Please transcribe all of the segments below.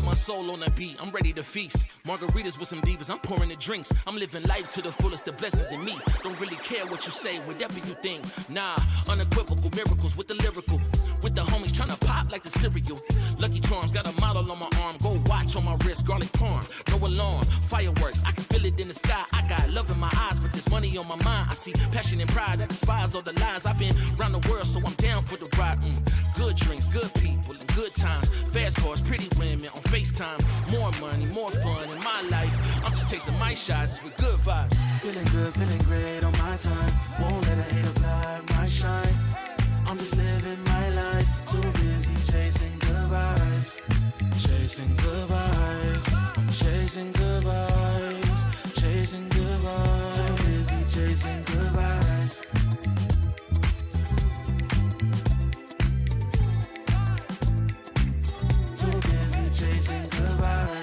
my soul on that beat, I'm ready to feast. Margaritas with some divas, I'm pouring the drinks. I'm living life to the fullest, the blessings in me. Don't really care what you say, whatever you think. Nah, unequivocal miracles with the lyrical. With the homies tryna pop like the cereal. Lucky Charms, got a model on my arm. Go watch on my wrist, garlic parm. No alarm, fireworks, I can feel it in the sky. I got love in my eyes, but there's money on my mind. I see passion and pride, I despise all the lies. I've been around the world, so I'm down for the ride. Good drinks, good people, and good times. Fast cars, pretty women on FaceTime. More money, more fun in my life. I'm just tasting my shots with good vibes. Feeling good, feeling great on my time. Won't let a hater blind my shine. I'm just living my life. Too busy chasing good vibes. Chasing good vibes. Chasing good vibes. Chasing good vibes. Too busy chasing good vibes. Too busy chasing good vibes.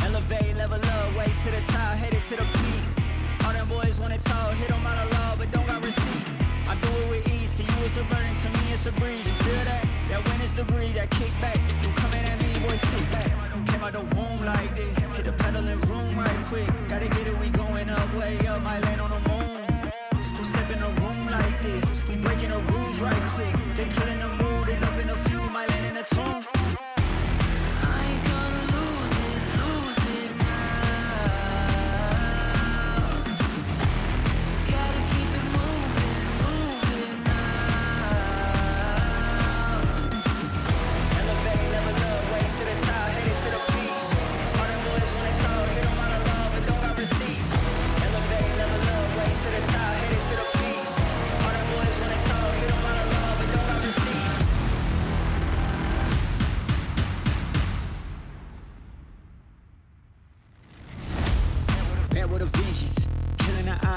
Elevate, level up, way to the top, headed to the peak. All them boys wanna talk, hit them out of love, but don't got receipts. I do it with ease, to you it's a burden, to me it's a breeze. You feel that? That witness degree, that kickback. You coming at me, boy, sit back. Came out the womb like this, hit the pedal and room right quick. Gotta get it, we going up, way up, might land on the moon. Who step in a room like this? We breaking the rules right quick. They killing the mood, and up in the few, might land in a tomb.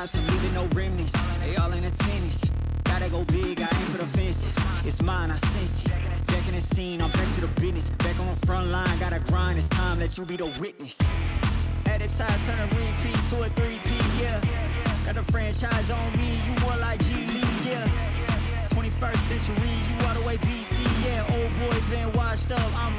I'm leaving no remnants, they all in attendance. Gotta go big, I aim for the fences. It's mine, I sense it. Back in the scene, I'm back to the business. Back on the front line, gotta grind, it's time, let you be the witness. At the time, turn a repeat to a 3P, yeah. Got the franchise on me, you more like G Lee, yeah. 21st century, you all the way BC, yeah. Old boy been washed up, I'm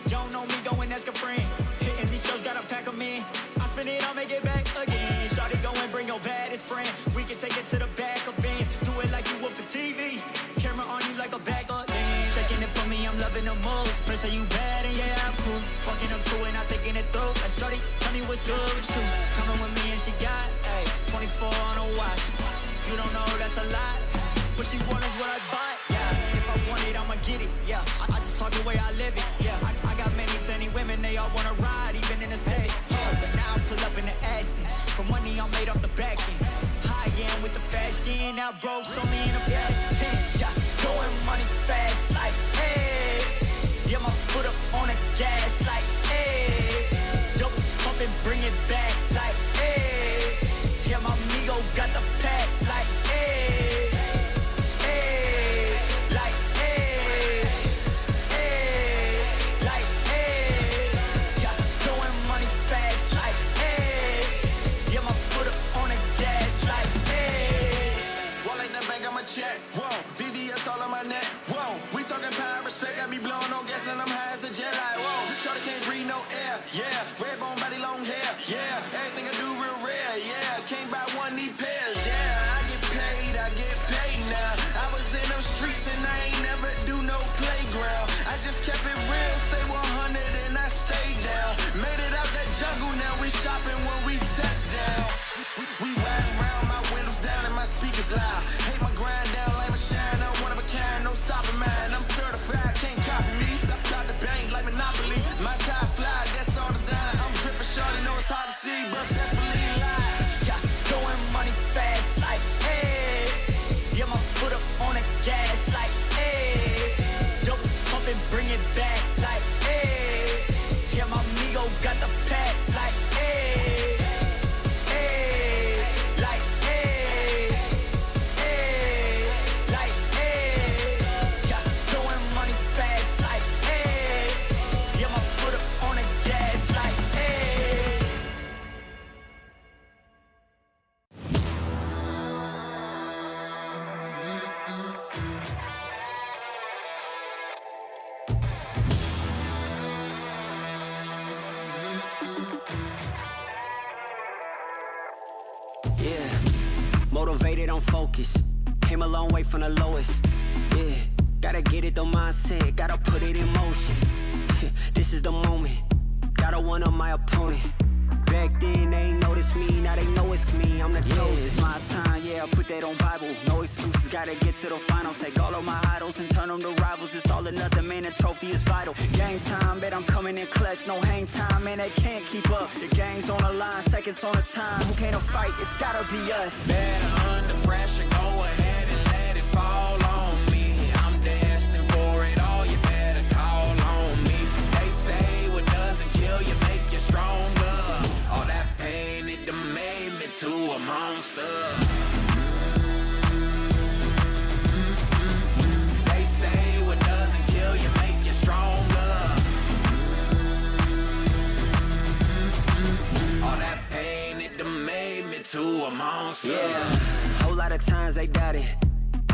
You don't know me, go and ask a friend. Hitting these shows, gotta pack them in. I spin it, I'll make it back again. Shawty, go and bring your baddest friend. We can take it to the back of Benz. Do it like you would for TV. Camera on you like a bag of lens. Shaking it for me, I'm loving the move. Friends say you bad and yeah, I'm cool. Walking up to it, not thinking it through. Like shawty, tell me what's good with you. Coming with me and she got, ayy, 24 on a watch. You don't know, that's a lot. What she want is what I bought, yeah. If I want it, I'ma get it, yeah. I just talk the way I live it, yeah. I got plenty women, they all wanna ride, even in the city. But now I pull up in the Aston. For money, I'm made off the back end. High end with the fashion, now broke, so me in the past tense, yeah. Going money fast, like, hey. Yeah, my foot up on the gas, like, hey. Yo, pump and bring it back, like, hey. Yeah, my amigo got the pack, like, hey. Hey, like, hey. Hey, like, hey. Yeah, throwing money fast, like, hey. Yeah, my foot up on the gas, like, hey. Wall like the bank, I'ma check. Whoa, VVS all on my neck. Whoa, we talking power, respect. I be blowing on gas and I'm high as a jet. Like, whoa, shorty can't breathe no air. Yeah, red bone body, long hair. Yeah, everything I do real rare. Yeah, can't buy one, need pairs. Yeah, I get paid now. I was in them streets and I ain't never do no playground. I just kept it real, stay 100 and I stayed down. Made it out that jungle, now we shopping when we touch down. We ride around, my windows down and my speakers loud. Hate my grind down, like my shine, I'm one of a kind, no stopping mine. I'm certified, can't copy me. Got the bank like Monopoly. My tie fly, that's all design. I'm dripping shorty, know it's hard to see, but best believe live. Yeah, throwing money fast, like, hey. Yeah, my foot up on the gas, like, hey. Yo, pump and bring it back, like, hey. Yeah, my amigo got the pack, like, hey. Hey, like, hey. Hey, like, hey. Yeah, throwing money fast, like, hey. Yeah, my foot up on the gas, like, hey. Yeah, motivated, I'm focused. Came a long way from the lowest. Yeah, gotta get it, the mindset, gotta put it in motion. This is the moment, gotta one up my opponent. Back then they ain't noticed me, now they know it's me, I'm the chosen. It's my time, yeah, I put that on Bible. No excuses, gotta get to the final. Take all of my idols and turn them to rivals. It's all or nothing, man, the trophy is vital. Game time, bet I'm coming in clutch. No hang time, man, they can't keep up. The game's on the line, seconds on the time. Who can't fight? It's gotta be us. Better under pressure, go ahead and let it fall on me. I'm destined for it all, you better call on me. They say what doesn't kill you make you stronger. All that pain, it done made me to a monster. They say what doesn't kill you make you stronger. All that pain, it done made me to a monster. Yeah, whole lot of times they doubted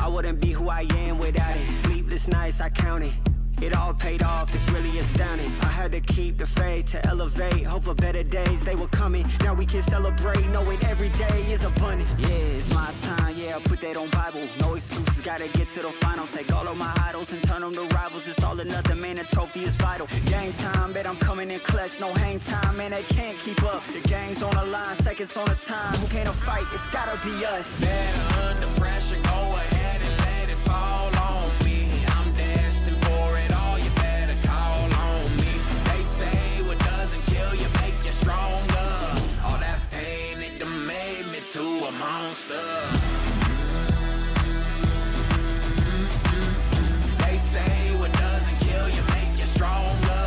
I wouldn't be who I am without it. Sleepless nights, I counted. It all paid off, it's really astounding. I had to keep the faith to elevate. Hope for better days, they were coming. Now we can celebrate, knowing every day is abundant. Yeah, it's my time, yeah, I put that on Bible. No excuses, gotta get to the final. Take all of my idols and turn them to rivals. It's all or nothing, man, the trophy is vital. Game time, bet I'm coming in clutch. No hang time, man, they can't keep up. The game's on the line, seconds on the time. Who can't fight? It's gotta be us. Better under pressure, go ahead and let it fall on me. I'm destined for it all, you better call on me. They say what doesn't kill you make you stronger. All that pain, it done made me to a monster. They say what doesn't kill you make you stronger.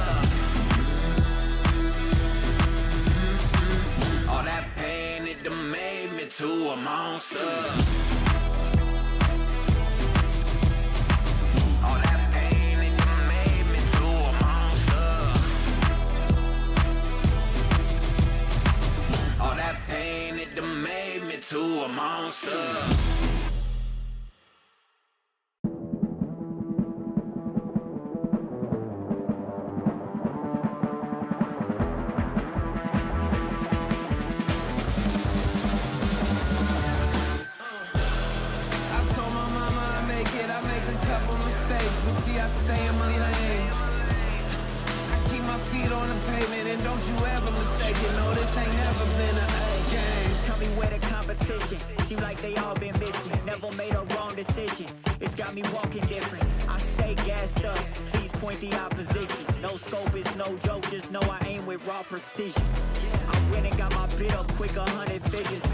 All that pain, it done made me to a monster. All that pain, it done made me to a monster. All that pain, it done made me to a monster. mistakes, but see I stay in my lane. I keep my feet on the pavement, and don't you ever mistake it. No, this ain't never been a game. Tell me where the competition. Seem like they all been missing. Never made a wrong decision. It's got me walking different. I stay gassed up. Please point the opposition. No scope, it's no joke. Just know I aim with raw precision. I went and got my bid up quick, 100 figures.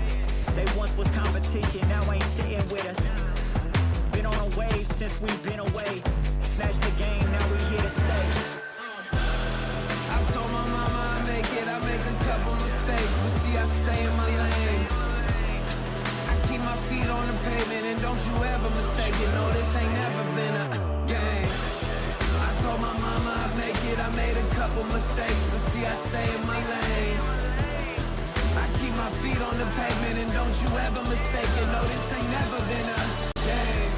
They once was competition, now ain't sitting with us. Been on a wave since we've been away. Snatch the game, now we here to stay. I told my mama I make it, I make a couple mistakes, but see I stay in my lane. I keep my feet on the pavement, and don't you ever mistake it. No, this ain't never been a game. I told my mama I make it, I made a couple mistakes, but see I stay in my lane. I keep my feet on the pavement, and don't you ever mistake it. No, this ain't never been a game.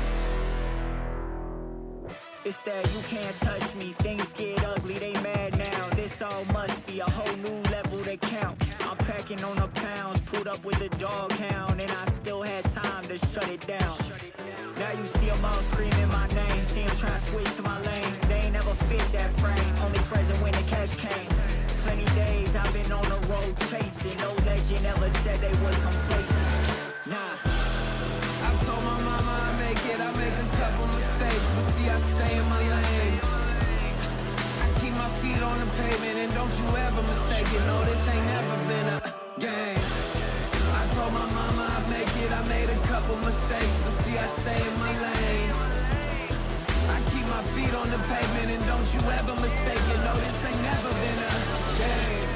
It's that you can't touch me. Things get ugly, they mad now. This all must be a whole new level to count. I'm packing on the pounds, pulled up with the dog hound, and I still had time to shut it down. Now you see them all screaming my name. See them trying to switch to my lane. They ain't never fit that frame. Only present when the cash came. Plenty days I've been on the road chasing. No legend ever said they was complacent. Nah. I told my mama I make it, I make a couple mistakes, but see I stay in my lane. I keep my feet on the pavement, and don't you ever mistake it. No, this ain't never been a game. I told my mama I make it, I made a couple mistakes, but see I stay in my lane. I keep my feet on the pavement, and don't you ever mistake it. No, this ain't never been a game.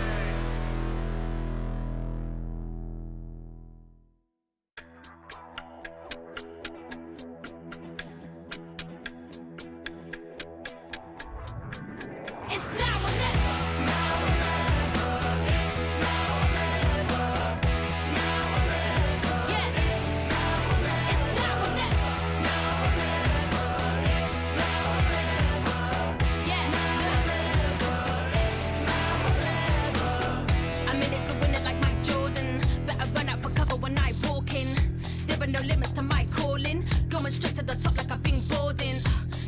It's now or never. Now or never. It's now or never. Now or never. Yeah. It's now or never. It's now or never. Now or never. It's now or never. Yeah. Now or never. It's now or never. I'm in it to win it like Mike Jordan. Better run out for cover when I walk in. There are no limits to my calling. Going straight to the top like I've been boarding.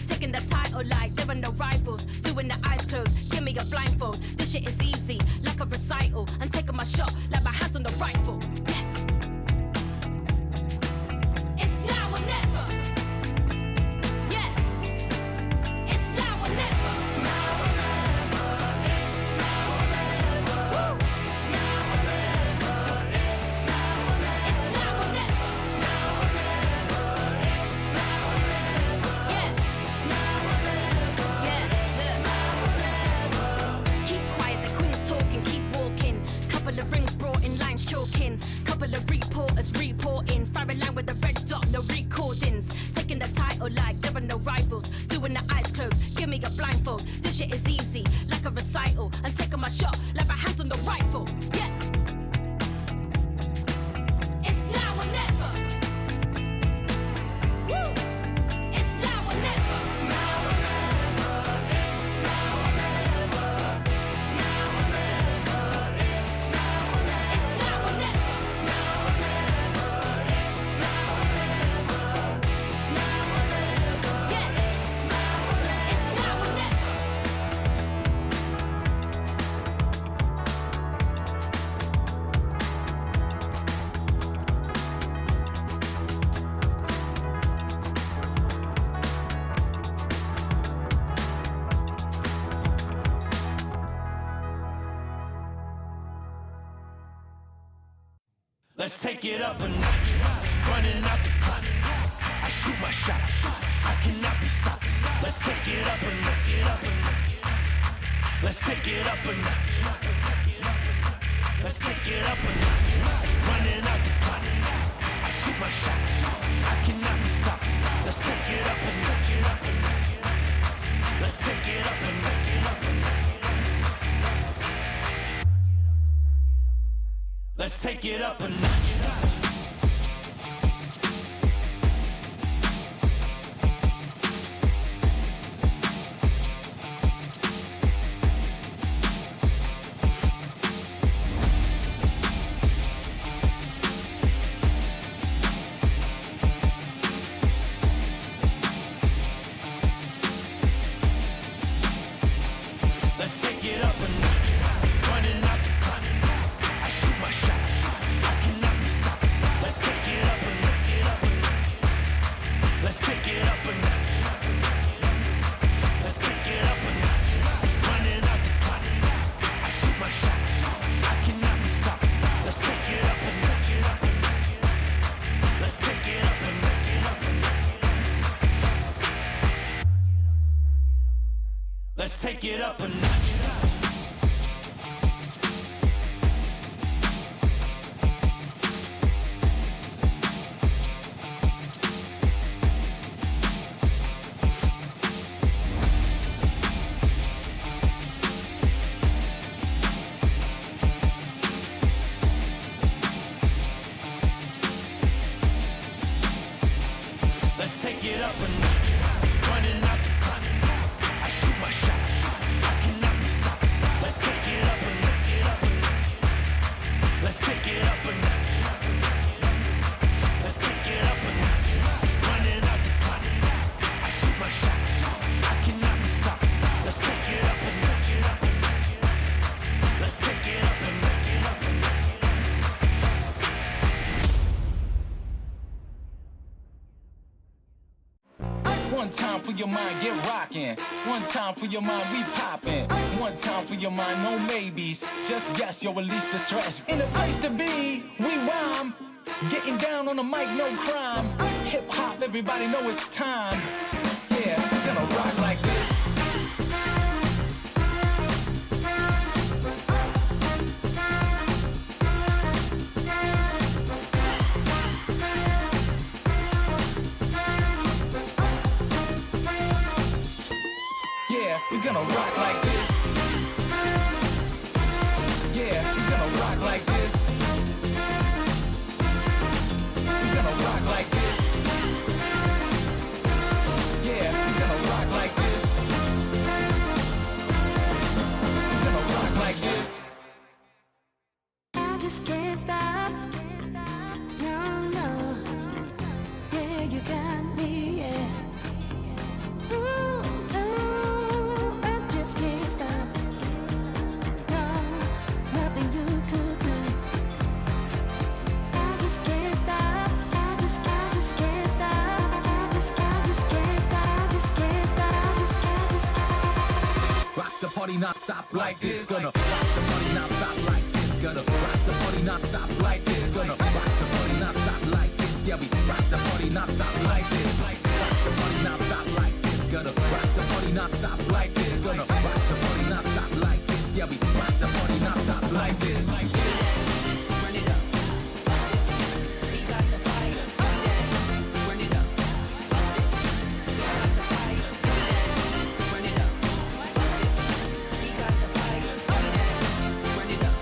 Taking the title like there are no rivals. Doing the eyes closed, give me a blindfold. This shit is easy, like a recital. I'm taking my shot, like my hands on the rifle. Yeah. It's now or never. Yeah. It's now or never. Now or never. It's now or never. Woo. Now or never. It's now or never. It's now or never. Now or never. It's now or never. Yeah. Now or never. Yeah. Look. Keep quiet, the queen's talking, keep walking. Couple of rings brought in, lines choking. Couple of reporters reporting. Firing line with the red dot, no recordings. Taking the title like there are no rivals. Doing the eyes closed, give me a blindfold. This shit is easy, like a recital. I'm taking my shot, like my hands on the rifle. Yeah. It's now or never. Woo. It's now or never. Now or never. It's now or never. Now or never. It's now or never. It's now or never. Now or never. It's now or never. Now or never. Yeah. It's now or never. It's now or never. Let's take it up a notch. Running out the clock. I shoot my shot. I cannot be stopped. Let's take it up a notch. Let's take it up a notch. Let's take it up a notch. Running out the clock. I shoot my shot. I cannot be stopped. Let's take it up a notch. Let's take it up a notch. Let's take it up a notch. up a notch. Running out the clock. I shoot my shot. I cannot be stopped. Let's take it up a notch. Let's take it up a notch. Let's take it up a notch. Running out the clock. I shoot my shot. I cannot be stopped. Let's take it up a notch. Let's take it up a notch. Let's take it up a notch. Let's take it up a notch. Running out the clock. I shoot my shot. I cannot be stopped. Let's take it up a notch. Let's take it up a notch. Let's take it up a notch. Running out the clock. I shoot my shot. I cannot be stopped. Let's take it up a notch. Let's take it up a notch. One time for your mind, get rockin'. One time for your mind, we poppin'. One time for your mind, no maybes. Just yes, you'll release the stress. In the place to be, we rhyme. Getting down on the mic, no crime. Hip hop, everybody know it's time. Yeah, we're gonna rock like this. Yeah, we're gonna rock like this. Yeah, we're gonna rock like this. We're gonna rock like this. Yeah, we're gonna rock like this. We're gonna rock like this. I just can't stop. No, no. Yeah, you got me, yeah. Ooh, no, I just can't stop. No, nothing you could do. I just can't stop. I just can't stop. I just can't stop. I just can't stop. Rock the party non-stop like this. Gonna rock the party non-stop like this. Gonna rock the party non-stop like this. Gonna rock the party non-stop like this. Yeah, we rock the party non-stop like this. Rock the party non-stop like this. Gonna rock the party non-stop like this. Gonna rock the party non-stop like this. Yeah, we rock the party non-stop like this. Run it up. We got the fire. Run it up. We got the fire. Run it up. We got the fire. Run it up.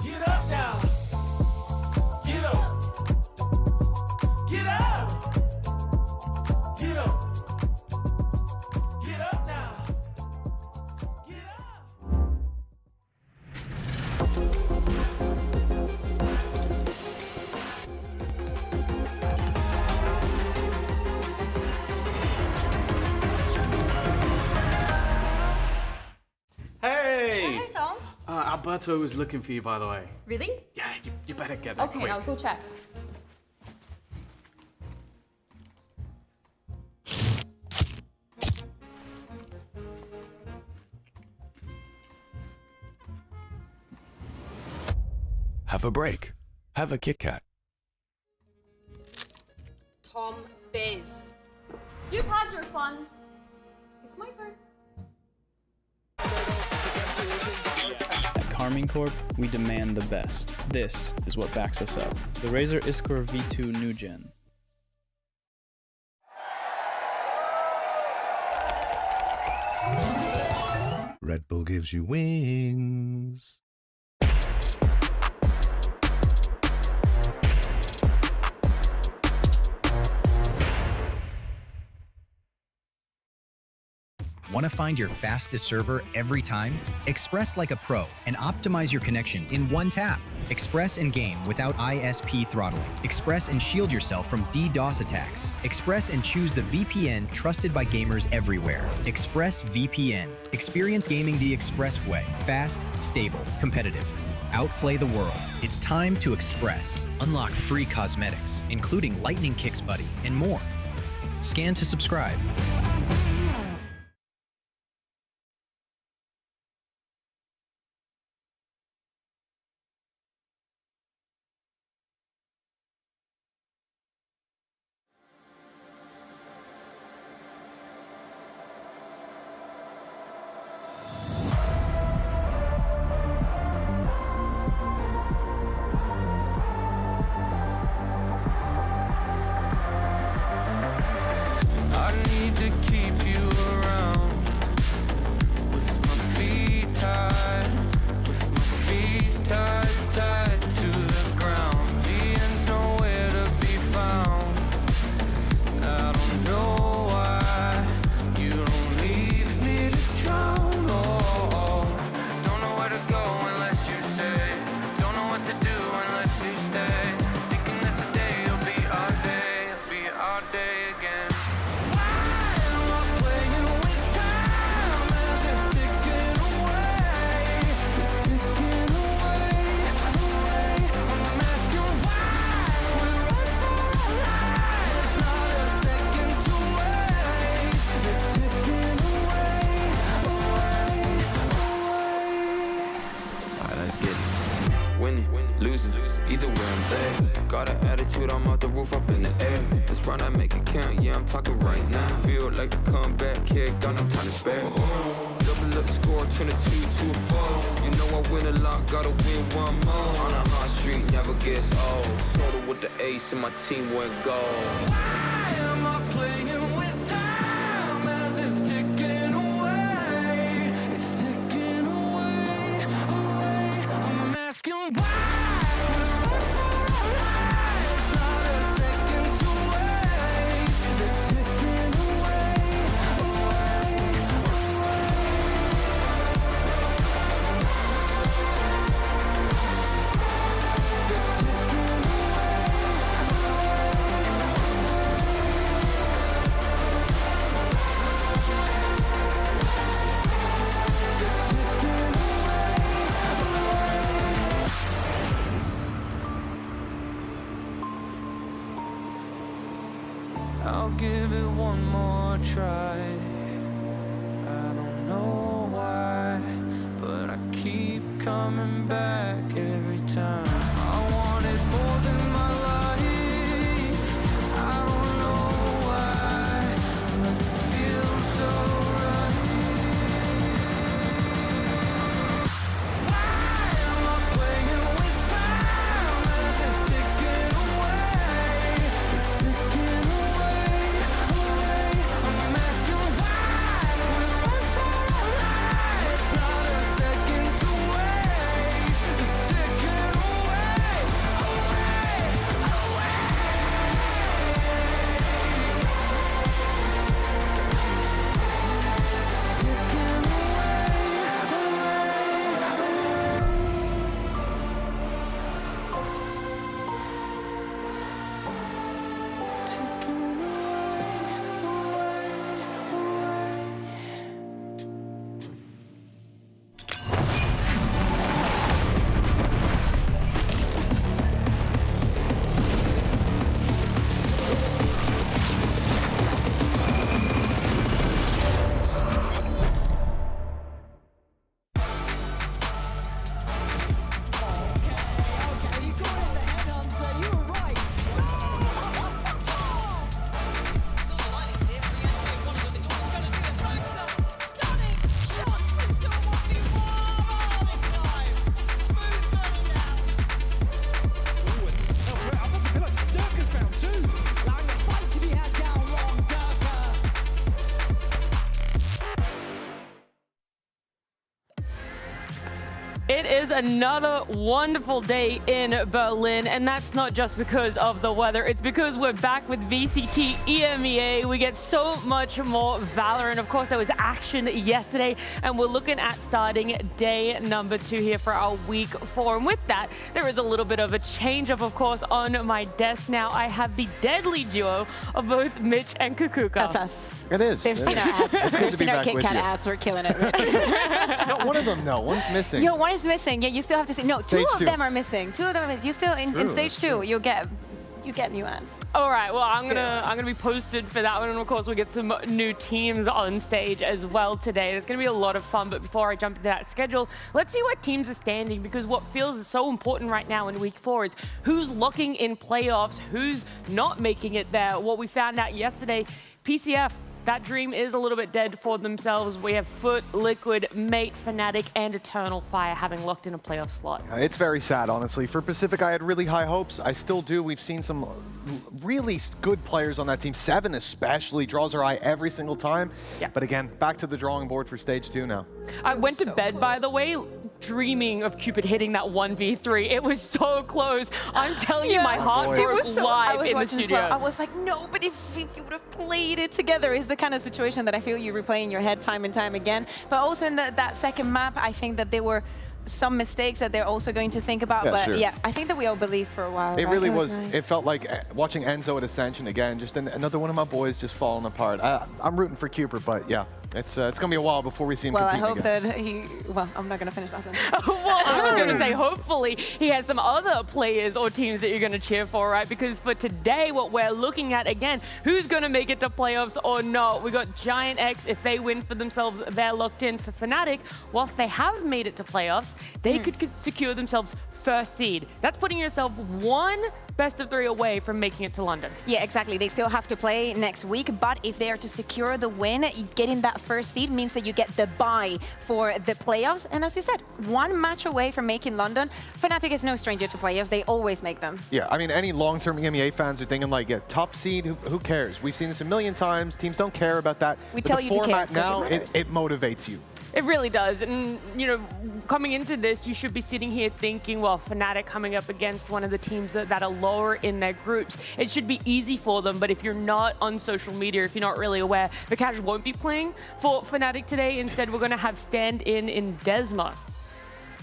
Get up now. Get up. Get up. Get up. Get up now. Get up. Hey! Hey, Tom. Alberto was looking for you, by the way. Really? Yeah, you better get there Okay, quick. I'll go check. Have a break. Have a Kit Kat. Tom Biz. You've had your fun. It's my turn. At Carmine Corp, we demand the best. This is what backs us up. The Razer Iskor V2 New Gen. Red Bull gives you wings. Want to find your fastest server every time? Express like a pro and optimize your connection in one tap. Express and game without ISP throttling. Express and shield yourself from DDoS attacks. Express and choose the VPN trusted by gamers everywhere. Express VPN. Experience gaming the Express way. Fast, stable, competitive. Outplay the world. It's time to Express. Unlock free cosmetics, including Lightning Kicks Buddy and more. Scan to subscribe. I need to keep you around with my feet tied, tied to the ground. The end's nowhere to be found. I don't know why you don't leave me to drown. Oh, don't know where to go unless you say. Don't know what to do unless you stay. Thinking that today will be our day, it'll be our day again. Winning, losing, either way I'm there. Got an attitude, I'm off the roof, up in the air. Let's run, I make it count, yeah, I'm talking right now. Feel like the comeback kid, got no time to spare. Double up the score, 22-4. You know I win a lot, gotta win one more. On a hot street, never gets old. Soda with the ace, and my team went gold. Why am I playing with time as it's ticking away? It's ticking away, away. I'm asking why. It's not a second to waste. They're ticking away, away, away. They're ticking I'll give it one more try. I don't know why, but I keep coming back every time. I want it more than my life. I don't know why, but it feels so right. Why am I playing with time as it's ticking away? It's ticking away, away. I'm asking why we run for our life. It's not a second to waste. It is another wonderful day in Berlin, and that's not just because of the weather. It's because we're back with VCT EMEA. We get so much more Valorant. Of course, there was action yesterday, and we're looking at starting day number 2 here for our week 4. And with that, there is a little bit of a change up, of course, on my desk now. I have the deadly duo of both Mitch and Kakuka. That's us. It is. They've seen our ads. It's good to be back Kit with Kat you. ads. We're killing it. No, one of them, no. One's missing. Yo, one is missing. Yeah, you still have to see. No, Stage two of two. them are missing. Two of them are missing. You still in stage 2. You get new ads. All right, well, I'm gonna be posted for that one, and of course we get some new teams on stage as well today. It's gonna be a lot of fun, but before I jump into that schedule, let's see where teams are standing, because what feels so important right now in week 4 is who's locking in playoffs, who's not making it there. What we found out yesterday, PCF, that dream is a little bit dead for themselves. We have FUT, Liquid, Mate, Fnatic, and Eternal Fire having locked in a playoff slot. It's very sad, honestly. For Pacific, I had really high hopes. I still do. We've seen some really good players on that team. 7 especially draws our eye every single time. Yeah. But again, back to the drawing board for stage 2 now. I went to bed, by the way, dreaming of Cupid hitting that 1v3. It was so close. I'm telling you, my heart broke live in the studio. I was like, no, but if you would have played it together, is the kind of situation that I feel you replay in your head time and time again. But also in that second map, I think that there were some mistakes that they're also going to think about. Yeah, but sure. yeah, I think that we all believed for a while. It right? really was. Nice. It felt like watching Enzo at Ascension again. Just another one of my boys just falling apart. I'm rooting for Cooper, but yeah, it's gonna be a while before we see him Well, I compete hope again. that he. Well, I'm not gonna finish that sentence. Well, I was going to say, hopefully, he has some other players or teams that you're going to cheer for, right? Because for today, what we're looking at, again, who's going to make it to playoffs or not? We got Giant X. If they win for themselves, they're locked in. For Fnatic, whilst they have made it to playoffs, they could secure themselves first seed. That's putting yourself one best of 3 away from making it to London. Yeah, exactly. They still have to play next week, but if they are to secure the win, getting that first seed means that you get the bye for the playoffs. And as you said, 1 match away from making London. Fnatic is no stranger to playoffs. They always make them. Yeah, I mean, any long-term EMEA fans are thinking like, yeah, top seed, who cares? We've seen this a million times. Teams don't care about that. We But tell the you to care, format 'cause now, it matters. it motivates you. It really does. And, you know, coming into this, you should be sitting here thinking, well, Fnatic coming up against one of the teams that are lower in their groups, it should be easy for them. But if you're not on social media, if you're not really aware, Vikash won't be playing for Fnatic today. Instead, we're going to have stand-in Desma.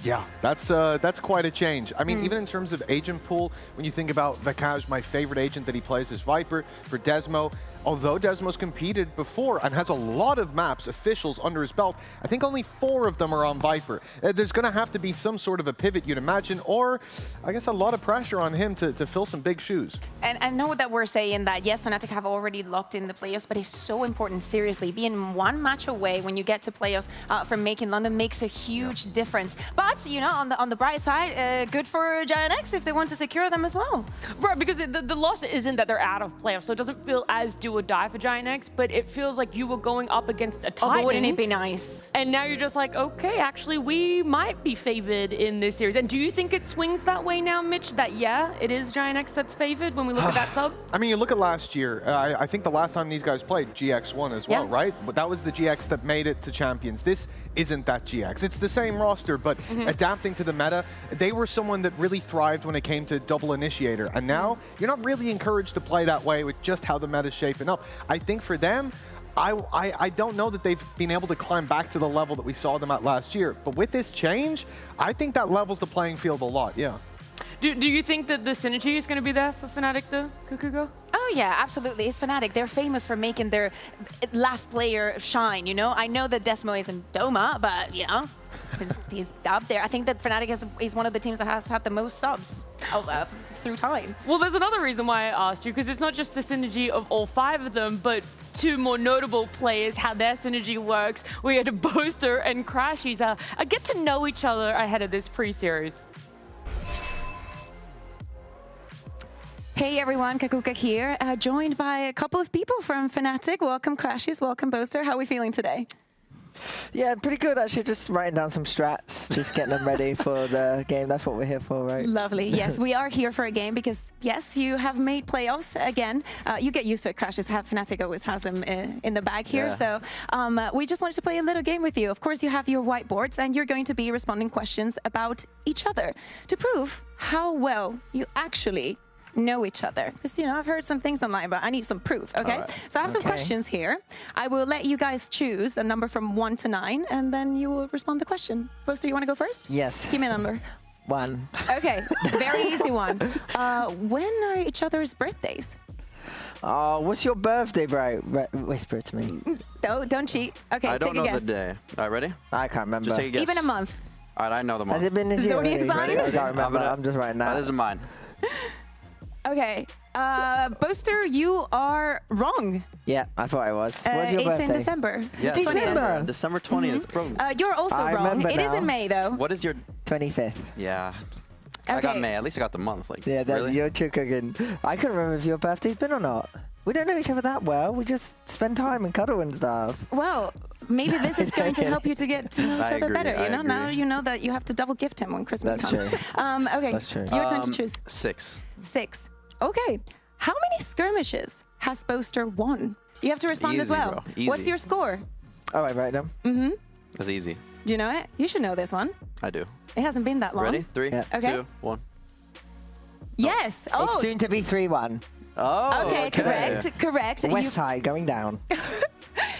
Yeah, that's quite a change. I mean, even in terms of agent pool, when you think about Vakaj, my favorite agent that he plays is Viper. For Desmo, although Desmo's competed before and has a lot of maps, officials under his belt, I think only 4 of them are on Viper. There's going to have to be some sort of a pivot, you'd imagine, or I guess a lot of pressure on him to fill some big shoes. And I know that we're saying that, yes, Fnatic have already locked in the playoffs, but it's so important, seriously. Being 1 match away when you get to playoffs from making London makes a huge difference. But, you know, on the bright side, good for Giant X if they want to secure them as well. Right, because the loss isn't that they're out of playoffs, so it doesn't feel as do or die for Giant X, but it feels like you were going up against a Titan. Oh, but wouldn't it be nice? And now you're just like, okay, actually, we might be favored in this series. And do you think it swings that way now, Mitch, that, yeah, it is Giant X that's favored when we look at that sub? I mean, you look at last year, I think the last time these guys played, GX won as well, right? But that was the GX that made it to Champions. This isn't that GX. It's the same roster, but adapting to the meta, they were someone that really thrived when it came to double initiator. And now, you're not really encouraged to play that way with just how the meta's shaping up. I think for them, I don't know that they've been able to climb back to the level that we saw them at last year. But with this change, I think that levels the playing field a lot, yeah. Do you think that the synergy is going to be there for Fnatic, though, Kukugo? Oh yeah, absolutely. It's Fnatic. They're famous for making their last player shine, you know? I know that Desmo isn't Doma, but, you know, he's up there. I think that Fnatic is one of the teams that has had the most subs through time. Well, there's another reason why I asked you, because it's not just the synergy of all 5 of them, but 2 more notable players, how their synergy works. We had Boaster and Crashies get to know each other ahead of this pre-series. Hey everyone, Kakuka here, joined by a couple of people from Fnatic. Welcome Crashies, welcome Boaster. How are we feeling today? Yeah, pretty good actually. Just writing down some strats, just getting them ready for the game. That's what we're here for, right? Lovely. Yes, we are here for a game because, yes, you have made playoffs again. You get used to it, Crashes. Fnatic always has them in the bag here. Yeah. So we just wanted to play a little game with you. Of course, you have your whiteboards and you're going to be responding questions about each other to prove how well you actually know each other. Because, you know, I've heard some things online, but I need some proof, okay? Right. So I have some questions here. I will let you guys choose a number from 1 to 9, and then you will respond to the question. Poster, you want to go first? Yes. Give me a number. 1. Okay, very easy one. When are each other's birthdays? Oh, what's your birthday, bro? Whisper it to me. Don't cheat. Okay, I don't take a know guess. the day. All right, ready? I can't remember. Just take a guess. Even a month. All right, I know the month. Has it been this year? Zodiac sign? I can't remember. I'm just writing that. This is mine. Okay. Poster, you are wrong. Yeah, I thought I was. What's your It's birthday? in December. Yeah, December. December 20th. Bro. You're also I wrong. remember It is now. in May, though. What is your... 25th. Yeah. I got Okay. May. At least I got the month. Like, Yeah, really? you're too cooking. I couldn't remember if your birthday's been or not. We don't know each other that well. We just spend time and cuddle and stuff. Well, maybe this is going to help you to get to know each I other agree, better. You I know, now agree. you know that you have to double gift him when Christmas That's comes. true. Okay, That's true. your turn to choose. 6. 6. Okay. How many skirmishes has Poster won? You have to respond as Easy, well. bro. Easy. What's your score? All right, right now. Mm-hmm. That's easy. Do you know it? You should know this one. I do. It hasn't been that long. Ready? 3, Okay. 2, 1. Yes. It's Oh. soon to be 3-1. Oh, Okay, correct. West side going down.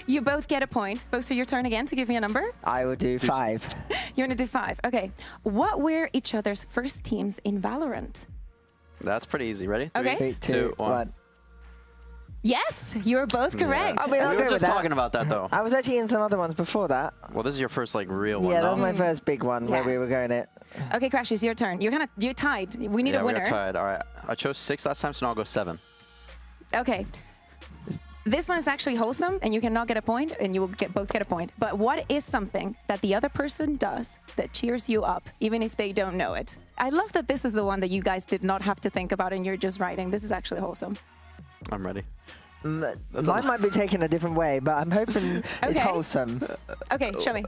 You both get a point. Poster, your turn again to give me a number. I will do 5. You want to do 5. Okay. What were each other's first teams in Valorant? That's pretty easy. Ready? Okay. 3, 2, 1. Yes, you're both correct. I mean, I'll we go were with just that. talking about that, though. I was actually in some other ones before that. Well, this is your first, like, real one, Yeah, that no? was my first big one where Yeah. we were going it. Okay, Crashes, your turn. You're tied. We need yeah, a winner. we got tied. All right. I chose 6 last time, so now I'll go 7. Okay. This one is actually wholesome, and you cannot get a point, and you will both get a point. But what is something that the other person does that cheers you up, even if they don't know it? I love that this is the one that you guys did not have to think about, and you're just writing. This is actually wholesome. I'm ready. Mine might be taken a different way, but I'm hoping it's Okay. wholesome. Okay, show me.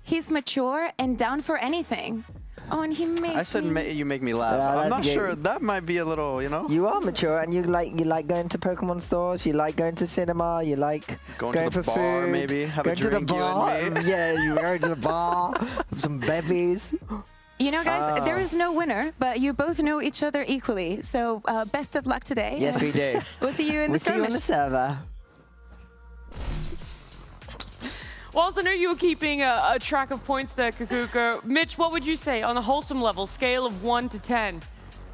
He's mature and down for anything. Oh, and he makes I said me... you make me laugh. Yeah, I'm that's not good. sure. That might be a little, you know? You are mature, and you like going to Pokemon stores. You like going to cinema. You like Going to the for bar, food. maybe, have a going to drink, the you bar. and me. Yeah, you go to the bar. Some bevies. You know, guys, Ah. there is no winner, but you both know each other equally. So best of luck today. Yes, we do. We'll see you in We'll the see you on the skirmish. server. Whilst I know you were keeping a track of points there, Kakuka, Mitch, what would you say on a wholesome level, scale of 1 to 10?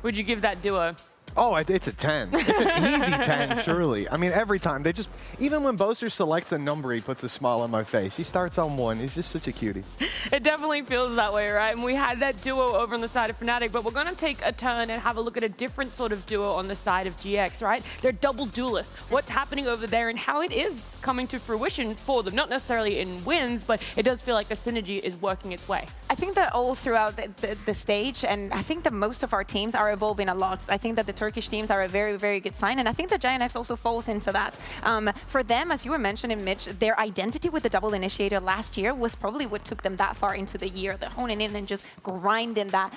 Would you give that duo? Oh, it's a 10. It's an easy 10, surely. I mean, every time. They just, even when Boaster selects a number, he puts a smile on my face. He starts on 1. He's just such a cutie. It definitely feels that way, right? And we had that duo over on the side of Fnatic, but we're going to take a turn and have a look at a different sort of duo on the side of GX, right? They're double duelists. What's happening over there and how it is coming to fruition for them, not necessarily in wins, but it does feel like the synergy is working its way. I think that all throughout the stage, and I think that most of our teams are evolving a lot. I think that the Turkish teams are a very, very good sign, and I think that Giant X also falls into that. For them, as you were mentioning, Mitch, their identity with the double initiator last year was probably what took them that far into the year. They're honing in and just grinding that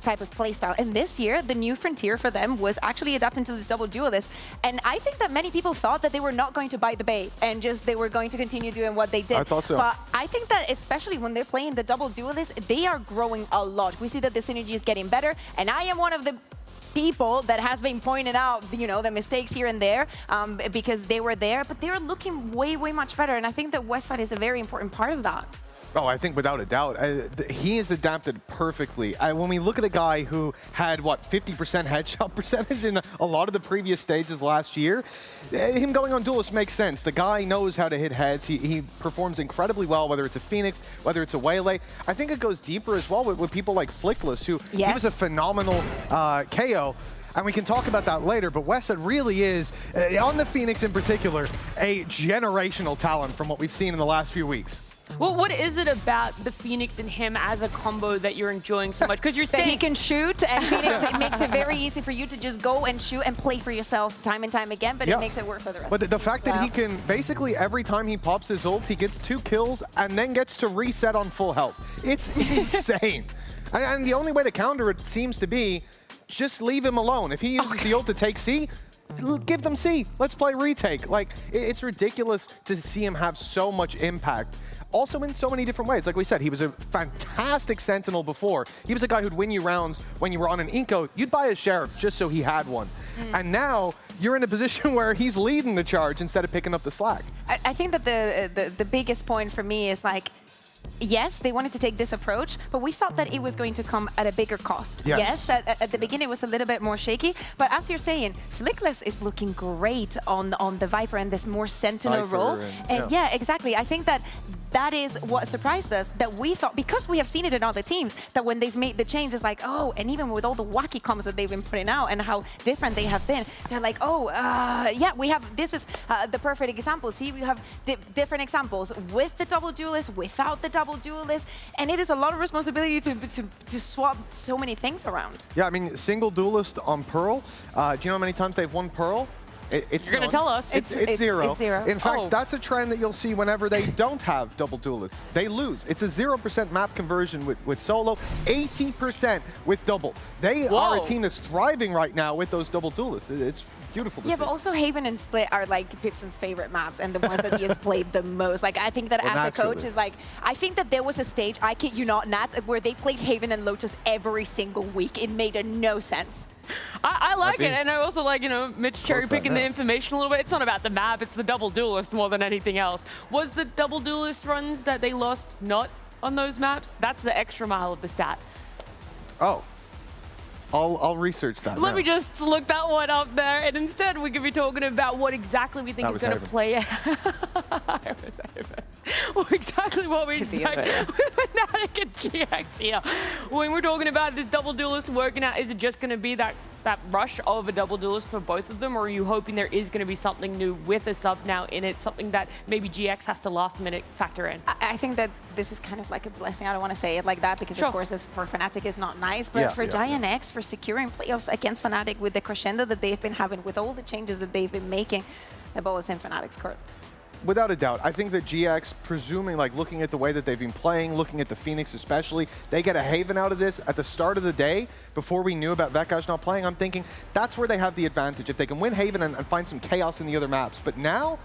type of playstyle. And this year, the new frontier for them was actually adapting to this double duelist. And I think that many people thought that they were not going to bite the bait and just they were going to continue doing what they did. I thought so. But I think that especially when they're playing the double duelist, they are growing a lot. We see that the synergy is getting better, and I am one of the people that has been pointing out, you know, the mistakes here and there because they were there, but they're looking way, way much better, and I think that Westside is a very important part of that. Oh, I think without a doubt. He has adapted perfectly. When we look at a guy who had, what, 50% headshot percentage in a lot of the previous stages last year, him going on Duelist makes sense. The guy knows how to hit heads. He performs incredibly well, whether it's a Phoenix, whether it's a Waylay. I think it goes deeper as well with people like Flickless, who he was a phenomenal KO. And we can talk about that later, but Westside really is, on the Phoenix in particular, a generational talent from what we've seen in the last few weeks. Well, what is it about the Phoenix and him as a combo that you're enjoying so much? Because you're saying he can shoot, and Phoenix it makes it very easy for you to just go and shoot and play for yourself time and time again, but it makes it work for the rest But of the fact that he can, basically every time he pops his ult, he gets 2 kills and then gets to reset on full health. It's insane. And the only way to counter it seems to be just leave him alone. If he uses the ult to take C, give them C. Let's play retake. Like, it's ridiculous to see him have so much impact. Also in so many different ways. Like we said, he was a fantastic Sentinel before. He was a guy who'd win you rounds when you were on an eco. You'd buy a Sheriff just so he had one. And now you're in a position where he's leading the charge instead of picking up the slack. I think that the biggest point for me is like, yes, they wanted to take this approach, but we thought that it was going to come at a bigger cost. Yes, at the beginning it was a little bit more shaky, but as you're saying, Flickless is looking great on the Viper and this more Sentinel role. And yeah, exactly. I think that is what surprised us, that we thought, because we have seen it in other teams, that when they've made the change, it's like, oh, and even with all the wacky comms that they've been putting out and how different they have been, they're like, oh, yeah, we have, this is the perfect example. See, we have different examples with the double duelist, without the double duelist, and it is a lot of responsibility to swap so many things around. Yeah, I mean, single duelist on Pearl. Do you know how many times they've won Pearl? It's You're going to tell us. It's zero. In fact, that's a trend that you'll see whenever they don't have double duelists. They lose. It's a 0% map conversion with solo, 80% with double. They are a team that's thriving right now with those double duelists. It's beautiful to see. Yeah, but also Haven and Split are like Pipson's favorite maps and the ones that he has played the most. Like, I think that as a coach is like, I think that there was a stage, I kid you not, Nat, where they played Haven and Lotus every single week. It made no sense. I like it, and I also like, you know, Mitch cherry-picking the information a little bit. It's not about the map, it's the double duelist more than anything else. Was the double duelist runs that they lost not on those maps? That's the extra mile of the stat. Oh. I'll research that. Let me just look that one up there, and instead we could be talking about what exactly we think is going to play out. Well, exactly what we expect with Fnatic and GX here. When we're talking about this double duelist working out, is it just going to be that rush of a double duelist for both of them, or are you hoping there is going to be something new with a sub now in it, something that maybe GX has to last minute factor in? I think that this is kind of like a blessing. I don't want to say it like that because, of course, for Fnatic it's not nice, but for Giant X, for securing playoffs against Fnatic with the crescendo that they've been having, with all the changes that they've been making, the ball is in Fnatic's court. Without a doubt. I think that GX, presuming, like, looking at the way that they've been playing, looking at the Phoenix especially, they get a Haven out of this at the start of the day before we knew about Vekaj not playing. I'm thinking that's where they have the advantage, if they can win Haven and find some chaos in the other maps. But now,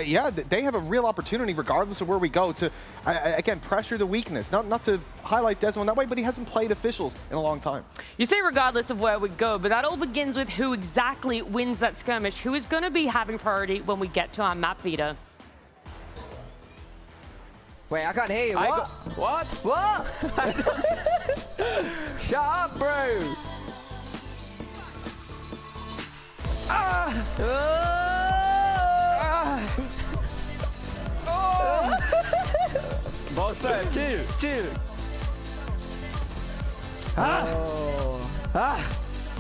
yeah, they have a real opportunity, regardless of where we go, to, again, pressure the weakness. Not to highlight Desmond that way, but he hasn't played officials in a long time. You say regardless of where we go, but that all begins with who exactly wins that skirmish, who is going to be having priority when we get to our map beta. Wait, I can't hear you. What? What? Shut up, bro. Boss, chill.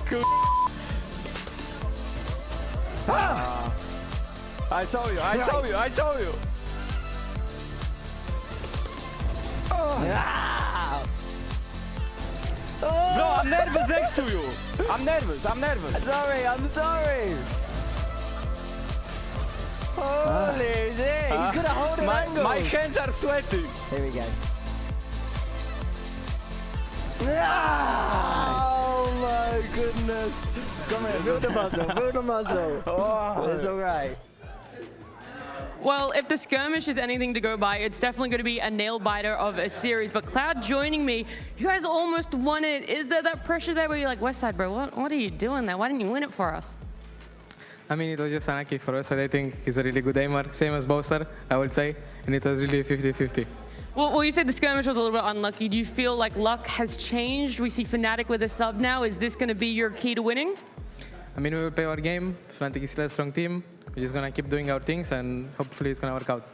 Cool. I saw you. Bro, I'm nervous next to you. I'm nervous. I'm sorry. Holy shit, you could have hold an angle. My hands are sweating. Here we go. Oh my goodness. Come here, build the muscle. Oh. It's all right. Well, if the skirmish is anything to go by, it's definitely going to be a nail-biter of a series. But Cloud joining me, you guys almost won it. Is there that pressure there where you're like, Westside, bro, what are you doing there? Why didn't you win it for us? I mean, it was just unlucky for us. I think he's a really good aimer, same as Bowser, I would say. And it was really 50-50. Well, you said the skirmish was a little bit unlucky. Do you feel like luck has changed? We see Fnatic with a sub now. Is this going to be your key to winning? I mean, we will play our game. Fnatic is still a strong team. We're just going to keep doing our things, and hopefully it's going to work out.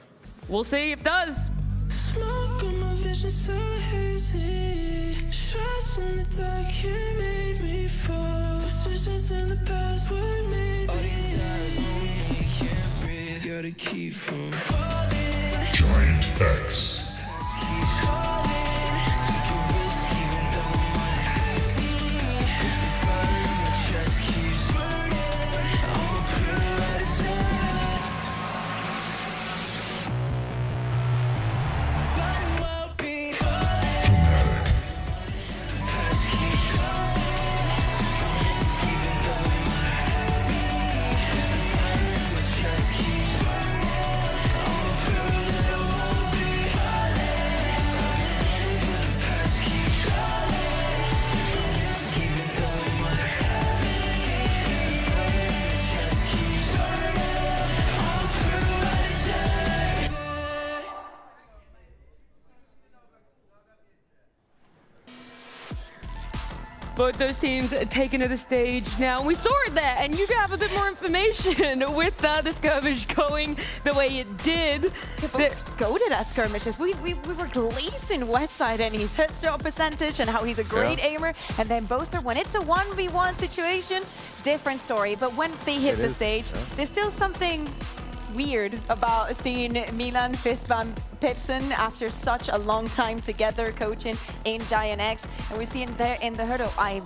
We'll see if it does. Smoke on my vision so hazy. Stress in the dark, you made me fall. Decisions in the past were made me. All these eyes on me, can't breathe. Gotta keep from falling. Giant X. both those teams taken to the stage now. We saw it there, and you can have a bit more information with the skirmish going the way it did. Both goated at skirmishes. We were glazing Westside and his headshot percentage and how he's a great aimer. And then Boaster, when it's a 1v1 situation, different story. But when they hit the stage, there's still something weird about seeing Milan fistbump Pipson after such a long time together coaching in Giant X. And we see him there in the hurdle. I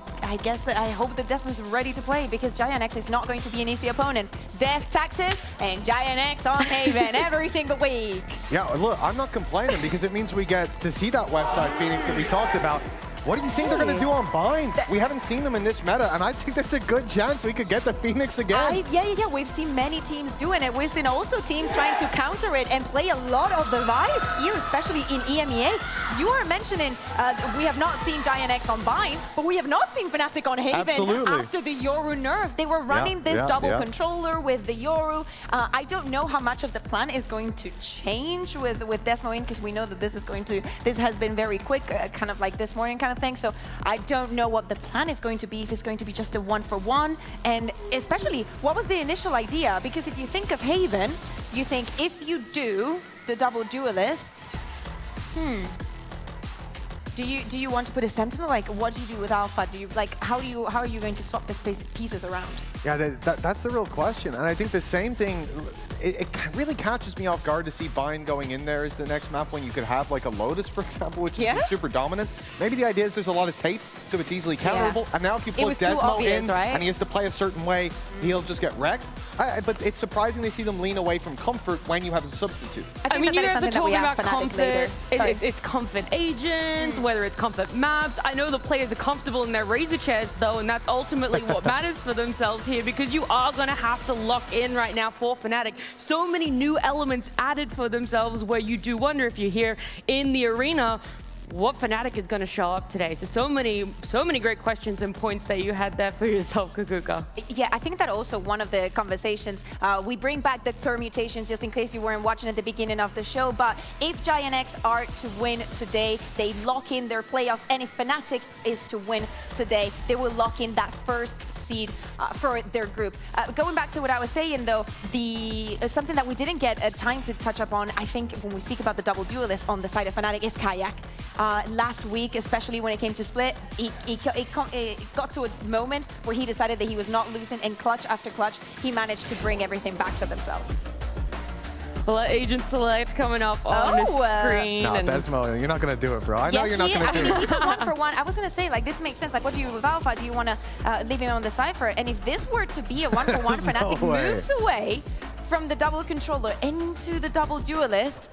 hope that Desmond's ready to play because Giant X is not going to be an easy opponent. Death, Taxes, and Giant X on Haven every single week. Yeah, look, I'm not complaining because it means we get to see that Westside Phoenix that we talked about. What do you think they're going to do on Bind? We haven't seen them in this meta, and I think there's a good chance we could get the Phoenix again. Yeah. We've seen many teams doing it. We've seen also teams trying to counter it and play a lot of the Vice here, especially in EMEA. You are mentioning we have not seen Giant X on Bind, but we have not seen Fnatic on Haven. Absolutely. After the Yoru nerf. They were running this double controller with the Yoru. I don't know how much of the plan is going to change with Desmo in, because we know that this has been very quick, kind of like this morning kind of thing. So I don't know what the plan is going to be, if it's going to be just a 1-for-1, and especially what was the initial idea? Because if you think of Haven, you think if you do the double duelist, do you want to put a sentinel? Like, what do you do with Alpha? Do you how are you going to swap the pieces around? Yeah, that's the real question. And I think the same thing, it really catches me off guard to see Bind going in there as the next map when you could have like a Lotus, for example, which is super dominant. Maybe the idea is there's a lot of tape, so it's easily counterable. And now if you put Desmo in and he has to play a certain way, he'll just get wrecked. But it's surprising to see them lean away from comfort when you have a substitute. I mean, you guys are talking about comfort. It's comfort agents, whether it's comfort maps. I know the players are comfortable in their Razor chairs, though, and that's ultimately what matters for themselves here, because you are going to have to lock in right now for Fnatic. So many new elements added for themselves where you do wonder if you're here in the arena, what Fnatic is going to show up today. So many great questions and points that you had there for yourself, Kukuka. Yeah, I think that also one of the conversations, we bring back the permutations just in case you weren't watching at the beginning of the show, but if Giant X are to win today, they lock in their playoffs, and if Fnatic is to win today, they will lock in that first seed for their group. Going back to what I was saying though, something that we didn't get time to touch upon, I think when we speak about the double duelist on the side of Fnatic, is Kayak. Last week, especially when it came to split, it got to a moment where he decided that he was not losing, and clutch after clutch, he managed to bring everything back for themselves. Well, Agent Select coming up on the screen. No, Desmo, you're not going to do it, bro. I know you're not going to do it. If he's a 1-for-1, I was going to say, like, this makes sense. Like, what do you do with Alpha? Do you want to leave him on the Cypher? And if this were to be a 1-for-1, Fnatic moves away from the double controller into the double duelist.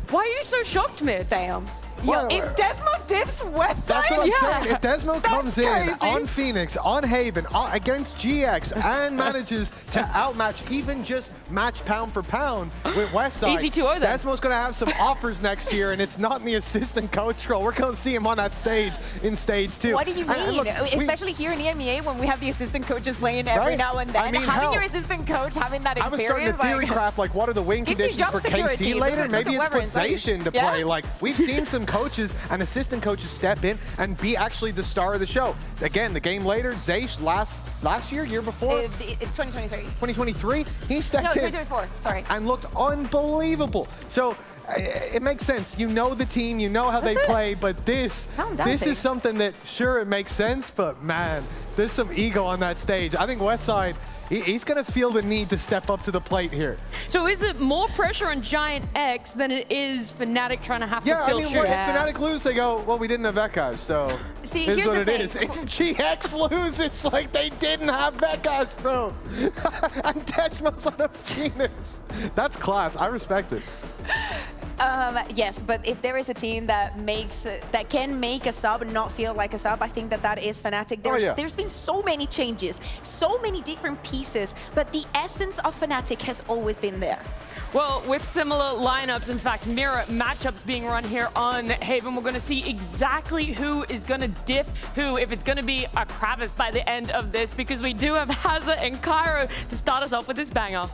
Why are you so shocked, Mitch? Damn. Yo, if Desmo dips Westside, that's what I'm saying. If Desmo comes in on Phoenix, on Haven, against GX, and manages to outmatch, even just match pound for pound with Westside, Easy 2-0 then. Desmo's going to have some offers next year, and it's not in the assistant coach role. We're going to see him on that stage in stage 2. What do you mean? Look, especially here in EMEA, when we have the assistant coaches playing every now and then. I mean, having your assistant coach, having that experience. I was starting to theory craft, like, what are the win conditions for KC later? Maybe it's put Zacian to play. Like, we've seen some coaches and assistant coaches step in and be actually the star of the show. Again, the game later, Zacian last year before? 2023. 2023, he stepped in. 2024, sorry. And looked unbelievable. So it makes sense. You know the team, you know how they play, but this is something that, sure, it makes sense, but man, there's some ego on that stage. I think Westside, he's going to feel the need to step up to the plate here. So is it more pressure on Giant X than it is Fnatic trying to have to feel sure? If Fnatic lose, they go, well, we didn't have Vekash, so here's what it is. If GX lose, it's like they didn't have Vekash, bro. And Desmo's on a Phoenix. That's class. I respect it. Yes, but if there is a team that can make a sub and not feel like a sub, I think that is Fnatic. There's been so many changes, so many different pieces, but the essence of Fnatic has always been there. Well, with similar lineups, in fact, mirror matchups being run here on Haven, we're going to see exactly who is going to diff who, if it's going to be a Kravis by the end of this, because we do have Hazza and Cairo to start us off with this banger.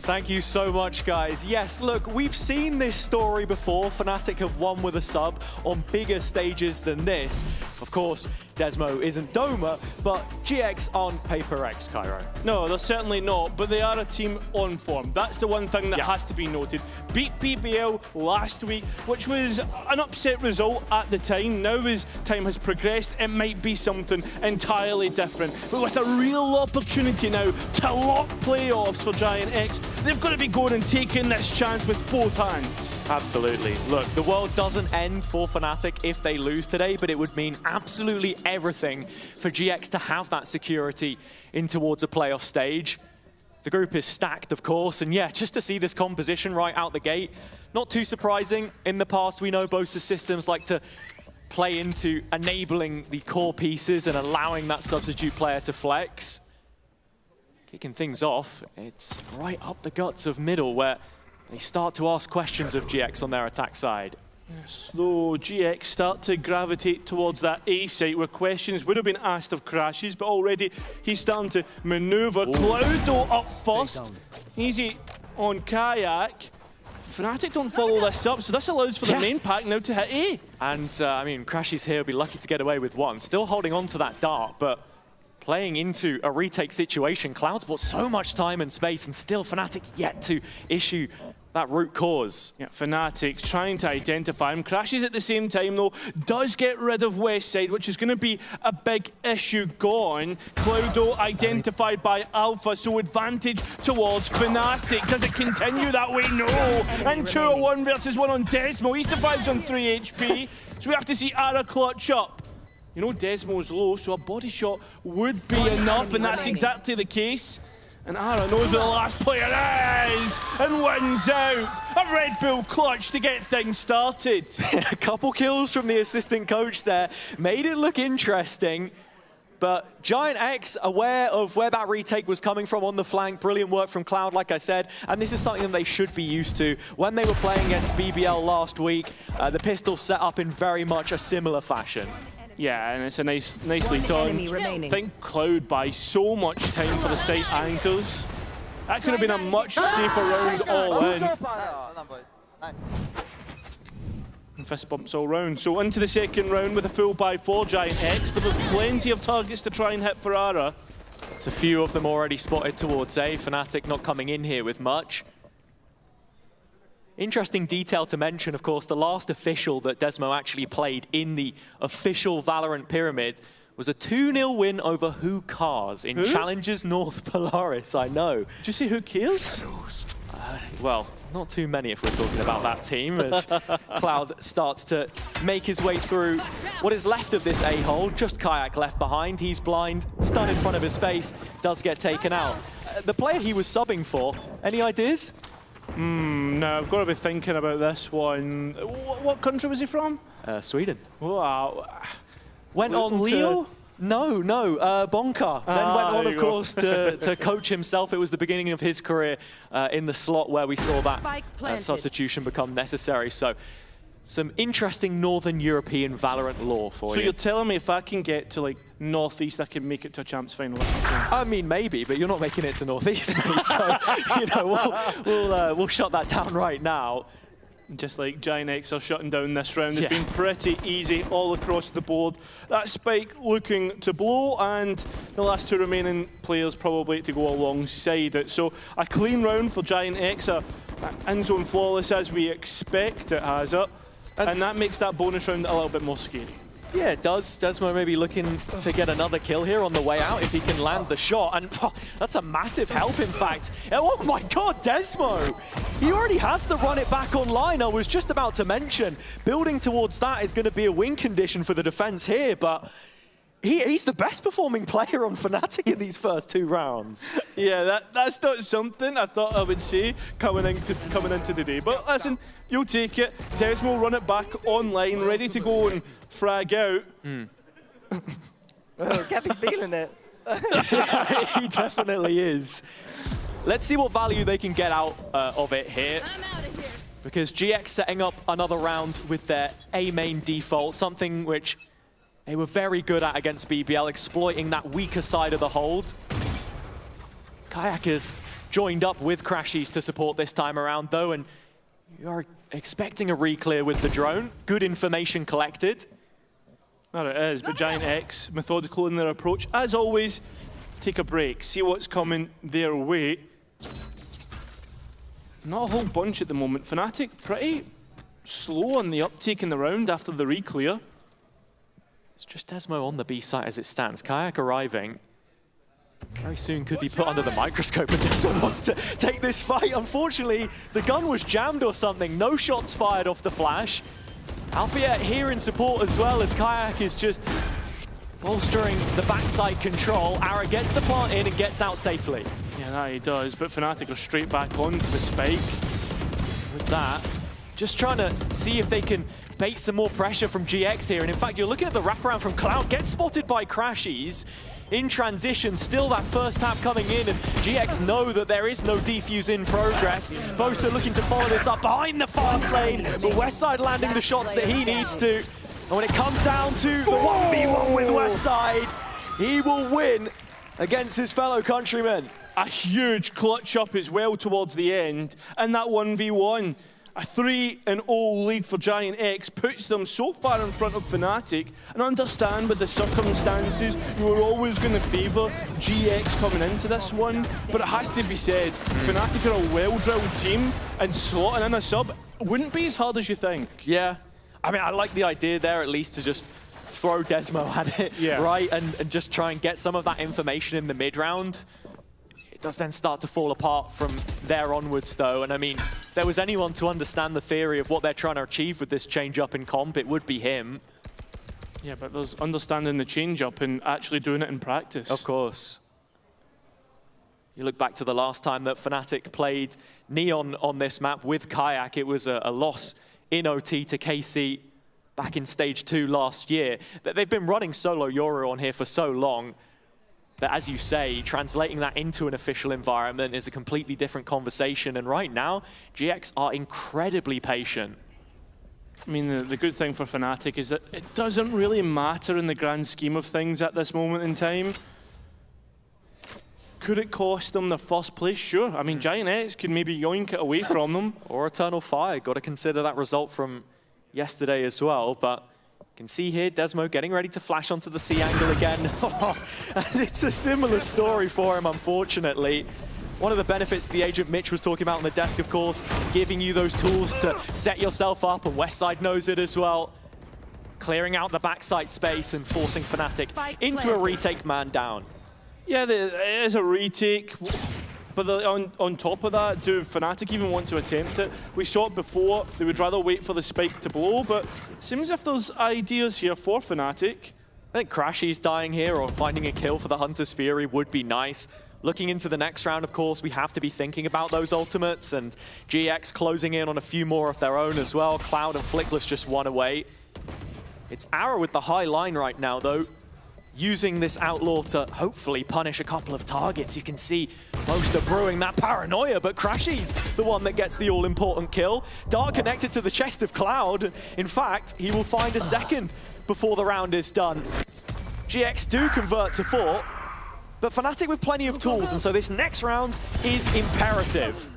Thank you so much, guys. Yes, look, we've seen this story before. Fnatic have won with a sub on bigger stages than this. Of course, Desmo isn't Doma, but GX on paper X, Cairo. No, they're certainly not, but they are a team on form. That's the one thing that has to be noted. Beat BBL last week, which was an upset result at the time. Now as time has progressed, it might be something entirely different. But with a real opportunity now to lock playoffs for Giant X, they've got to be going and taking this chance with both hands. Absolutely. Look, the world doesn't end for Fnatic if they lose today, but it would mean absolutely everything for GX to have that security in towards a playoff stage. The group is stacked, of course, and yeah, just to see this composition right out the gate, not too surprising. In the past, we know Bosa's systems like to play into enabling the core pieces and allowing that substitute player to flex. Kicking things off, it's right up the guts of middle where they start to ask questions of GX on their attack side. So GX start to gravitate towards that A site where questions would have been asked of Crashes, but already he's starting to maneuver. Cloudo up first. Easy on Kayak. Fnatic don't follow this up, so this allows for the main pack now to hit A. And I mean, Crashes here will be lucky to get away with one. Still holding on to that dart, but playing into a retake situation. Cloud's bought so much time and space, and still Fnatic yet to issue that root cause. Yeah, Fnatic's trying to identify him. Crashes at the same time, though, does get rid of West Side, which is going to be a big issue gone. Cloudo identified by Alpha, so advantage towards Fnatic. Does it continue that way? No. And 2-1 versus 1 on Desmo. He survives on 3 HP, so we have to see Ara clutch up. You know, Desmo's low, so a body shot would be enough, and that's exactly the case. And Ara knows where the last player is and wins out. A Red Bull clutch to get things started. A couple kills from the assistant coach there made it look interesting. But Giant X aware of where that retake was coming from on the flank. Brilliant work from Cloud, like I said. And this is something that they should be used to. When they were playing against BBL last week, the pistol set up in very much a similar fashion. Yeah, and it's a nicely done. I think Cloud buys so much time for the site anchors. That could have been a much safer round all in. And fist bumps all round. So into the second round with a full buy for Giant X, but there's plenty of targets to try and hit for Ara. It's a few of them already spotted towards A. Fnatic not coming in here with much. Interesting detail to mention, of course, the last official that Desmo actually played in the official Valorant Pyramid was a 2-0 win over Who Cars in Challengers North Polaris, I know. Did you say Who Cares? Well, not too many if we're talking about that team, as Cloud starts to make his way through what is left of this A-hole. Just Kayak left behind. He's blind, stun in front of his face, does get taken out. The player he was subbing for, any ideas? No, I've got to be thinking about this one. What country was he from? Sweden. Wow. Went on Leo? to... No, Bonka. Then went on, of course, to coach himself. It was the beginning of his career in the slot where we saw that substitution become necessary. So some interesting Northern European Valorant lore for you. So you're telling me if I can get to like Northeast, I can make it to a Champs final? I mean, maybe, but you're not making it to Northeast, mate. So, you know, we'll shut that down right now. Just like Giant X are shutting down this round. It's been pretty easy all across the board. That spike looking to blow, and the last two remaining players probably to go alongside it. So a clean round for Giant X, in-zone flawless as we expect it has it. And that makes that bonus round a little bit more scary. Yeah, it does. Desmo maybe looking to get another kill here on the way out if he can land the shot. And that's a massive help, in fact. Oh my God, Desmo! He already has to run it back online. I was just about to mention, building towards that is going to be a win condition for the defense here, but he's the best performing player on Fnatic in these first two rounds. Yeah, that's not something I thought I would say coming into today. But listen, you'll take it. Desmo run it back online, ready to go and frag out. Kathy's feeling it. He definitely is. Let's see what value they can get out of it here. Because GX setting up another round with their A main default, something which they were very good at against BBL, exploiting that weaker side of the hold. Kayak has joined up with Crashies to support this time around, though, and you are expecting a re-clear with the drone. Good information collected. There it is, but Giant X, methodical in their approach. As always, take a break, see what's coming their way. Not a whole bunch at the moment. Fnatic pretty slow on the uptake in the round after the re-clear. It's just Desmo on the B site as it stands. Kayak arriving. Very soon could be put under the microscope, and Desmo wants to take this fight. Unfortunately, the gun was jammed or something. No shots fired off the flash. Alpha here in support as well, as Kayak is just bolstering the backside control. Ara gets the plant in and gets out safely. Yeah, that he does, but Fnatic are straight back onto the spike. With that, just trying to see if they can bait some more pressure from GX here. And in fact, you're looking at the wraparound from Cloud, gets spotted by Crashies. In transition, still that first tap coming in, and GX know that there is no defuse in progress. Bosa looking to follow this up behind the fast lane, but Westside landing the shots that he needs to. And when it comes down to the 1v1 with Westside, he will win against his fellow countrymen. A huge clutch up as well towards the end, and that 1v1. A 3-0 lead for Giant X puts them so far in front of Fnatic, and understand with the circumstances, you were always going to favour GX coming into this one, but it has to be said, Fnatic are a well-drilled team, and slotting in a sub wouldn't be as hard as you think. Yeah, I mean, I like the idea there at least to just throw Desmo at it, right, and just try and get some of that information in the mid-round. It does then start to fall apart from there onwards, though. And I mean, if there was anyone to understand the theory of what they're trying to achieve with this change-up in comp, it would be him. Yeah, but there's understanding the change-up and actually doing it in practice. Of course. You look back to the last time that Fnatic played Neon on this map with Kayak, it was a loss in OT to KC back in Stage 2 last year. They've been running solo Yoru on here for so long. But as you say, translating that into an official environment is a completely different conversation. And right now, GX are incredibly patient. I mean, the good thing for Fnatic is that it doesn't really matter in the grand scheme of things at this moment in time. Could it cost them their first place? Sure. I mean, Giant X could maybe yoink it away from them. Or Eternal Fire. Got to consider that result from yesterday as well. But you can see here Desmo getting ready to flash onto the C angle again. And it's a similar story for him, unfortunately. One of the benefits the agent Mitch was talking about on the desk, of course, giving you those tools to set yourself up, and Westside knows it as well. Clearing out the backside space and forcing Fnatic into a retake man down. Yeah, it is a retake, but on top of that, do Fnatic even want to attempt it? We saw it before, they would rather wait for the spike to blow, but it seems as if there's ideas here for Fnatic. I think Crashy's dying here or finding a kill for the Hunter's Fury would be nice. Looking into the next round, of course, we have to be thinking about those ultimates, and GX closing in on a few more of their own as well. Cloud and Flickless just one away. It's Arrow with the high line right now, though, using this Outlaw to hopefully punish a couple of targets. You can see Boaster brewing that paranoia, but Crashy's the one that gets the all-important kill. Dart connected to the chest of Cloud. In fact, he will find a second before the round is done. GX do convert to 4, but Fnatic with plenty of tools, and so this next round is imperative.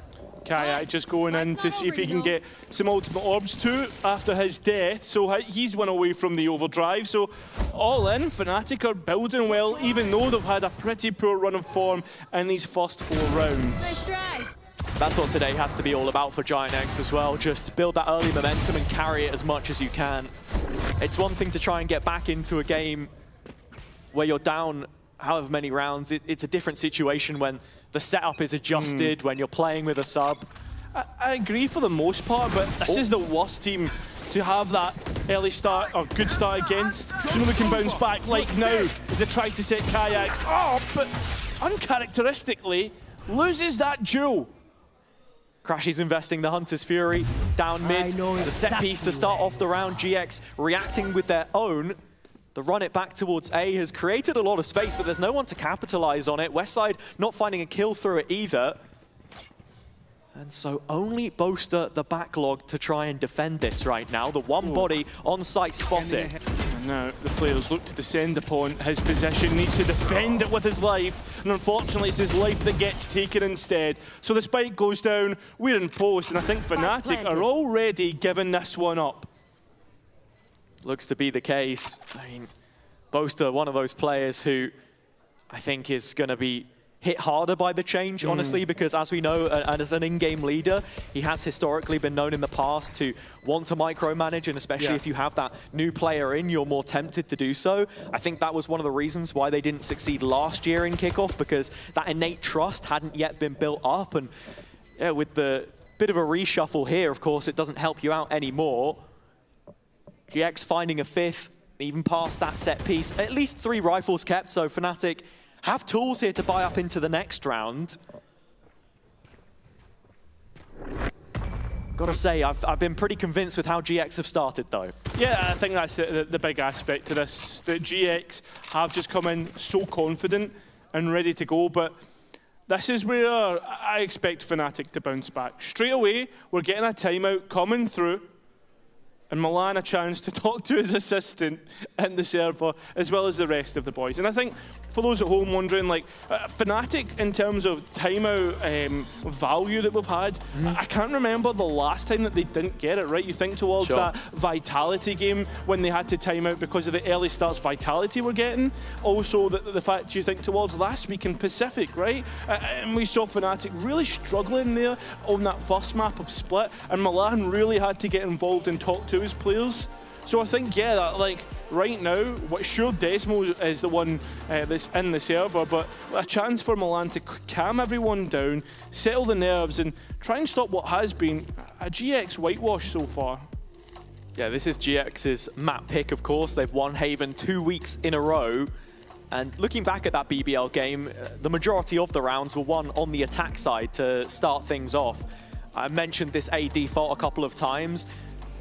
Kayak just going in to see if he can get some ultimate orbs too after his death, so he's one away from the overdrive. So all in, Fnatic are building well, even though they've had a pretty poor run of form in these first 4 rounds. That's what today has to be all about for Giant X as well. Just build that early momentum and carry it as much as you can. It's one thing to try and get back into a game where you're down however many rounds. It's a different situation when the setup is adjusted, when you're playing with a sub. I agree for the most part, but this is the worst team to have that early start or good start against. You know, we can bounce back like now as they try to set Kayak up, but uncharacteristically loses that duel. Crashy's investing the Hunter's Fury down mid. The set piece to start off the round. GX reacting with their own. The run it back towards A has created a lot of space, but there's no one to capitalize on it. Westside not finding a kill through it either. And so only Boaster the backlog to try and defend this right now. The one body on site spotted. And now the players look to descend upon his position, needs to defend it with his life, and unfortunately it's his life that gets taken instead. So the spike goes down, we're in post, and I think Fnatic are already giving this one up. looks to be the case. I mean, Boaster, one of those players who I think is going to be hit harder by the change, honestly, because as we know, as an in-game leader, he has historically been known in the past to want to micromanage, and especially if you have that new player in, you're more tempted to do so. I think that was one of the reasons why they didn't succeed last year in kickoff, because that innate trust hadn't yet been built up, and yeah, with the bit of a reshuffle here, of course, it doesn't help you out anymore. GX finding a 5th, even past that set piece. At least 3 rifles kept, so Fnatic have tools here to buy up into the next round. Gotta say, I've been pretty convinced with how GX have started, though. Yeah, I think that's the big aspect to this, that GX have just come in so confident and ready to go, but this is where I expect Fnatic to bounce back. Straight away, we're getting a timeout coming through, and Milan a chance to talk to his assistant in the server, as well as the rest of the boys. And I think, for those at home wondering, like, Fnatic, in terms of timeout value that we've had, I can't remember the last time that they didn't get it, right? You think towards that Vitality game when they had to time out because of the early starts Vitality we're getting. Also, the fact you think towards last week in Pacific, right? And we saw Fnatic really struggling there on that first map of Split, and Milan really had to get involved and talk to his players. So I think, yeah, that, like, right now, sure, Desmo is the one that's in the server, but a chance for Milan to calm everyone down, settle the nerves, and try and stop what has been a GX whitewash so far. Yeah, this is GX's map pick, of course. They've won Haven 2 weeks in a row. And looking back at that BBL game, the majority of the rounds were won on the attack side to start things off. I mentioned this A default a couple of times.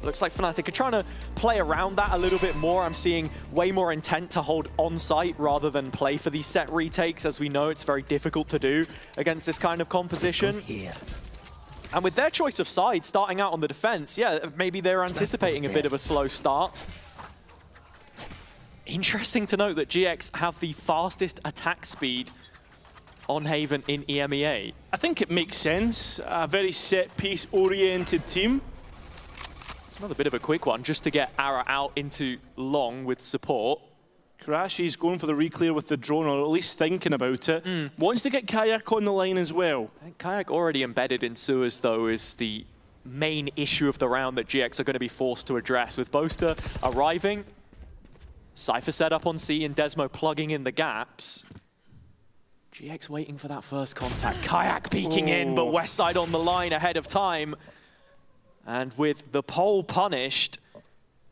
Looks like Fnatic are trying to play around that a little bit more. I'm seeing way more intent to hold on-site rather than play for these set retakes. As we know, it's very difficult to do against this kind of composition. And with their choice of side, starting out on the defense, yeah, maybe they're anticipating a bit of a slow start. Interesting to note that GX have the fastest attack speed on Haven in EMEA. I think it makes sense. A very set-piece oriented team. Another bit of a quick one, just to get Ara out into long with support. Crashy's going for the reclear with the drone, or at least thinking about it. Wants to get Kayak on the line as well. I think Kayak already embedded in sewers, though, is the main issue of the round that GX are going to be forced to address. With Boaster arriving, Cypher set up on C, and Desmo plugging in the gaps. GX waiting for that first contact. Kayak peeking in, but Westside on the line ahead of time. And with the pole punished,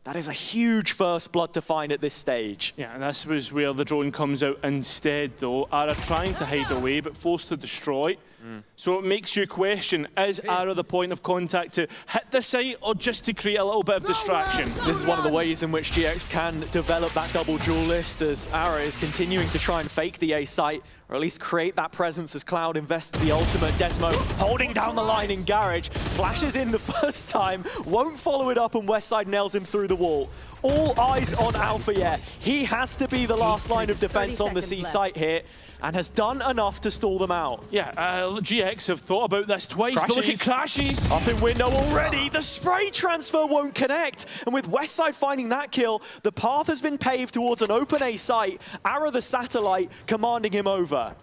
that is a huge first blood to find at this stage. Yeah, and this was where the drone comes out instead, though. Ara trying to hide away, but forced to destroy. So it makes you question, is Ara the point of contact to hit the site or just to create a little bit of distraction? This is one of the ways in which GX can develop that double duelist, as Ara is continuing to try and fake the A site, or at least create that presence as Cloud invests the ultimate. Desmo holding down the line in Garage, flashes in the first time, won't follow it up, and Westside nails him through the wall. All eyes on Alpha yet. He has to be the last line of defense on the C site here, and has done enough to stall them out. Yeah, GX have thought about this twice, but look at Crashes. Up in window already, the spray transfer won't connect, and with Westside finding that kill, the path has been paved towards an open A site. Ara the satellite commanding him over.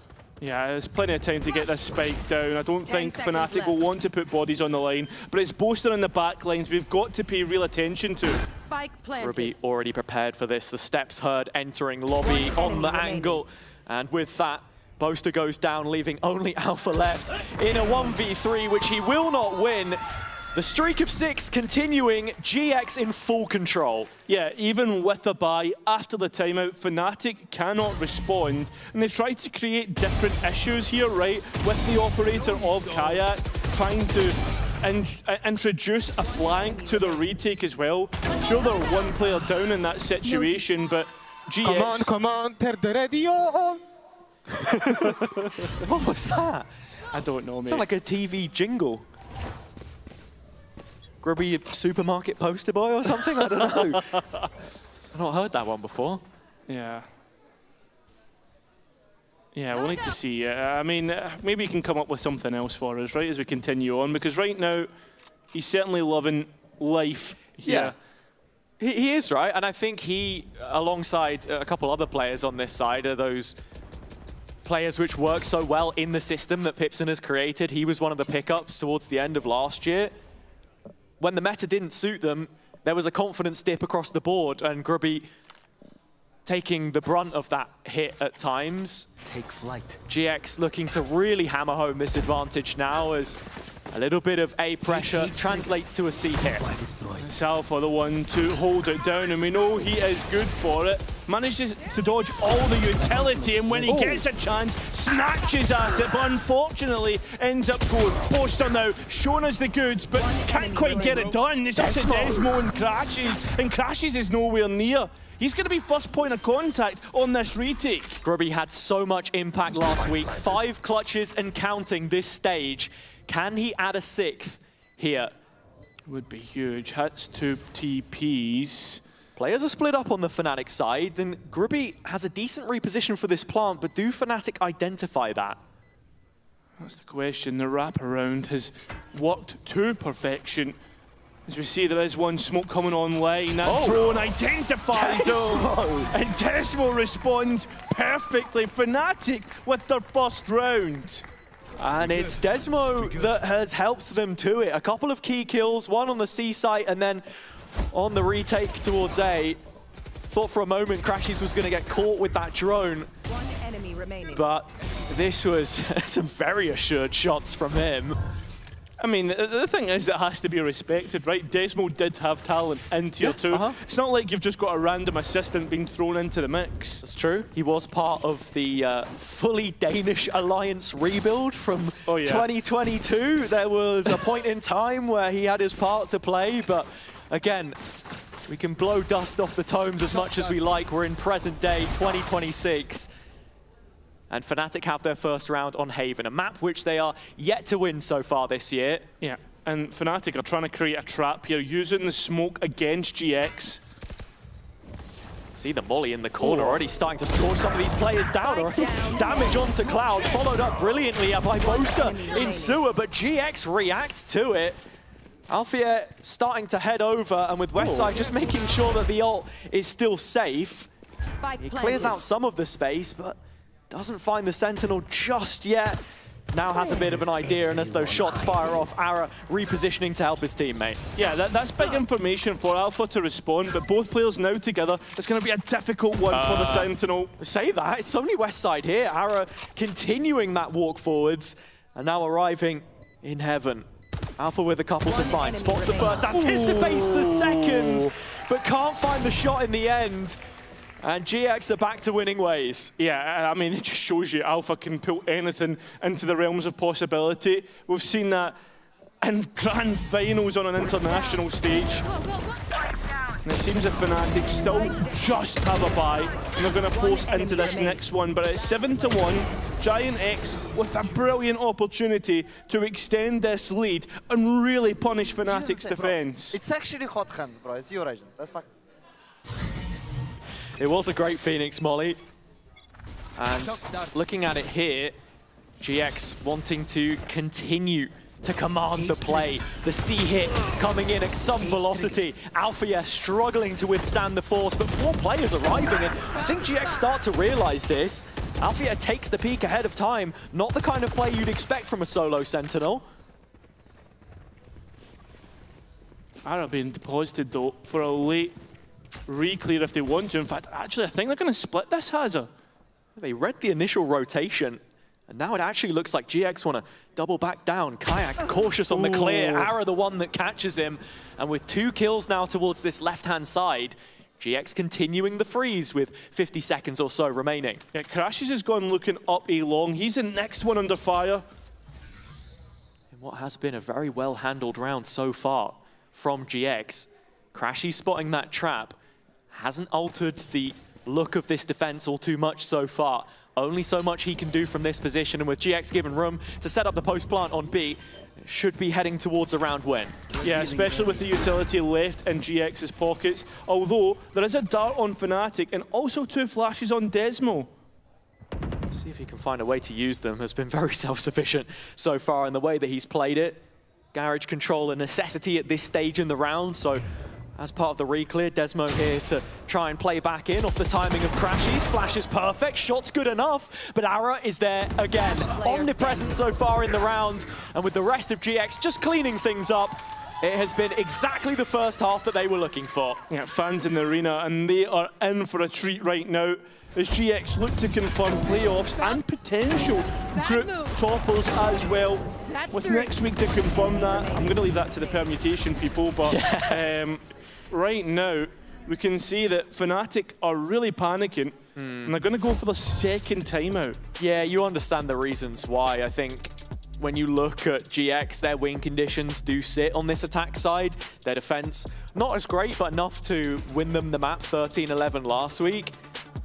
Yeah, there's plenty of time to get this spike down. I don't think Fnatic will want to put bodies on the line, but it's Boaster in the back lines we've got to pay real attention to. Spike planted. Ruby already prepared for this. The steps heard entering lobby on the angle. And with that, Boaster goes down, leaving only Alpha left in a 1v3, which he will not win. The streak of 6 continuing, GX in full control. Yeah, even with the buy after the timeout, Fnatic cannot respond, and they try to create different issues here, right? With the operator of Kayak trying to introduce a flank to the retake as well. I'm sure they're one player down in that situation, but GX... Come on, turn the radio on! What was that? I don't know, mate. It sounded like a TV jingle. Grubby supermarket poster boy or something? I don't know. I've not heard that one before. Yeah. Yeah, we'll need to see. I mean, maybe he can come up with something else for us, right, as we continue on, because right now, he's certainly loving life here. Yeah. He is, right? And I think he, alongside a couple other players on this side, are those players which work so well in the system that Pipson has created. He was one of the pickups towards the end of last year. When the meta didn't suit them, there was a confidence dip across the board, and Grubby taking the brunt of that hit at times. Take flight. GX looking to really hammer home this advantage now as a little bit of A pressure translates to a C hit. It's Alpha, the one to hold it down, and we know he is good for it. Manages to dodge all the utility, and when he gets a chance, snatches at it, but unfortunately ends up going poster now, showing us the goods, but can't quite get it done. It's up to Desmo and Crashes is nowhere near. He's going to be first point of contact on this retake. Grubby had so much impact last week. 5 clutches and counting this stage. Can he add a 6th here? Would be huge. Hats to TPs. Players are split up on the Fnatic side. Then Grubby has a decent reposition for this plant, but do Fnatic identify that? That's the question. The wraparound has worked to perfection. As we see, there is one smoke coming online. That drone identifies Desmo. and Desmo responds perfectly. Fnatic with their first round. And it's Desmo that has helped them to it. A couple of key kills, one on the C site and then on the retake towards A. Thought for a moment Crashes was going to get caught with that drone. One enemy remaining. But this was some very assured shots from him. I mean, the thing is, it has to be respected, right? Desmo did have talent in Tier 2. It's not like you've just got a random assistant being thrown into the mix. That's true. He was part of the fully Danish Alliance rebuild from 2022. There was a point in time where he had his part to play, but again, we can blow dust off the tomes as much as we like. We're in present day 2026. And Fnatic have their first round on Haven, a map which they are yet to win so far this year. Yeah, and Fnatic are trying to create a trap here, using the smoke against GX. See the molly in the corner, already starting to scorch some of these players down. Already damage onto Cloud, followed up brilliantly by Boaster in sewer, but GX reacts to it. Alfia starting to head over, and with Westside just making sure that the ult is still safe. He clears out some of the space, but doesn't find the Sentinel just yet. Now has a bit of an idea, and as those shots fire off, Ara repositioning to help his teammate. Yeah, that's big information for Alpha to respond, but both players now together, it's going to be a difficult one for the Sentinel. Say that, it's only Westside here. Ara continuing that walk forwards, and now arriving in Heaven. Alpha with a couple to find, spots the first, anticipates the second, but can't find the shot in the end. And GX are back to winning ways. Yeah, I mean, it just shows you Alpha can pull anything into the realms of possibility. We've seen that in grand finals on an international stage. And it seems that Fnatic still just have a bye, and they're going to force into this next one. But it's 7-1, Giant X with a brilliant opportunity to extend this lead and really punish Fnatic's defense. It's actually hot hands, bro. It's your agent. That's fine. It was a great Phoenix molly. And looking at it here, GX wanting to continue to command the play. The C hit coming in at some velocity. Alfia struggling to withstand the force, but 4 players arriving, and I think GX start to realize this. Alfia takes the peak ahead of time. Not the kind of play you'd expect from a solo Sentinel. Ara being deposited though for a late re-clear if they want to. In fact, actually, I think they're going to split this, Hazza. They read the initial rotation, and now it actually looks like GX want to double back down. Kayak cautious on the clear. Ara the one that catches him. And with 2 kills now towards this left-hand side, GX continuing the freeze with 50 seconds or so remaining. Yeah, Crashes has gone looking up A long. He's the next one under fire. In what has been a very well-handled round so far from GX. Crashy spotting that trap. Hasn't altered the look of this defense all too much so far. Only so much he can do from this position, and with GX given room to set up the post plant on B, should be heading towards a round win. Yeah, especially with the utility left in GX's pockets, although there is a dart on Fnatic and also 2 flashes on Desmo. See if he can find a way to use them. Has been very self-sufficient so far in the way that he's played it. Garage control a necessity at this stage in the round, so As part of the re-clear, Desmo here to try and play back in off the timing of Crashies. Flash is perfect, shot's good enough, but Ara is there again. Omnipresent so far in the round, and with the rest of GX just cleaning things up, it has been exactly the first half that they were looking for. Yeah, fans in the arena, and they are in for a treat right now as GX look to confirm playoffs and potential group toppers as well. With next week to confirm that, I'm going to leave that to the permutation people, but right now we can see that Fnatic are really panicking and they're going to go for the second timeout. Yeah, you understand the reasons why. I think when you look at GX, their win conditions do sit on this attack side. Their defense, not as great, but enough to win them the map 13-11 last week.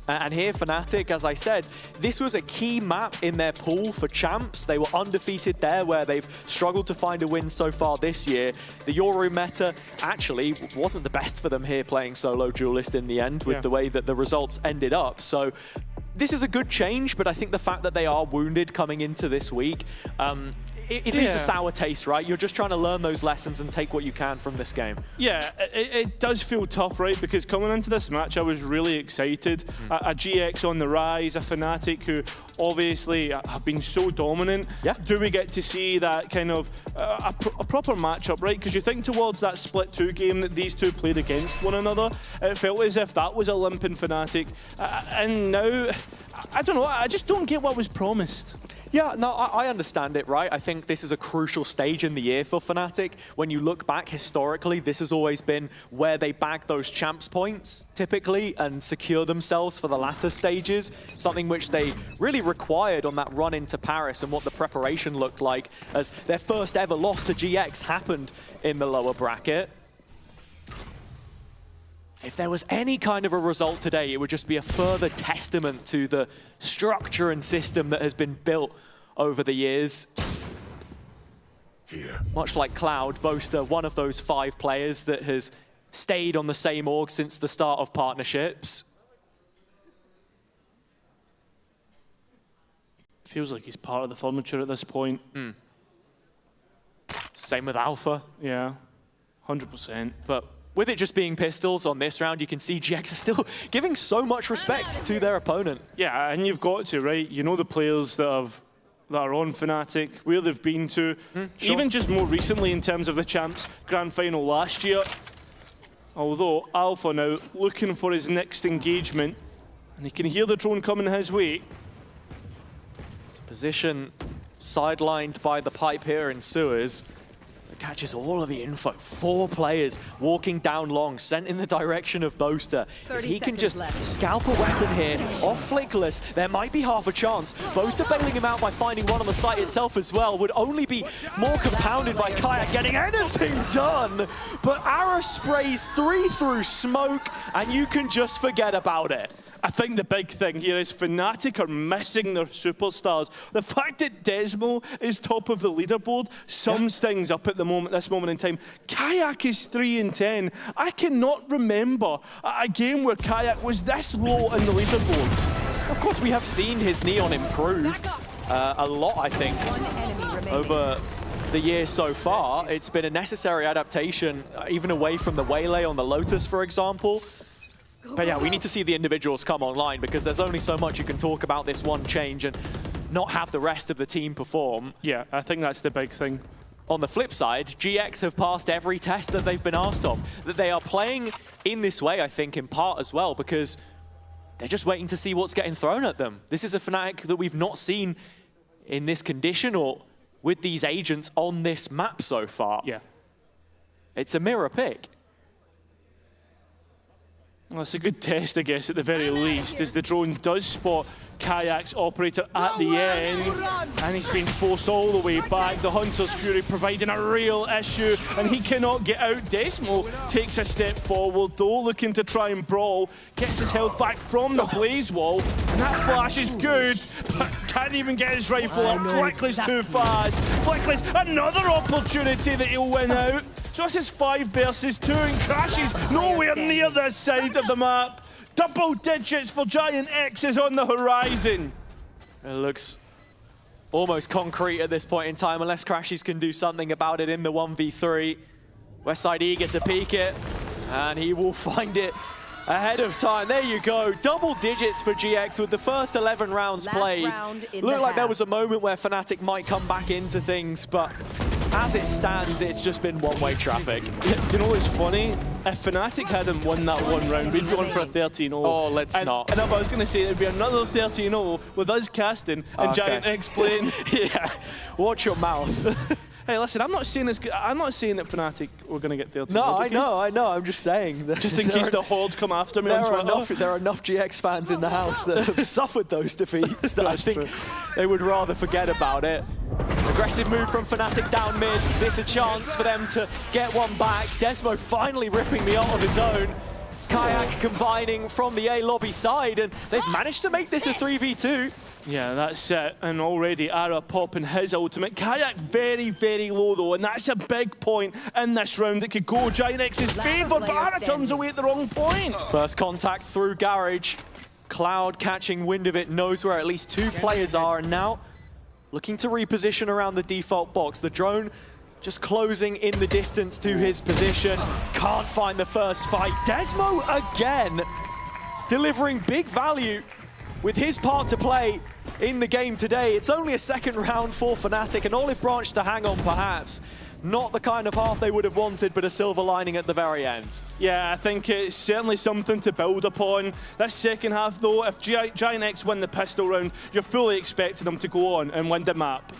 And here, Fnatic, as I said, this was a key map in their pool for champs. They were undefeated there, where they've struggled to find a win so far this year. The Yoru meta actually wasn't the best for them here, playing solo duelist in the end, with the way that the results ended up. So this is a good change, but I think the fact that they are wounded coming into this week, it leaves a sour taste, right? You're just trying to learn those lessons and take what you can from this game. Yeah, it does feel tough, right? Because coming into this match, I was really excited. A GX on the rise, a Fnatic who obviously have been so dominant. Yeah. Do we get to see that kind of a proper matchup, right? Because you think towards that split 2 game that these two played against one another, it felt as if that was a limping Fnatic. And now, I don't know, I just don't get what was promised. Yeah, no, I understand it, right? I think this is a crucial stage in the year for Fnatic. When you look back historically, this has always been where they bag those champs points, typically, and secure themselves for the latter stages, something which they really required on that run into Paris and what the preparation looked like, as their first ever loss to GX happened in the lower bracket. If there was any kind of a result today, it would just be a further testament to the structure and system that has been built over the years. Much like Cloud, Boaster, one of those 5 players that has stayed on the same org since the start of partnerships. Feels like he's part of the furniture at this point. Same with Alpha. Yeah, 100%. But with it just being pistols on this round, you can see GX are still giving so much respect to their opponent. Yeah, and you've got to, right? You know the players that are on Fnatic, where they've been to. Even just more recently in terms of the Champs Grand Final last year. Although Alpha now looking for his next engagement, and he can hear the drone coming his way. Position sidelined by the pipe here in sewers. Catches all of the info. 4 players walking down long, sent in the direction of Boaster. If he can just scalp a weapon here, off Flickless, there might be half a chance. Boaster bailing him out by finding one on the site itself as well would only be more compounded by Kayak getting anything done. But Ara sprays 3 through smoke, and you can just forget about it. I think the big thing here is Fnatic are missing their superstars. The fact that Desmo is top of the leaderboard sums things up at the moment, this moment in time. Kayak is 3-10. I cannot remember a game where Kayak was this low in the leaderboards. Of course, we have seen his Neon improve a lot, I think, over the year so far. It's been a necessary adaptation, even away from the Waylay on the Lotus, for example. But yeah, we need to see the individuals come online, because there's only so much you can talk about this one change and not have the rest of the team perform. Yeah, I think that's the big thing. On the flip side, GX have passed every test that they've been asked of. That they are playing in this way, I think, in part as well, because they're just waiting to see what's getting thrown at them. This is a Fnatic that we've not seen in this condition or with these agents on this map so far. Yeah. It's a mirror pick. Well, it's a good test, I guess, at the very least, as the drone does spot Kayak's operator at the end, and he's been forced all the way back. The Hunter's Fury providing a real issue, and he cannot get out. Desmo takes a step forward, though, looking to try and brawl, gets his health back from the blaze wall, and that flash is good, but can't even get his rifle up. Flickless too fast. Flickless, another opportunity that he'll win out. So this is 5 versus 2, and Crashes nowhere near this side of the map. Double digits for Giant X is on the horizon. It looks almost concrete at this point in time, unless Crashes can do something about it in the 1v3. Westside eager to peek it. And he will find it ahead of time. There you go. Double digits for GX with the first 11 rounds played. Looked like there was a moment where Fnatic might come back into things, but as it stands, it's just been one-way traffic. Do you know what's funny? If Fnatic hadn't won that one round, we'd be on for a 13-0. Oh, let's not. And I was going to say it'd be another 13-0 with us casting and Giant X playing. Yeah, watch your mouth. Hey, listen, I'm not saying that Fnatic were going to get 13-0. No, I know. I'm just saying. Just in case the Horde come after me on Twitter. There are enough GX fans in the house that have suffered those defeats that I think they would rather forget about it. Aggressive move from Fnatic down mid. This a chance for them to get one back. Desmo finally ripping the ult of his own. Kayak combining from the A lobby side, and they've managed to make this a 3v2. Yeah, that's it. And already Ara popping his ultimate. Kayak very, very low though, and that's a big point in this round that could go Giant X's favour, but Ara turns away at the wrong point. First contact through Garage. Cloud catching wind of it, knows where at least two players are, and now looking to reposition around the default box. The drone just closing in the distance to his position. Can't find the first fight. Desmo again, delivering big value with his part to play in the game today. It's only a second round for Fnatic, an olive branch to hang on perhaps. Not the kind of half they would have wanted, but a silver lining at the very end. Yeah, I think it's certainly something to build upon. This second half though, if Giant X win the pistol round, you're fully expecting them to go on and win the map.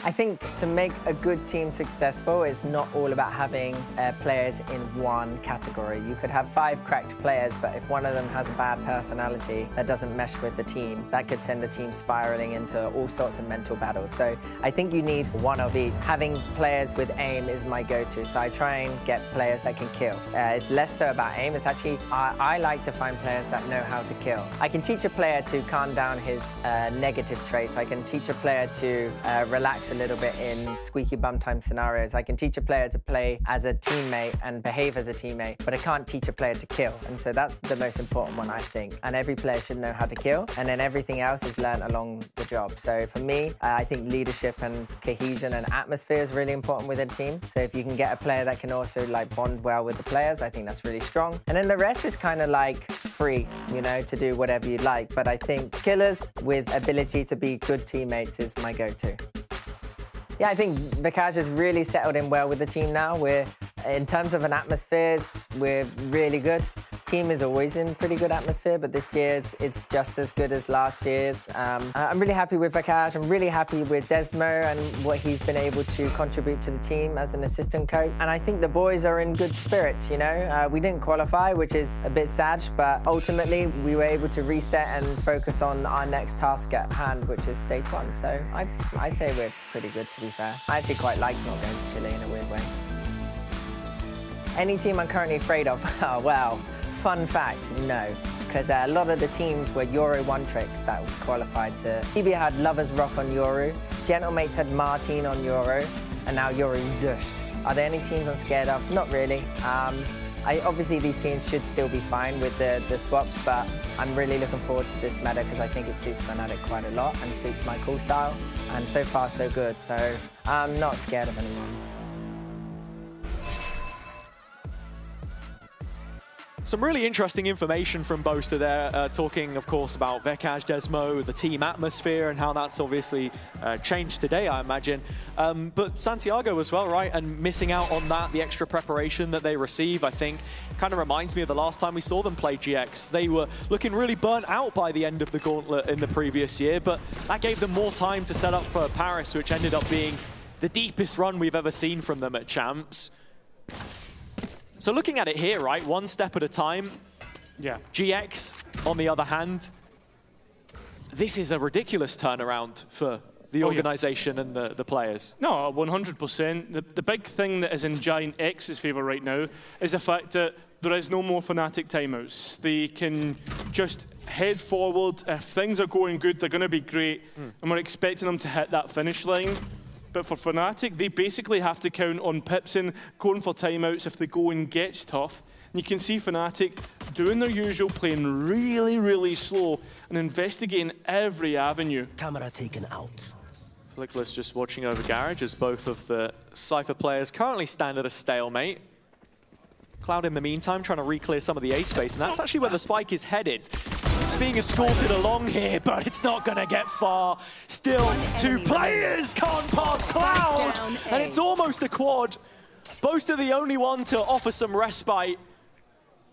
I think to make a good team successful, it's not all about having players in one category. You could have 5 cracked players, but if one of them has a bad personality that doesn't mesh with the team, that could send the team spiraling into all sorts of mental battles. So I think you need one of each. Having players with aim is my go-to, so I try and get players that can kill. It's less so about aim, it's actually, I like to find players that know how to kill. I can teach a player to calm down his negative traits. I can teach a player to relax a little bit in squeaky bum time scenarios. I can teach a player to play as a teammate and behave as a teammate, but I can't teach a player to kill. And so that's the most important one, I think. And every player should know how to kill, and then everything else is learned along the job. So for me, I think leadership and cohesion and atmosphere is really important with a team. So if you can get a player that can also like bond well with the players, I think that's really strong. And then the rest is kind of like free, you know, to do whatever you like. But I think killers with ability to be good teammates is my go-to. Yeah, I think Vikash has really settled in well with the team now. In terms of an atmosphere, we're really good. Team is always in pretty good atmosphere, but this year it's just as good as last year's. I'm really happy with Vikash. I'm really happy with Desmo and what he's been able to contribute to the team as an assistant coach. And I think the boys are in good spirits, you know. We didn't qualify, which is a bit sad, but ultimately we were able to reset and focus on our next task at hand, which is stage 1. So I'd say we're pretty good, to be fair. I actually quite like not going to Chile in a weird way. Any team I'm currently afraid of? Oh, well. Fun fact, no, because a lot of the teams were Euro 1 tricks that qualified to... EB had Lovers Rock on Euro, Gentlemates had Martin on Euro, and now Euro's dushed. Are there any teams I'm scared of? Not really. Obviously these teams should still be fine with the swaps, but I'm really looking forward to this meta because I think it suits Fnatic quite a lot and suits my cool style, and so far so good, so I'm not scared of anyone. Some really interesting information from Boaster there, talking, of course, about Vekash, Desmo, the team atmosphere, and how that's obviously changed today, I imagine. But Santiago as well, right? And missing out on that, the extra preparation that they receive, I think, kind of reminds me of the last time we saw them play GX. They were looking really burnt out by the end of the gauntlet in the previous year, but that gave them more time to set up for Paris, which ended up being the deepest run we've ever seen from them at Champs. So looking at it here, right, one step at a time. Yeah. GX, on the other hand, this is a ridiculous turnaround for the organization and the players. No, 100%. The big thing that is in Giant X's favor right now is the fact that there is no more Fnatic timeouts. They can just head forward. If things are going good, they're going to be great. And we're expecting them to hit that finish line. But for Fnatic, they basically have to count on Pipson going for timeouts if the going gets tough. And you can see Fnatic doing their usual, playing really, really slow and investigating every avenue. Camera taken out. Flickless just watching over Garage as both of the Cypher players currently stand at a stalemate. Cloud in the meantime trying to re-clear some of the A space, and that's actually where the spike is headed. It's being escorted along here, but it's not going to get far. Still, two players can't pass Cloud, and it's almost a quad. Boaster the only one to offer some respite.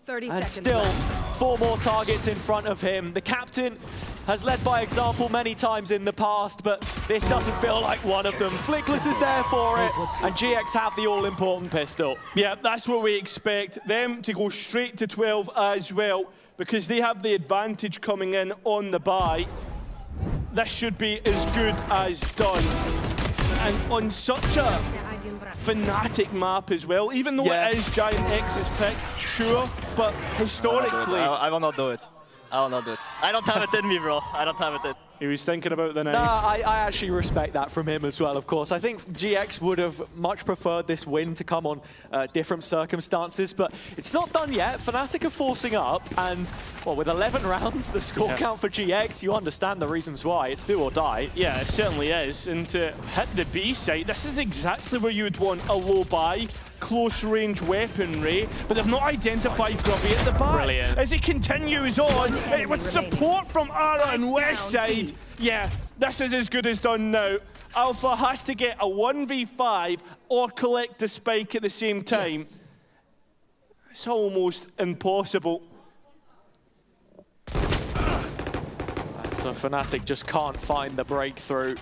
30 and seconds still, left. 4 more targets in front of him. The captain has led by example many times in the past, but this doesn't feel like one of them. Flickless is there for it, and GX have the all-important pistol. Yeah, that's what we expect. Them to go straight to 12 as well, because they have the advantage coming in on the buy. This should be as good as done. And on such a Fnatic map as well, even though it is Giant X's pick, sure, but historically... I will not do it. I will not do it. I don't have it in me, bro. I don't have it in. He was thinking about the knife. Nah, I actually respect that from him as well, of course. I think GX would have much preferred this win to come on different circumstances, but it's not done yet. Fnatic are forcing up, and well, with 11 rounds, the score count for GX, you understand the reasons why. It's do or die. Yeah, it certainly is. And to hit the B site, this is exactly where you would want a low buy, close range weaponry, but they've not identified Grubby at the back. Brilliant. As it continues on, with support from Ara and Westside, yeah, this is as good as done now. Alpha has to get a 1v5 or collect the spike at the same time. It's almost impossible. So Fnatic just can't find the breakthrough.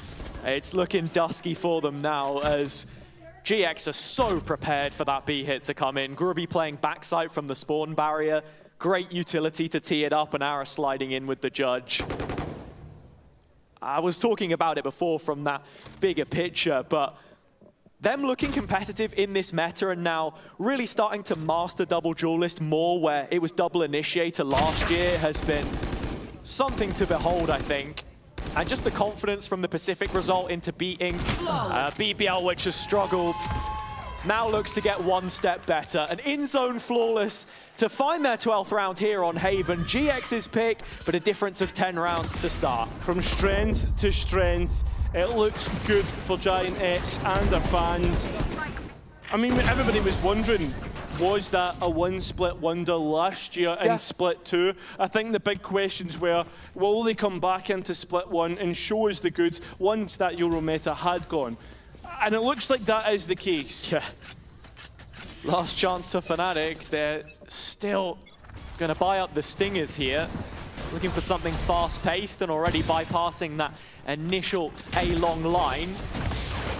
It's looking dusky for them now as GX are so prepared for that B hit to come in. Grubby playing backside from the spawn barrier. Great utility to tee it up, and Ara sliding in with the judge. I was talking about it before from that bigger picture, but them looking competitive in this meta and now really starting to master double duelist more, where it was double initiator last year, has been something to behold, I think. And just the confidence from the Pacific result into beating BBL, which has struggled, now looks to get one step better. An in-zone flawless to find their 12th round here on Haven. GX's pick, but a difference of 10 rounds to start. From strength to strength, it looks good for Giant X and their fans. I mean, everybody was wondering, was that a one-split wonder last year in Split 2? I think the big questions were, will they come back into Split 1 and show us the goods once that Euro meta had gone? And it looks like that is the case. Yeah. Last chance for Fnatic. They're still going to buy up the Stingers here. Looking for something fast-paced and already bypassing that initial A-long line.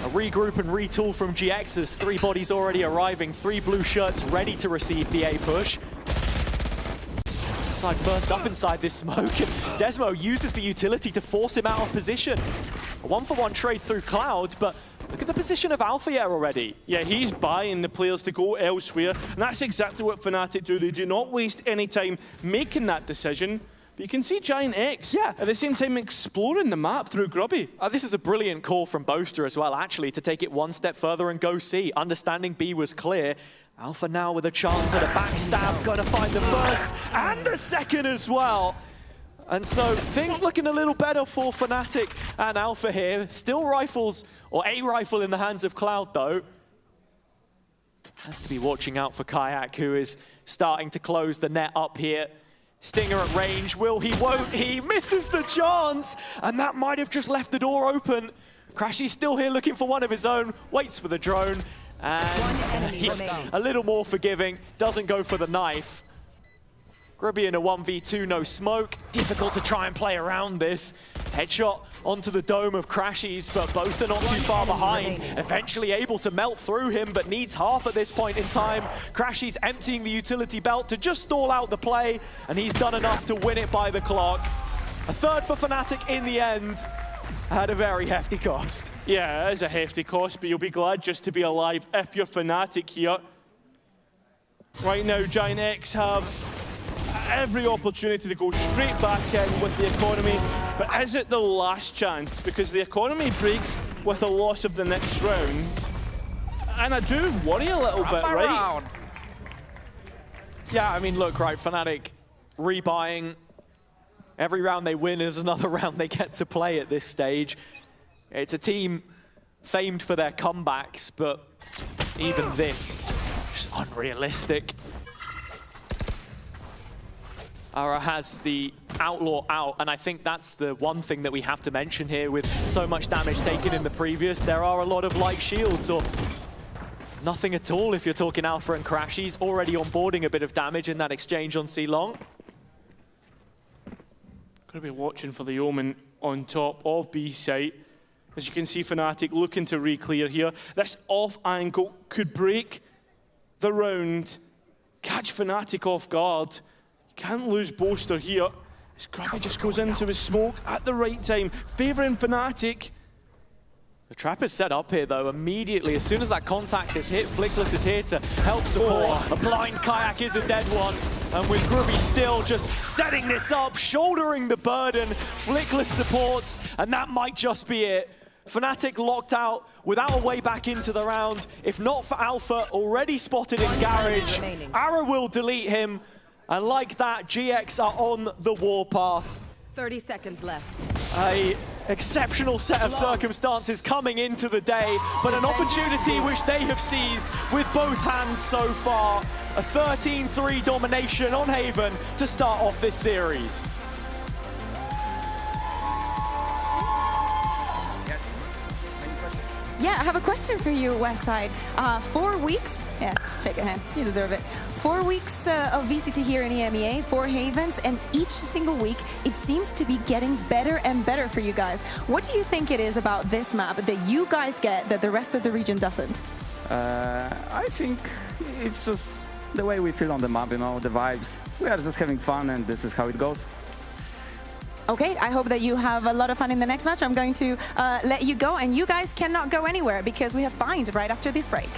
A regroup and retool from GX as 3 bodies already arriving. 3 blue shirts ready to receive the A push. Side first up inside this smoke. Desmo uses the utility to force him out of position. A 1-for-1 trade through Cloud, but look at the position of Alpha here already. Yeah, he's buying the players to go elsewhere, and that's exactly what Fnatic do. They do not waste any time making that decision. But you can see Giant X at the same time exploring the map through Grubby. This is a brilliant call from Boaster as well, actually, to take it one step further and go C. Understanding B was clear. Alpha now with a chance at a backstab, gonna find the first and the second as well. And so things looking a little better for Fnatic and Alpha here. Still rifles, or a rifle in the hands of Cloud though. Has to be watching out for Kayak, who is starting to close the net up here. Stinger at range, will he, won't he? Misses the chance, and that might have just left the door open. Crashy's still here looking for one of his own, waits for the drone, and he's a little more forgiving, doesn't go for the knife. Grubby in a 1v2, no smoke. Difficult to try and play around this. Headshot onto the dome of Crashies, but Boaster not too far behind. Eventually able to melt through him, but needs half at this point in time. Crashies emptying the utility belt to just stall out the play, and he's done enough to win it by the clock. A third for Fnatic in the end. At a very hefty cost. Yeah, it is a hefty cost, but you'll be glad just to be alive if you're Fnatic here. Right now, Giant X have every opportunity to go straight back in with the economy, but is it the last chance? Because the economy breaks with the loss of the next round, and I do worry a little bit, right? Yeah, I mean, look, right, Fnatic rebuying. Every round they win is another round they get to play at this stage. It's a team famed for their comebacks, but even this, just unrealistic. Ara has the Outlaw out, and I think that's the one thing that we have to mention here with so much damage taken in the previous. There are a lot of light shields, or nothing at all if you're talking Alpha and Crash. He's already onboarding a bit of damage in that exchange on C-Long. Going to be watching for the Omen on top of B site. As you can see, Fnatic looking to re-clear here. This off angle could break the round, catch Fnatic off guard. Can't lose Boaster here. Scrappy just goes into his smoke at the right time, favouring Fnatic. The trap is set up here, though, immediately. As soon as that contact is hit, Flickless is here to help support. A blind Kayak is a dead one. And with Grubby still just setting this up, shouldering the burden, Flickless supports, and that might just be it. Fnatic locked out without a way back into the round. If not for Alpha, already spotted in Garage, Ara will delete him. And like that, GX are on the warpath. 30 seconds left. A exceptional set of circumstances coming into the day, but an opportunity which they have seized with both hands so far. A 13-3 domination on Haven to start off this series. Yeah, I have a question for you, Westside. 4 weeks, yeah, shake a hand, you deserve it. 4 weeks of VCT here in EMEA, 4 Havens, and each single week, it seems to be getting better and better for you guys. What do you think it is about this map that you guys get that the rest of the region doesn't? I think it's just the way we feel on the map, you know, the vibes. We are just having fun, and this is how it goes. Okay, I hope that you have a lot of fun in the next match. I'm going to let you go, and you guys cannot go anywhere because we have Bind right after this break.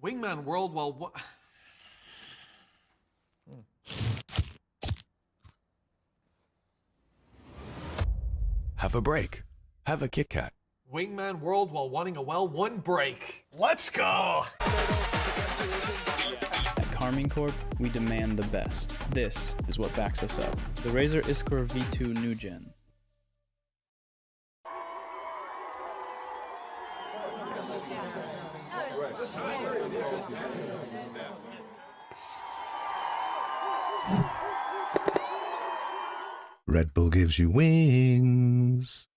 Wingman World while what? Have a break. Have a Kit Kat. Wingman World while wanting a well-won break. Let's go! At Carmine Corp, we demand the best. This is what backs us up. The Razer Iskor V2 New Gen. Red Bull gives you wings.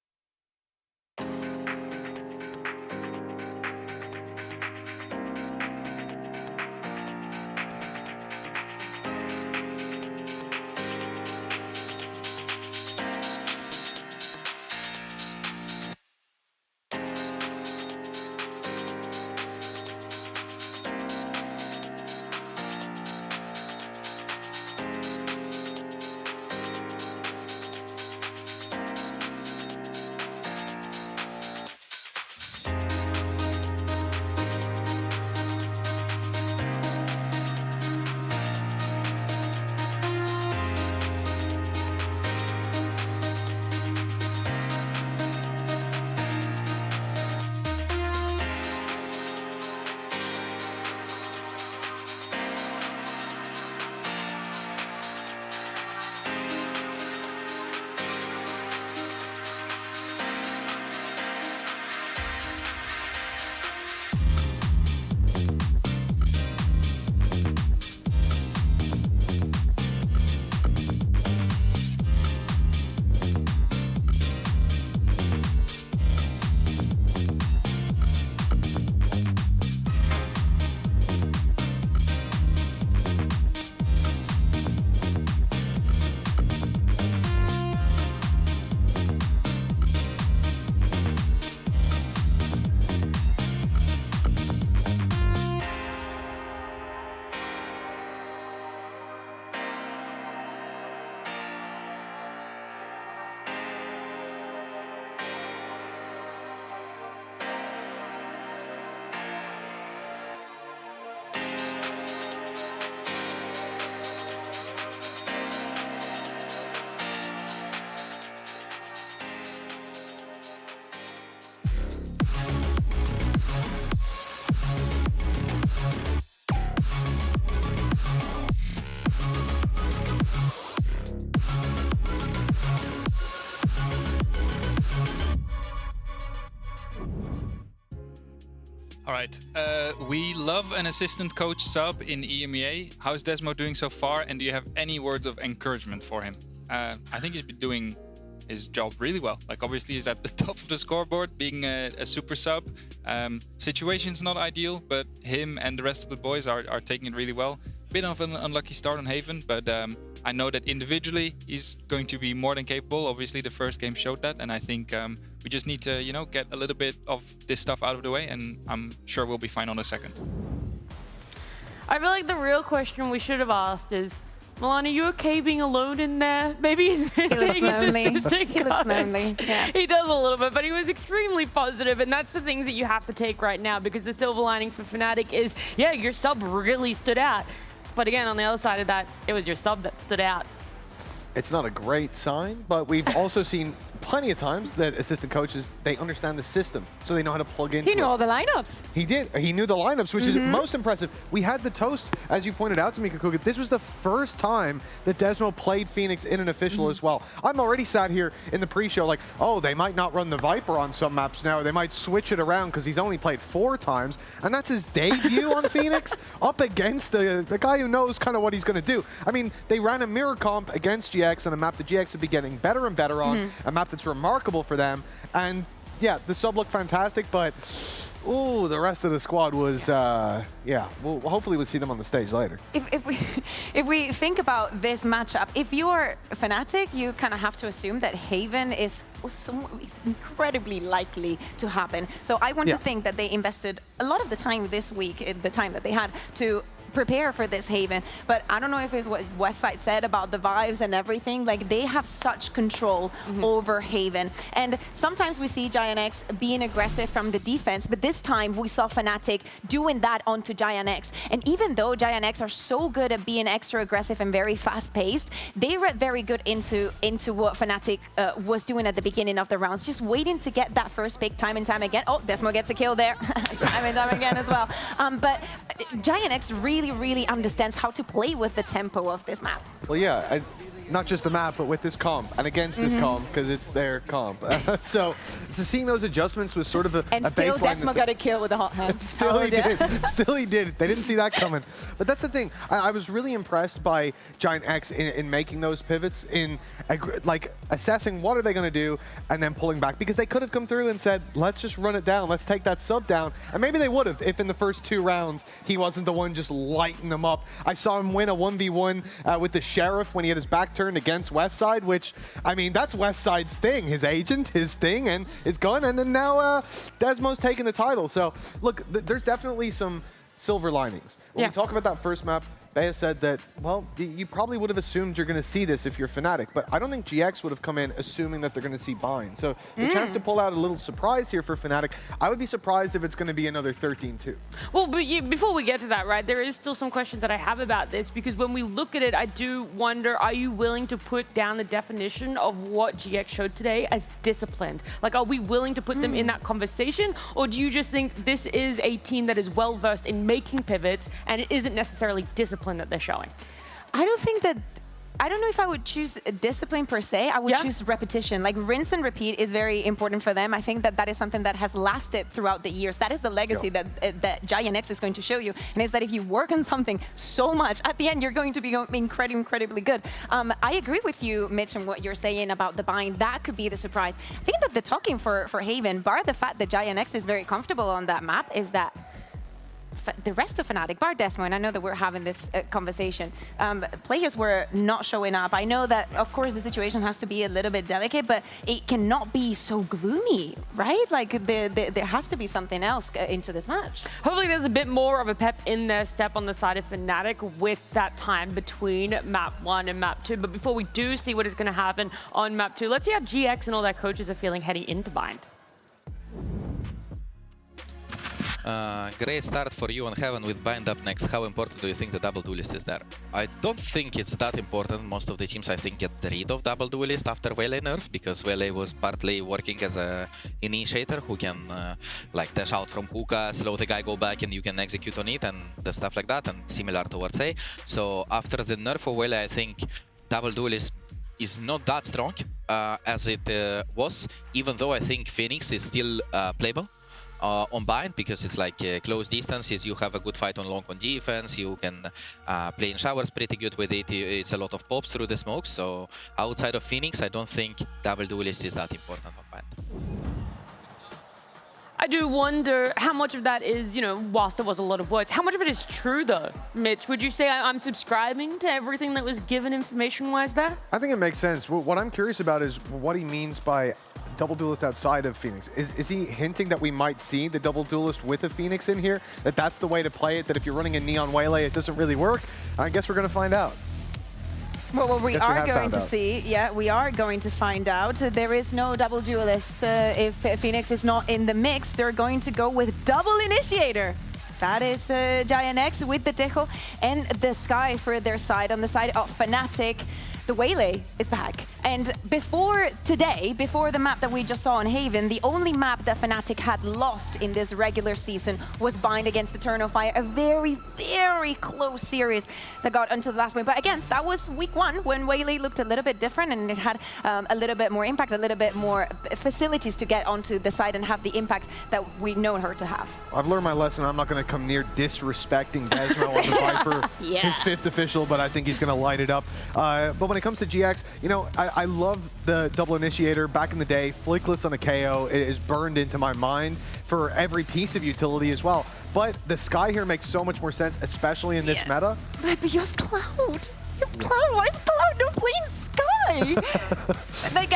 All right. We love an assistant coach sub in EMEA. How's Desmo doing so far? And do you have any words of encouragement for him? I think he's been doing his job really well. Like, obviously he's at the top of the scoreboard, being a super sub. Situation's not ideal, but him and the rest of the boys are taking it really well. Bit of an unlucky start on Haven, but I know that individually he's going to be more than capable. Obviously the first game showed that, and I think we just need to, you know, get a little bit of this stuff out of the way, and I'm sure we'll be fine on the second. I feel like the real question we should have asked is, Milan, are you okay being alone in there? Maybe he's missing his assistant He looks lonely. Yeah. He does a little bit, but he was extremely positive, and that's the things that you have to take right now, because the silver lining for Fnatic is, yeah, your sub really stood out. But again, on the other side of that, it was your sub that stood out. It's not a great sign, but we've also seen plenty of times that assistant coaches, they understand the system, so they know how to plug into it. He knew all the lineups. He did. He knew the lineups, which is most impressive. We had the toast, as you pointed out to me, Kakuga. This was the first time that Desmo played Phoenix in an official as well. I'm already sat here in the pre-show like, oh, they might not run the Viper on some maps now. They might switch it around because he's only played 4 times, and that's his debut on Phoenix up against the guy who knows kind of what he's going to do. I mean, they ran a mirror comp against GX on a map that GX would be getting better and better on, a map that's remarkable for them. And yeah, the sub looked fantastic, but ooh, the rest of the squad was, yeah, well, hopefully we'll see them on the stage later. If we think about this matchup, if you're Fnatic, you kind of have to assume that Haven is incredibly likely to happen. So I want to think that they invested a lot of the time this week, the time that they had, to prepare for this Haven. But I don't know if it's what Westside said about the vibes and everything. Like, they have such control over Haven. And sometimes we see GIANT being aggressive from the defense, but this time we saw Fnatic doing that onto GIANT. And even though GIANT are so good at being extra aggressive and very fast-paced, they read very good into what Fnatic was doing at the beginning of the rounds, just waiting to get that first pick time and time again. Oh, Desmo gets a kill there, time and time again as well. But GIANT really understands how to play with the tempo of this map. Well, yeah, not just the map, but with this comp and against this comp, because it's their comp. So seeing those adjustments was sort of a and still baseline. Desmo got a kill with the hot hands. Still he did. Still he did. They didn't see that coming. But that's the thing. I was really impressed by GIANT in making those pivots, in like assessing what are they going to do and then pulling back, because they could have come through and said, let's just run it down. Let's take that sub down. And maybe they would have if in the first 2 rounds he wasn't the one just lighting them up. I saw him win a 1v1 with the Sheriff when he had his back turned against Westside, which, I mean, that's Westside's thing. His agent, his thing, and his gun. And then now Desmo's taking the title. So, look, there's definitely some silver linings. When we talk about that first map, Bea said that, well, you probably would have assumed you're going to see this if you're Fnatic, but I don't think GX would have come in assuming that they're going to see Bind. So the chance to pull out a little surprise here for Fnatic, I would be surprised if it's going to be another 13-2. Well, but before we get to that, right, there is still some questions that I have about this, because when we look at it, I do wonder, are you willing to put down the definition of what GX showed today as disciplined? Like, are we willing to put them in that conversation, or do you just think this is a team that is well-versed in making pivots and it isn't necessarily disciplined that they're showing? I don't know if I would choose discipline per se. I would choose repetition. Like, rinse and repeat is very important for them. I think that is something that has lasted throughout the years. That is the legacy that GIANT is going to show you. And it's that if you work on something so much, at the end, you're going to be incredibly good. I agree with you, Mitch, and what you're saying about the bind. That could be the surprise. I think that the talking for Haven, bar the fact that GIANT is very comfortable on that map, is that the rest of Fnatic, bar Desmo, and I know that we're having this conversation, players were not showing up. I know that, of course, the situation has to be a little bit delicate, but it cannot be so gloomy, right? Like, there has to be something else into this match. Hopefully there's a bit more of a pep in their step on the side of Fnatic with that time between map 1 and map 2. But before we do see what is going to happen on map 2, let's see how GX and all their coaches are feeling heading into Bind. Great start for you on Heaven with Bind up next. How important do you think the double duelist is there? I don't think it's that important. Most of the teams, I think, get rid of double duelist after Waylay nerf, because Waylay was partly working as an initiator who can like dash out from hookah, slow the guy, go back, and you can execute on it and the stuff like that, and similar towards A. So after the nerf of Waylay, I think double duelist is not that strong as it was, even though I think Phoenix is still playable. on Bind, because it's like close distances. You have a good fight on long on defense. You can play in showers pretty good with it. It's a lot of pops through the smokes. So outside of Phoenix, I don't think double duelist is that important on Bind. I do wonder how much of that is, you know, whilst there was a lot of words, how much of it is true though? Mitch, would you say I'm subscribing to everything that was given information-wise there? I think it makes sense. What I'm curious about is what he means by double duelist outside of Phoenix. Is he hinting that we might see the double duelist with a Phoenix in here? That that's the way to play it, that if you're running a Neon Waylay, it doesn't really work? I guess we're going to find out. Well, we are going to see. Yeah, we are going to find out. There is no double duelist. If Phoenix is not in the mix, they're going to go with double initiator. That is Giant X with the Tejo and the Sky for their side. On the side of Fnatic, the Waylay is back. And before today, before the map that we just saw in Haven, the only map that Fnatic had lost in this regular season was Bind against Eternal Fire. A very, very close series that got until the last point. But again, that was week 1 when Waylay looked a little bit different and it had a little bit more impact, a little bit more facilities to get onto the side and have the impact that we know her to have. I've learned my lesson. I'm not going to come near disrespecting Desmo on the Viper, his 5th official, but I think he's going to light it up. But when it comes to GX, you know, I love the double initiator. Back in the day, Flickless on a KO is burned into my mind for every piece of utility as well. But the Sky here makes so much more sense, especially in this meta. But you have Cloud. You have Cloud. Why is Cloud not playing Sky? Like,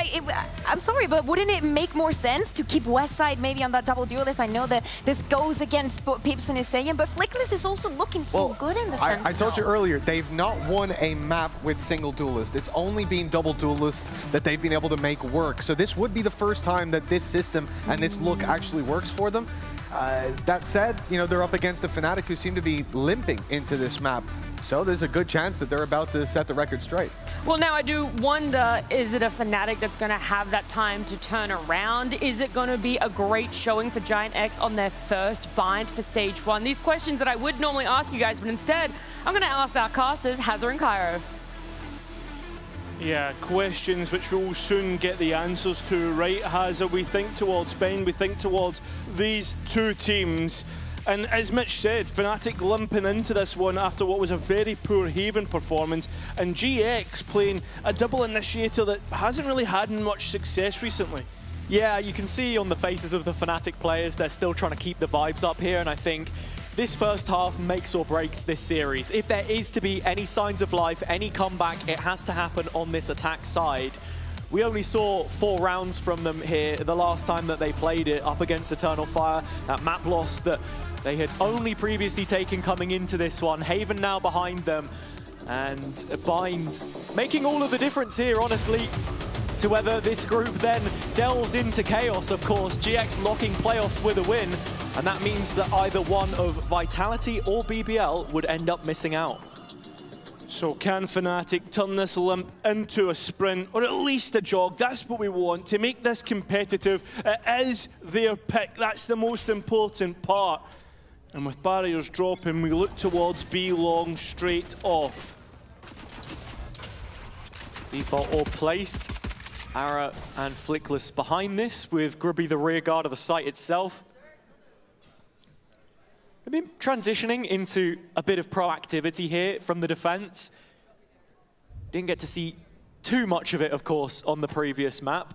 I'm sorry, but wouldn't it make more sense to keep Westside maybe on that double duelist? I know that this goes against what Peepson is saying, but Flickless is also looking so good in the sense. I told you earlier, they've not won a map with single duelist. It's only been double duelists that they've been able to make work. So this would be the first time that this system and this look actually works for them. That said, you know, they're up against a Fnatic who seem to be limping into this map. So there's a good chance that they're about to set the record straight. Well, now I do wonder, is it a Fnatic that's going to have that time to turn around? Is it going to be a great showing for Giant X on their first bind for stage 1? These questions that I would normally ask you guys, but instead, I'm going to ask our casters, Hazard and Cairo. Yeah, questions which we'll soon get the answers to, right, Hazard? We think towards Spain, we think towards these two teams. And as Mitch said, Fnatic limping into this one after what was a very poor Haven performance, and GX playing a double initiator that hasn't really had much success recently. Yeah, you can see on the faces of the Fnatic players, they're still trying to keep the vibes up here, and I think this first half makes or breaks this series. If there is to be any signs of life, any comeback, it has to happen on this attack side. We only saw 4 rounds from them here the last time that they played it up against Eternal Fire. That map loss that they had only previously taken coming into this one. Haven now behind them, and Bind making all of the difference here, honestly, to whether this group then delves into chaos. Of course, GX locking playoffs with a win, and that means that either one of Vitality or BBL would end up missing out. So can Fnatic turn this limp into a sprint, or at least a jog? That's what we want, to make this competitive. It is their pick, that's the most important part. And with barriers dropping, we look towards B long straight off. Default all placed. Ara and Flickless behind this, with Grubby the rear guard of the site itself. Maybe transitioning into a bit of proactivity here from the defense. Didn't get to see too much of it, of course, on the previous map.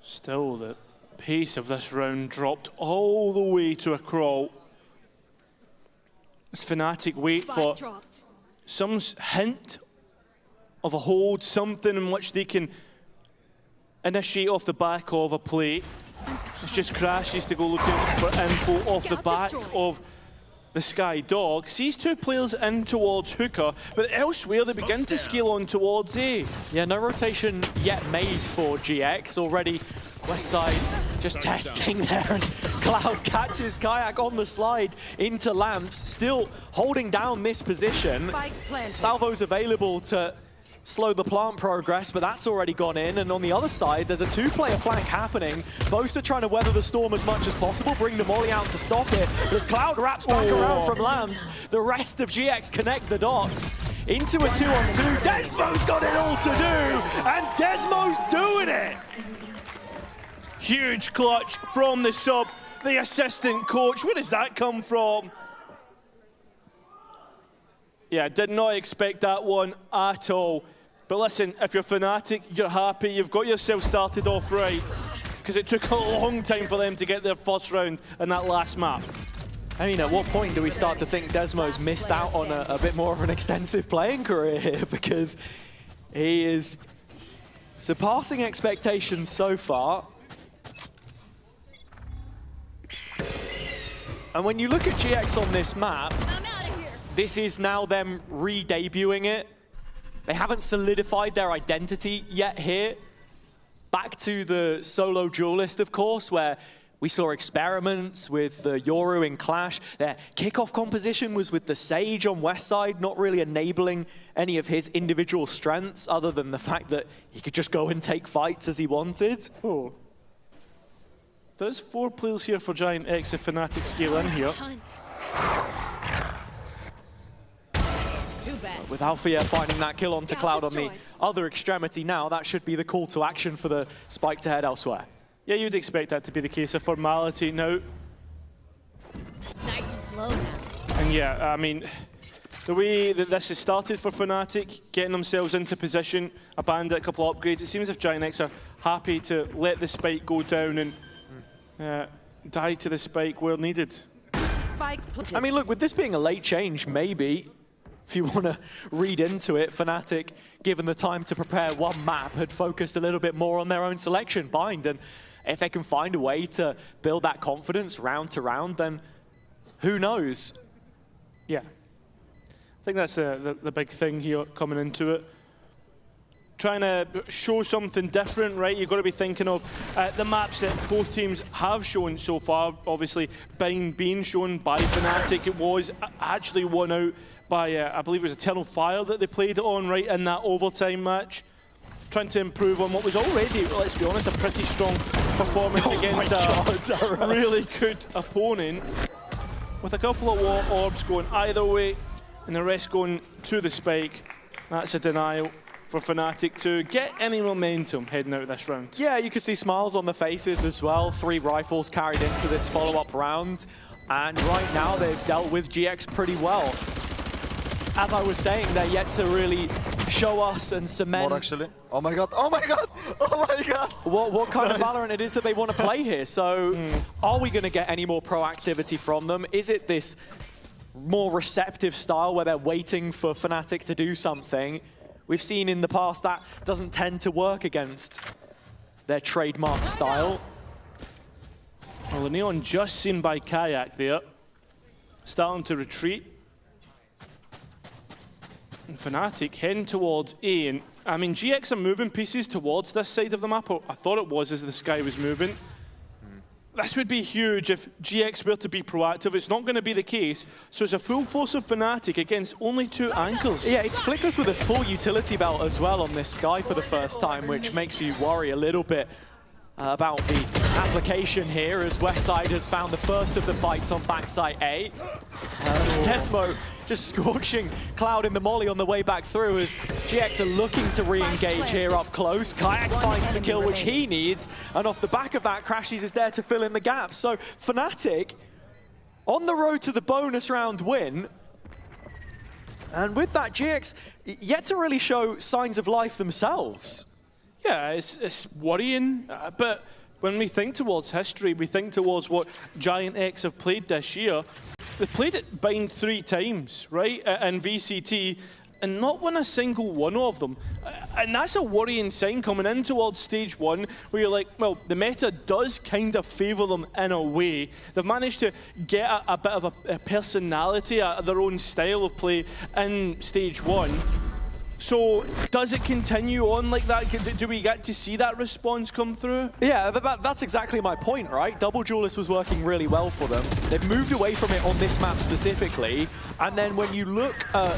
Still, the pace of this round dropped all the way to a crawl. As Fnatic wait for some hint of a hold, something in which they can initiate off the back of a play. It's just Crashes to go looking for info off the back of the Sky Dog. Sees 2 players in towards Hookah, but elsewhere they begin to scale on towards A. Yeah, no rotation yet made for GX. Already Westside just testing there as Cloud catches Kayak on the slide into Lamps, still holding down this position. Salvo's available to slow the plant progress, but that's already gone in. And on the other side, there's a 2-player flank happening. Both are trying to weather the storm as much as possible, bring the molly out to stop it. But as Cloud wraps back around from Lamps, the rest of GX connect the dots. into a 2-on-2. Desmo's got it all to do, and Desmo's doing it. Huge clutch from the sub, the assistant coach. Where does that come from? Yeah, did not expect that one at all. But listen, if you're Fnatic, you're happy, you've got yourself started off right, because it took a long time for them to get their first round in that last map. I mean, at what point do we start to think Desmo's missed out on a bit more of an extensive playing career here? Because he is surpassing expectations so far. And when you look at GX on this map, this is now them re-debuting it. They haven't solidified their identity yet here. Back to the solo duelist, of course, where we saw experiments with the Yoru in Clash. Their kickoff composition was with the Sage on West Side, not really enabling any of his individual strengths other than the fact that he could just go and take fights as he wanted. Oh. There's 4 players here for Giant X if Fnatic scale in here. With Althea finding that kill onto Cloud on the other extremity now, that should be the call to action for the Spike to head elsewhere. Yeah, you'd expect that to be the case, a formality now. Nice and slow now. And yeah, I mean, the way that this has started for Fnatic, getting themselves into position, a bandit, a couple of upgrades, it seems as if Giant X are happy to let the Spike go down and die to the Spike where needed. I mean, look, with this being a late change, maybe, if you want to read into it, Fnatic, given the time to prepare one map, had focused a little bit more on their own selection, Bind, and if they can find a way to build that confidence round to round, then who knows? Yeah. I think that's the big thing here coming into it. Trying to show something different, right? You've got to be thinking of the maps that both teams have shown so far. Obviously, Bind being shown by Fnatic, it was actually won out by, I believe it was Eternal Fire that they played it on right in that overtime match. Trying to improve on what was already, let's be honest, a pretty strong performance against a really good opponent. With a couple of war orbs going either way, and the rest going to the Spike. That's a denial for Fnatic to get any momentum heading out of this round. Yeah, you can see smiles on the faces as well. 3 rifles carried into this follow-up round. And right now, they've dealt with GX pretty well. As I was saying, they're yet to really show us and cement... More actually. Oh my god, oh my god, oh my god! What kind of Valorant it is that they want to play here. So are we going to get any more proactivity from them? Is it this more receptive style where they're waiting for Fnatic to do something? We've seen in the past that doesn't tend to work against their trademark style. Well, the Neon just seen by Kayak there. Starting to retreat. And Fnatic heading towards A. And I mean, GX are moving pieces towards this side of the map. I thought it was as the sky was moving. This would be huge if GX were to be proactive. It's not going to be the case. So it's a full force of Fnatic against only 2 anchors. Yeah, it's flicked us with a full utility belt as well on this sky for the first time, which makes you worry a little bit about the application here, as Westside has found the first of the fights on backside A. Desmo just scorching Cloud in the molly on the way back through as GX are looking to re-engage here up close. Kayak finds the kill which he needs, and off the back of that, Crashies is there to fill in the gaps. So Fnatic on the road to the bonus round win. And with that, GX yet to really show signs of life themselves. Yeah, it's worrying, but when we think towards history, we think towards what Giant X have played this year. They've played it Bind 3 times, right, in VCT, and not won a single one of them. And that's a worrying sign coming in towards stage 1, where you're like, well, the meta does kind of favour them in a way. They've managed to get a bit of a personality, their own style of play in stage 1. So, does it continue on like that? Do we get to see that response come through? Yeah, that's exactly my point, right? Double Duelist was working really well for them. They've moved away from it on this map specifically, and then when you look at,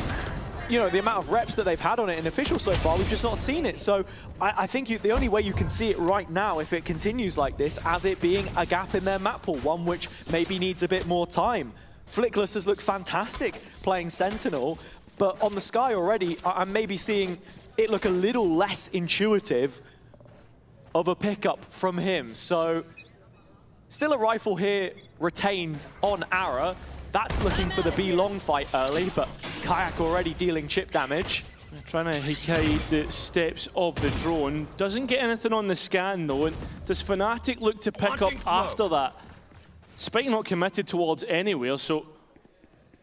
you know, the amount of reps that they've had on it in official so far, we've just not seen it. So I think the only way you can see it right now, if it continues like this, as it being a gap in their map pool, one which maybe needs a bit more time. Flickless has looked fantastic playing Sentinel, but on the Sky already, I'm maybe seeing it look a little less intuitive of a pickup from him. So still a rifle here retained on Ara. That's looking for the B long fight early, but Kayak already dealing chip damage. Trying to hide the steps of the drone. Doesn't get anything on the scan though. And does Fnatic look to pick up after that? Spike not committed towards anywhere, so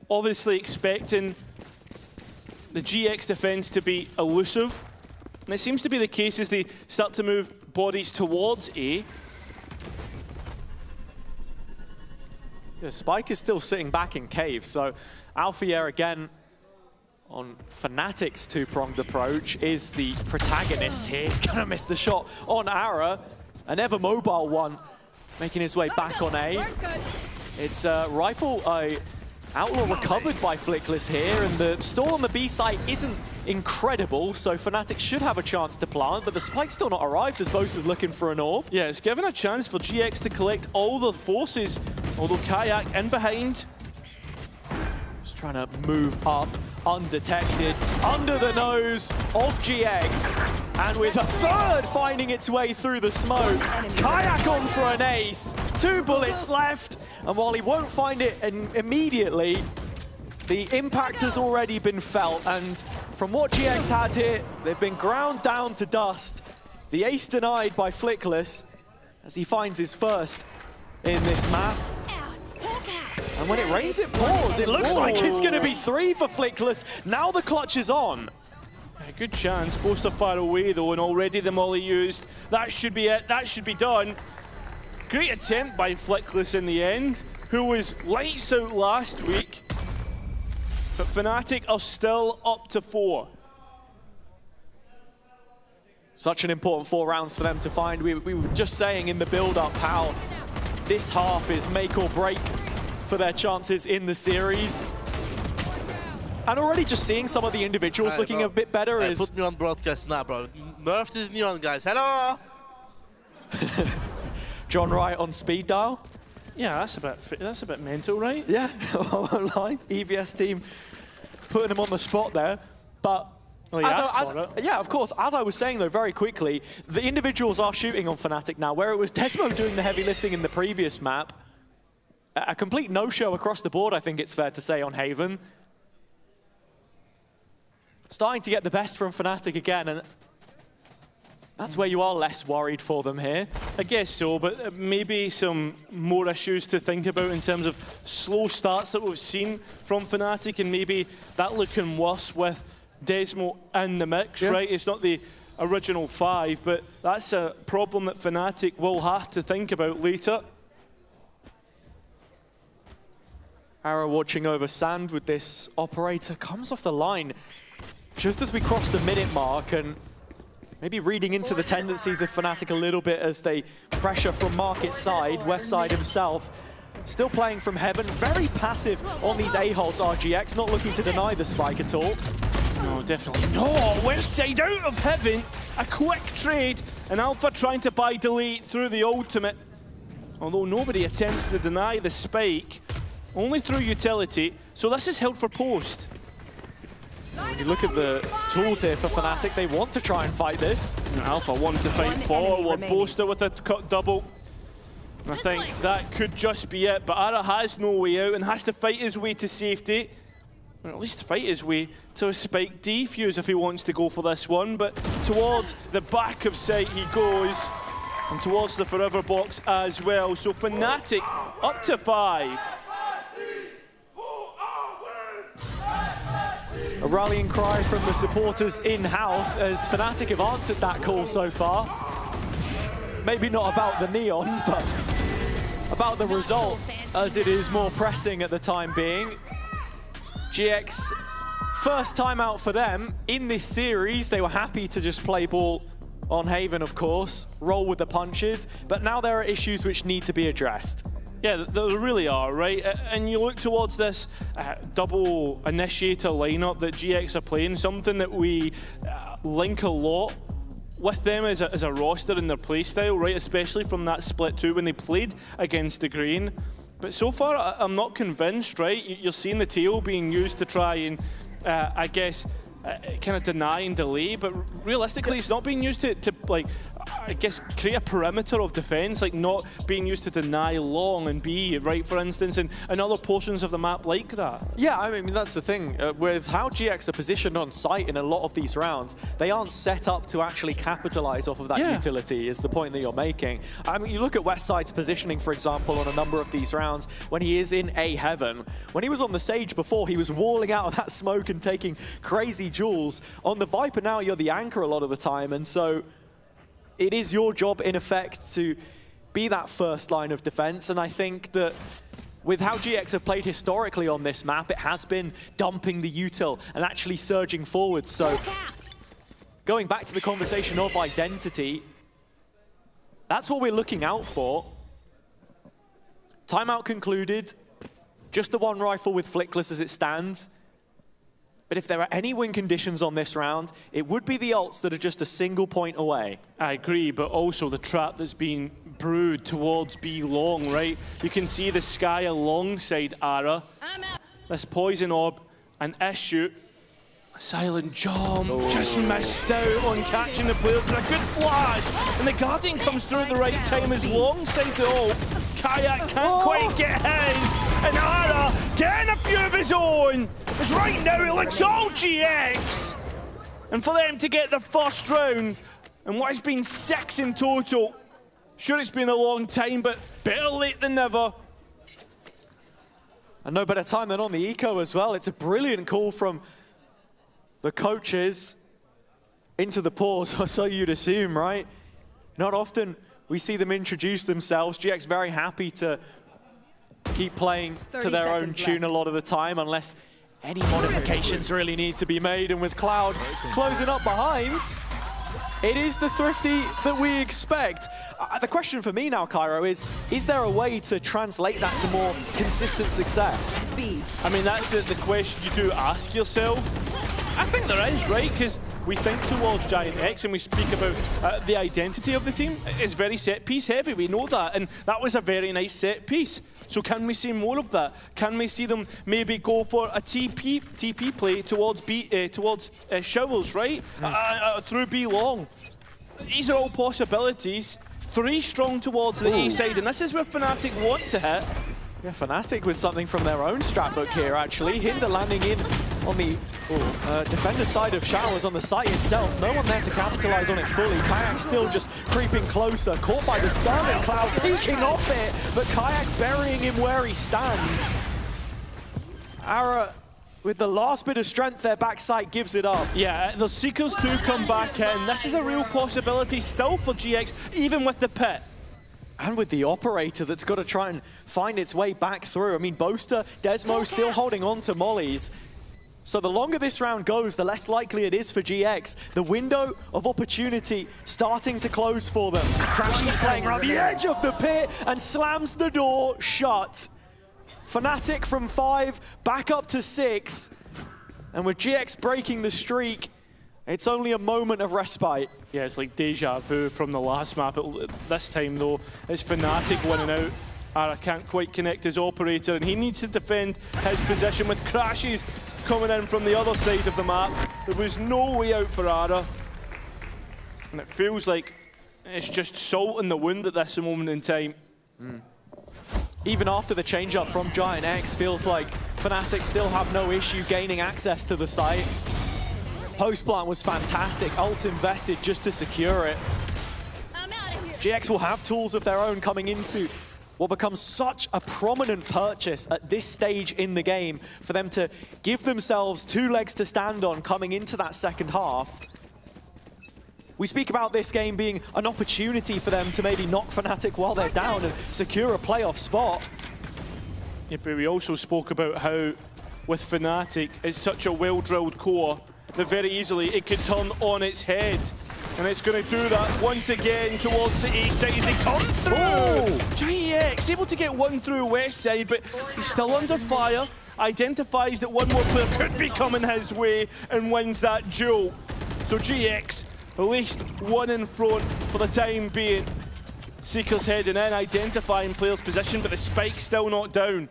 obviously expecting the GX defense to be elusive. And it seems to be the case as they start to move bodies towards A. Yeah, Spike is still sitting back in cave, so Alphier again on Fnatic's two-pronged approach is the protagonist here. He's gonna miss the shot on Ara. An ever mobile one making his way back on A. It's rifle Outlaw recovered by Flickless here, and the stall on the B site isn't incredible, so Fnatic should have a chance to plant, but the spike's still not arrived as Bosa's looking for an orb. Yeah, it's given a chance for GX to collect all the forces, although Kayak in behind. Just trying to move up undetected, under the nose of GX, and with a third finding its way through the smoke. Kayak on for an ace, 2 bullets left, and while he won't find it immediately, the impact has already been felt, and from what GX had here, they've been ground down to dust. The ace denied by Flickless as he finds his first in this map. And when it rains, it pours. It looks like it's going to be 3 for Flickless. Now the clutch is on. A good chance. Boaster far away though, and already the molly used. That should be it. That should be done. Great attempt by Flickless in the end, who was lights out last week. But Fnatic are still up to 4. Such an important 4 rounds for them to find. We were just saying in the build-up how this half is make or break for their chances in the series. And already just seeing some of the individuals looking a bit better is... Put me on broadcast now, bro. Nerfed is neon, guys. Hello! John Wright on speed dial. Yeah, that's a bit mental, right? Yeah, I won't lie. EVS team putting him on the spot there. But yeah, of course, as I was saying though, very quickly, the individuals are shooting on Fnatic now, where it was Desmo doing the heavy lifting in the previous map. A complete no-show across the board, I think it's fair to say, on Haven. Starting to get the best from Fnatic again, and that's where you are less worried for them here. I guess so, but maybe some more issues to think about in terms of slow starts that we've seen from Fnatic, and maybe that looking worse with Desmo in the mix, right? It's not the original 5, but that's a problem that Fnatic will have to think about later. Ara watching over Sand with this operator, comes off the line just as we cross the minute mark, and maybe reading into the tendencies of Fnatic a little bit as they pressure from market side. Westside himself still playing from Heaven, very passive on these A-holds. RGX not looking to deny the spike at all. No, definitely not. Westside out of Heaven, a quick trade, and Alpha trying to buy delay through the ultimate. Although nobody attempts to deny the spike, only through utility, so this is held for post. When you look at the tools here for Fnatic, they want to try and fight this. Alpha want to fight forward, Boaster with a cut double. I think that could just be it, but Ara has no way out and has to fight his way to safety. Or at least fight his way to a spike defuse if he wants to go for this one, but towards the back of site he goes, and towards the forever box as well. So Fnatic up to 5. A rallying cry from the supporters in-house as Fnatic have answered that call so far. Maybe not about the neon, but about the result, as it is more pressing at the time being. GX, first time out for them in this series. They were happy to just play ball on Haven, of course, roll with the punches, but now there are issues which need to be addressed. Yeah, there really are, right? And you look towards this double initiator lineup that GX are playing, something that we link a lot with them as a roster in their playstyle, right? Especially from that split 2 when they played against the Green. But so far, I'm not convinced, right? You're seeing the tail being used to try and I guess, kind of deny and delay, but realistically it's not being used to like, I guess, create a perimeter of defense, like not being used to deny long and B, right, for instance, and other portions of the map like that. Yeah, I mean, that's the thing. With how GX are positioned on site in a lot of these rounds, they aren't set up to actually capitalize off of that utility, is the point that you're making. I mean, you look at Westside's positioning, for example, on a number of these rounds, when he is in A heaven. When he was on the Sage before, he was walling out of that smoke and taking crazy jewels. On the Viper now, you're the anchor a lot of the time, and so it is your job, in effect, to be that first line of defense. And I think that with how GX have played historically on this map, it has been dumping the util and actually surging forward. So going back to the conversation of identity, that's what we're looking out for. Timeout concluded. Just the one rifle with Flickless as it stands. But if there are any win conditions on this round, it would be the ults that are just a single point away. I agree, but also the trap that's being brewed towards B long, right? You can see the sky alongside Ara. This poison orb, an issue. A silent jump, just missed out on catching the players. It's a good flash, and the Guardian comes through at the right time as alongside the ult. Kayak can't quite get his, and Ara getting a few of his own. Because right now it looks all GX. And for them to get the first round, and what has been 6 in total, sure it's been a long time, but better late than never. And no better time than on the eco as well. It's a brilliant call from the coaches into the pause, so you'd assume, right? Not often we see them introduce themselves. GX very happy to keep playing to their own tune a lot of the time, unless any modifications really need to be made. And with Cloud closing up behind, it is the Thrifty that we expect. The question for me now, Cairo, is there a way to translate that to more consistent success? I mean, that's the question you do ask yourself. I think there is, right? Because we think towards Giant X and we speak about the identity of the team. It's very set-piece heavy, we know that, and that was a very nice set-piece. So can we see more of that? Can we see them maybe go for a TP play towards Showers, right? Through B long. These are all possibilities. 3 strong towards the A side, and this is where Fnatic want to hit. Yeah, Fnatic with something from their own scrapbook here, actually. Hinder landing in on the defender side of Showers on the site itself. No one there to capitalize on it fully. Kayak still just creeping closer, caught by the Sterling Cloud, peeking off it, but Kayak burying him where he stands. Ara, with the last bit of strength, their backside gives it up. Yeah, the Seekers do come back in. This is a real possibility still for GX, even with the pit. And with the operator that's got to try and find its way back through. I mean, Boaster, Desmo still holding on to mollies. So the longer this round goes, the less likely it is for GX. The window of opportunity starting to close for them. Crashy's playing around the edge of the pit and slams the door shut. Fnatic from 5 back up to 6. And with GX breaking the streak, it's only a moment of respite. Yeah, it's like deja vu from the last map. This time, though, it's Fnatic winning out. Ara can't quite connect his operator, and he needs to defend his position with crashes coming in from the other side of the map. There was no way out for Ara. And it feels like it's just salt in the wound at this moment in time. Even after the change-up from Giant X, feels like Fnatic still have no issue gaining access to the site. Post-plant was fantastic, ults invested just to secure it. GX will have tools of their own coming into what becomes such a prominent purchase at this stage in the game for them to give themselves 2 legs to stand on coming into that second half. We speak about this game being an opportunity for them to maybe knock Fnatic while they're down and secure a playoff spot. Yeah, but we also spoke about how with Fnatic, it's such a well-drilled core that very easily it could turn on its head. And it's going to do that once again towards the A side as they come through. GX able to get one through West side, but he's still under fire. Identifies that one more player could be coming his way and wins that duel. So GX, at least one in front for the time being. Seekers heading in, identifying player's position, but the spike's still not down.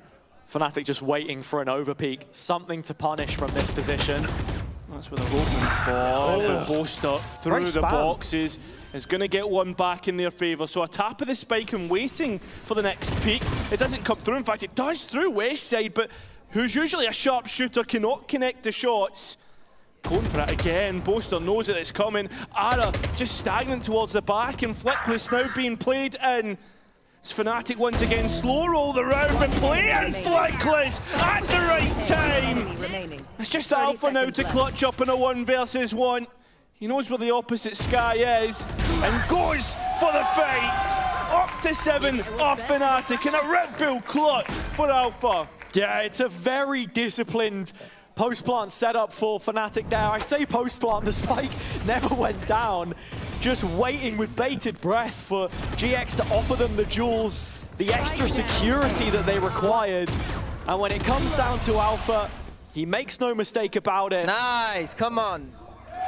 Fnatic just waiting for an overpeak, something to punish from this position. That's what they're hoping for. But Boaster through the boxes is going to get one back in their favour. So a tap of the spike and waiting for the next peak. It doesn't come through. In fact, it does through West Side, but who's usually a sharpshooter cannot connect the shots. Going for it again. Boaster knows that it's coming. Ara just stagnant towards the back, and Flickless now being played in. It's Fnatic once again, slow roll the round, but play in Flickless at the right time. It's just Alpha now to clutch up in a 1 versus 1. He knows where the opposite sky is and goes for the fight. Up to 7 off Fnatic and a Red Bull clutch for Alpha. Yeah, it's a very disciplined post-plant setup for Fnatic there. I say post-plant, the spike never went down. Just waiting with bated breath for GX to offer them the jewels, the extra security that they required. And when it comes down to Alpha, he makes no mistake about it. Nice, come on.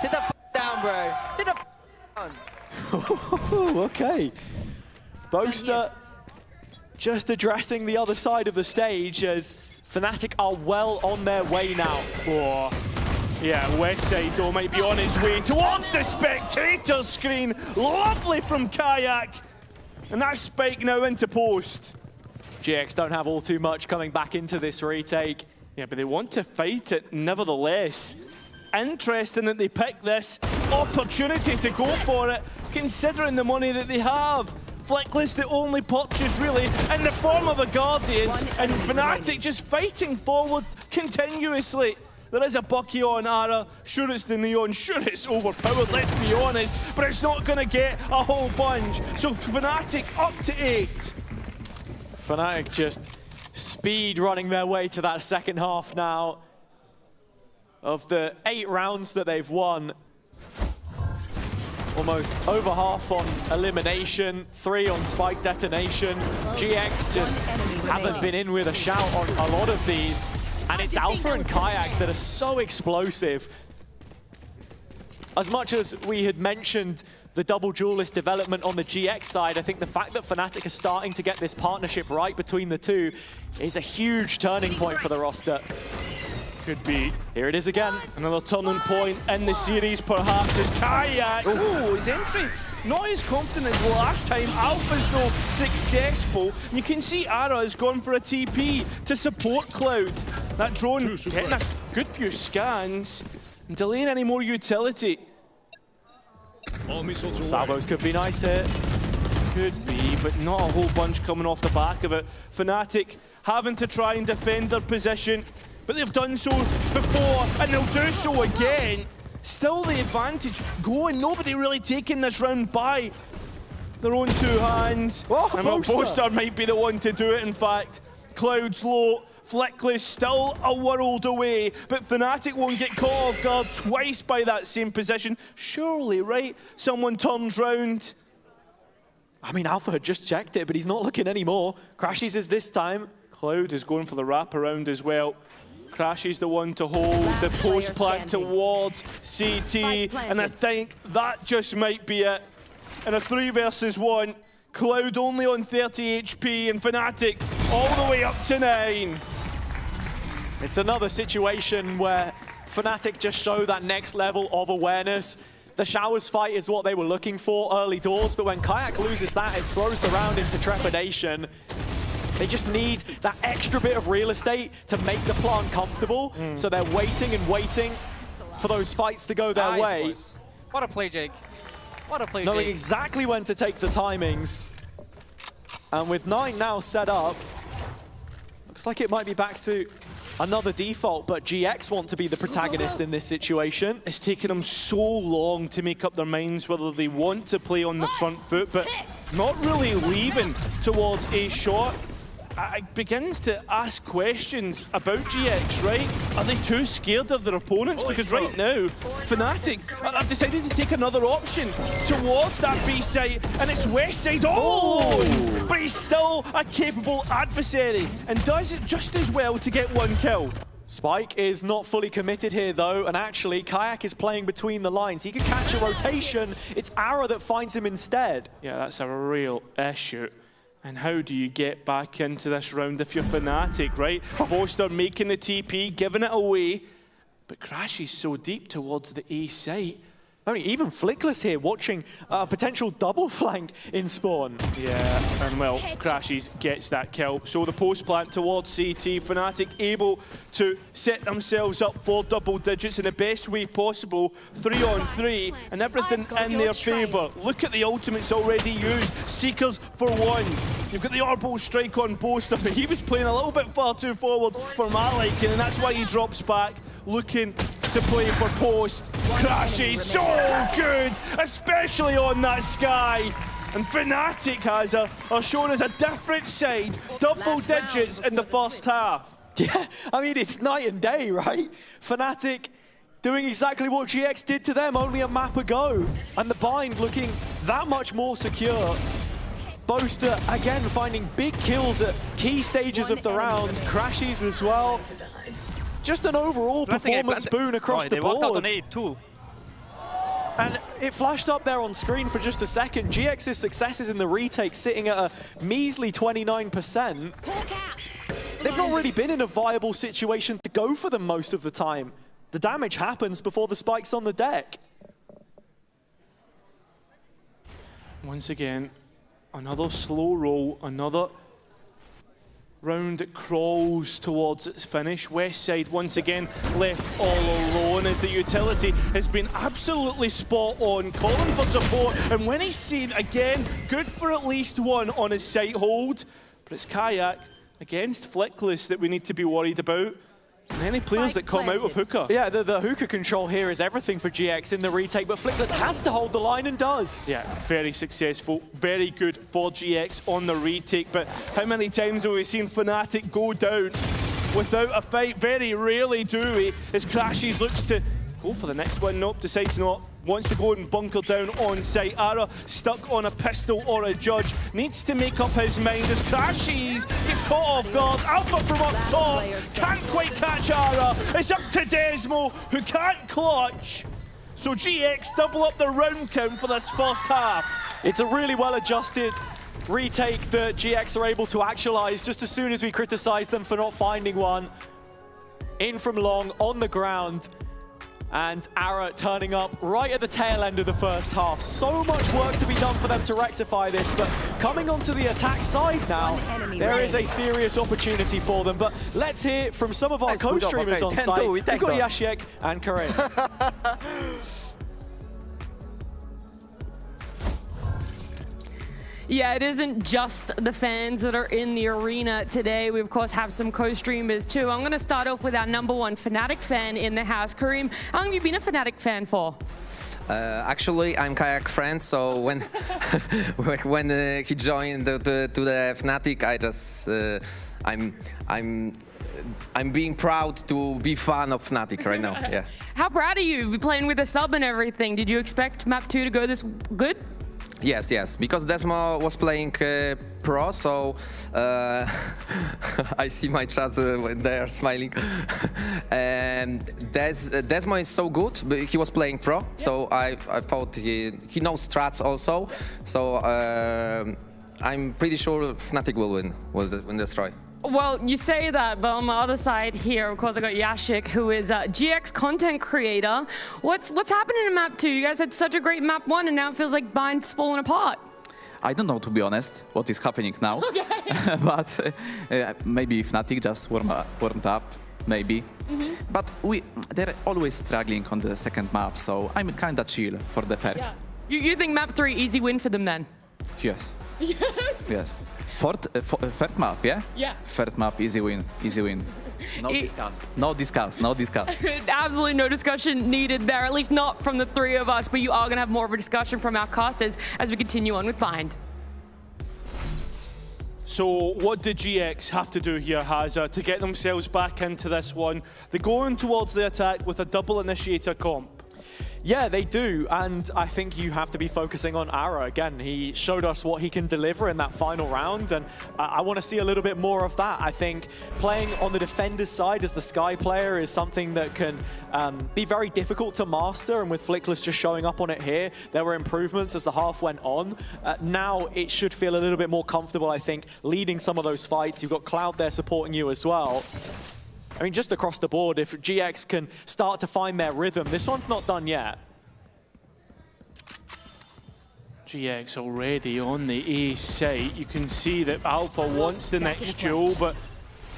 Sit the f down, bro. Sit the f down. Okay. Boaster just addressing the other side of the stage as Fnatic are well on their way now. Oh, yeah, Westside though might be on his way towards the spectator screen. Lovely from Kayak. And that spike now into post. GX don't have all too much coming back into this retake. Yeah, but they want to fight it nevertheless. Interesting that they pick this opportunity to go for it, considering the money that they have. Flickless, the only purchase really in the form of a Guardian, and Fnatic just fighting forward continuously. There is a Bucky on Ara. Sure, it's the Neon. Sure, it's overpowered, let's be honest, but it's not going to get a whole bunch. So Fnatic up to 8. Fnatic just speed running their way to that second half now. Of the 8 rounds that they've won, almost over half on elimination, 3 on spike detonation. GX just haven't been in with a shout on a lot of these. And it's Alpha and Kayak that are so explosive. As much as we had mentioned the double duelist development on the GX side, I think the fact that Fnatic are starting to get this partnership right between the two is a huge turning point for the roster. Could be. Here it is again. Another turning point in the series, perhaps, as Kayak. Oh, his entry not as confident as last time. Alpha's though successful. And you can see Ara has gone for a TP to support Cloud. That drone getting a good few scans and delaying any more utility. Salvos could be nice here. Could be, but not a whole bunch coming off the back of it. Fnatic having to try and defend their position. But they've done so before, and they'll do so again. Still the advantage going. Nobody really taking this round by their own 2 hands. Oh, and Boaster might be the one to do it, in fact. Cloud's low, Flickless still a world away, but Fnatic won't get caught off guard twice by that same position. Surely, right? Someone turns round. I mean, Alpha had just checked it, but he's not looking anymore. Crashes is this time. Cloud is going for the wraparound as well. Crash is the one to hold the post plant towards CT, and I think that just might be it. In a 3 versus 1, Cloud only on 30 HP, and Fnatic all the way up to 9. It's another situation where Fnatic just show that next level of awareness. The showers fight is what they were looking for early doors, but when Kayak loses that, it throws the round into trepidation. They just need that extra bit of real estate to make the plant comfortable. So they're waiting and waiting for those fights to go their way. Boys. What a play, Jake. What a play, Knowing Jake. exactly when to take the timings. And with 9 now set up, looks like it might be back to another default, but GX want to be the protagonist in this situation. It's taken them so long to make up their minds whether they want to play on the front foot, but not really leaving towards a shot. I begins to ask questions about GX, right? Are they too scared of their opponents? Because right now, Fnatic have decided to take another option towards that B site, and it's West Side all alone. But he's still a capable adversary, and does it just as well to get 1 kill. Spike is not fully committed here though, and actually Kayak is playing between the lines. He could catch a rotation. It's Ara that finds him instead. Yeah, that's a real issue. And how do you get back into this round if you're Fnatic, right? Boaster making the TP, giving it away, but crashes so deep towards the A site. I mean, even Flickless here watching a potential double flank in spawn. Yeah, and well, Crashes gets that kill. So the post plant towards CT, Fnatic able to set themselves up for double digits in the best way possible. 3-on-3, and everything in their favour. Look at the ultimates already used. Seekers for one. You've got the orbital strike on Boaster, but he was playing a little bit far too forward for my liking, and that's why he drops back, looking to play for post. Crashes so good, especially on that Sky. And Fnatic are shown as a different side, double digits in the first half. Yeah, I mean, it's night and day, right? Fnatic doing exactly what GX did to them only a map ago. And the bind looking that much more secure. Boaster, again, finding big kills at key stages of the round. Crashes as well. Just an overall performance boon across the board. They walked out on 8 too. And it flashed up there on screen for just a second. GX's successes in the retake sitting at a measly 29%. They've not really been in a viable situation to go for them most of the time. The damage happens before the spike's on the deck. Once again, another slow roll, another round that crawls towards its finish. West side once again left all alone as the utility has been absolutely spot on, calling for support, and when he's seen again, good for at least one on his site hold. But it's Kayak against Flickless that we need to be worried about. And any players that come out of hookah. Yeah, the hookah control here is everything for GX in the retake, but Flickless has to hold the line and does. Yeah, very successful, very good for GX on the retake, but how many times have we seen Fnatic go down without a fight? Very rarely do we, as Crashes looks to go for the next one. Nope, decides not. Wants to go and bunker down on site. Ara stuck on a pistol or a judge. Needs to make up his mind as Crashes gets caught off guard. Alpha from up top. Can't quite catch Ara. It's up to Desmo, who can't clutch. So GX double up the round count for this first half. It's a really well-adjusted retake that GX are able to actualize just as soon as we criticize them for not finding one. In from long, on the ground. And Ara turning up right at the tail end of the first half. So much work to be done for them to rectify this, but coming onto the attack side now, there is a serious opportunity for them. But let's hear from some of our co-streamers on site. We've got Yashik and Karim. Yeah, it isn't just the fans that are in the arena today. We, of course, have some co-streamers, too. I'm going to start off with our #1 Fnatic fan in the house. Karim, how long have you been a Fnatic fan for? Actually, I'm Kayak friend, so when when he joined to the Fnatic, I just I'm being proud to be fan of Fnatic right now. Yeah. How proud are you? You're playing with a sub and everything. Did you expect map 2 to go this good? Yes, yes, because Desmo was playing pro, so I see my chat when they are smiling. And Desmo is so good, but he was playing pro, so I thought he knows strats also. So I'm pretty sure Fnatic will win this try. Well, you say that, but on the other side here, of course, I got Yashik, who is a GX content creator. What's happening in map 2? You guys had such a great map 1, and now it feels like Bind's falling apart. I don't know, to be honest, what is happening now. Okay. But maybe Fnatic just warmed up, maybe. But they're always struggling on the second map, so I'm kind of chill for the third. Yeah. You think map 3 easy win for them then? Yes. Yes. Yes. Third map, yeah? Yeah. Third map, easy win, easy win. No discuss. No discuss, no discuss. Absolutely no discussion needed there, at least not from the three of us, but you are going to have more of a discussion from our casters as we continue on with Bind. So what did GX have to do here, Haza, to get themselves back into this one? They're going towards the attack with a double initiator comp. Yeah, they do, and I think you have to be focusing on Ara. Again, he showed us what he can deliver in that final round, and I want to see a little bit more of that. I think playing on the defender's side as the Sky player is something that can be very difficult to master, and with Flickless just showing up on it here, there were improvements as the half went on. Now it should feel a little bit more comfortable, I think, leading some of those fights. You've got Cloud there supporting you as well. I mean, just across the board, if GX can start to find their rhythm, this one's not done yet. GX already on the A site. You can see that Alpha wants the next duel, but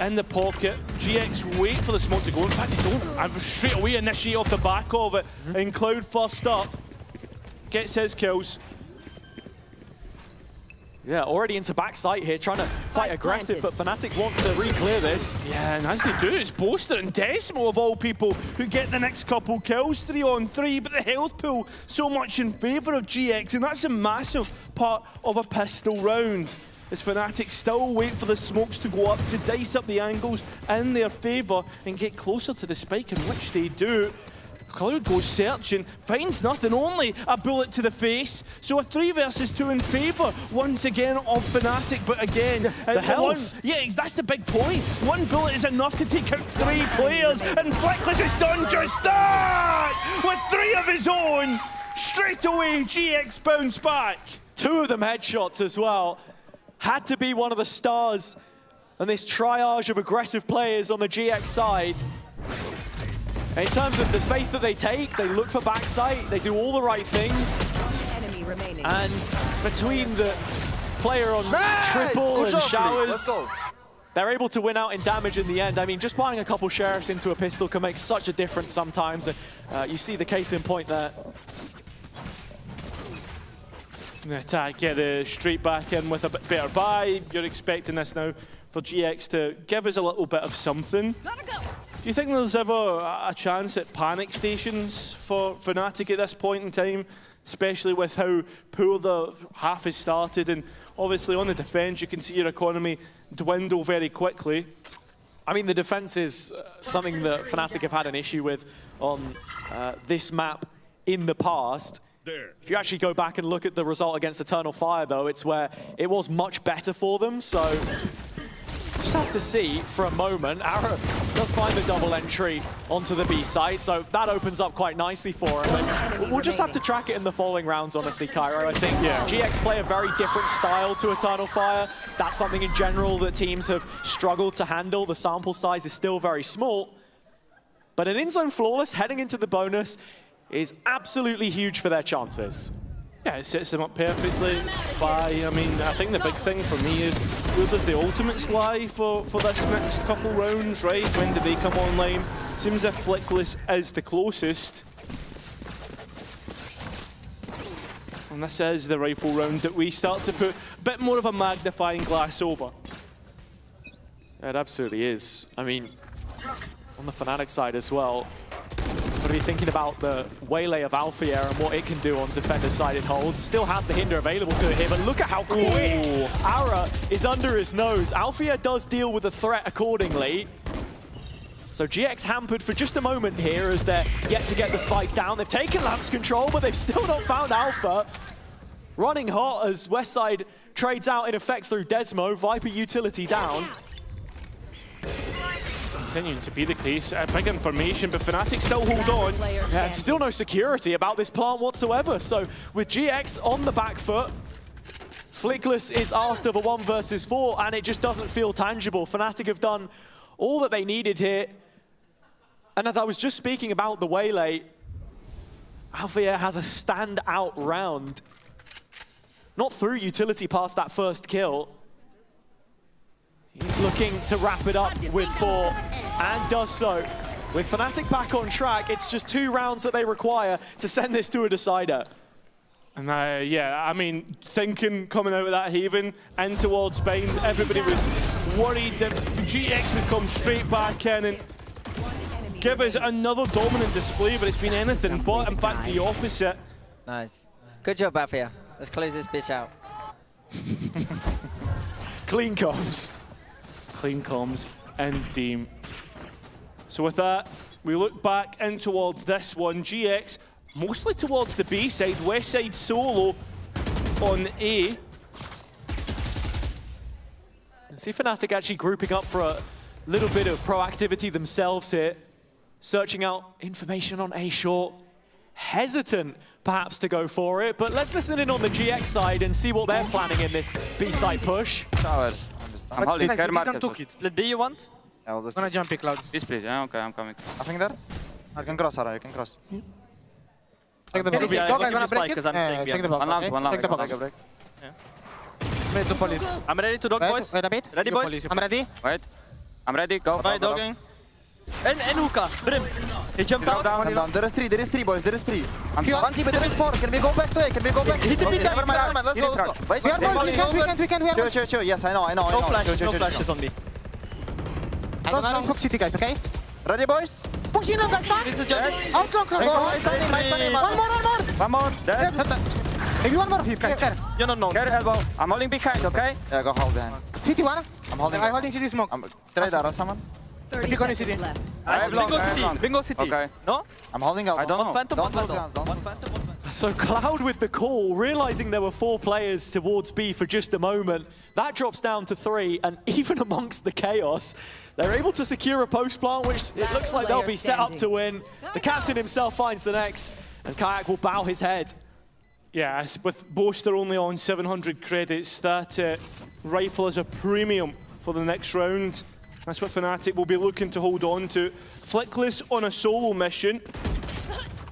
in the pocket, GX wait for the smoke to go. In fact, they don't. I'm straight away initiate off the back of it. And Cloud first up gets his kills. Yeah, already into backside here, trying to fight aggressive, but Fnatic want to re-clear this. Yeah, and as they do, it's Boaster and Desmo of all people who get the next couple kills, 3-on-3, but the health pool so much in favour of GX, and that's a massive part of a pistol round. As Fnatic still wait for the smokes to go up to dice up the angles in their favour and get closer to the spike, in which they do. Cloud goes searching, finds nothing, only a bullet to the face. So a 3 versus 2 in favour once again of Fnatic, but again, the health. Yeah, that's the big point. One bullet is enough to take out 3 players, and Flickless has done just that! With 3 of his own, straight away GX bounce back. 2 of them headshots as well. Had to be one of the stars on this triage of aggressive players on the GX side. In terms of the space that they take, they look for backside, they do all the right things. And between the player on triple and showers, they're able to win out in damage in the end. I mean, just buying a couple sheriffs into a pistol can make such a difference sometimes. And you see the case in point there. The attack, get the straight back in with a bit better buy. You're expecting this now for GX to give us a little bit of something. Do you think there's ever a chance at panic stations for Fnatic at this point in time, especially with how poor the half has started? And obviously on the defense, you can see your economy dwindle very quickly. I mean, the defense is something that Fnatic have had an issue with on this map in the past. If you actually go back and look at the result against Eternal Fire, though, it's where it was much better for them. So just have to see for a moment. Ara does find the double entry onto the B side, so that opens up quite nicely for him. And we'll just have to track it in the following rounds, honestly, Cairo. I think GX play a very different style to Eternal Fire. That's something in general that teams have struggled to handle. The sample size is still very small. But an in-zone flawless heading into the bonus is absolutely huge for their chances. Yeah, it sets them up perfectly. I mean, I think the big thing for me is, where does the ultimates lie for this next couple rounds, right? When do they come online? Seems as if Flickless is the closest. And this is the rifle round that we start to put a bit more of a magnifying glass over. It absolutely is. I mean, on the Fnatic side as well, got to be thinking about the waylay of Alpha and what it can do on defender-sided holds. Still has the hinder available to it here, but look at how quick Ara is under his nose. Alpha does deal with the threat accordingly. So GX hampered for just a moment here as they're yet to get the spike down. They've taken Lamp's control, but they've still not found Alpha. Running hot as Westside trades out in effect through Desmo. Viper utility down. Continuing to be the case. Big information, but Fnatic still hold on. Yeah, and still no security about this plant whatsoever. So with GX on the back foot, Flickless is asked of a 1 versus 4, and it just doesn't feel tangible. Fnatic have done all that they needed here. And as I was just speaking about the waylay, Alpha has a standout round. Not through utility past that first kill. He's looking to wrap it up with 4, and does so. With Fnatic back on track, it's just 2 rounds that they require to send this to a decider. And yeah, I mean, thinking coming out of that haven in towards Bind, everybody was worried that GX would come straight back in and give us another dominant display, but it's been anything but, in fact, the opposite. Nice. Good job, Bafia. Let's close this bitch out. Clean comms. Clean comms indeed. So with that, we look back in towards this one. GX mostly towards the B side. West side solo on A. See Fnatic actually grouping up for a little bit of proactivity themselves here. Searching out information on A short. Hesitant, perhaps, to go for it. But let's listen in on the GX side and see what they're planning in this B side push. Towers. I'm holding care market. Split B you want? Yeah, I'm gonna jump it, Cloud. Be split, yeah, okay, I'm coming. Nothing there? I can cross, Ara, you can cross. Take the box. I'm gonna break it. Take the box. One lamp. Take the box. Wait, the police. I'm ready to dog, boys. Wait a bit. Ready, boys? I'm ready. Wait. I'm ready, go. Bye, dogging. And hookah. Brim. He jumped out. Down. There is three, boys. There is three. I'm One team, there is four. Can we go back to A? Can we go back? Hit him in Never mind. Let's go. Wait. We can. Chill. Yes, I know. No flashes on me. I'm gonna smoke city, guys, okay? Ready, boys? Push in, guys, Yes. out. One more. Dead. Maybe one more. Guys, You're not known. Care elbow. I'm holding behind, okay? yeah, go hold behind. City one. I'm holding city smoke. Trade Ara, someone. 30 Pick on seconds city. left. Bingo City. Okay. No? I'm holding out. I don't know. Phantom, Don't one lose guns. Phantom. Don't. One Phantom, one Phantom. So Cloud with the call, realizing there were 4 players towards B for just a moment. That drops down to 3, and even amongst the chaos, they're able to secure a post plant, which it looks like they'll be set up to win. The captain himself finds the next, and Kayak will bow his head. Yeah, with Boaster only on 700 credits, that rifle is a premium for the next round. That's what Fnatic will be looking to hold on to. Flickless on a solo mission,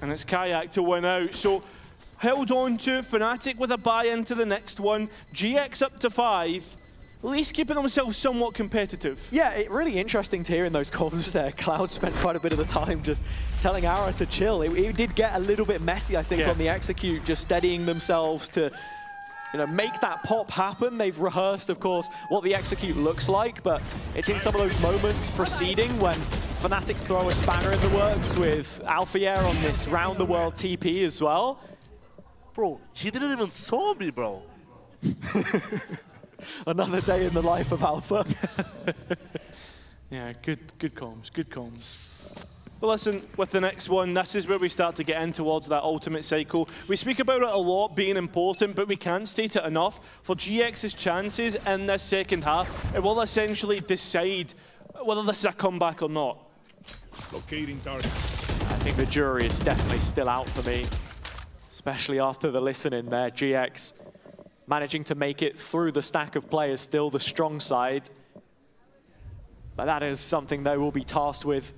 and it's Kayak to win out. So held on to, Fnatic with a buy into the next one. GX up to 5, at least keeping themselves somewhat competitive. Yeah, really interesting to hear in those comms there. Cloud spent quite a bit of the time just telling Ara to chill. It did get a little bit messy, I think, on the execute, just steadying themselves to make that pop happen. They've rehearsed, of course, what the execute looks like, but it's in some of those moments preceding when Fnatic throw a spanner in the works with Alphier on this round-the-world TP as well. Bro, he didn't even saw me, bro. Another day in the life of Alpha. Yeah, good comms. But listen, with the next one, this is where we start to get in towards that ultimate cycle. We speak about it a lot being important, but we can't state it enough. For GX's chances in this second half, it will essentially decide whether this is a comeback or not. Locating target. I think the jury is definitely still out for me, especially after the listening there. GX managing to make it through the stack of players, still the strong side. But that is something they will be tasked with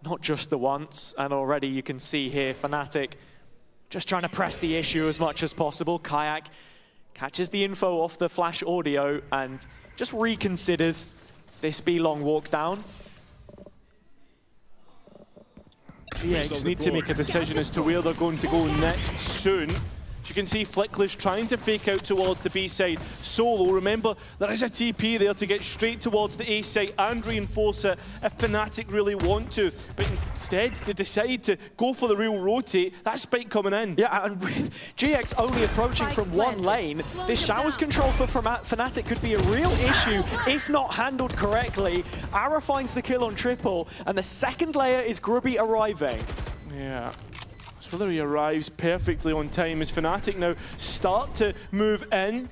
not just the once, and already you can see here Fnatic just trying to press the issue as much as possible. Kayak catches the info off the flash audio and just reconsiders this B-long walk down. GX need to make a decision as to where they're going to go next soon. You can see Flickless trying to fake out towards the B side solo. Remember, there is a TP there to get straight towards the A side and reinforce it if Fnatic really want to. But instead, they decide to go for the real rotate. That spike coming in. Yeah, and with GX only approaching from one lane, this showers control for Fnatic could be a real issue if not handled correctly. Ara finds the kill on triple, and the second layer is Grubby arriving. Yeah. Whether he arrives perfectly on time as Fnatic now start to move in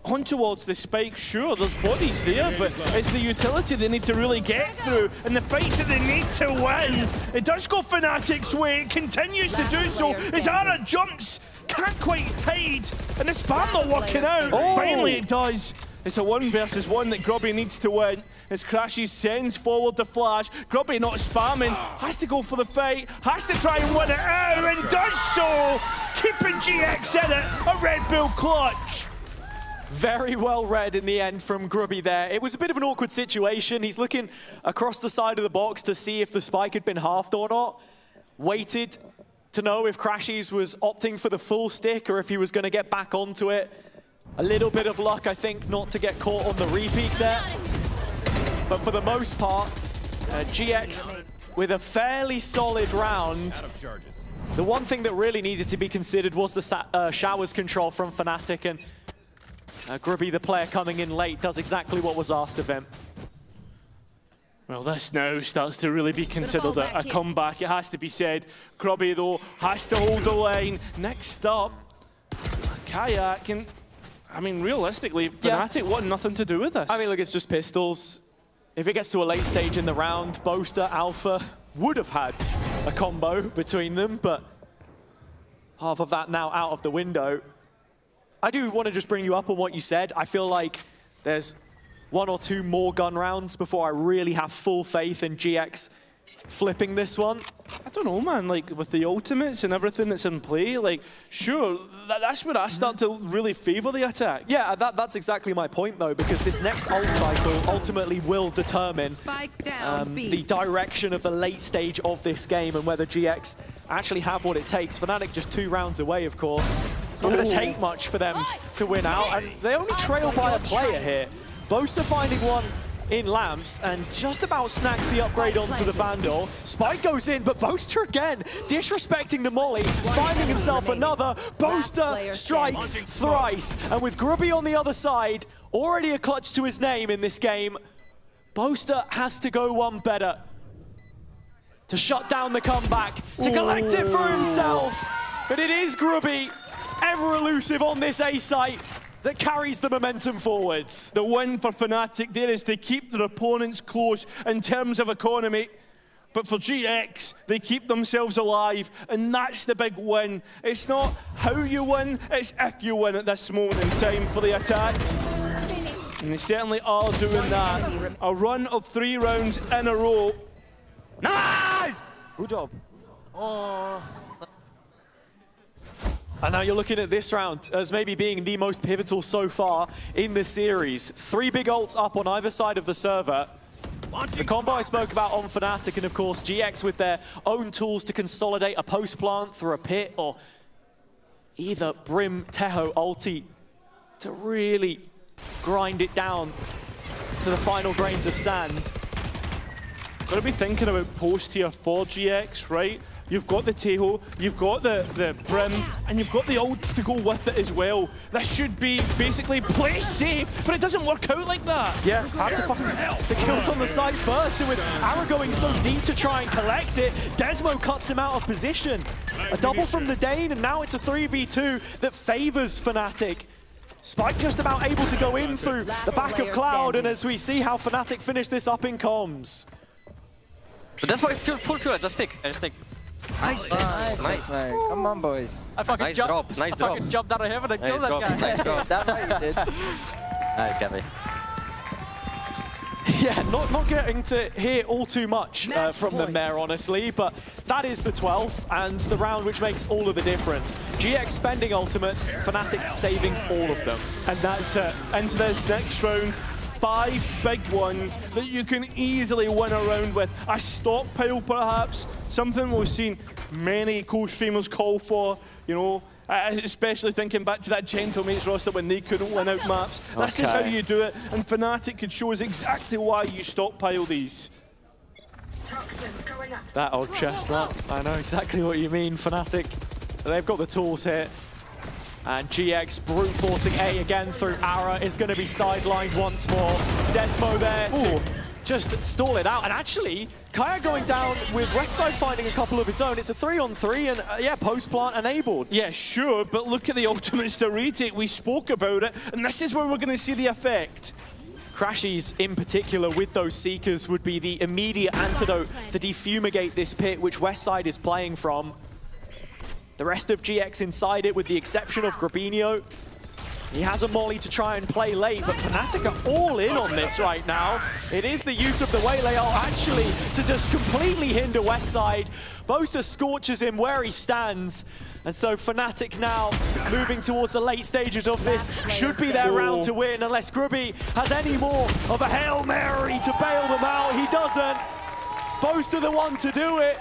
on towards the spike. Sure, there's bodies there, but it's the utility they need to really get through and the fights that they need to win. It does go Fnatic's way, it continues to do so as Ara jumps, can't quite hide, and the spam not working out. Finally it does. It's a 1 versus 1 that Grubby needs to win. As Crashes sends forward the flash. Grubby not spamming, has to go for the fight, has to try and win it out, and does so! Keeping GX in it, a Red Bull clutch. Very well read in the end from Grubby there. It was a bit of an awkward situation. He's looking across the side of the box to see if the spike had been halved or not. Waited to know if Crashes was opting for the full stick or if he was going to get back onto it. A little bit of luck, I think, not to get caught on the repeat there. But for the most part, GX with a fairly solid round. The one thing that really needed to be considered was the showers control from Fnatic, and Grubby, the player coming in late, does exactly what was asked of him. Well, this now starts to really be considered a comeback, it has to be said. Grubby, though, has to hold the line. Next up, Kayak, and I mean, realistically, Fnatic want nothing to do with this. I mean, look, it's just pistols. If it gets to a late stage in the round, Boaster, Alpha would have had a combo between them, but half of that now out of the window. I do want to just bring you up on what you said. I feel like there's 1 or 2 more gun rounds before I really have full faith in GX flipping this one. I don't know, man, like with the ultimates and everything that's in play, like, sure, that's where I start to really favor the attack. Yeah, that's exactly my point, though, because this next ult cycle ultimately will determine the direction of the late stage of this game and whether GX actually have what it takes. Fnatic just 2 rounds away, of course. It's not going to take much for them to win out, and they only trail by a player here. Boaster finding one in Lamps and just about snacks the upgrade onto the Vandal. Spike goes in, but Boaster again, disrespecting the molly, finding himself another. Boaster strikes thrice, and with Grubby on the other side, already a clutch to his name in this game, Boaster has to go one better to shut down the comeback, to collect it for himself. But it is Grubby, ever elusive on this A site, that carries the momentum forwards. The win for Fnatic there is to keep their opponents close in terms of economy. But for GX, they keep themselves alive, and that's the big win. It's not how you win, it's if you win at this moment in time for the attack. And they certainly are doing that. A run of 3 rounds in a row. Nice! Good job. Oh. And now you're looking at this round as maybe being the most pivotal so far in the series. 3 big ults up on either side of the server. The combo I spoke about on Fnatic, and of course GX with their own tools to consolidate a post plant through a pit, or either Brim Teho ulti to really grind it down to the final grains of sand. Got to be thinking about post here for GX, right? You've got the Teho, you've got the Brim, and you've got the ults to go with it as well. This should be basically play safe, but it doesn't work out like that. Yeah, have to find the kills on the side first, and with Ara going so deep to try and collect it, Desmo cuts him out of position. A double from the Dane, and now it's a 3v2 that favors Fnatic. Spike just about able to go in through the back of Cloud, and as we see how Fnatic finish this up in comms. But that's why it's full fuel, just stick. Just stick. Nice. Nice. Come on, boys. I fucking nice drop. Nice drop. fucking jumped out of heaven and killed that guy. Nice drop. That's what you did. Nice, Gabby. Yeah, not getting to hear all too much from them there, honestly, but that is the 12th and the round which makes all of the difference. GX spending ultimates, Fnatic saving all of them. And that's it. Into this next round. 5 big ones that you can easily win a round with. A stockpile, perhaps. Something we've seen many co-streamers call for, you know, especially thinking back to that Gentlemates roster when they couldn't win out maps. This is how you do it, and Fnatic could show us exactly why you stockpile these. That old chestnut, I know exactly what you mean, Fnatic. They've got the tools here. And GX brute forcing A again through Ara is going to be sidelined once more. Desmo there to just stall it out. And actually, Kaya going down with Westside finding a couple of his own. It's a 3-on-3 and yeah, post plant enabled. Yeah, sure, but look at the ultimates to retake. We spoke about it, and this is where we're going to see the effect. Crashies in particular with those Seekers would be the immediate antidote to defumigate this pit, which Westside is playing from. The rest of GX inside it, with the exception of Grabinho. He has a molly to try and play late, but Fnatic are all in on this right now. It is the use of the Waylay ult actually to just completely hinder Westside. Boaster scorches him where he stands. And so Fnatic now moving towards the late stages of this. Should be their round to win, unless Grubby has any more of a Hail Mary to bail them out. He doesn't. Boaster the one to do it.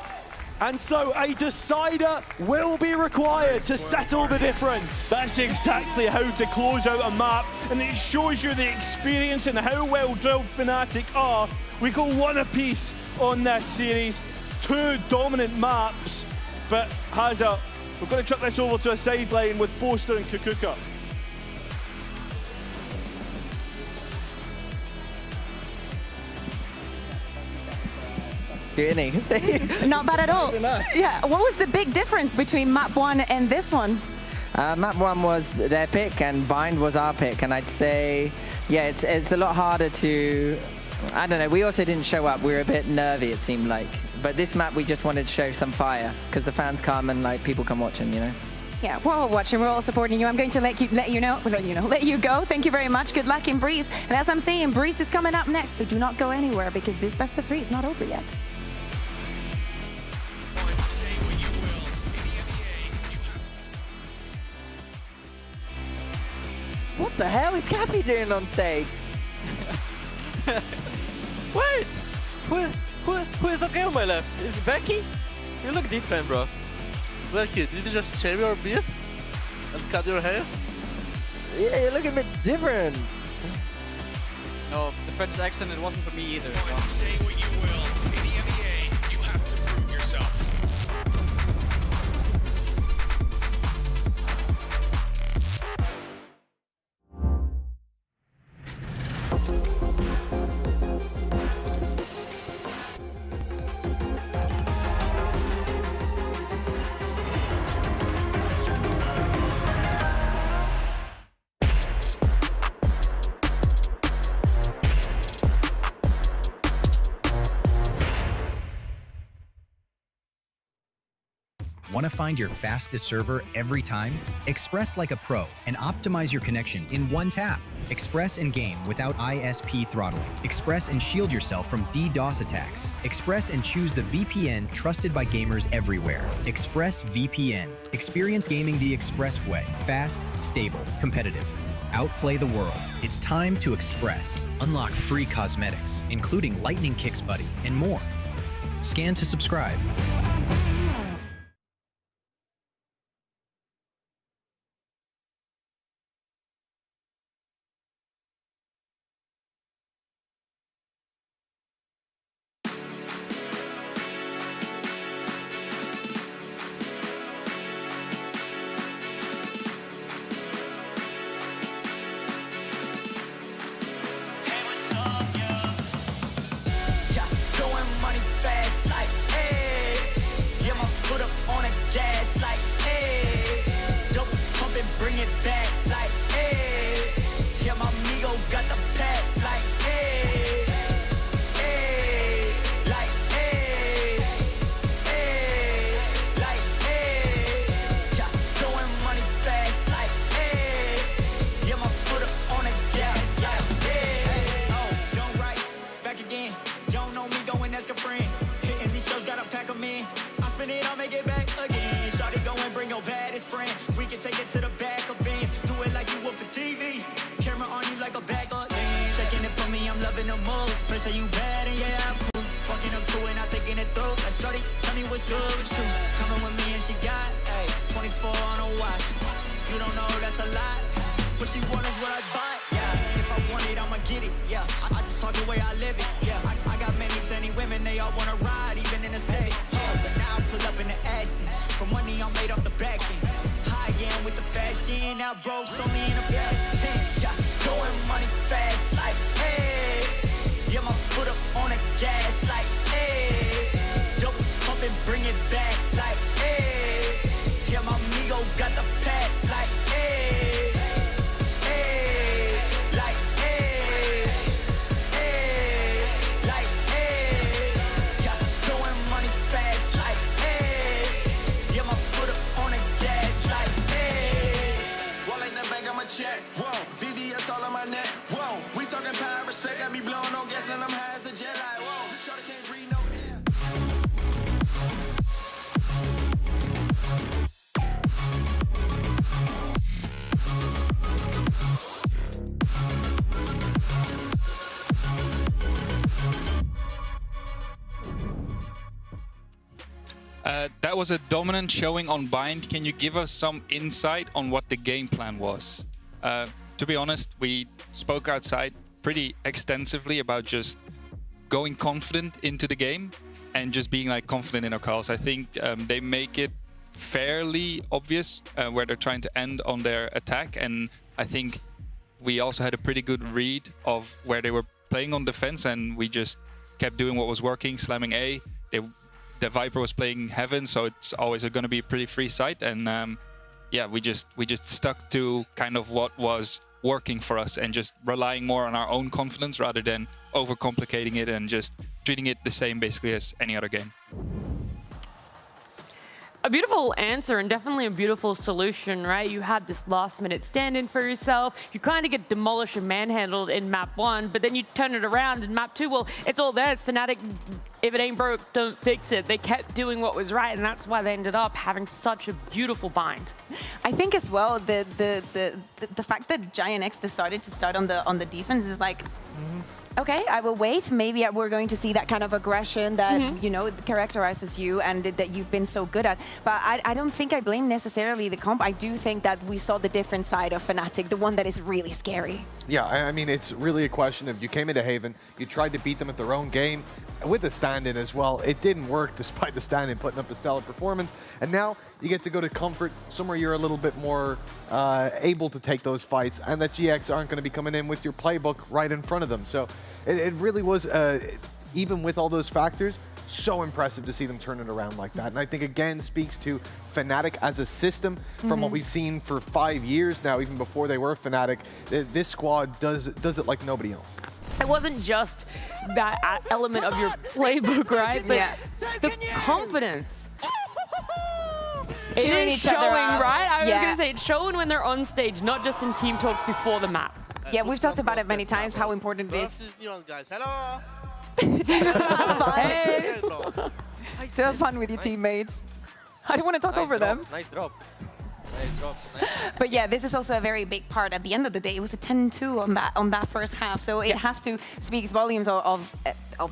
And so a decider will be required to settle the difference. That's exactly how to close out a map, and it shows you the experience and how well drilled Fnatic are. We go 1 apiece on this series, 2 dominant maps, but we're going to chuck this over to a sideline with Boaster and Kukuka. didn't he? Not bad at all. Yeah. What was the big difference between map 1 and this one? Map 1 was their pick and Bind was our pick, and I'd say, yeah, it's a lot harder to, I don't know, we also didn't show up. We were a bit nervy, it seemed like. But this map, we just wanted to show some fire, because the fans come and like people come watching, you know? Yeah, we're all watching, we're all supporting you. I'm going to let you go. Thank you very much. Good luck in Breeze. And as I'm saying, Breeze is coming up next, so do not go anywhere because this best of 3 is not over yet. What the hell is Cappy doing on stage? Wait! Who is okay on my left? Is it Becky? You look different, bro. Becky, did you just shave your beard? And cut your hair? Yeah, you look a bit different. No, the French accent, it wasn't for me either. Say what you will. In the EMEA, you have to prove yourself. Want to find your fastest server every time? Express like a pro and optimize your connection in one tap. Express and game without ISP throttling. Express and shield yourself from DDoS attacks. Express and choose the VPN trusted by gamers everywhere. Express VPN. Experience gaming the Express way. Fast, stable, competitive. Outplay the world. It's time to Express. Unlock free cosmetics, including Lightning Kicks Buddy and more. Scan to subscribe. That was a dominant showing on Bind. Can you give us some insight on what the game plan was? To be honest, we spoke outside pretty extensively about just going confident into the game and just being like confident in our calls. I think they make it fairly obvious where they're trying to end on their attack, and I think we also had a pretty good read of where they were playing on defense, and we just kept doing what was working, slamming A, the Viper was playing Heaven, so it's always going to be a pretty free site. And yeah, we just stuck to kind of what was working for us and just relying more on our own confidence rather than overcomplicating it and just treating it the same basically as any other game. A beautiful answer and definitely a beautiful solution, right? You had this last-minute stand-in for yourself. You kind of get demolished and manhandled in map 1, but then you turn it around in map 2. Well, it's all there. It's Fnatic. If it ain't broke, don't fix it. They kept doing what was right, and that's why they ended up having such a beautiful bind. I think as well the fact that Giant X decided to start on the defense is like. Okay, I will wait. Maybe we're going to see that kind of aggression that, you know, characterizes you and that you've been so good at. But I don't think I blame necessarily the comp. I do think that we saw the different side of Fnatic, the one that is really scary. Yeah, I mean, it's really a question of you came into Haven, you tried to beat them at their own game with the stand-in as well. It didn't work despite the stand-in putting up a stellar performance. And now you get to go to Comfort, somewhere you're a little bit more able to take those fights, and that GX aren't going to be coming in with your playbook right in front of them. So it really was, even with all those factors, so impressive to see them turn it around like that. And I think, again, speaks to Fnatic as a system from what we've seen for 5 years now, even before they were Fnatic. This squad does it like nobody else. It wasn't just that element of your playbook, right? But the confidence. It is showing, right? I was going to say it's showing when they're on stage, not just in team talks before the map. Yeah, we've talked about it many times, how important it is. Guys. Hello. Hey. Still have fun with your teammates. I don't want to talk over them. Nice drop. But yeah, this is also a very big part. At the end of the day, it was a 10-2 on that first half, so it has to speak volumes of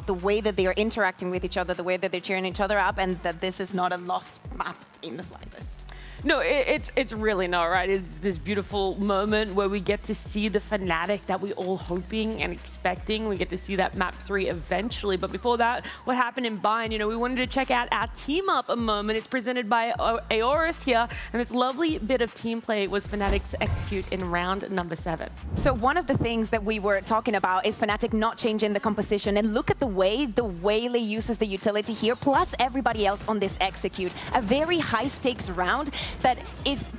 the way that they are interacting with each other, the way that they're cheering each other up, and that this is not a lost map in the slightest. No, it's really not, right? It's this beautiful moment where we get to see the Fnatic that we all hoping and expecting. We get to see that map 3 eventually. But before that, what happened in Bind? You know, we wanted to check out our team up a moment. It's presented by Aorus here. And this lovely bit of team play was Fnatic to execute in round number 7. So one of the things that we were talking about is Fnatic not changing the composition. And look at the way Waylay uses the utility here, plus everybody else on this execute. A very high stakes round that is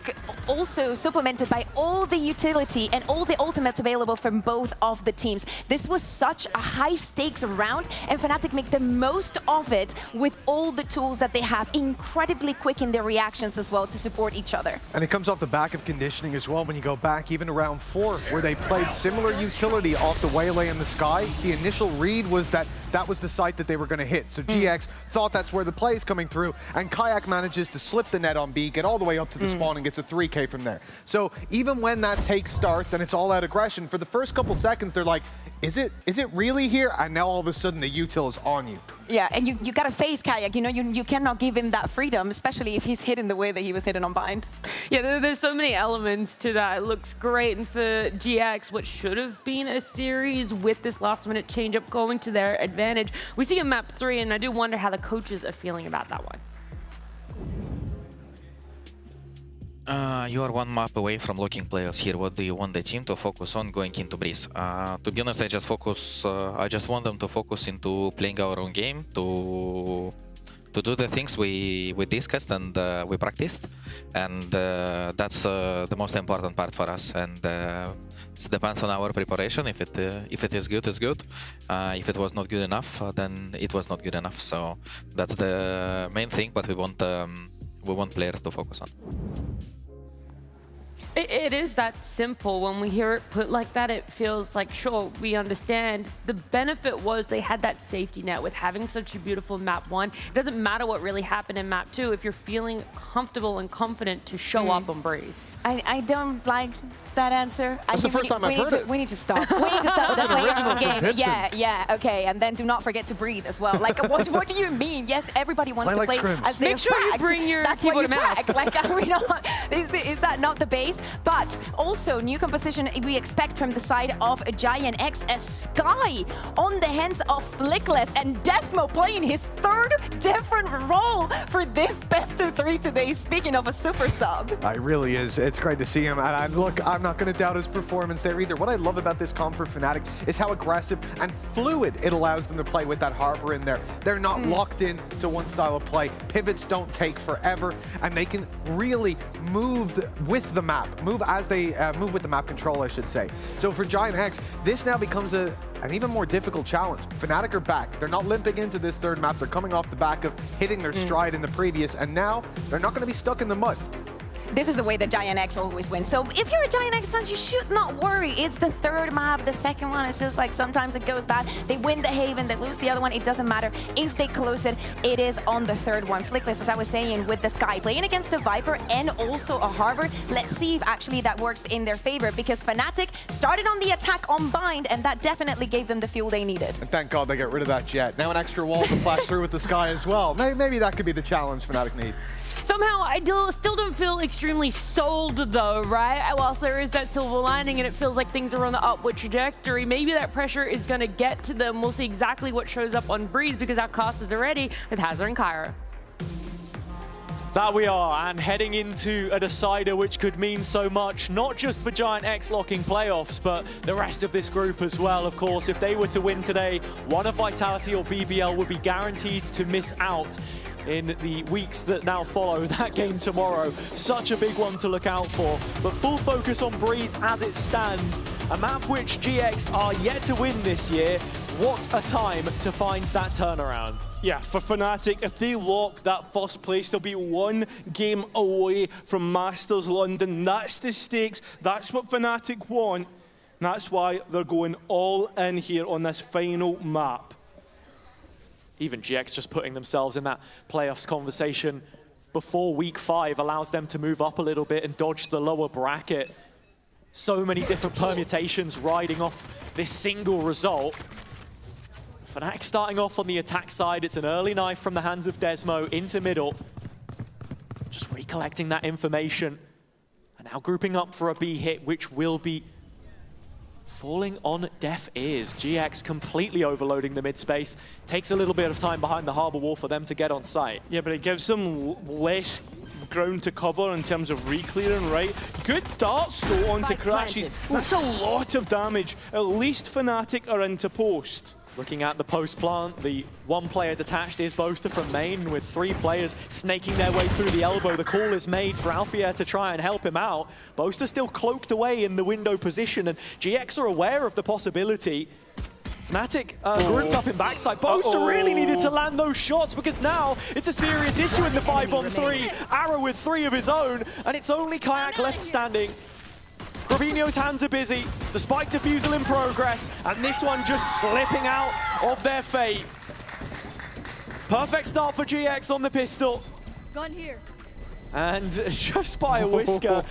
also supplemented by all the utility and all the ultimates available from both of the teams. This was such a high stakes round, and Fnatic make the most of it with all the tools that they have, incredibly quick in their reactions as well to support each other. And it comes off the back of conditioning as well. When you go back even to round 4, where they played similar utility off the Waylay in the sky, the initial read was that that was the site that they were going to hit. So GX thought that's where the play is coming through, and Kayak manages to slip the net on B, get all the way up to the spawn and gets a 3K from there. So even when that take starts and it's all out aggression, for the first couple seconds they're like, is it really here? And now all of a sudden the util is on you. Yeah, and you gotta face Kayak. You know, you cannot give him that freedom, especially if he's hidden the way that he was hidden on Bind. Yeah, there's so many elements to that. It looks great, and for GX, what should have been a series with this last-minute change-up going to their advantage. We see a map 3, and I do wonder how the coaches are feeling about that one. You are one map away from locking players here. What do you want the team to focus on going into Breeze? To be honest, I just want them to focus into playing our own game, to do the things we discussed and we practiced, and that's the most important part for us. And it depends on our preparation. If it is good, it's good. If it was not good enough, then it was not good enough. So that's the main thing. But we want players to focus on. It is that simple. When we hear it put like that, it feels like, sure, we understand. The benefit was they had that safety net with having such a beautiful map 1. It doesn't matter what really happened in map 2 if you're feeling comfortable and confident to show up on Breeze. I don't like that answer. That's the first time I've heard it. We need to stop. We need to stop That's playing an our original game. Yeah, okay. And then do not forget to breathe as well. Like, what do you mean? Yes, everybody wants to play as they're Make sure you pracked. bring your That's what keyboard you and mouse. prack. Like, are we not, is that not the base? But also, new composition we expect from the side of Giant X as Sky on the hands of Flickless, and Desmo playing his 3rd different role for this best of 3 today. Speaking of a super sub. It really is. It's great to see him, and look, I'm not going to doubt his performance there either. What I love about this comp for Fnatic is how aggressive and fluid it allows them to play with that Harbor in there. They're not locked in to one style of play. Pivots don't take forever, and they can really move with the map, move with the map control, I should say. So for Giant X, this now becomes an even more difficult challenge. Fnatic are back. They're not limping into this third map. They're coming off the back of hitting their stride in the previous, and now they're not going to be stuck in the mud. This is the way that Giant X always wins. So if you're a Giant X fan, you should not worry. It's the third map. The second one is just like sometimes it goes bad. They win the Haven, they lose the other one. It doesn't matter. If they close it, it is on the third one. Flickless, as I was saying, with the Sky playing against a Viper and also a Harbor. Let's see if actually that works in their favor, because Fnatic started on the attack on Bind, and that definitely gave them the fuel they needed. And thank God they get rid of that Jet. Now an extra wall to flash through with the Sky as well. Maybe that could be the challenge Fnatic need. Somehow, I still don't feel extremely sold, though, right? Whilst there is that silver lining and it feels like things are on the upward trajectory, maybe that pressure is going to get to them. We'll see exactly what shows up on Breeze, because our casters are ready with Hazard and Kyra. That we are, and heading into a decider which could mean so much, not just for Giant X locking playoffs, but the rest of this group as well. Of course, if they were to win today, one of Vitality or BBL would be guaranteed to miss out in the weeks that now follow that game tomorrow. Such a big one to look out for. But full focus on Breeze as it stands. A map which GX are yet to win this year. What a time to find that turnaround. Yeah, for Fnatic, if they lock that first place, they'll be one game away from Masters London. That's the stakes. That's what Fnatic want. And that's why they're going all in here on this final map. Even GX just putting themselves in that playoffs conversation before week 5 allows them to move up a little bit and dodge the lower bracket. So many different permutations riding off this single result. Fnatic starting off on the attack side. It's an early knife from the hands of Desmo into middle. Just recollecting that information. And now grouping up for a B hit, which will be falling on deaf ears. GX completely overloading the mid space. Takes a little bit of time behind the Harbor wall for them to get on site. Yeah, but it gives them less ground to cover in terms of re-clearing, right? Good darts though onto Crashes. That's a lot of damage. At least Fnatic are into post. Looking at the post plant, the one player detached is Boaster from main, with 3 players snaking their way through the elbow. The call is made for Alfier to try and help him out. Boaster still cloaked away in the window position, and GX are aware of the possibility. Fnatic grouped up in backside. Boaster really needed to land those shots, because now it's a serious issue in the 5-on-3. Arrow with 3 of his own, and it's only Kayak left standing. Robinho's hands are busy, the spike defusal in progress, and this one just slipping out of their fate. Perfect start for GX on the pistol. Gun here. And just by a whisker,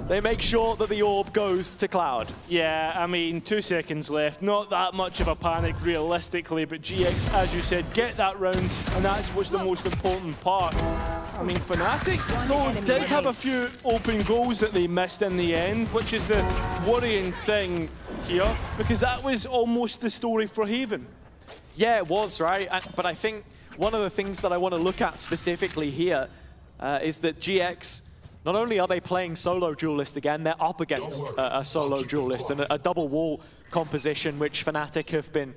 they make sure that the orb goes to Cloud. Yeah, I mean, 2 seconds left. Not that much of a panic realistically, but GX, as you said, get that round, and that's what's the most important part. I mean, Fnatic, though, did have a few open goals that they missed in the end, which is the worrying thing here, because that was almost the story for Haven. Yeah, it was, right? But I think one of the things that I want to look at specifically here is that GX, not only are they playing solo duelist again, they're up against a solo duelist and a double wall composition, which Fnatic have been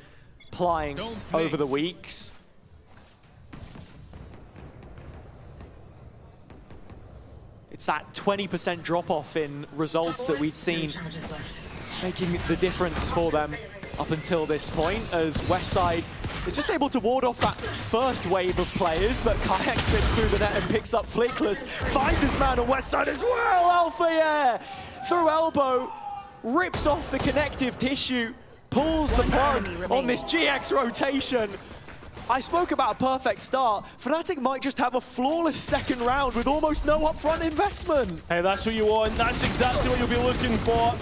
plying over the weeks. It's that 20% drop-off in results that we'd seen making the difference for them up until this point, as Westside is just able to ward off that first wave of players, but Kayak slips through the net and picks up Flickless, finds his man on Westside as well. Alpha through elbow, rips off the connective tissue, pulls the plug on this GX rotation. I spoke about a perfect start. Fnatic might just have a flawless second round with almost no upfront investment. Hey, that's what you want. That's exactly what you'll be looking for.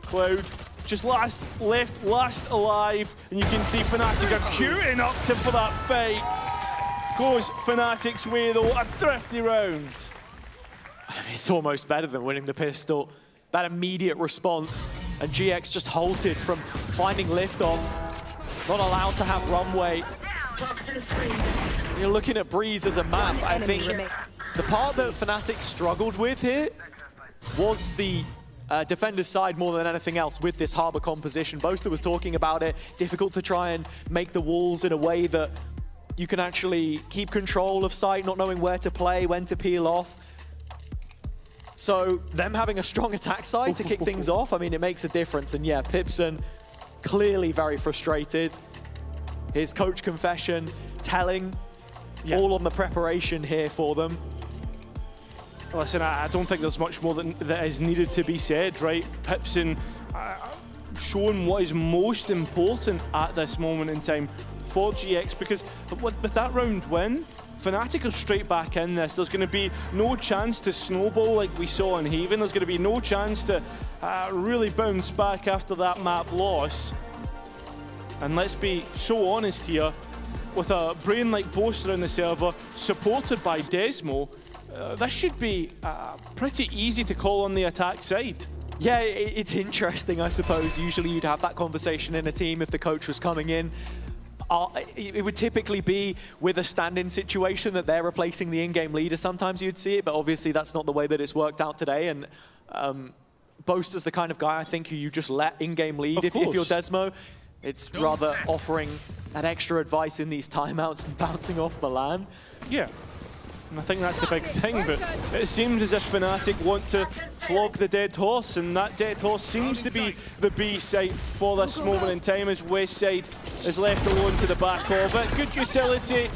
Cloud just last alive, and you can see Fnatic are queuing up for that fight. Goes Fnatic's way though, a thrifty round. It's almost better than winning the pistol. That immediate response, and GX just halted from finding liftoff. Not allowed to have runway. You're looking at Breeze as a map. I think the part that Fnatic struggled with here was the defender's side more than anything else with this Harbor composition. Boaster was talking about it. Difficult to try and make the walls in a way that you can actually keep control of site, not knowing where to play, when to peel off. So them having a strong attack side to kick things off, I mean, it makes a difference. And yeah, Pipson clearly very frustrated. His coach confession telling all on the preparation here for them. Listen, I don't think there's much more that is needed to be said, right? Pipson showing what is most important at this moment in time for GX, because with that round win, Fnatic are straight back in this. There's going to be no chance to snowball like we saw in Haven. There's going to be no chance to really bounce back after that map loss. And let's be so honest here, with a brain like Boaster in the server, supported by Desmo, this should be pretty easy to call on the attack side. Yeah, it's interesting, I suppose. Usually you'd have that conversation in a team if the coach was coming in. It would typically be with a stand-in situation that they're replacing the in-game leader. Sometimes you'd see it, but obviously that's not the way that it's worked out today. And Boaster's the kind of guy, I think, who you just let in-game lead if you're Desmo. It's rather offering that extra advice in these timeouts and bouncing off the LAN. Yeah. And I think that's the big thing, but it seems as if Fnatic want to flog the dead horse, and that dead horse seems to be the B site for this moment in time, as Westside is left alone to the back of it. Good utility,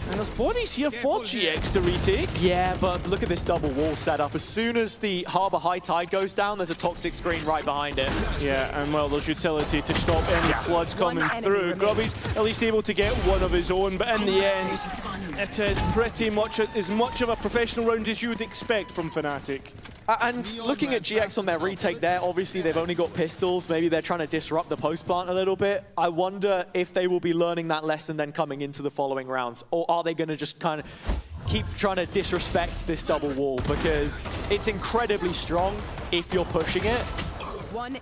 and there's bodies here for GX to retake. Yeah, but look at this double wall setup. As soon as the Harbor high tide goes down, there's a toxic screen right behind it. Yeah, and well, there's utility to stop any floods coming through. Grubby's at least able to get one of his own, but in the end, it is pretty much as much of a professional round as you would expect from Fnatic. And looking at GX on their retake there, obviously they've only got pistols. Maybe they're trying to disrupt the post plant a little bit. I wonder if they will be learning that lesson then coming into the following rounds. Or are they going to just kind of keep trying to disrespect this double wall? Because it's incredibly strong if you're pushing it.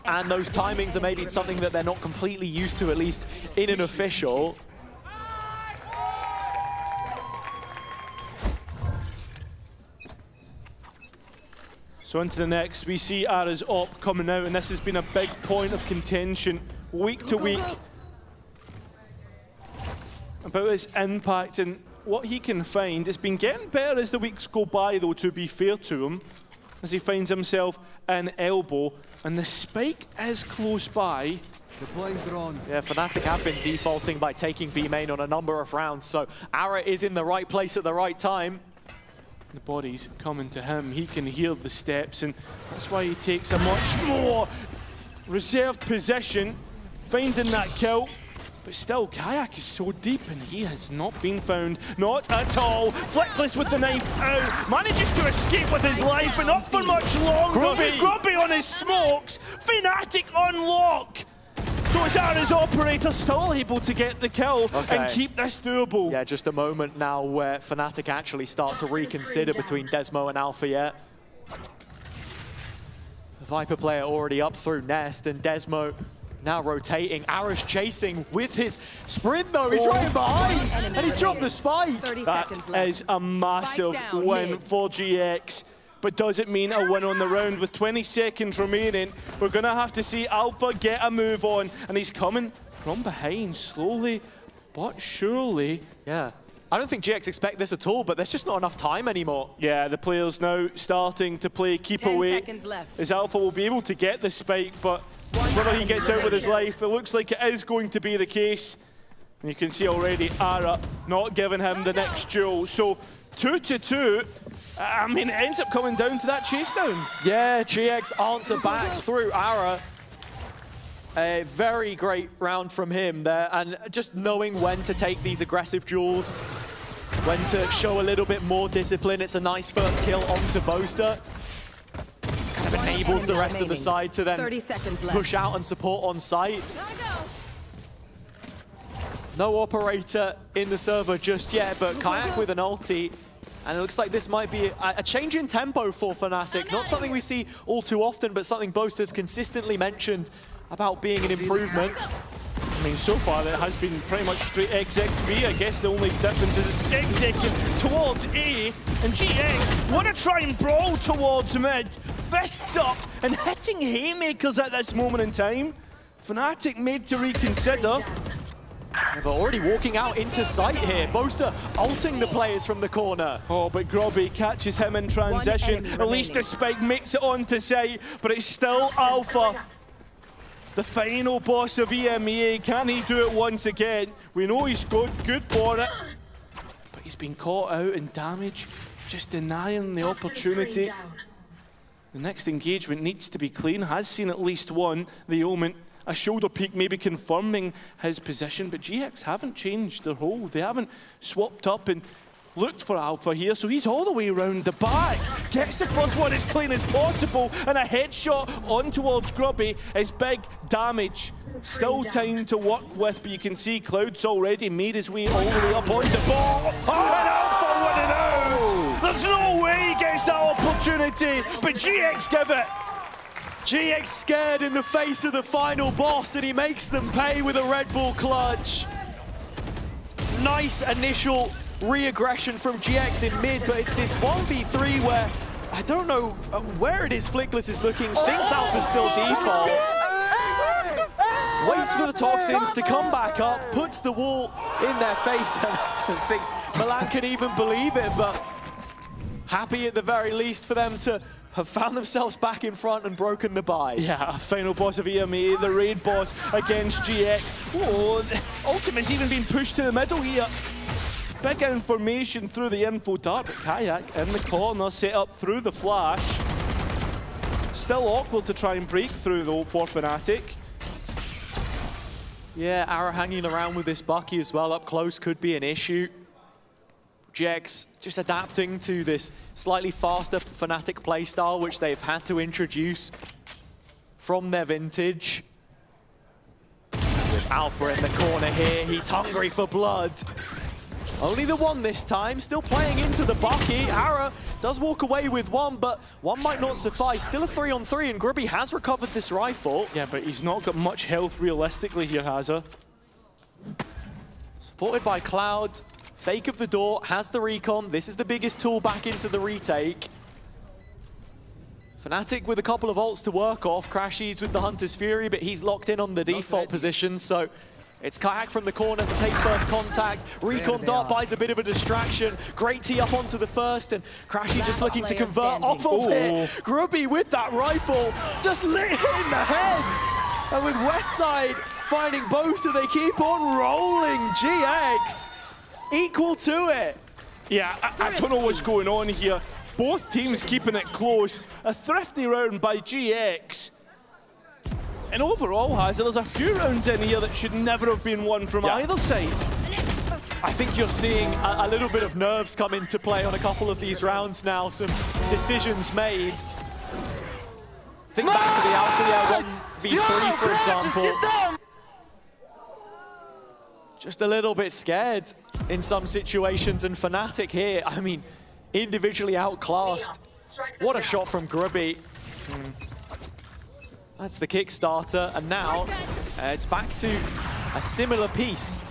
And those timings are maybe something that they're not completely used to, at least in an official. So into the next, we see Ara's op coming out, and this has been a big point of contention week to week about his impact and what he can find. It's been getting better as the weeks go by, though, to be fair to him, as he finds himself in elbow, and the spike is close by. Yeah, Fnatic have been defaulting by taking B main on a number of rounds, so Ara is in the right place at the right time. The body's coming to him. He can hear the steps, and that's why he takes a much more reserved position, finding that kill. But still, Kayak is so deep, and he has not been found. Not at all. Flickless with the knife out. Manages to escape with his life, but not for much longer. Grubby on his smokes. Fnatic on lock. So it's Ara's operator still able to get the kill and keep this doable. Yeah, just a moment now where Fnatic actually start to reconsider between Desmo and Alpha yet. The Viper player already up through Nest, and Desmo now rotating. Ara's chasing with his sprint though. He's right behind, and he's dropped the spike. That is a massive win for GX. But does it mean a win on the round? With 20 seconds remaining, we're going to have to see Alpha get a move on. And he's coming from behind, slowly but surely. Yeah. I don't think GX expect this at all, but there's just not enough time anymore. Yeah, the players now starting to play keep away. As Alpha will be able to get the spike, but whether he gets out with his life, it looks like it is going to be the case. And you can see already Ara not giving him the next duel. So 2-2. I mean, it ends up coming down to that chase down. Yeah, GX answer back through Ara. A very great round from him there, and just knowing when to take these aggressive duels, when to show a little bit more discipline. It's a nice first kill onto Boaster. Kind of enables the rest of the side to then push out and support on site. No operator in the server just yet, but Kayak with an ulti. And it looks like this might be a change in tempo for Fnatic. Not something we see all too often, but something Boaster's consistently mentioned about being an improvement. I mean, so far it has been pretty much straight XXB. I guess the only difference is executing towards A, and GX want to try and brawl towards mid. fists up and hitting haymakers at this moment in time. Fnatic made to reconsider. They're already walking out into sight here. Boaster ulting the players from the corner. Oh, but Grobby catches him in transition. At least the spike makes it onto sight, but it's still Alpha. The final boss of EMEA. Can he do it once again? We know he's good for it. But he's been caught out in damage, just denying the opportunity. The next engagement needs to be clean. Has seen at least one. The Omen. A shoulder peek maybe confirming his position, but GX haven't changed their hold. They haven't swapped up and looked for Alpha here, so he's all the way around the back. Gets the first one as clean as possible, and a headshot on towards Grubby is big damage. Still time to work with, but you can see Cloud's already made his way all the way up onto ball. Oh, and Alpha winning out! There's no way he gets that opportunity, but GX give it. GX scared in the face of the final boss, and he makes them pay with a Red Bull clutch. Nice initial re-aggression from GX in mid, but it's this 1v3 where I don't know where it is Flickless is looking, thinks Alpha's still default. Waits for the Toxins to come back up, puts the wall in their face, and I don't think Milan can even believe it, but happy at the very least for them to have found themselves back in front and broken the bye. Yeah, final boss of EMEA, the raid boss against GX. Oh, Ultimate's even been pushed to the middle here. Big information through the info dart, but Kayak in the corner, set up through the flash. Still awkward to try and break through though for Fnatic. Yeah, Ara hanging around with this Bucky as well up close could be an issue. GX just adapting to this slightly faster Fnatic playstyle, which they've had to introduce from their vintage. With Alpha in the corner here, he's hungry for blood. Only the one this time, still playing into the Bucky. Ara does walk away with one, but one might not suffice. Still a 3-on-3, and Grubby has recovered this rifle. Yeah, but he's not got much health realistically here, has he? Supported by Cloud. Fake of the door, has the recon. This is the biggest tool back into the retake. Fnatic with a couple of ults to work off. Crashies with the Hunter's Fury, but he's locked in on the default position, so it's Kayak from the corner to take first contact. Recon dart buys a bit of a distraction. Great tee up onto the first, and Crashy just looking to convert off of it. Grubby with that rifle, just lit in the heads. And with Westside finding Boaster, they keep on rolling. GX equal to it. Yeah, I don't know what's going on here. Both teams keeping it close. A thrifty round by GX. And overall, Hazard, there's a few rounds in here that should never have been won from either side. I think you're seeing a little bit of nerves come into play on a couple of these rounds now. Some decisions made. Think back to the Alpha 1v3, for example. Just a little bit scared in some situations, and Fnatic here, I mean, individually outclassed. What a shot from Grubby. That's the Kickstarter, and now it's back to a similar piece.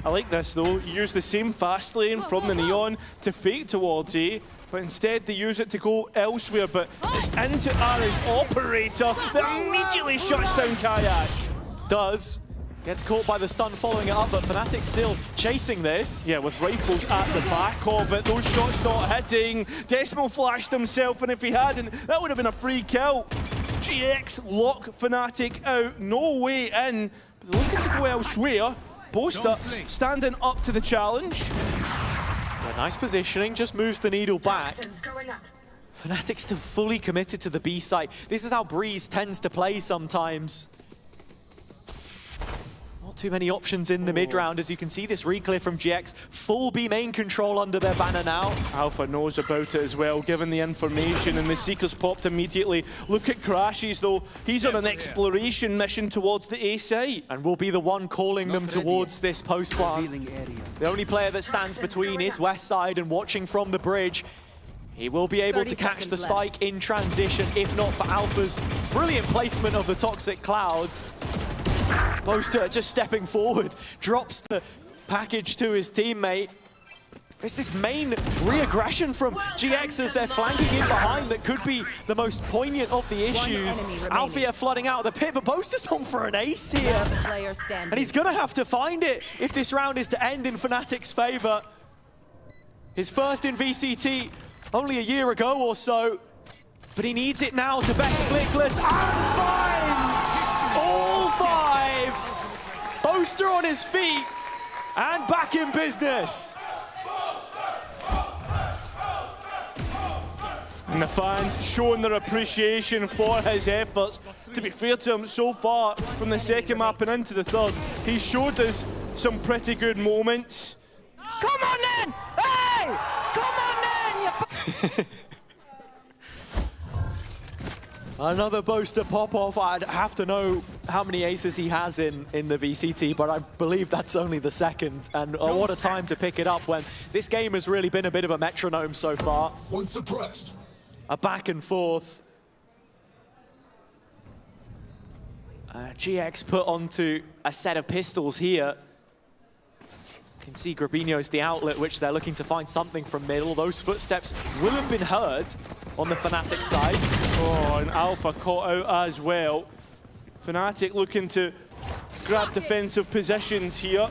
I like this though, you use the same fast lane from the Neon to fake towards A, but instead they use it to go elsewhere, but it's into Ara's operator that immediately shuts down Kayak. Does. Gets caught by the stun following it up, but Fnatic still chasing this. Yeah, with rifles at the back of it, those shots not hitting. Decimal flashed himself, and if he hadn't, that would have been a free kill. GX lock Fnatic out, no way in. But they're looking to go elsewhere. Boaster standing up to the challenge. Yeah, nice positioning, just moves the needle back. Fnatic still fully committed to the B site. This is how Breeze tends to play sometimes. Not too many options in the mid-round, as you can see this reclear from GX. Full B main control under their banner now. Alpha knows about it as well, given the information, and the Seeker's popped immediately. Look at Crashies though, he's on an exploration mission towards the A site. And will be the one calling them towards this post plant. The only player that stands between is Westside, and watching from the bridge. He will be able to catch the spike in transition, if not for Alpha's brilliant placement of the Toxic Cloud. Boaster just stepping forward, drops the package to his teammate. It's this main re-aggression from GX as they're flanking in behind that could be the most poignant of the issues. Alfia flooding out of the pit, but Boaster's on for an ace here. And he's going to have to find it if this round is to end in Fnatic's favor. His first in VCT only a year ago or so, but he needs it now to best Flickless and finds all 5. Boaster on his feet and back in business. And the fans showing their appreciation for his efforts. To be fair to him, so far from the second map and into the third, he showed us some pretty good moments. Come on then! Hey! Come on then! Another Boaster pop-off. I'd have to know how many aces he has in the VCT, but I believe that's only the second. And what a time to pick it up when this game has really been a bit of a metronome so far. One suppressed. A back and forth. GX put onto a set of pistols here. You can see Grabinho's the outlet, which they're looking to find something from middle. Those footsteps will have been heard on the Fnatic side. Oh, and Alpha caught out as well. Fnatic looking to grab defensive positions here,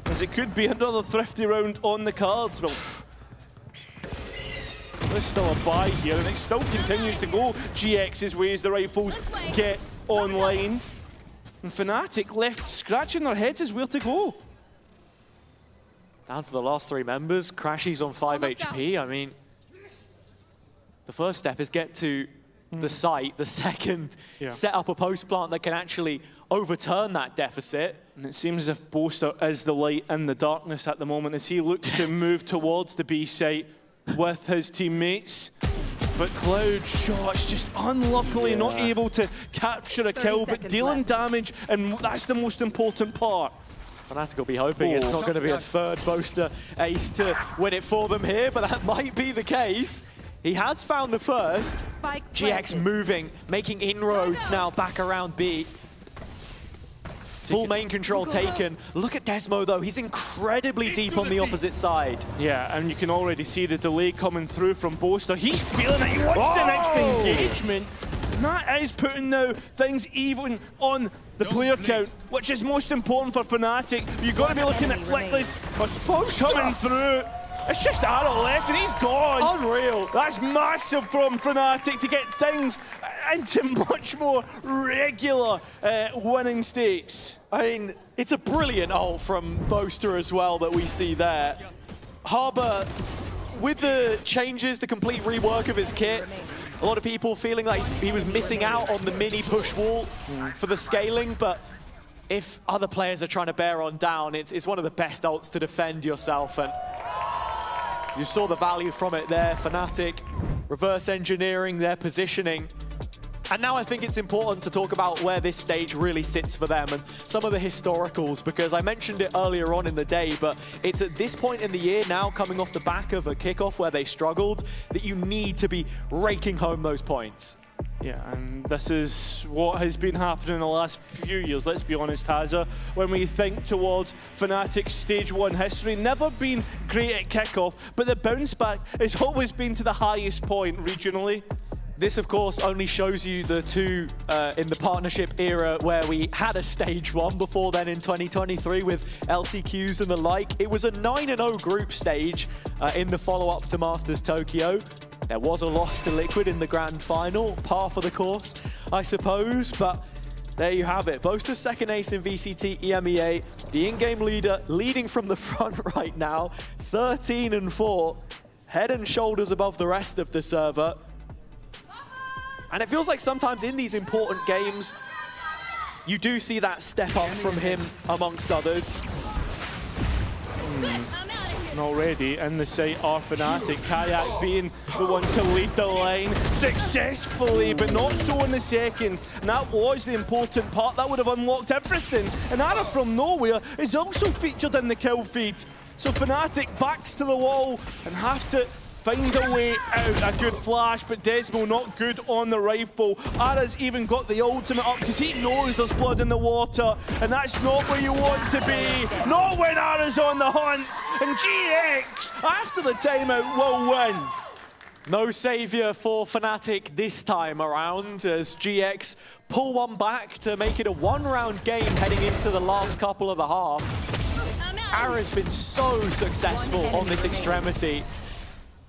as it could be another thrifty round on the cards. Well, there's still a buy here, and it still continues to go GX's way as the Rifles get online. And Fnatic left scratching their heads as where to go. Down to the last 3 members. Crashy's on 5 HP. I mean, the first step is get to the site. The second, set up a post plant that can actually overturn that deficit. And it seems as if Boaster is the light in the darkness at the moment as he looks to move towards the B site with his teammates. But Cloud shots just unluckily not able to capture a kill, but dealing damage, and that's the most important part. Fnatic will be hoping it's not going to be a third Boaster ace to win it for them here, but that might be the case. He has found the first. GX moving, making inroads now back around B. Full main control taken. Look at Desmo though, he's incredibly deep on the opposite side. Yeah, and you can already see the delay coming through from Boaster. He's feeling it, he wants the next engagement. And that is putting now things even on the player count, which is most important for Fnatic. You've got to be looking at Flickless coming through. It's just Arrow left and he's gone. Unreal. That's massive from Fnatic to get things into much more regular winning states. I mean, it's a brilliant ult from Boaster as well that we see there. Harbour, with the changes, the complete rework of his kit, a lot of people feeling like he was missing out on the mini push wall for the scaling, but if other players are trying to bear on down, it's one of the best ults to defend yourself, and you saw the value from it there. Fnatic reverse engineering their positioning. And now I think it's important to talk about where this stage really sits for them and some of the historicals, because I mentioned it earlier on in the day, but it's at this point in the year now, coming off the back of a kickoff where they struggled, that you need to be raking home those points. Yeah, and this is what has been happening in the last few years, let's be honest, Hazza. When we think towards Fnatic's Stage 1 history, never been great at kickoff, but the bounce back has always been to the highest point regionally. This, of course, only shows you the 2 in the partnership era where we had a Stage 1 before then in 2023 with LCQs and the like. It was a 9-0 group stage in the follow-up to Masters Tokyo. There was a loss to Liquid in the grand final, par for the course, I suppose, but there you have it. Boaster's second ace in VCT EMEA, the in-game leader leading from the front right now, 13-4, head and shoulders above the rest of the server. And it feels like sometimes in these important games, you do see that step up from him amongst others. And already in the site are Fnatic, Kayak being the one to lead the line successfully, but not so in the second. And that was the important part, that would have unlocked everything. And Ara from nowhere is also featured in the kill feed. So Fnatic backs to the wall and have to find a way out. A good flash, but Desmo not good on the rifle. Ara's even got the ultimate up because he knows there's blood in the water, and that's not where you want to be. Not when Ara's on the hunt, and GX, after the timeout, will win. No saviour for Fnatic this time around as GX pull one back to make it a one-round game heading into the last couple of the half. Ara's been so successful on this extremity,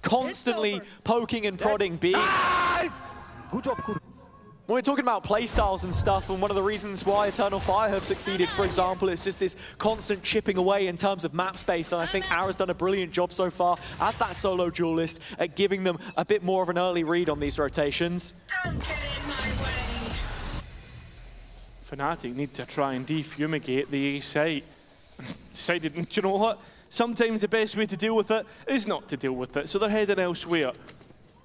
constantly poking and prodding B. Good job, good. When we're talking about playstyles and stuff, and one of the reasons why Eternal Fire have succeeded, for example, is just this constant chipping away in terms of map space, and I think Ara's done a brilliant job so far as that solo duelist at giving them a bit more of an early read on these rotations. Fnatic need to try and defumigate the A site. Decided, do you know what? Sometimes the best way to deal with it is not to deal with it, so they're heading elsewhere.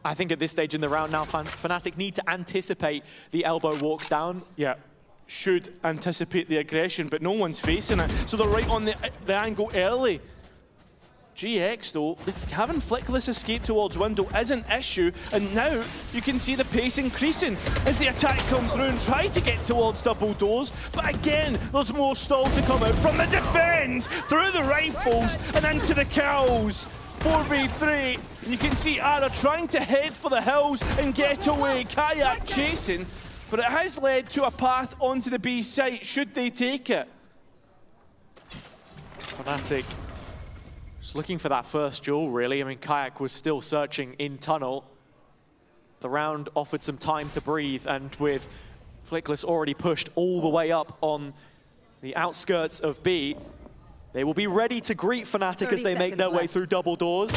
I think at this stage in the round now, Fnatic need to anticipate the elbow walks down. Yeah, should anticipate the aggression, but no one's facing it. So they're right on the angle early. GX, though, having Flickless escape towards window is an issue, and now you can see the pace increasing as the attack come through and try to get towards double doors, but again, there's more stall to come out from the defense, through the rifles, and into the kills. 4v3, and you can see Ara trying to head for the hills and get away. Kayak chasing, but it has led to a path onto the B site, should they take it. Fnatic just looking for that first duel, really. I mean, Kayak was still searching in tunnel. The round offered some time to breathe, and with Flickless already pushed all the way up on the outskirts of B, they will be ready to greet Fnatic as they make their way through double doors.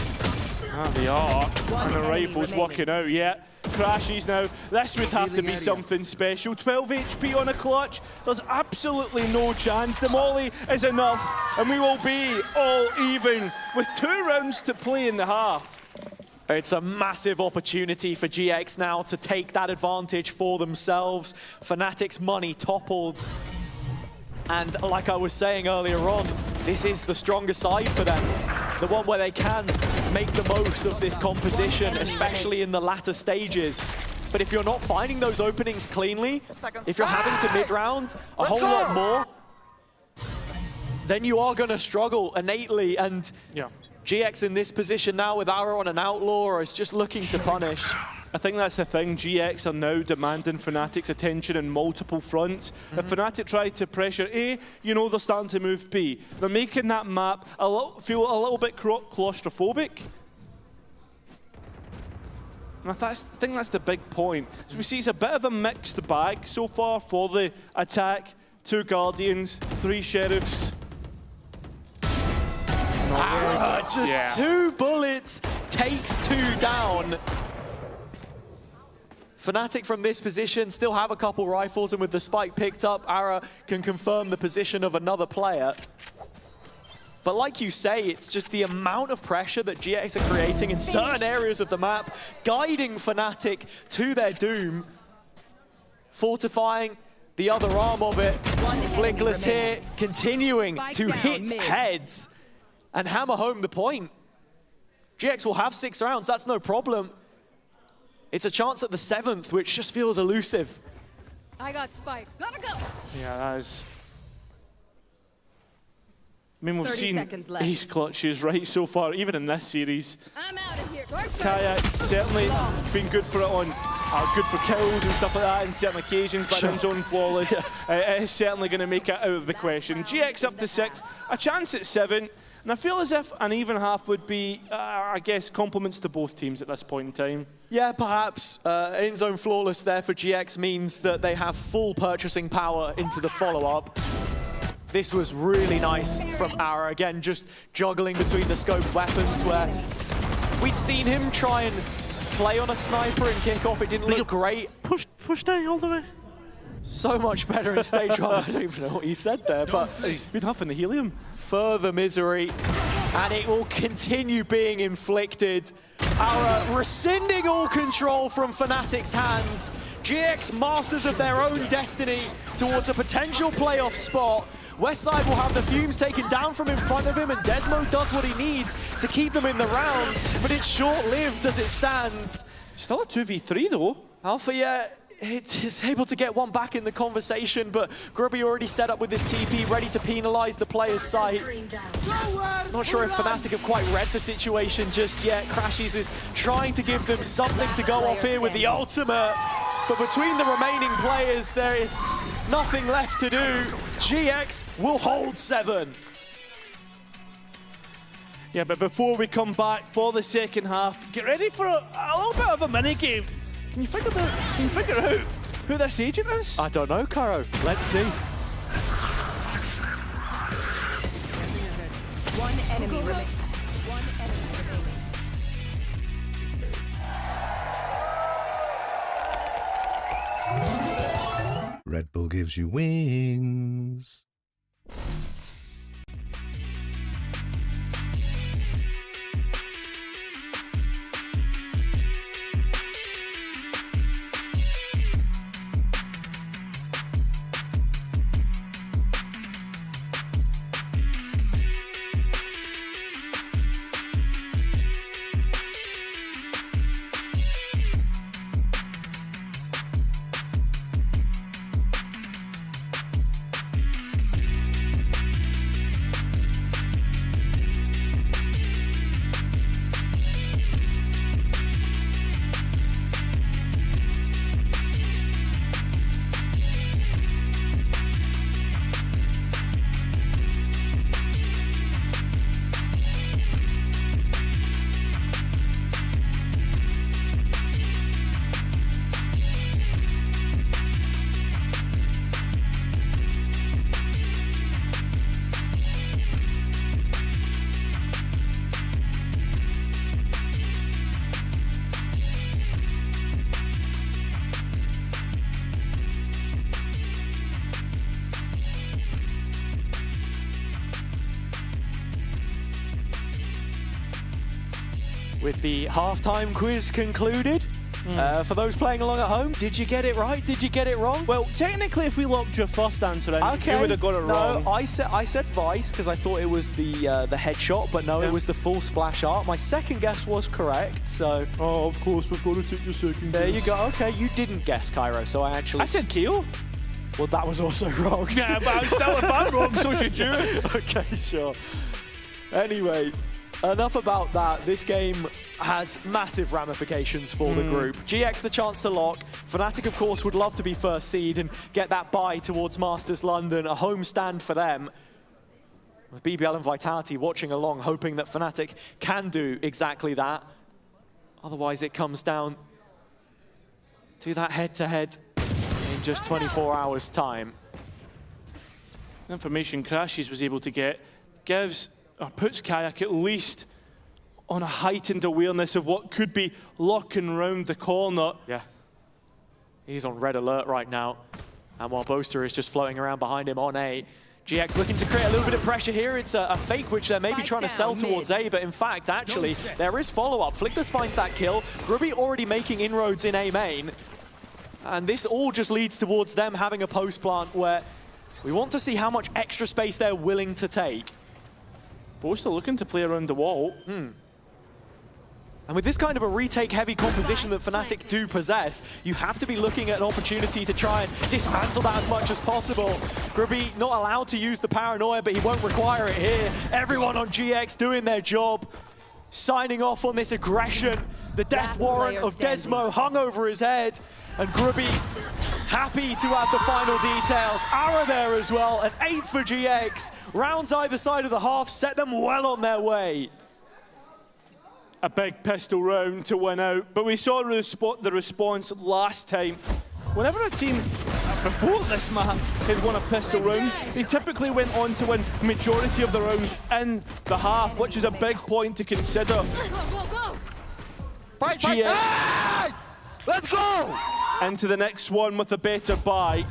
Ah, they are, and the rifle's working out, yeah. Crashes now, this would have to be something special. 12 HP on a clutch, there's absolutely no chance. The molly is enough, and we will be all even with 2 rounds to play in the half. It's a massive opportunity for GX now to take that advantage for themselves. Fnatic's money toppled. And like I was saying earlier on, this is the stronger side for them. The one where they can make the most of this composition, especially in the latter stages. But if you're not finding those openings cleanly, if you're having to mid-round a whole lot more, then you are going to struggle innately. And GX in this position now with Ara on an outlaw is just looking to punish. I think that's the thing. GX are now demanding Fnatic's attention in multiple fronts. If Fnatic try to pressure A, you know they're starting to move B. They're making that map feel a little bit claustrophobic. And I think that's the big point. So we see it's a bit of a mixed bag so far for the attack. 2 Guardians, 3 Sheriffs. Just 2 bullets, takes 2 down. Fnatic from this position still have a couple rifles, and with the spike picked up, Ara can confirm the position of another player. But like you say, it's just the amount of pressure that GX are creating in certain areas of the map, guiding Fnatic to their doom, fortifying the other arm of it. Flickless here, continuing to hit heads and hammer home the point. GX will have 6 rounds, that's no problem. It's a chance at the 7th, which just feels elusive. I got spikes. Gotta go. Yeah, that is. I mean, we've 30 seen seconds left. ace clutches right so far, even in this series. I'm out of here. Kayak certainly been good for it on, good for kills and stuff like that in certain occasions, but in zone flawless, it is certainly going to make it out of the question. GX up to 6, a chance at 7. And I feel as if an even half would be, I guess, compliments to both teams at this point in time. Yeah, perhaps. In-zone flawless there for GX means that they have full purchasing power into the follow-up. This was really nice from Ara. Again, just juggling between the scoped weapons where we'd seen him try and play on a sniper and kick off. It didn't look great. Push down all the way. So much better in stage 1. I don't even know what he said there, but he's been huffing the helium. Further misery, and it will continue being inflicted. Ara rescinding all control from Fnatic's hands. GX masters of their own destiny towards a potential playoff spot Westside will have the fumes taken down from in front of him, and Desmo does what he needs to keep them in the round, but it's short-lived as it stands. Still a 2v3 though. Alpha, yeah, it's able to get one back in the conversation, but Grubby already set up with this TP, ready to penalize the player's site. Not sure if Fnatic have quite read the situation just yet. Crashies is trying to give them something to go off here with the ultimate. But between the remaining players, there is nothing left to do. GX will hold 7. Yeah, but before we come back for the second half, get ready for a little bit of a mini game. Can you figure out who this agent is? I don't know, Cairo. Let's see. One enemy remaining. Red Bull gives you wings. With the halftime quiz concluded, for those playing along at home, did you get it right? Did you get it wrong? Well, technically, if we locked your first answer in, you would have got it wrong. No, I said Vice because I thought it was the headshot, but no, it was the full splash art. My second guess was correct, so... Oh, of course, we've got to take your second guess. There you go. Okay, you didn't guess, Cairo, so I actually... I said Keo. Well, that was also wrong. Yeah, but if I'm wrong, so should you. Okay, sure. Anyway, enough about that. This game has massive ramifications for the group. GX the chance to lock. Fnatic, of course, would love to be first seed and get that bye towards Masters London, a home stand for them. With BBL and Vitality watching along, hoping that Fnatic can do exactly that. Otherwise, it comes down to that head-to-head in just 24 hours' time. The information Crashies was able to get gives or puts Kayak at least on a heightened awareness of what could be lurking round the corner. Yeah. He's on red alert right now. And while Boaster is just floating around behind him on A, GX looking to create a little bit of pressure here. It's a fake which they're maybe trying to sell towards A, but in fact, actually, there is follow-up. Flickless finds that kill. Grubby already making inroads in A main. And this all just leads towards them having a post plant where we want to see how much extra space they're willing to take. Boaster looking to play around the wall. And with this kind of a retake-heavy composition that Fnatic do possess, you have to be looking at an opportunity to try and dismantle that as much as possible. Grubby not allowed to use the paranoia, but he won't require it here. Everyone on GX doing their job, signing off on this aggression. The death warrant of Desmo hung over his head, and Grubby happy to have the final details. Ara there as well, an 8th for GX. Rounds either side of the half set them well on their way. A big pistol round to win out, but we saw the response last time. Whenever a team before this map had won a pistol round, they typically went on to win majority of the rounds in the half, which is a big point to consider. Go, go, go. Fight, fight. Nice! Let's go! Into the next one with a better buy.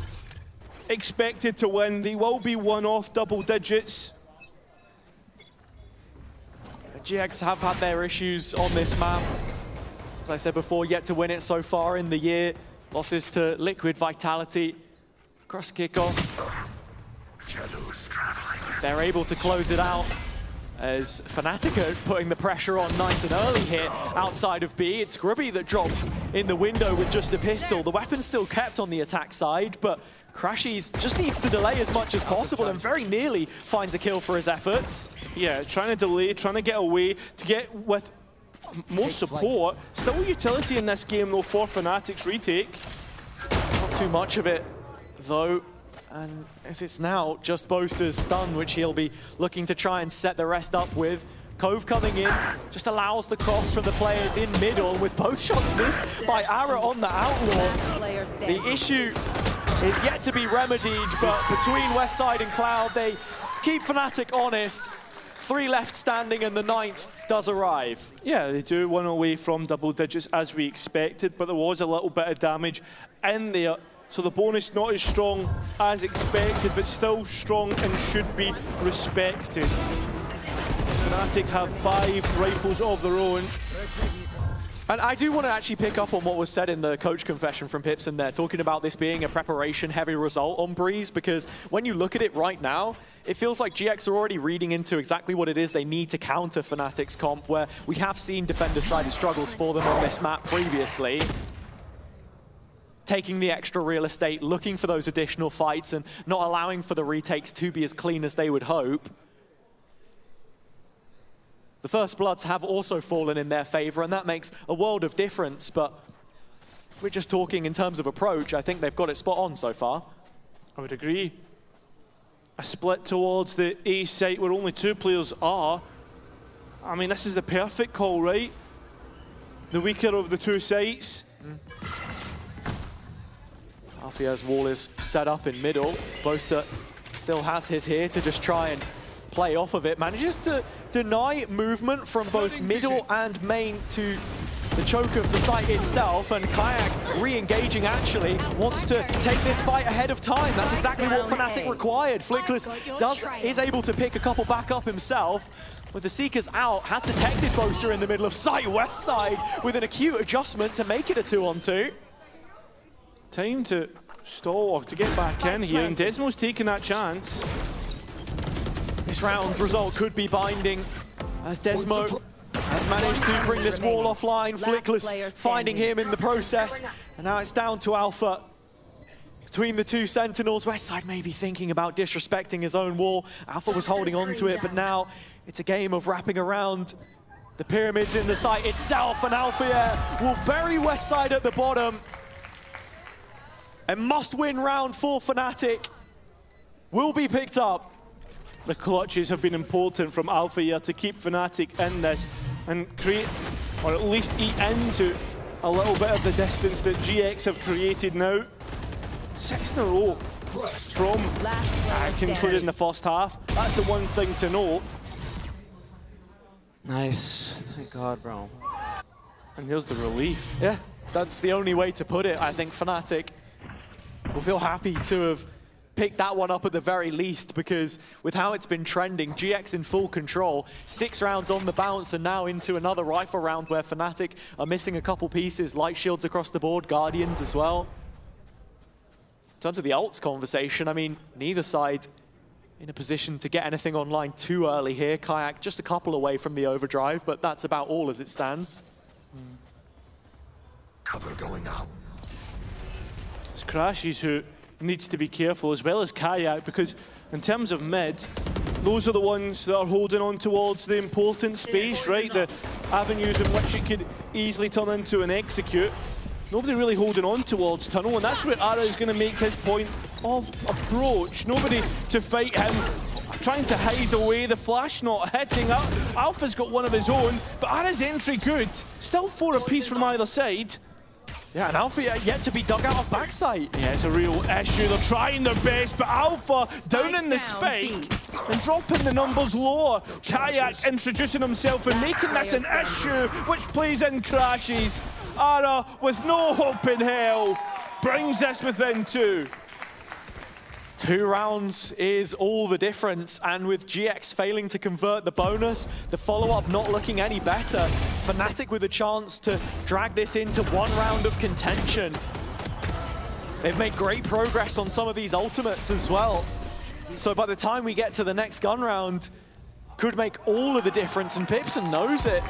Expected to win. They will be one off double digits. GX have had their issues on this map. As I said before, yet to win it so far in the year. Losses to Liquid, Vitality. Cross kickoff. they're able to close it out as Fnatic are putting the pressure on nice and early here outside of B. It's Grubby that drops in the window with just a pistol. The weapon's still kept on the attack side, but Crashies just needs to delay as much as possible and very nearly finds a kill for his efforts. Yeah, trying to delay, trying to get away, to get with more support. Still utility in this game though for Fnatic's retake. Not too much of it though. And as it's now just Boaster's stun, which he'll be looking to try and set the rest up with. Cove coming in, just allows the cross from the players in middle, with both shots missed by Ara on the Outlaw. The issue is yet to be remedied, but between Westside and Cloud, they keep Fnatic honest. 3 left standing and the 9th does arrive. Yeah, they do 1 away from double digits as we expected, but there was a little bit of damage in there. So the bonus not as strong as expected, but still strong and should be respected. Fnatic have 5 rifles of their own. And I do want to actually pick up on what was said in the coach confession from Pipson there, talking about this being a preparation-heavy result on Breeze, because when you look at it right now, it feels like GX are already reading into exactly what it is they need to counter Fnatic's comp, where we have seen defender-sided struggles for them on this map previously. Taking the extra real estate, looking for those additional fights, and not allowing for the retakes to be as clean as they would hope. The First Bloods have also fallen in their favor, and that makes a world of difference, but if we're just talking in terms of approach, I think they've got it spot on so far. I would agree. A split towards the A site where only 2 players are. I mean, this is the perfect call, right? The weaker of the 2 sites. Alfia's wall is set up in middle. Boaster still has his here to just try and play off of it. Manages to deny movement from both middle and main to the choke of the site itself, and Kayak re-engaging actually wants to take this fight ahead of time. That's exactly what Fnatic required. Flickless is able to pick a couple back up himself. With the Seekers out, has detected Boaster in the middle of site, west side, with an acute adjustment to make it a 2-on-2. Time to stall or to get back in here, and Desmo's taking that chance. This round result could be binding, as Desmo has managed to bring this wall offline. Flickless finding him in the process, and now it's down to Alpha. Between the 2 Sentinels, Westside may be thinking about disrespecting his own wall. Alpha was holding on to it, but now it's a game of wrapping around the pyramids in the site itself, and Alpha will bury Westside at the bottom. A must-win round for Fnatic will be picked up. The clutches have been important from Alpha here to keep Fnatic in this and create, or at least eat into, a little bit of the distance that GX have created now. 6 in a row from concluding the first half. That's the one thing to note. Nice. Thank God, bro. And here's the relief. Yeah, that's the only way to put it. I think Fnatic will feel happy to have picked that one up at the very least, because with how it's been trending, GX in full control, 6 rounds on the bounce, and now into another rifle round where Fnatic are missing a couple pieces, light shields across the board, Guardians as well. In terms of the ults conversation, I mean, neither side in a position to get anything online too early here. Kayak just a couple away from the overdrive, but that's about all as it stands. Cover going out. It's Crashies who needs to be careful, as well as Kayak, because in terms of mid, those are the ones that are holding on towards the important space, right? The avenues in which it could easily turn into an execute. Nobody really holding on towards tunnel, and that's where Ara is going to make his point of approach. Nobody to fight him, trying to hide away, the flash not hitting up. Alpha's got one of his own, but Ara's entry good. Still 4 apiece from either side. Yeah, and Alpha yet to be dug out of backside. Yeah, it's a real issue. They're trying their best, but Alpha down in the spike and dropping the numbers lower. Kayak introducing himself and making this an issue, which plays in Crashies. Ara, with no hope in hell, brings this within 2. 2 rounds is all the difference, and with GX failing to convert the bonus, the follow-up not looking any better, Fnatic with a chance to drag this into 1 round of contention. They've made great progress on some of these ultimates as well. So by the time we get to the next gun round, could make all of the difference, and Pipson knows it.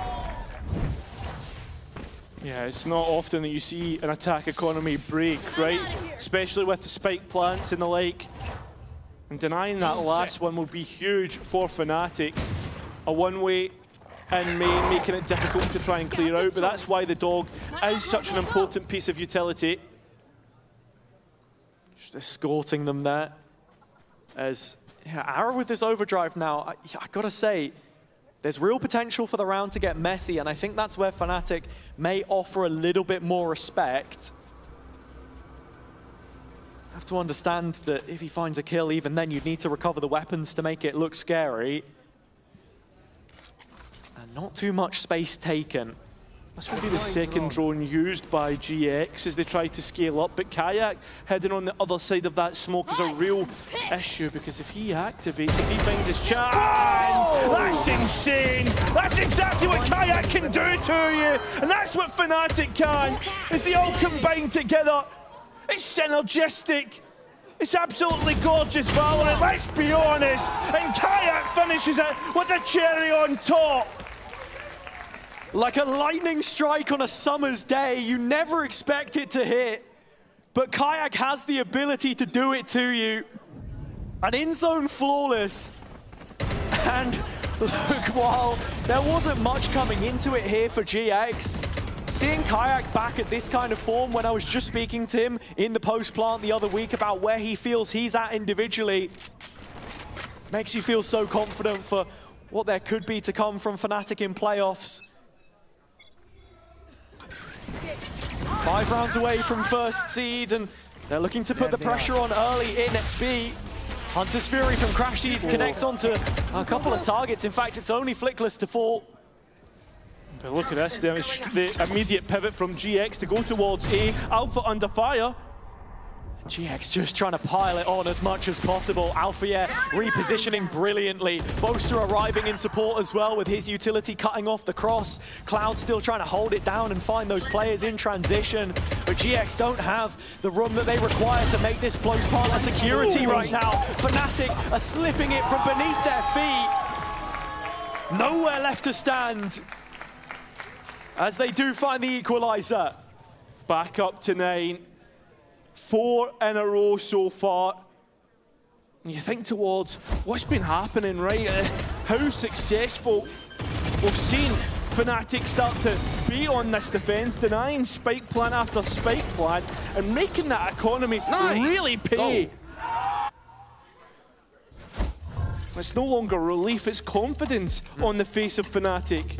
Yeah, it's not often that you see an attack economy break, right? Especially with the spike plants and the like. And denying that last one will be huge for Fnatic. A one-way in main, making it difficult to try and clear out, but that's why the dog is such an important piece of utility. Just escorting them there. As Arrow with this overdrive now, I gotta say, there's real potential for the round to get messy, and I think that's where Fnatic may offer a little bit more respect. Have to understand that if he finds a kill, even then you'd need to recover the weapons to make it look scary. And not too much space taken. This would be the second drone used by GX as they try to scale up, but Kayak heading on the other side of that smoke is a real issue, because if he activates, if he finds his chance, that's insane! That's exactly what Kayak can do to you, and that's what Fnatic can, as they all combine together. It's synergistic. It's absolutely gorgeous Valorant, let's be honest, and Kayak finishes it with the cherry on top. Like a lightning strike on a summer's day, you never expect it to hit, but Kayak has the ability to do it to you. An in-zone flawless, and look, while there wasn't much coming into it here for GX, seeing Kayak back at this kind of form, when I was just speaking to him in the post-plant the other week about where he feels he's at individually, makes you feel so confident for what there could be to come from Fnatic in playoffs. 5 rounds away from first seed, and they're looking to put the pressure on early in B. Hunter's Fury from Crashies connects onto a couple of targets. In fact, it's only Flickless to fall. But look at this, the immediate pivot from GX to go towards A. Alpha under fire. GX just trying to pile it on as much as possible. Alpha repositioning brilliantly. Boaster arriving in support as well with his utility cutting off the cross. Cloud still trying to hold it down and find those players in transition. But GX don't have the room that they require to make this close partner security right now. Fnatic are slipping it from beneath their feet. Nowhere left to stand as they do find the equalizer. Back up to 9. 4 in a row so far. And you think towards what's been happening, right? How successful we've seen Fnatic start to be on this defense, denying spike plant after spike plant and making that economy really pay. It's no longer relief, it's confidence on the face of Fnatic.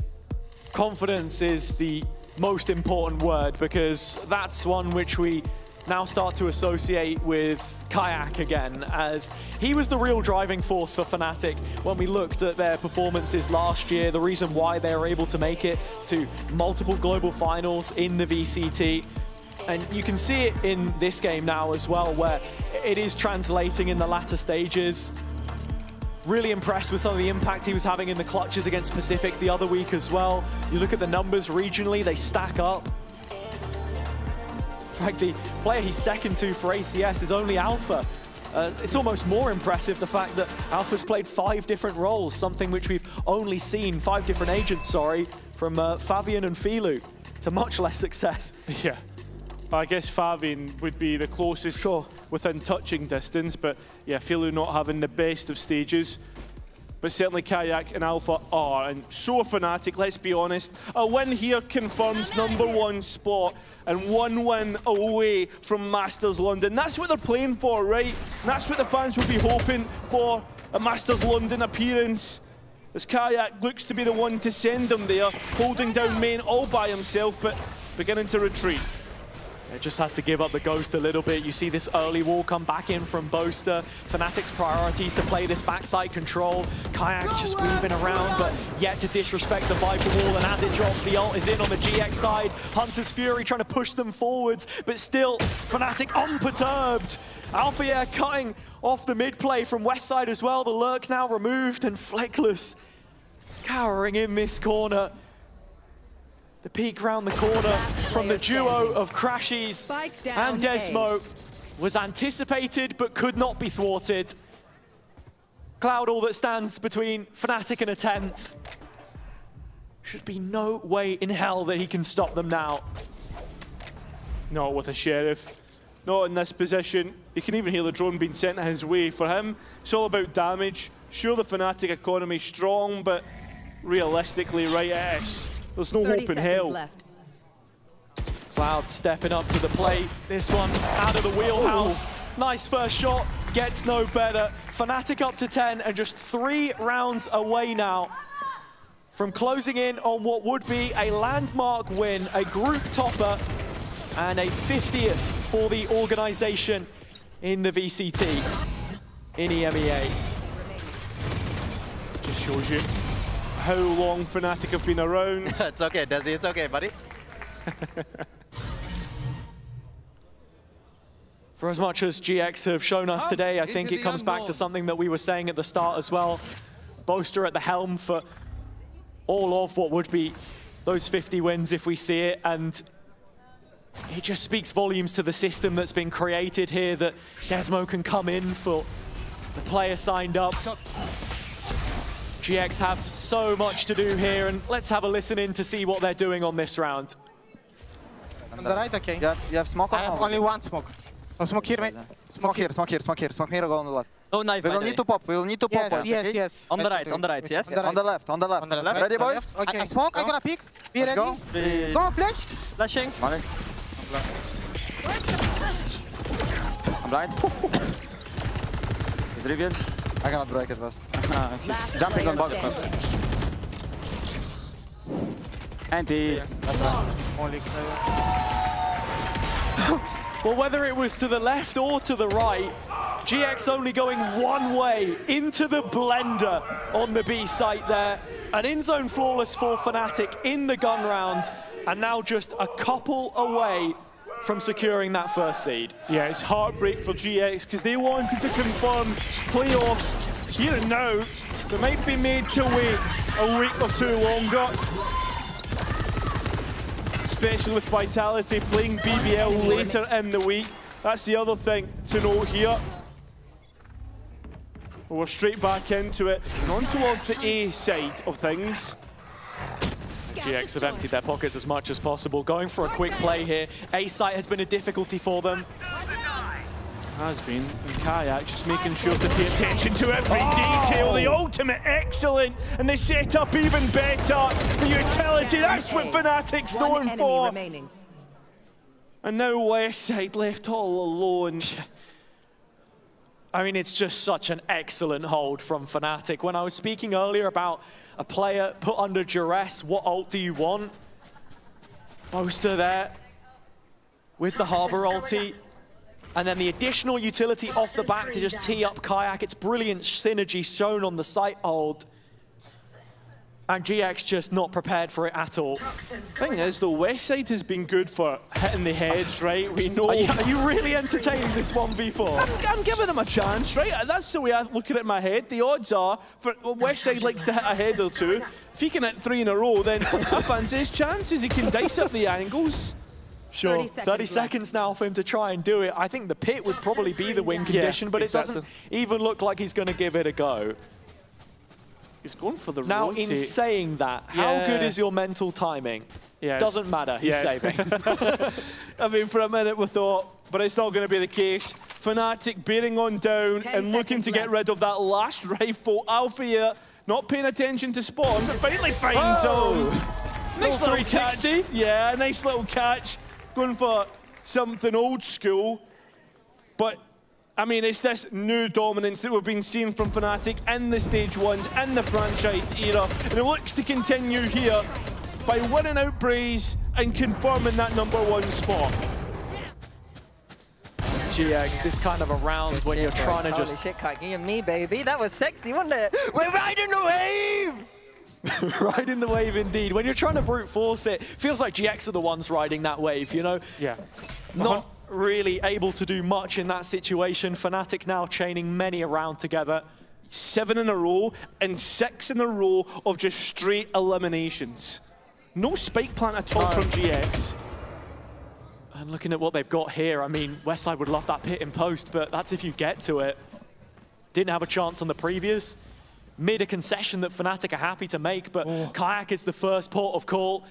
Confidence is the most important word, because that's one which we now start to associate with Kayak again, as he was the real driving force for Fnatic when we looked at their performances last year, the reason why they were able to make it to multiple global finals in the VCT. And you can see it in this game now as well, where it is translating in the latter stages. Really impressed with some of the impact he was having in the clutches against Pacific the other week as well. You look at the numbers regionally, they stack up. Like the player he's second to for ACS is only Alpha. It's almost more impressive the fact that Alpha's played 5 different roles, something which we've only seen, 5 different agents, sorry, from Fabian and Filu, to much less success. Yeah, I guess Fabian would be the closest within touching distance, but yeah, Filu not having the best of stages. But certainly Kayak and Alpha are, and so Fnatic, let's be honest. A win here confirms #1 spot, and 1 win away from Masters London. That's what they're playing for, right? And that's what the fans will be hoping for, a Masters London appearance. As Kayak looks to be the one to send them there, holding down main all by himself, but beginning to retreat. It just has to give up the ghost a little bit. You see this early wall come back in from Boaster. Fnatic's priorities to play this backside control. Kayak just weaving around, but yet to disrespect the Viper wall. And as it drops, the ult is in on the GX side. Hunter's Fury trying to push them forwards, but still Fnatic unperturbed. Alpha cutting off the mid play from West side as well. The lurk now removed, and Fleckless cowering in this corner. The peek round the corner from the duo of Crashies and Desmo was anticipated but could not be thwarted. Cloud, all that stands between Fnatic and a 10th. Should be no way in hell that he can stop them now. Not with a Sheriff. Not in this position. You can even hear the drone being sent his way. For him, it's all about damage. Sure, the Fnatic economy is strong, but realistically, right, there's no hope in hell. Left. Cloud stepping up to the plate. This one out of the wheelhouse. Ooh. Nice first shot. Gets no better. Fnatic up to 10 and just 3 rounds away now from closing in on what would be a landmark win, a group topper, and a 50th for the organization in the VCT in EMEA. Just shows you how long Fnatic have been around. It's okay, Desi, it's okay, buddy. For as much as GX have shown us today, I think it comes back to something that we were saying at the start as well. Boaster at the helm for all of what would be those 50 wins if we see it, and it just speaks volumes to the system that's been created here, that Desmo can come in for the player signed up. GX have so much to do here, and let's have a listen in to see what they're doing on this round. On the right, okay. You have smoke? I have only one smoke. So smoke here, mate. Smoke here, smoke here, smoke here. Smoke here, go on the left. No knife, we will need to pop, we will need to pop. Yes, okay? yes. On the right, yes? On the left, on the left. Ready, boys? Okay. I smoke, I'm gonna pick. Be ready. Go. Go, flash. Flashing. I'm blind. He's revealed. I cannot break it fast. He's jumping on box. Anti. Only Well, whether it was to the left or to the right, GX only going one way into the blender on the B site there. An in-zone flawless for Fnatic in the gun round, and now just a couple away from securing that first seed. Yeah, it's heartbreak for GX because they wanted to confirm playoffs here and now. They might be made to wait a week or two longer. Especially with Vitality playing BBL later in the week. That's the other thing to note here. Well, we're straight back into it and on towards the A side of things. GX have emptied their pockets as much as possible, going for a quick play here. A site has been a difficulty for them. Has been, and Kayak just making sure to pay attention to every detail. The ultimate excellent, and they set up even better. The utility, that's what Fnatic's known for. And now Westside left all alone. I mean, it's just such an excellent hold from Fnatic. When I was speaking earlier about a player put under duress, what ult do you want? Boaster there with the Harbor ulti. And then the additional utility off the back to just tee up Kayak. It's brilliant synergy shown on the site hold. And GX just not prepared for it at all. Thing is, though, Westside has been good for hitting the heads, right? We know. Are you really entertaining this 1v4? I'm giving them a chance, right? That's the way I look at it in my head. The odds are, Westside likes to hit a head or two. If he can hit 3 in a row, then I fancy his chances. He can dice up the angles. Sure, 30 seconds now for him to try and do it. I think the pit would probably be the win condition, but it doesn't even look like he's going to give it a go. He's going for the now, rotate. in saying that, how good is your mental timing? Yeah, doesn't matter, he's saving. I mean, for a minute we thought, but it's not going to be the case. Fnatic bearing on down and looking to get rid of that last rifle. Alpha here, not paying attention to spawn, but finally finds him. Nice little 360. Yeah, nice little catch. Going for something old school. But, I mean, it's this new dominance that we've been seeing from Fnatic in the stage ones, in the franchised era. And it looks to continue here by winning out Braze and confirming that #1 spot. GX, this kind of a round when you're trying to just... Holy shit, Kike, and me, baby. That was sexy, wasn't it? We're riding the wave! Riding the wave indeed. When you're trying to brute force it, feels like GX are the ones riding that wave, you know? Yeah. Not really able to do much in that situation. Fnatic now chaining many around together. 7 in a row and 6 in a row of just straight eliminations. No spike plant at all from GX. And looking at what they've got here, I mean, Westside would love that pit in post, but that's if you get to it. didn't have a chance on the previous. Mid a concession that Fnatic are happy to make, but Kayak is the first port of call.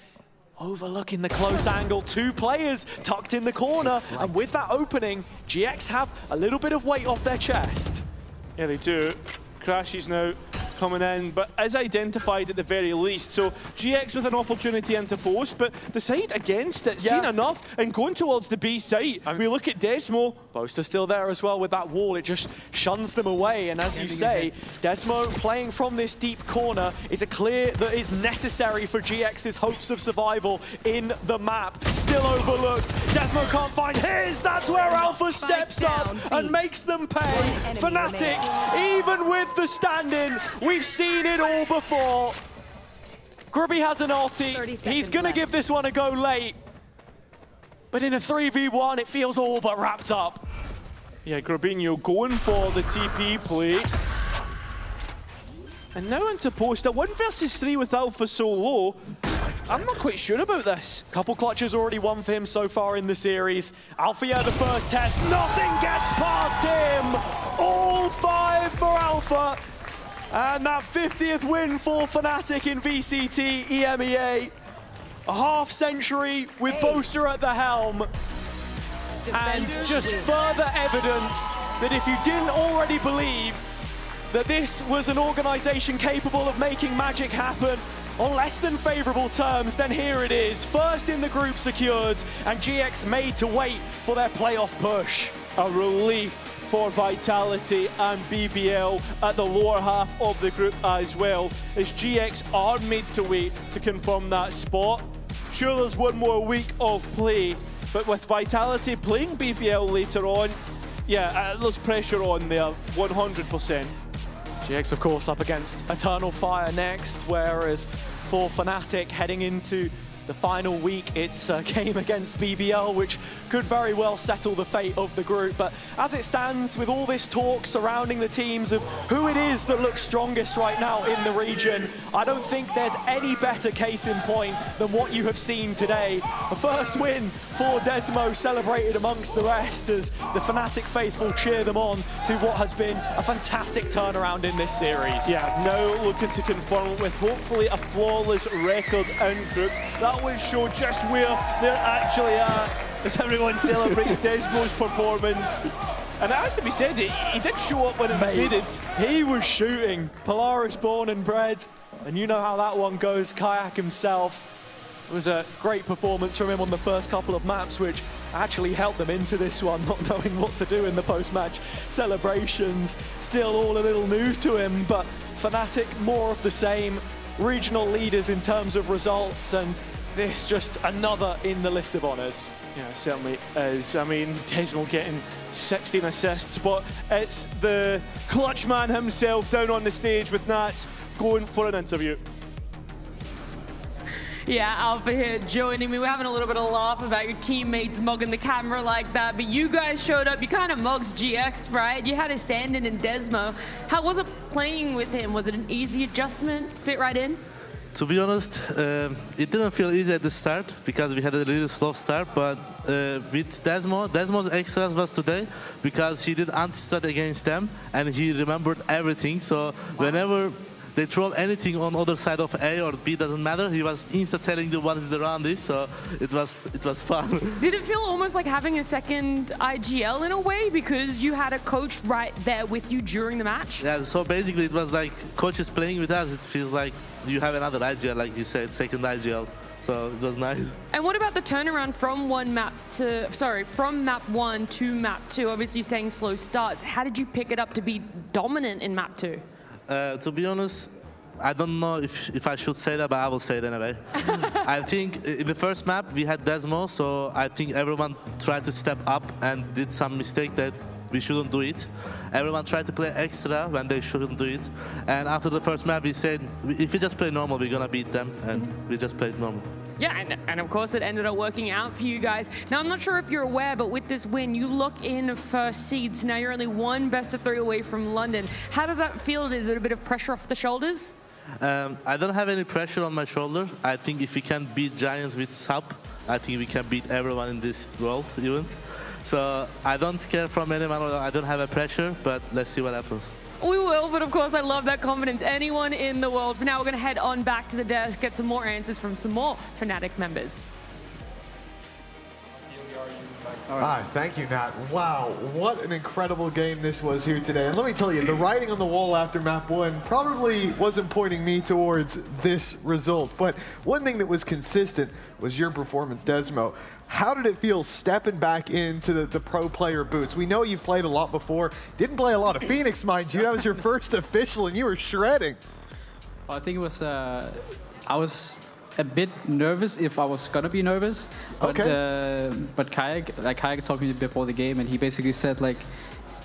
Overlooking the close angle, 2 players tucked in the corner, and with that opening, GX have a little bit of weight off their chest. Yeah, they do. Crashes now coming in, but as identified at the very least. So GX with an opportunity into post, but the side against it, seen enough, and going towards the B site. We look at Desmo. Boaster still there as well with that wall. It just shuns them away, and as you say, Desmo playing from this deep corner is a clear that is necessary for GX's hopes of survival in the map. Still overlooked. Desmo can't find his. That's where Alpha steps up and makes them pay. Fnatic, even with the stand-in, we've seen it all before. Grubby has an ulti. He's going to give this one a go late. But in a 3v1, it feels all but wrapped up. Yeah, Grubinho going for the TP play. And now into post. At 1 versus 3 with Alpha so low. I'm not quite sure about this. Couple clutches already won for him so far in the series. Alpha, the first test. Nothing gets past him. All 5 for Alpha. And that 50th win for Fnatic in VCT EMEA. A half century with Boaster at the helm. And just further evidence that if you didn't already believe that this was an organization capable of making magic happen on less than favorable terms, then here it is. First in the group secured, and GX made to wait for their playoff push. A relief for Vitality and BBL at the lower half of the group as well, as GX are made to wait to confirm that spot. Sure, there's one more week of play, but with Vitality playing BBL later on, yeah, there's pressure on there, 100%. GX, of course, up against Eternal Fire next, whereas for Fnatic heading into the final week, it's a game against BBL, which could very well settle the fate of the group. But as it stands, with all this talk surrounding the teams of who it is that looks strongest right now in the region, I don't think there's any better case in point than what you have seen today. A first win for Desmo, celebrated amongst the rest as the Fnatic faithful cheer them on to what has been a fantastic turnaround in this series. Yeah, now looking to confirm with hopefully a flawless record in groups. That will show just where they're actually at as everyone celebrates Desmo's performance. And it has to be said, he did show up when it was needed. He was shooting. Polaris born and bred. And you know how that one goes. Kayak himself. It was a great performance from him on the first couple of maps, which actually helped them into this one, not knowing what to do in the post-match celebrations. Still all a little new to him, but Fnatic more of the same. Regional leaders in terms of results, and this just another in the list of honours. Yeah, it certainly is. I mean, Desmo getting 16 assists, but it's the clutch man himself down on the stage with Nats going for an interview. Yeah, Alpha here joining me. We're having a little bit of laugh about your teammates mugging the camera like that, but you guys showed up. You kind of mugged GX, right? You had a stand-in Desmo. How was it playing with him? Was it an easy adjustment? Fit right in? To be honest, it didn't feel easy at the start because we had a really slow start, but with Desmo's extras was today because he did anti-strat against them and he remembered everything. So whenever they throw anything on other side of A or B, doesn't matter. He was insta telling the ones around this, so it was fun. Did it feel almost like having a second IGL in a way because you had a coach right there with you during the match? Yeah, so basically it was like coaches playing with us. It feels like you have another IGL, like you said, second IGL. So it was nice. And what about the turnaround from from map 1 to map 2? Obviously saying slow starts. How did you pick it up to be dominant in map 2? To be honest, I don't know if I should say that, but I will say it anyway. I think in the first map we had Desmo, so I think everyone tried to step up and did some mistake that we shouldn't do it. Everyone tried to play extra when they shouldn't do it. And after the first map we said, if we just play normal, we're gonna beat them, and we just played normal. Yeah, and of course it ended up working out for you guys. Now, I'm not sure if you're aware, but with this win, you lock in first seeds. Now you're only one best of 3 away from London. How does that feel? Is it a bit of pressure off the shoulders? I don't have any pressure on my shoulder. I think if we can beat Giants with sub, I think we can beat everyone in this world, even. So I don't care from anyone, I don't have a pressure, but let's see what happens. We will, but of course I love that confidence. Anyone in the world. For now, we're going to head on back to the desk, get some more answers from some more Fnatic members. Hi, thank you, Nat. Wow, what an incredible game this was here today. And let me tell you, the writing on the wall after map 1 probably wasn't pointing me towards this result. But one thing that was consistent was your performance, Desmo. How did it feel stepping back into the pro player boots? We know you've played a lot before. Didn't play a lot of Phoenix, mind you. That was your first official, and you were shredding. Well, I think it was, I was a bit nervous if I was gonna be nervous, but Kayak talked to me before the game, and he basically said like,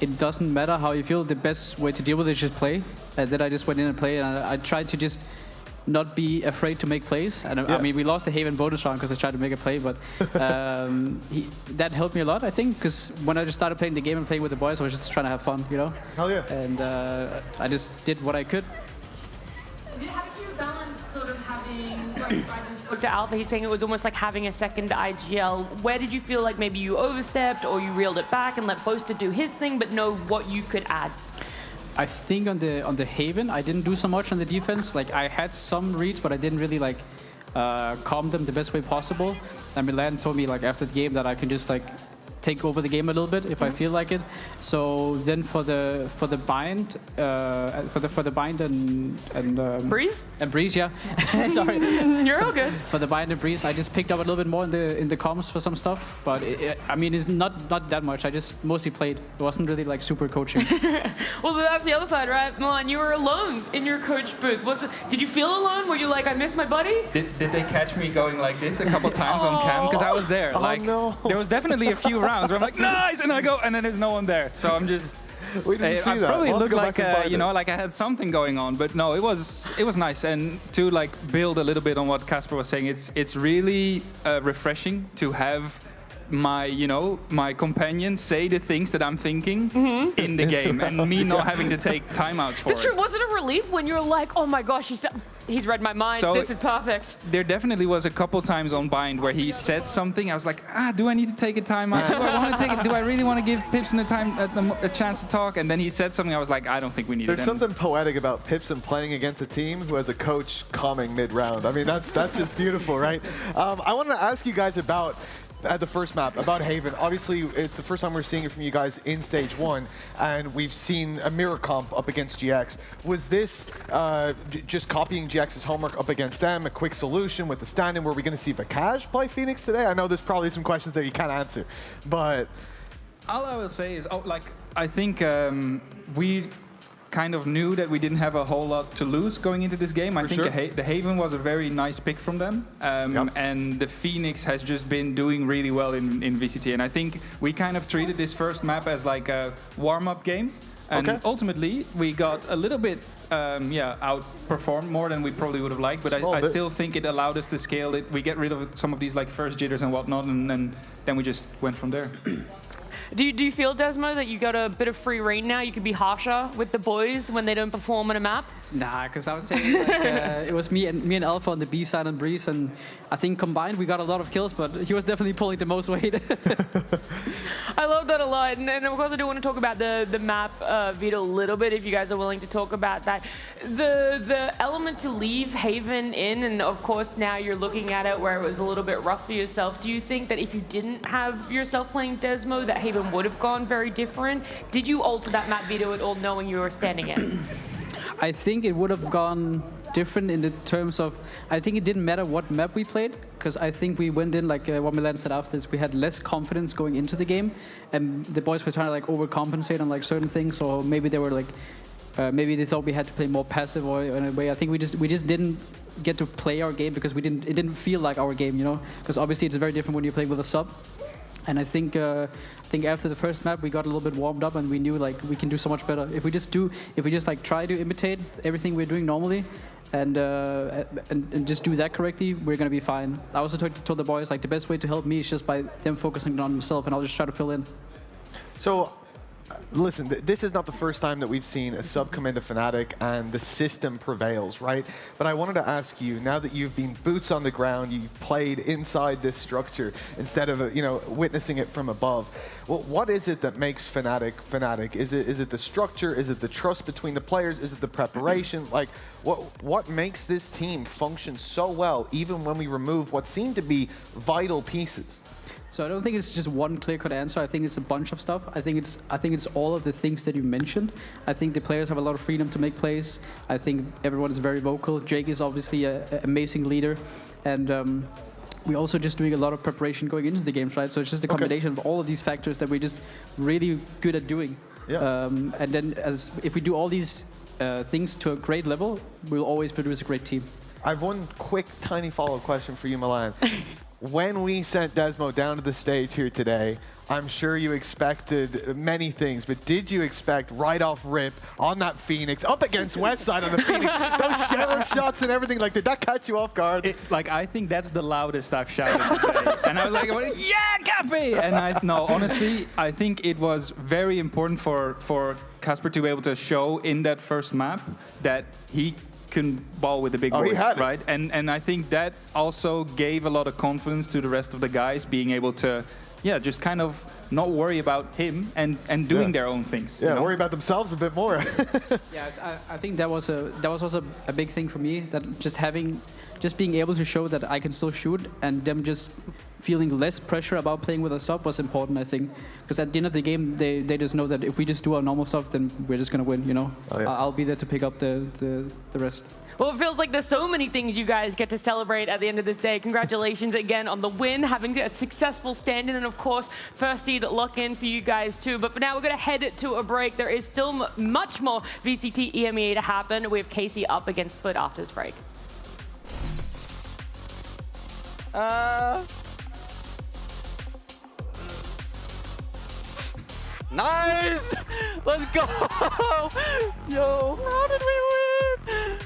it doesn't matter how you feel. The best way to deal with it is just play. And then I just went in and played, and I tried to just not be afraid to make plays. And I mean, we lost the Haven bonus round because I tried to make a play, but that helped me a lot, I think, because when I just started playing the game and playing with the boys, I was just trying to have fun, you know. Hell yeah. And I just did what I could. How did you balance sort of having, I just spoke to Alpha, he's saying it was almost like having a second IGL. Where did you feel like maybe you overstepped or you reeled it back and let Boaster do his thing, but know what you could add? I think on the Haven, I didn't do so much on the defense. Like, I had some reads, but I didn't really like calm them the best way possible. And Milan told me like after the game that I can just like take over the game a little bit if I feel like it. So then for the bind, for the bind and Breeze? And Breeze, yeah. Sorry. You're all good. For the bind and Breeze, I just picked up a little bit more in the comms for some stuff, but I mean, it's not that much. I just mostly played. It wasn't really like super coaching. Well, that's the other side, right? Milan, you were alone in your coach booth. Did you feel alone? Were you like, I miss my buddy? Did they catch me going like this a couple times on cam? Because I was there. Like, there was definitely a few rounds where I'm like, nice, and I go, and then there's no one there. So I'm just. We didn't see that. I probably We'll looked like you know, like I had something going on, but no, it was nice. And to like build a little bit on what Casper was saying, it's really refreshing to have my companion say the things that I'm thinking in the game, and me not having to take timeouts for That's it. true. Was it a relief when you're like, oh my gosh, he's read my mind, So this is perfect? There definitely was a couple times on Bind where he said something. I was like, do I need to take a timeout? Do I want to take it? Do I really want to give Pipson a chance to talk? And then he said something. I was like, I don't think we need it. There's something poetic about Pipson playing against a team who has a coach calming mid-round. I mean, that's just beautiful, right? I wanted to ask you guys about at the first map, about Haven. Obviously, it's the first time we're seeing it from you guys in Stage 1, and we've seen a mirror comp up against GX. Was this just copying GX's homework up against them, a quick solution with the stand-in? Were we going to see Vakash play Phoenix today? I know there's probably some questions that you can't answer, but... All I will say is, I think we kind of knew that we didn't have a whole lot to lose going into this game. I think the Haven was a very nice pick from them. And the Phoenix has just been doing really well in VCT. And I think we kind of treated this first map as like a warm-up game. And ultimately, we got a little bit outperformed more than we probably would have liked. But I still think it allowed us to scale it. We get rid of some of these like first jitters and whatnot, and then we just went from there. Do you feel, Desmo, that you got a bit of free reign now? You can be harsher with the boys when they don't perform on a map? Nah, because I would say like, it was me and Alpha on the B side and Breeze, and I think combined we got a lot of kills, but he was definitely pulling the most weight. I love that a lot, and of course I do want to talk about the map Vito a little bit, if you guys are willing to talk about that. The element to leave Haven in, and of course now you're looking at it where it was a little bit rough for yourself. Do you think that if you didn't have yourself playing Desmo, that Haven would have gone very different? Did you alter that map, Vito, at all, knowing you were standing in? I think it would have gone different in the terms of, I think it didn't matter what map we played, because I think we went in, like what Milan said after this, we had less confidence going into the game, and the boys were trying to like overcompensate on like certain things, or maybe they were like, maybe they thought we had to play more passive, or in a way, I think we just didn't get to play our game because it didn't feel like our game, you know, because obviously it's very different when you're playing with a sub. And I think after the first map we got a little bit warmed up and we knew like we can do so much better if we just like try to imitate everything we're doing normally and just do that correctly, we're gonna be fine. I also told the boys like the best way to help me is just by them focusing on themselves, and I'll just try to fill in. So listen, this is not the first time that we've seen a sub come into Fnatic and the system prevails, right? But I wanted to ask you, now that you've been boots on the ground, you've played inside this structure instead of, you know, witnessing it from above. Well, what is it that makes Fnatic Fnatic? Is it the structure? Is it the trust between the players? Is it the preparation? Like, what makes this team function so well, even when we remove what seem to be vital pieces? So I don't think it's just one clear-cut answer. I think it's a bunch of stuff. I think it's all of the things that you mentioned. I think the players have a lot of freedom to make plays. I think everyone is very vocal. Jake is obviously an amazing leader, and we're also just doing a lot of preparation going into the games, right? So it's just a combination of all of these factors that we're just really good at doing. Yeah. And then if we do all these things to a great level, we'll always produce a great team. I have one quick, tiny follow-up question for you, Milan. When we sent Desmo down to the stage here today, I'm sure you expected many things, but did you expect right off rip on that Phoenix, up against Westside on the Phoenix, those shower shots and everything, like, did that catch you off guard? I think that's the loudest I've shouted today. And I was like, yeah, Cappy! And no, honestly, I think it was very important for Casper to be able to show in that first map that he can ball with the big boys, right? And I think that also gave a lot of confidence to the rest of the guys, being able to, just kind of not worry about him and doing their own things. Yeah, you know? worry about themselves a bit more. I think that was also a big thing for me, that just being able to show that I can still shoot, and them just feeling less pressure about playing with a sub was important, I think. Because at the end of the game, they just know that if we just do our normal stuff, then we're just going to win, you know? I'll be there to pick up the rest. Well, it feels like there's so many things you guys get to celebrate at the end of this day. Congratulations again on the win, having a successful stand-in, and of course, first seed lock-in for you guys too. But for now, we're going to head to a break. There is still much more VCT EMEA to happen. We have Casey up against FUT after this break. Nice! Let's go! Yo, how did we win?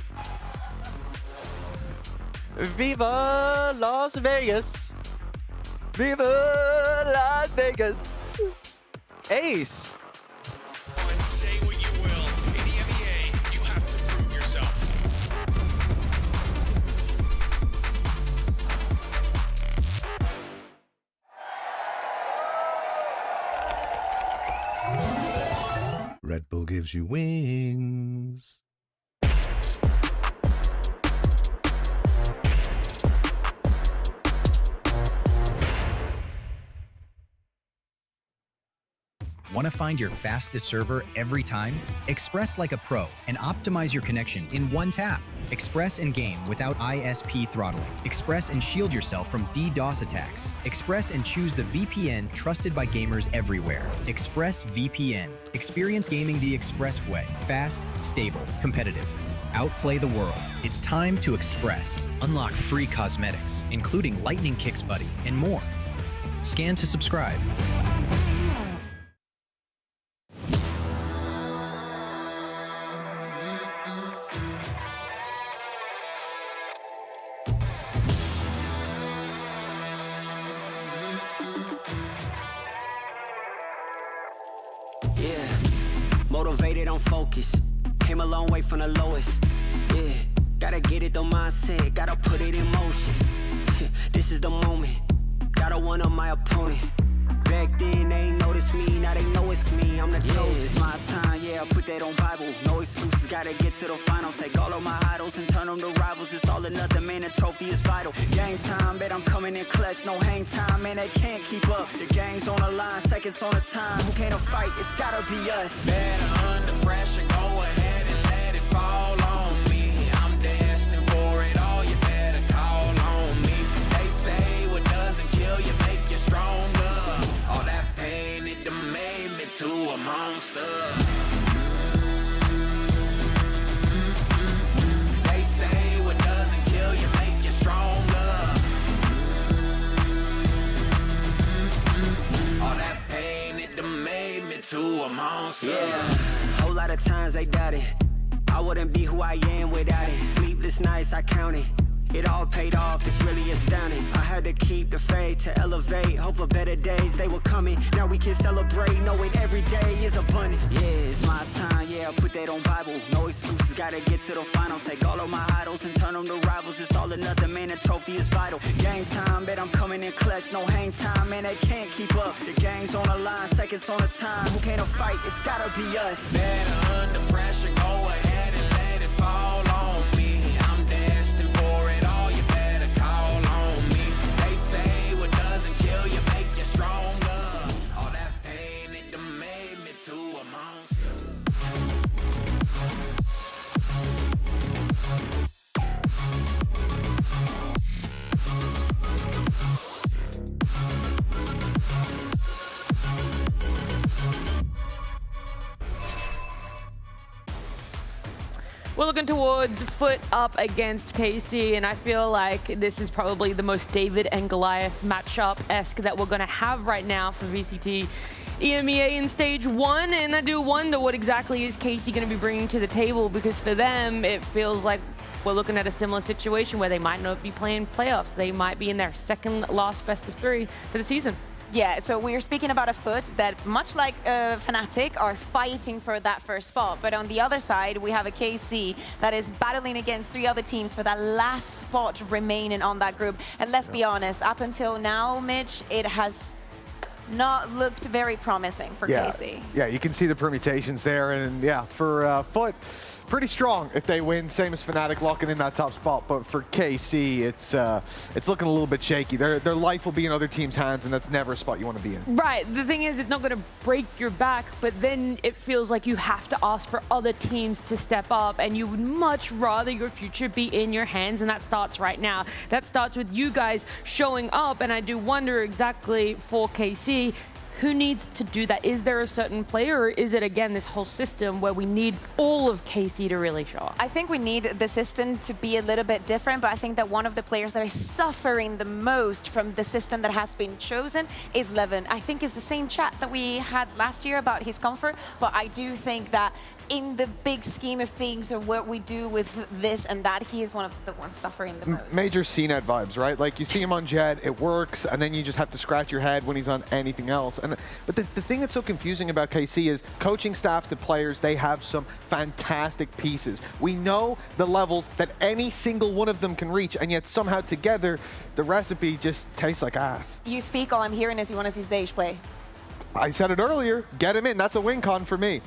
Viva Las Vegas! Viva Las Vegas! Ace! Say what you will. In EMEA, you have to prove yourself. Red Bull gives you wings. Want to find your fastest server every time? Express like a pro and optimize your connection in one tap. Express and game without ISP throttling. Express and shield yourself from DDoS attacks. Express and choose the VPN trusted by gamers everywhere. Express VPN. Experience gaming the Express way. Fast, stable, competitive. Outplay the world. It's time to Express. Unlock free cosmetics, including Lightning Kicks Buddy and more. Scan to subscribe. Motivated, I'm focused. Came a long way from the lowest. Yeah, gotta get it, the mindset, gotta put it in motion. This is the moment, gotta one up my opponent. Back then they ain't noticed me, now they know it's me, I'm the chosen. It's my time, yeah, I put that on Bible. No excuses, gotta get to the final. Take all of my idols and turn them to rivals. It's all or nothing, man, the trophy is vital. Game time, bet I'm coming in clutch. No hang time, man, they can't keep up. The game's on the line, seconds on the time. Who can't fight? It's gotta be us. Better under pressure, go ahead and let it fall on me. I'm destined for it all, you better call on me. They say what doesn't kill you make you stronger. All that pain, it done made me to a monster. They say what doesn't kill you make you stronger. All that pain, it done made me to a monster. Yeah, whole lot of times they doubt it. I wouldn't be who I am without it. Sleepless nights, I count it. It all paid off, it's really astounding. I had to keep the faith to elevate. Hope for better days, they were coming. Now we can celebrate, knowing every day is abundant. Yeah, it's my time, yeah, I put that on Bible. No excuses, gotta get to the final. Take all of my idols and turn them to rivals. It's all or nothing, man, the trophy is vital. Game time, bet I'm coming in clutch. No hang time, man, they can't keep up. The game's on the line, seconds on the time. Who can't fight? It's gotta be us. Better under pressure, go ahead and let it fall on me. I'm destined for it all, you better call on me. They say what doesn't kill you make you stronger. All that pain, it done made me to a monster. We're looking towards FUT up against KC, and I feel like this is probably the most David and Goliath matchup-esque that we're going to have right now for VCT EMEA in Stage 1, and I do wonder what exactly is KC going to be bringing to the table, because for them, it feels like we're looking at a similar situation where they might not be playing playoffs. They might be in their second last best of 3 for the season. Yeah, so we're speaking about a FUT that, much like Fnatic, are fighting for that first spot. But on the other side, we have a KC that is battling against 3 other teams for that last spot remaining on that group. And let's be honest, up until now, Mitch, it has not looked very promising for KC. Yeah, you can see the permutations there. And yeah, for FUT, pretty strong if they win, same as Fnatic locking in that top spot. But for KC, it's looking a little bit shaky. Their life will be in other teams' hands, and that's never a spot you want to be in. Right. The thing is, it's not going to break your back, but then it feels like you have to ask for other teams to step up, and you would much rather your future be in your hands, and that starts right now. That starts with you guys showing up, and I do wonder exactly for KC, who needs to do that? Is there a certain player, or is it, again, this whole system where we need all of KC to really show up? I think we need the system to be a little bit different, but I think that one of the players that is suffering the most from the system that has been chosen is Levin. I think it's the same chat that we had last year about his comfort, but I do think that in the big scheme of things or what we do with this and that, he is one of the ones suffering the most. Major CNET vibes, right? Like, you see him on Jet, it works, and then you just have to scratch your head when he's on anything else. But the thing that's so confusing about KC is coaching staff to players, they have some fantastic pieces. We know the levels that any single one of them can reach, and yet somehow together, the recipe just tastes like ass. You speak, all I'm hearing is you want to see Sage play. I said it earlier, get him in. That's a win con for me.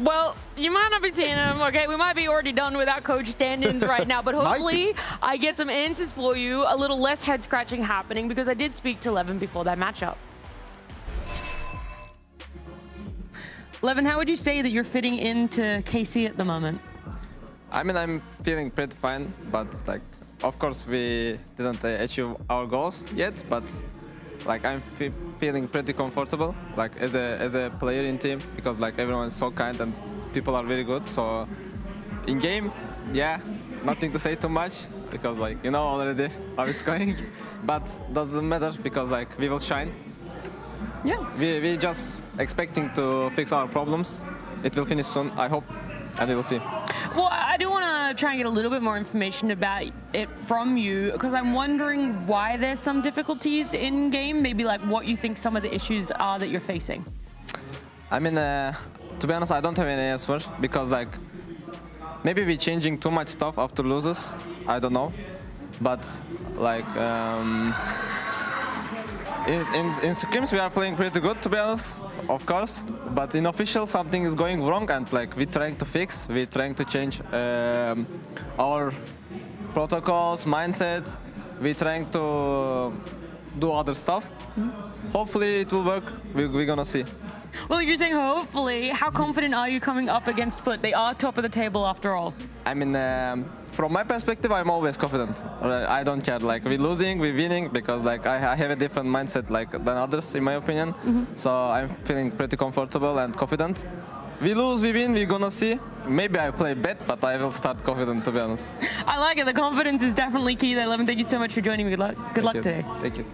Well, you might not be seeing him, okay? We might be already done with our coach stand-ins right now, but hopefully I get some answers for you, a little less head-scratching happening, because I did speak to Levin before that matchup. Levin, how would you say that you're fitting into KC at the moment? I mean, I'm feeling pretty fine, but like, of course, we didn't achieve our goals yet, but like I'm feeling pretty comfortable, like as a player in team, because like everyone is so kind and people are very good. So in game, yeah, nothing to say too much, because like you know already how it's going, but doesn't matter because like we will shine. Yeah. We just expecting to fix our problems. It will finish soon, I hope, and we will see. Well, I do want to try and get a little bit more information about it from you, because I'm wondering why there's some difficulties in game, maybe like what you think some of the issues are that you're facing. I mean, to be honest, I don't have any answer, because like maybe we're changing too much stuff after losses. I don't know, but like in scrims we are playing pretty good, to be honest, of course, but in official something is going wrong, and like we're trying to fix, we're trying to change our protocols, mindset, we're trying to do other stuff. Hopefully it will work, we're gonna see. Well, you're saying hopefully. How confident are you coming up against FUT? They are top of the table after all. I mean, from my perspective, I'm always confident. I don't care. Like, we're losing, we're winning, because like I have a different mindset like than others, in my opinion. So I'm feeling pretty comfortable and confident. We lose, we win, we're gonna see. Maybe I play bad, but I will start confident, to be honest. I like it. The confidence is definitely key there, Levin. Thank you so much for joining me. Good luck today. Thank you.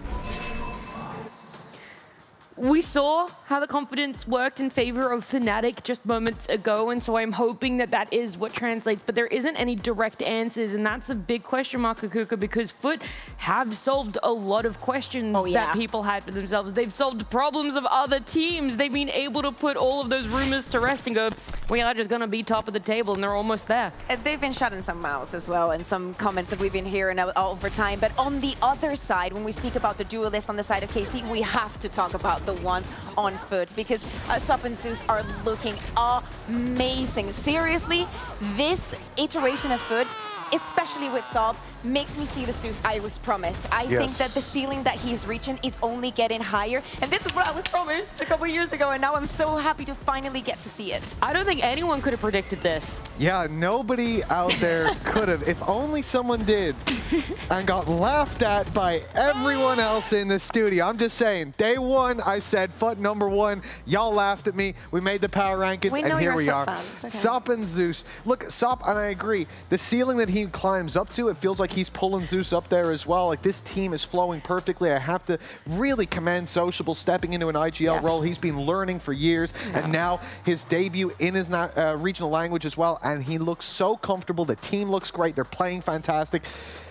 We saw how the confidence worked in favor of Fnatic just moments ago, and so I'm hoping that that is what translates, but there isn't any direct answers, and that's a big question mark, Kuka, because FUT have solved a lot of questions that people had for themselves. They've solved problems of other teams. They've been able to put all of those rumors to rest and go, we are just going to be top of the table, and they're almost there. They've been shutting some mouths as well, and some comments that we've been hearing over time, but on the other side, when we speak about the duelists on the side of KC, we have to talk about the ones on FUT, because Sup and Zeus are looking amazing. Seriously, this iteration of FUT, especially with Sup, makes me see the Zeus I was promised. I think that the ceiling that he's reaching is only getting higher, and this is what I was promised a couple years ago, and now I'm so happy to finally get to see it. I don't think anyone could have predicted this. Yeah, nobody out there could have. If only someone did and got laughed at by everyone else in the studio. I'm just saying, day one, I said FUT #1. Y'all laughed at me. We made the power rankings, and here we are. Sup and Zeus. Look, Sup, and I agree, the ceiling that he climbs up to, it feels like he's pulling Zeus up there as well. Like, this team is flowing perfectly. I have to really commend Sociable stepping into an IGL role. He's been learning for years, and now his debut in his regional language as well, and he looks so comfortable. The team looks great. They're playing fantastic.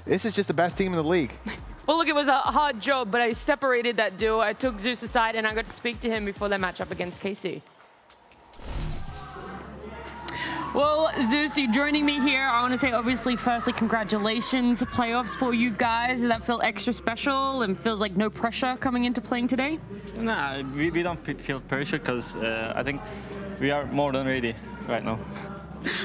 This is just the best team in the league. Well, look, it was a hard job, but I separated that duo. I took Zeus aside, and I got to speak to him before their matchup against KC. Well, Zeus, you joining me here. I want to say, obviously, firstly, congratulations. Playoffs for you guys. Does that feel extra special and feels like no pressure coming into playing today? Nah, we don't feel pressure because I think we are more than ready right now.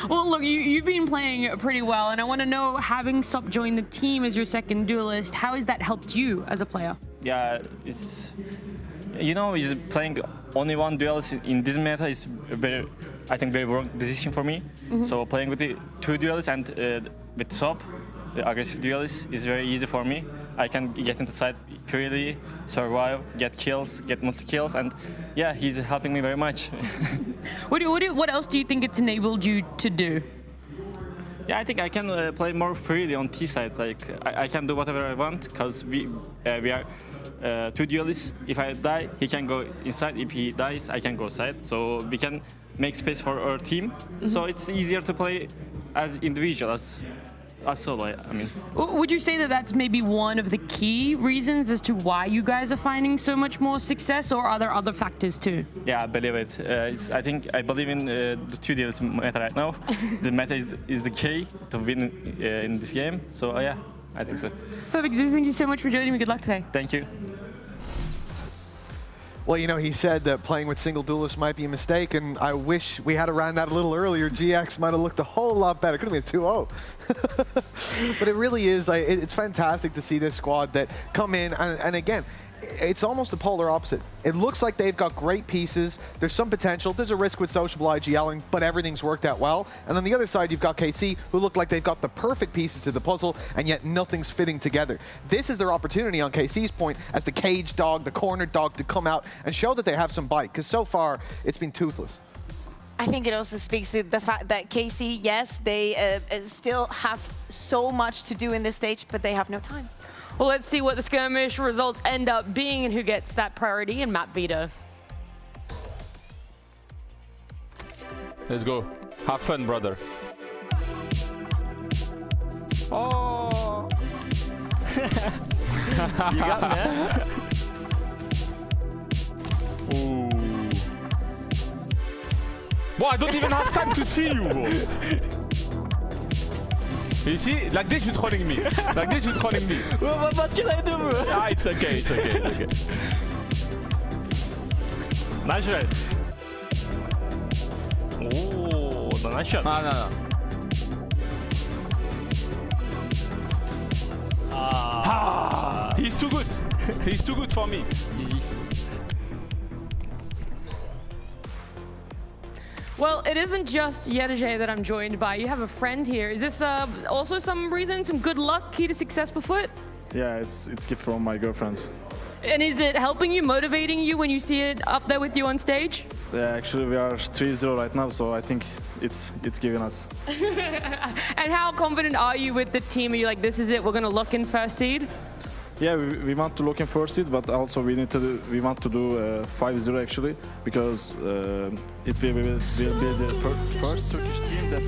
Well, look, you've been playing pretty well, and I want to know, having Sup join the team as your second duelist, how has that helped you as a player? Yeah, it's, you know, is playing only one duelist in this meta is very, I think, very wrong decision for me. So playing with the two duelists and with Sup, the aggressive duelist, is very easy for me. I can get into side freely, survive, get kills, get multi-kills, and yeah, he's helping me very much. What else do you think it's enabled you to do? Yeah, I think I can play more freely on T sides. Like, I can do whatever I want because we are two duelists. If I die, he can go inside. If he dies, I can go side. So we can make space for our team. So it's easier to play as individual, as solo, I mean. Would you say that that's maybe one of the key reasons as to why you guys are finding so much more success, or are there other factors too? Yeah, I believe it. I believe in the two duelist meta right now. The meta is the key to win in this game. So yeah, I think so. Perfect, Zeus, thank you so much for joining me. Good luck today. Thank you. Well, you know, he said that playing with single duelists might be a mistake, and I wish we had ran that a little earlier. GX might have looked a whole lot better. Could have been 2-0. But it really is, like, it's fantastic to see this squad that come in, and again, it's almost the polar opposite. It looks like they've got great pieces. There's some potential. There's a risk with Sociable IGLing, but everything's worked out well. And on the other side, you've got KC, who look like they've got the perfect pieces to the puzzle, and yet nothing's fitting together. This is their opportunity on KC's point as the cage dog, the cornered dog, to come out and show that they have some bite, because so far, it's been toothless. I think it also speaks to the fact that KC, yes, they still have so much to do in this stage, but they have no time. Well, let's see what the skirmish results end up being and who gets that priority in map Vita. Let's go. Have fun, brother. Oh! You got me, man. Ooh. Boy, I don't even have time to see you, bro. You see, like this you're trolling me. Like this you're trolling me. What can I do, bro? Ah, it's okay, it's okay, it's okay. Nice shot. Oh, the nice shot. No. He's too good. He's too good for me. Well, it isn't just Yedege that I'm joined by. You have a friend here. Is this also some reason, some good luck, key to success for FUT? Yeah, it's gift from my girlfriend. And is it helping you, motivating you when you see it up there with you on stage? Yeah, actually we are 3-0 right now, so I think it's giving us. And how confident are you with the team? Are you like, this is it, we're going to lock in first seed? Yeah, we want to look in first seed, but also we want to do 5-0 actually, because it will be the first Turkish team that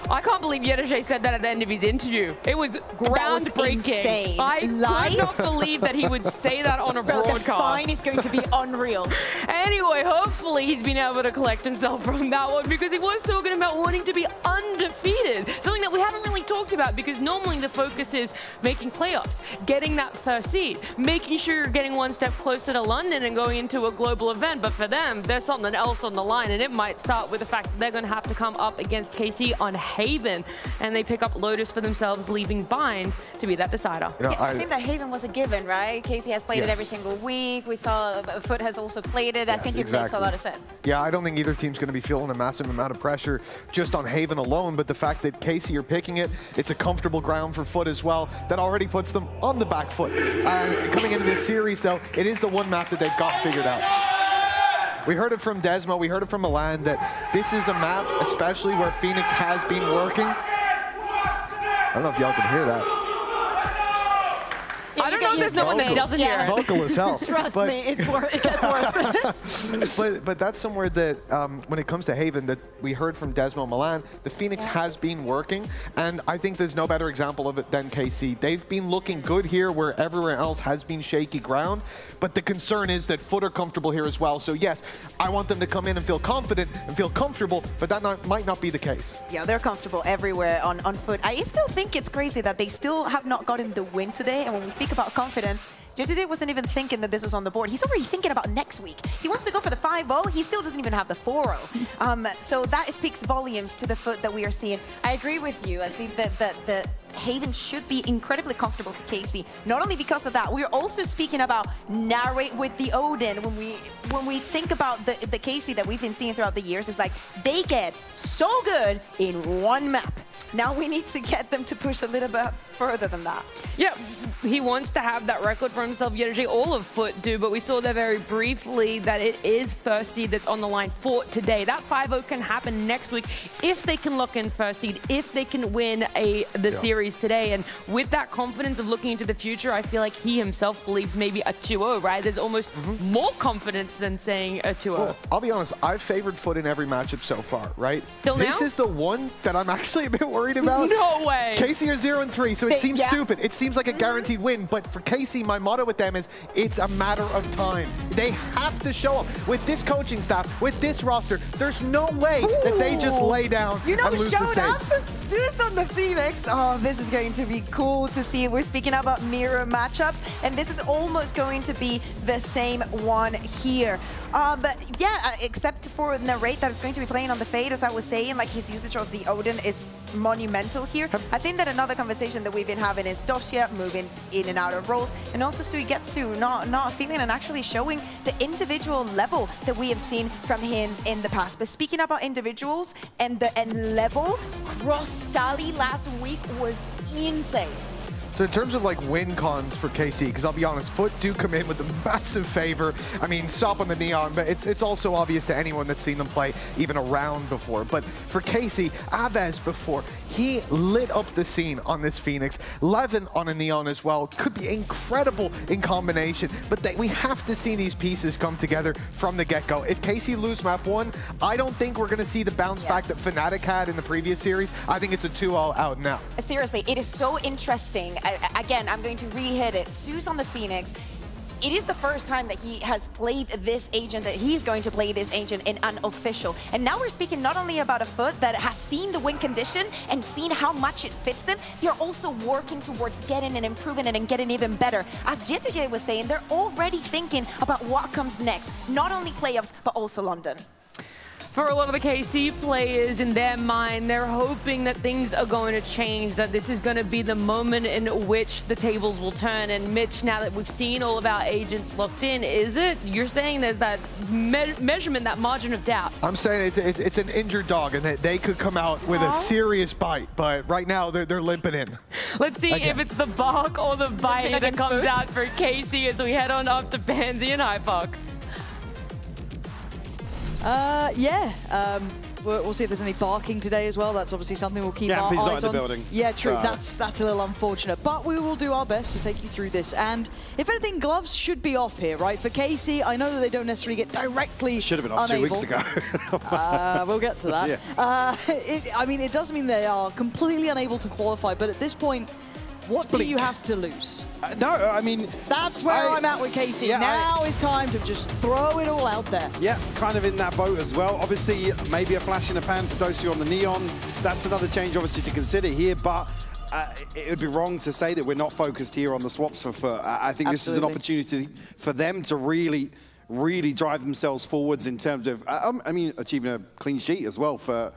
I can't believe Yetajay said that at the end of his interview. It was groundbreaking. Insane. I Live? could not believe that he would say that on a broadcast. The fine is going to be unreal. Anyway, hopefully he's been able to collect himself from that one, because he was talking about wanting to be undefeated. Something that we haven't really talked about, because normally the focus is making playoffs, getting that first seed, making sure you're getting one step closer to London and going into a global event. But for them, there's something else on the line, and it might start with the fact that they're going to have to come up against KC on Haven, and they pick up Lotus for themselves, leaving Binds to be that decider. You know, I think that Haven was a given, right? Casey has played it every single week. We saw FUT has also played it. I think it makes a lot of sense. Yeah, I don't think either team's going to be feeling a massive amount of pressure just on Haven alone, but the fact that Casey are picking it, it's a comfortable ground for FUT as well. That already puts them on the back foot. Coming into this series, though, it is the one map that they've got figured out. We heard it from Desmo, we heard it from Milan, that this is a map, especially where Phoenix has been working. I don't know if y'all can hear that. I don't know if there's no one that doesn't hear it. Vocal as hell. Trust me, it gets worse. but that's somewhere that, when it comes to Haven, that we heard from Desmo Milan, the Phoenix has been working, and I think there's no better example of it than KC. They've been looking good here where everywhere else has been shaky ground, but the concern is that FUT are comfortable here as well. So yes, I want them to come in and feel confident and feel comfortable, but that might not be the case. Yeah, they're comfortable everywhere on FUT. I still think it's crazy that they still have not gotten the win today, and when we speak about confidence, JTJ wasn't even thinking that this was on the board. He's already thinking about next week. He wants to go for the 5-0. He still doesn't even have the 4-0. So that speaks volumes to the FUT that we are seeing. I agree with you. I see that Haven should be incredibly comfortable for Casey. Not only because of that, we're also speaking about narrate with the Odin. When we think about the Casey that we've been seeing throughout the years, it's like they get so good in one map. Now we need to get them to push a little bit further than that. Yeah, he wants to have that record for himself. Yetajay, all of FUT do, but we saw there very briefly that it is first seed that's on the line for today. That 5-0 can happen next week if they can lock in first seed, if they can win the series today. And with that confidence of looking into the future, I feel like he himself believes maybe a 2-0, right? There's almost more confidence than saying a 2-0. Well, I'll be honest, I've favored FUT in every matchup so far, right? Till this now? is the one that I'm actually a bit worried about. No way! Casey are 0-3, so it seems stupid. It seems like a guaranteed win, but for Casey, my motto with them is it's a matter of time. They have to show up. With this coaching staff, with this roster, there's no way that they just lay down and lose the stage. Zeus on the Phoenix. Oh, this is going to be cool to see. We're speaking about mirror matchups, and this is almost going to be the same one here. But yeah, except for Narrate that is going to be playing on the Fade, as I was saying, like his usage of the Odin is monumental here. I think that another conversation that we've been having is Dosia moving in and out of roles, and also Suigetsu not feeling and actually showing the individual level that we have seen from him in the past. But speaking about individuals and level, Cross Stally last week was insane. So in terms of like win cons for KC, because I'll be honest, FUT do come in with a massive favor. I mean, Sop on the Neon, but it's also obvious to anyone that's seen them play even a round before. But for KC, Aves before, he lit up the scene on this Phoenix. Levin on a Neon as well could be incredible in combination, but we have to see these pieces come together from the get-go. If KC lose map 1, I don't think we're going to see the bounce back that Fnatic had in the previous series. I think it's a 2-0 out now. Seriously, it is so interesting. Again, I'm going to re-hit it. Zeus on the Phoenix. it is the first time that he has played this agent, that he's going to play this agent in unofficial. And now we're speaking not only about a FUT that has seen the win condition and seen how much it fits them, they're also working towards getting and improving it and getting even better. As J2J was saying, they're already thinking about what comes next, not only playoffs, but also London. For a lot of the KC players, in their mind, they're hoping that things are going to change, that this is going to be the moment in which the tables will turn. And Mitch, now that we've seen all of our agents locked in, is it? You're saying there's that measurement, that margin of doubt. I'm saying it's an injured dog, and that they could come out with a serious bite, but right now they're limping in. Let's see if it's the bark or the bite that comes out for KC as we head on up to Pansy and Hypark. We'll see if there's any barking today as well. That's obviously something we'll keep our eyes on. Yeah, he's not in the building. Yeah, true. So. That's a little unfortunate. But we will do our best to take you through this. And if anything, gloves should be off here, right? For KC, I know that they don't necessarily get directly Should have been off unable. 2 weeks ago. We'll get to that. Yeah. I mean, it doesn't mean they are completely unable to qualify, but at this point, what do you have to lose? No, I mean... That's where I'm at with KC. Yeah, now is time to just throw it all out there. Yeah, kind of in that boat as well. Obviously, maybe a flash in the pan for Dosu on the Neon. That's another change, obviously, to consider here, but it would be wrong to say that we're not focused here on the swaps for FUT. I think this is an opportunity for them to really drive themselves forwards in terms of, achieving a clean sheet as well for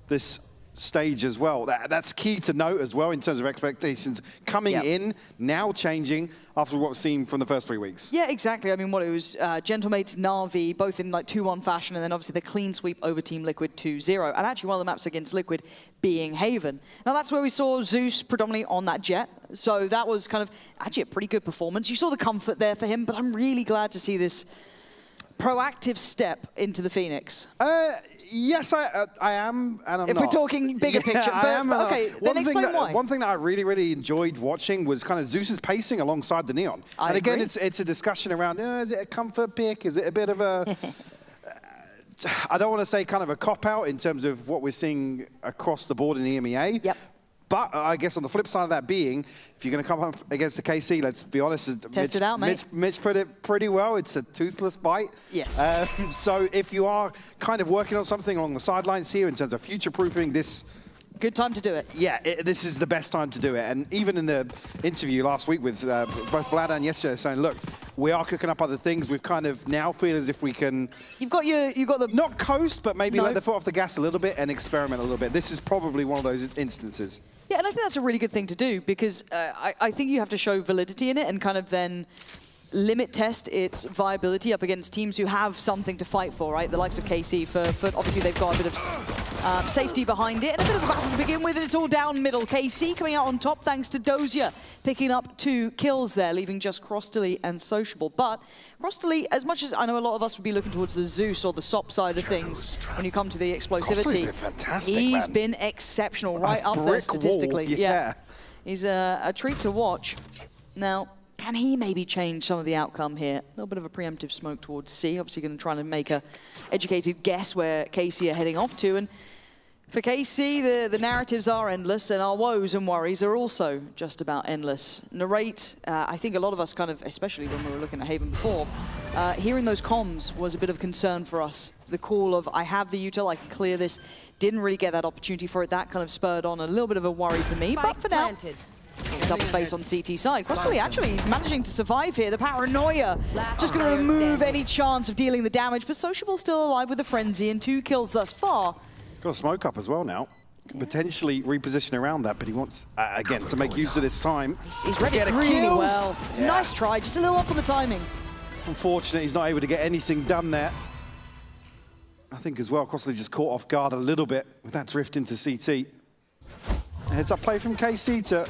this stage as well. That's key to note as well in terms of expectations coming in, now changing after what we've seen from the first 3 weeks. Yeah, exactly. I mean, what it was, Gentlemates, Na'Vi, both in like 2-1 fashion, and then obviously the clean sweep over Team Liquid 2-0. And actually one of the maps against Liquid being Haven. Now that's where we saw Zeus predominantly on that jet. So that was kind of actually a pretty good performance. You saw the comfort there for him, but I'm really glad to see this proactive step into the Phoenix. Yes, I am, and I'm if not. we're talking bigger picture, I am. Okay, then explain why. One thing that I really enjoyed watching was kind of Zeus's pacing alongside the Neon. And again, it's a discussion around, is it a comfort pick? Is it a bit of a... I don't want to say kind of a cop-out in terms of what we're seeing across the board in the EMEA. Yep. But I guess on the flip side of that being, if you're going to come up against the KC, let's be honest. Test it out, mate. Mitch put it pretty well. It's a toothless bite. Yes. So if you are kind of working on something along the sidelines here in terms of future-proofing this... Good time to do it. Yeah, this is the best time to do it. And even in the interview last week with both Vlad and yesterday saying, look, we are cooking up other things. We've kind of now feel as if we can... You've got the... Not coast, but maybe let the foot off the gas a little bit and experiment a little bit. This is probably one of those instances. Yeah, and I think that's a really good thing to do because I think you have to show validity in it and kind of then limit test its viability up against teams who have something to fight for, right? The likes of KC for obviously they've got a bit of safety behind it and a bit of a battle to begin with, and it's all down middle. KC coming out on top thanks to Dozier, picking up 2 kills there, leaving just Crostally and Sociable. But Crostally, as much as I know a lot of us would be looking towards the Zeus or the SOP side of things when you come to the explosivity, fantastic, he's been exceptional, right up there statistically. Wall, yeah. He's a treat to watch. Now, can he maybe change some of the outcome here? A little bit of a preemptive smoke towards C. Obviously going to try and make a educated guess where KC are heading off to. And for KC, the narratives are endless, and our woes and worries are also just about endless. Narrate, I think a lot of us kind of, especially when we were looking at Haven before, hearing those comms was a bit of concern for us. The call of, I have the util, I can clear this, didn't really get that opportunity for it. That kind of spurred on a little bit of a worry for me, but for now, double face on CT side. Crostally actually managing to survive here. The paranoia just going to remove any chance of dealing the damage, but Sociable still alive with the frenzy and 2 kills thus far. Got a smoke up as well now. Can potentially reposition around that, but he wants, again, to make use of this time. He's read it really well. Yeah. Nice try, just a little off on the timing. Unfortunate, he's not able to get anything done there. I think as well, Crostally just caught off guard a little bit with that drift into CT. A heads up play from KC to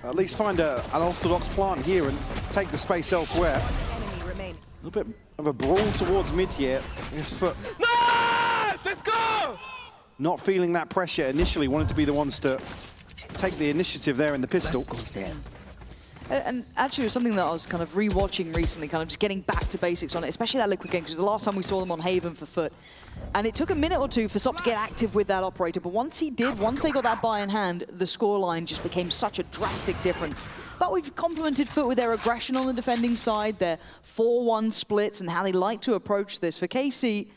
at least find an orthodox plant here and take the space elsewhere. A little bit of a brawl towards mid here. Yes, FUT. Nice! Let's go! Not feeling that pressure initially, wanted to be the ones to take the initiative there in the pistol. And actually, it was something that I was kind of re-watching recently, kind of just getting back to basics on it, especially that Liquid game, because the last time we saw them on Haven for FUT. And it took a minute or two for Sop to get active with that operator, but once he did, once they got that buy in hand, the scoreline just became such a drastic difference. But we've complemented FUT with their aggression on the defending side, their 4-1 splits, and how they like to approach this. For KC,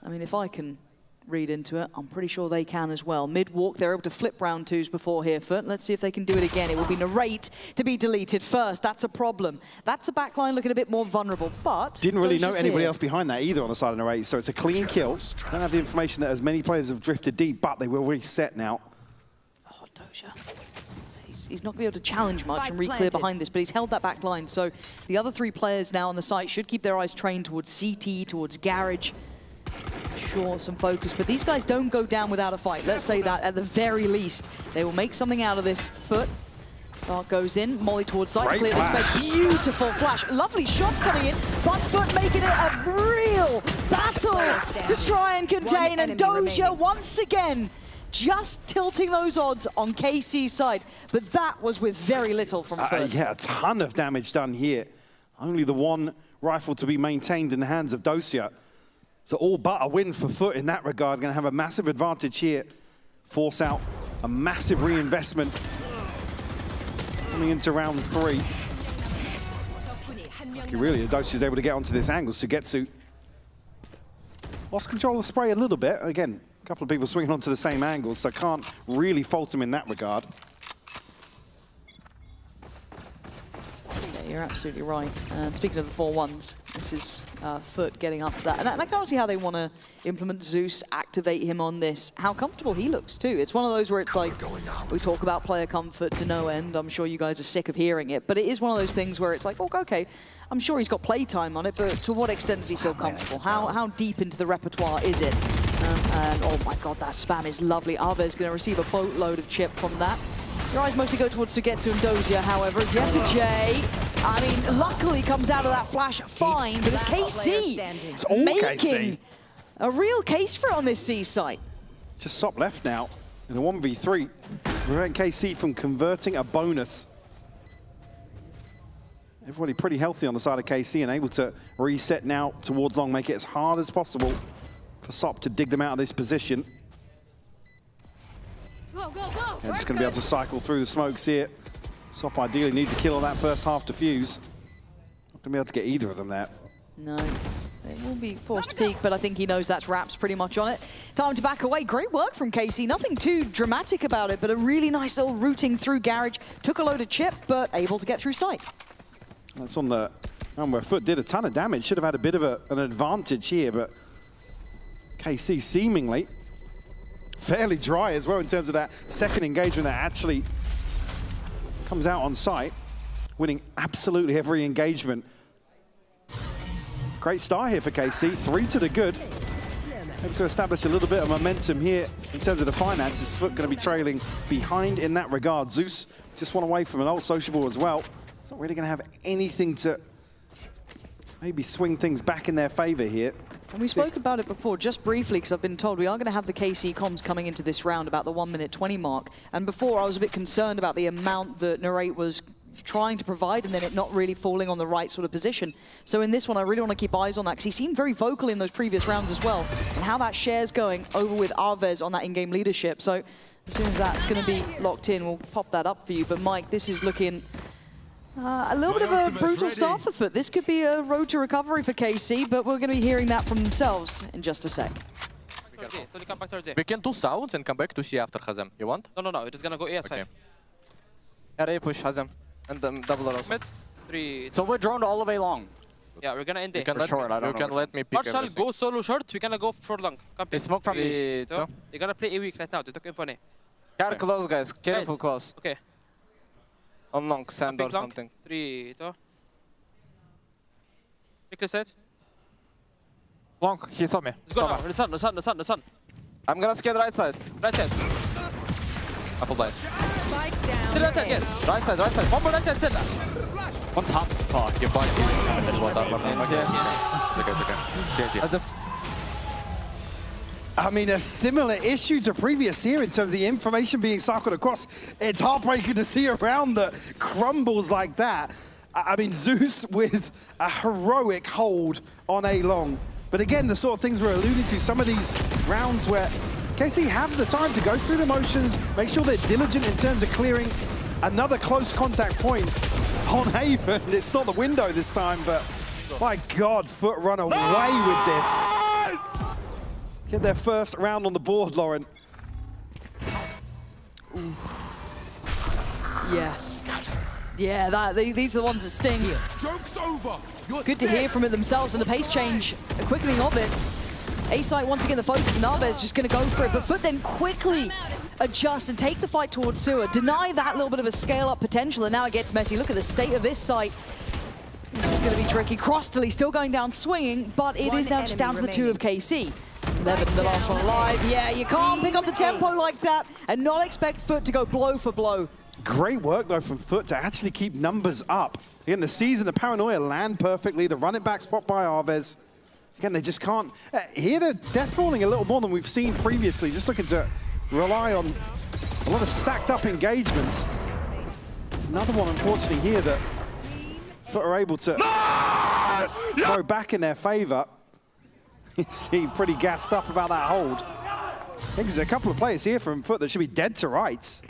I mean, if I can read into it, I'm pretty sure they can as well. Mid-walk, they're able to flip round twos before here. FUT. Let's see if they can do it again. It will be Narrate to be deleted first. That's a problem. That's a backline looking a bit more vulnerable, but didn't really know anybody here. else behind that either on the side of Narrate, so it's a clean kill. Don't have the information that as many players have drifted deep, but they will reset now. Oh, Doja. He's not going to be able to challenge much and re-clear behind this, but he's held that back line. So the other 3 players now on the site should keep their eyes trained towards CT, towards Garage. Sure, some focus, but these guys don't go down without a fight. Let's say that at the very least, they will make something out of this. FUT. Dart goes in, Molly towards site, clear the space. Beautiful flash, lovely shots coming in, but FUT making it a real battle to try and contain, and Doja once again just tilting those odds on KC's side, but that was with very little from FUT. Yeah, a ton of damage done here. Only the one rifle to be maintained in the hands of Dosia. So all but a win for FUT in that regard. Going to have a massive advantage here. Force out a massive reinvestment coming into round 3. Lucky really, Dosia is able to get onto this angle. Sugetsu lost control of the spray a little bit. Again, a couple of people swinging onto the same angle, so can't really fault him in that regard. Yeah, you're absolutely right. And speaking of the 4-1s, this is FUT getting up to that. And I can't see how they want to implement Zeus, activate him on this. How comfortable he looks, too. It's one of those where it's like, we talk about player comfort to no end. I'm sure you guys are sick of hearing it. But it is one of those things where it's like, oh, okay, I'm sure he's got play time on it, but to what extent does he feel comfortable? How deep into the repertoire is it? And oh my god, that spam is lovely. Arve's going to receive a boatload of chip from that. Your eyes mostly go towards Sugetsu and Dosia, however, as Yetijay, I mean, luckily comes out of that flash fine, but it's KC It's all making KC. a real case for it on this C site. Just Sop left now in a 1v3. Prevent KC from converting a bonus. Everybody pretty healthy on the side of KC and able to reset now towards long, make it as hard as possible for Sop to dig them out of this position. Go, go, go. And just going to be able to cycle through the smokes here. Sop ideally needs to kill on that first half defuse. Not going to be able to get either of them there. No, it will be forced peak, but I think he knows that's wraps pretty much on it. Time to back away. Great work from KC. Nothing too dramatic about it, but a really nice little routing through Garage. Took a load of chip, but able to get through sight. That's on the one where FUT did a ton of damage. Should have had a bit of an advantage here, but KC seemingly fairly dry as well in terms of that second engagement that actually comes out on site, winning absolutely every engagement. Great start here for KC, 3 to the good. Able to establish a little bit of momentum here in terms of the finances. FUT going to be trailing behind in that regard. Zeus just one away from an ult sociable as well. It's not really going to have anything to maybe swing things back in their favor here. And we spoke about it before, just briefly, because I've been told we are going to have the KC comms coming into this round about the 1 minute 20 mark. And before, I was a bit concerned about the amount that Narrate was trying to provide and then it not really falling on the right sort of position. So in this one, I really want to keep eyes on that, because he seemed very vocal in those previous rounds as well, and how that share's going over with Arvez on that in-game leadership. So as soon as that's going to be locked in, we'll pop that up for you. But Mike, this is looking a little bit of a brutal start for FUT. This could be a road to recovery for KC, but we're going to be hearing that from themselves in just a sec. We can do sounds and come back to C after Hazem. You want? No, we're just gonna go ES5. RA push Hazem and double also. Mid. 3. So we're droned all the way long. Yeah, we're gonna end You it. can let me pick Marshall, everything. go solo short. We're gonna go for long. They smoke from me. They're gonna play a week right now. They took info. Care close, guys. Careful close. Okay. On long, sand or something. 3, 2. Pick the set. Long, he saw me. Let's go now. The sun. I'm gonna scan right side. Right side. Apple died. To the right side, yes. Right side. One more right side, still. One top. Oh, your bunch is what that was. It's okay. As a I mean, a similar issue to previous year in terms of the information being cycled across. It's heartbreaking to see a round that crumbles like that. I mean, Zeus with a heroic hold on A long. But again, the sort of things we're alluding to, some of these rounds where KC have the time to go through the motions, make sure they're diligent in terms of clearing another close contact point on Haven. It's not the window this time, but my God, FUT run away with this. Get their first round on the board, Lauren. Ooh. Yeah. Yeah, these are the ones that sting. Joke's over. Good to hear from it themselves, and the pace change, a quickening of it. A-Site once again the focus, and Alves just going to go for it, but FUT then quickly adjust and take the fight towards Sewer, deny that little bit of a scale-up potential, and now it gets messy. Look at the state of this site. This is going to be tricky. Crostally still going down swinging, but it is now just down to the two of KC. Levin, the last one alive. Yeah, you can't pick up the tempo like that and not expect FUT to go blow for blow. Great work, though, from FUT to actually keep numbers up. Again, the season, the paranoia land perfectly. The run it back spot by Alves. Again, they just can't. Here they're death rolling a little more than we've seen previously. Just looking to rely on a lot of stacked up engagements. There's another one, unfortunately, here that FUT are able to throw back in their favor. You see, pretty gassed up about that hold. I think there's a couple of players here from FUT that should be dead to rights.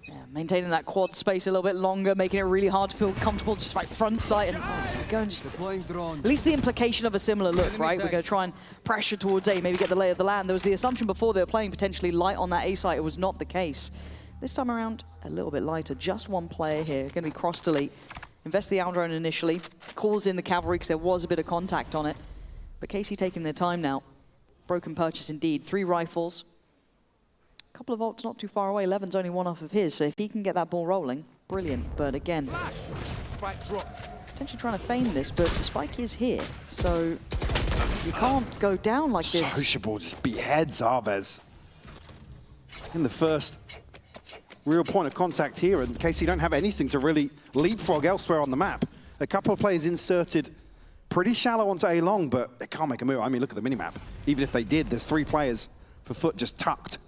Yeah, maintaining that quad space a little bit longer, making it really hard to feel comfortable just by front sight. And going just at least the implication of a similar look, right? We're going to try and pressure towards A, maybe get the lay of the land. There was the assumption before they were playing potentially light on that A site. It was not the case. This time around, a little bit lighter. Just one player here. Going to be cross delete. Invest the out drone initially. Calls in the cavalry because there was a bit of contact on it. But KC taking their time now. Broken purchase indeed. 3 rifles. A couple of ults not too far away. Levin's only one off of his, so if he can get that ball rolling, brilliant. But again, potentially trying to feign this, but the spike is here. So you can't go down like this. Sociable just beheads Alves. In the first real point of contact here, in case you don't have anything to really leapfrog elsewhere on the map. A couple of players inserted pretty shallow onto A long, but they can't make a move. I mean, look at the minimap. Even if they did, there's 3 players for FUT just tucked.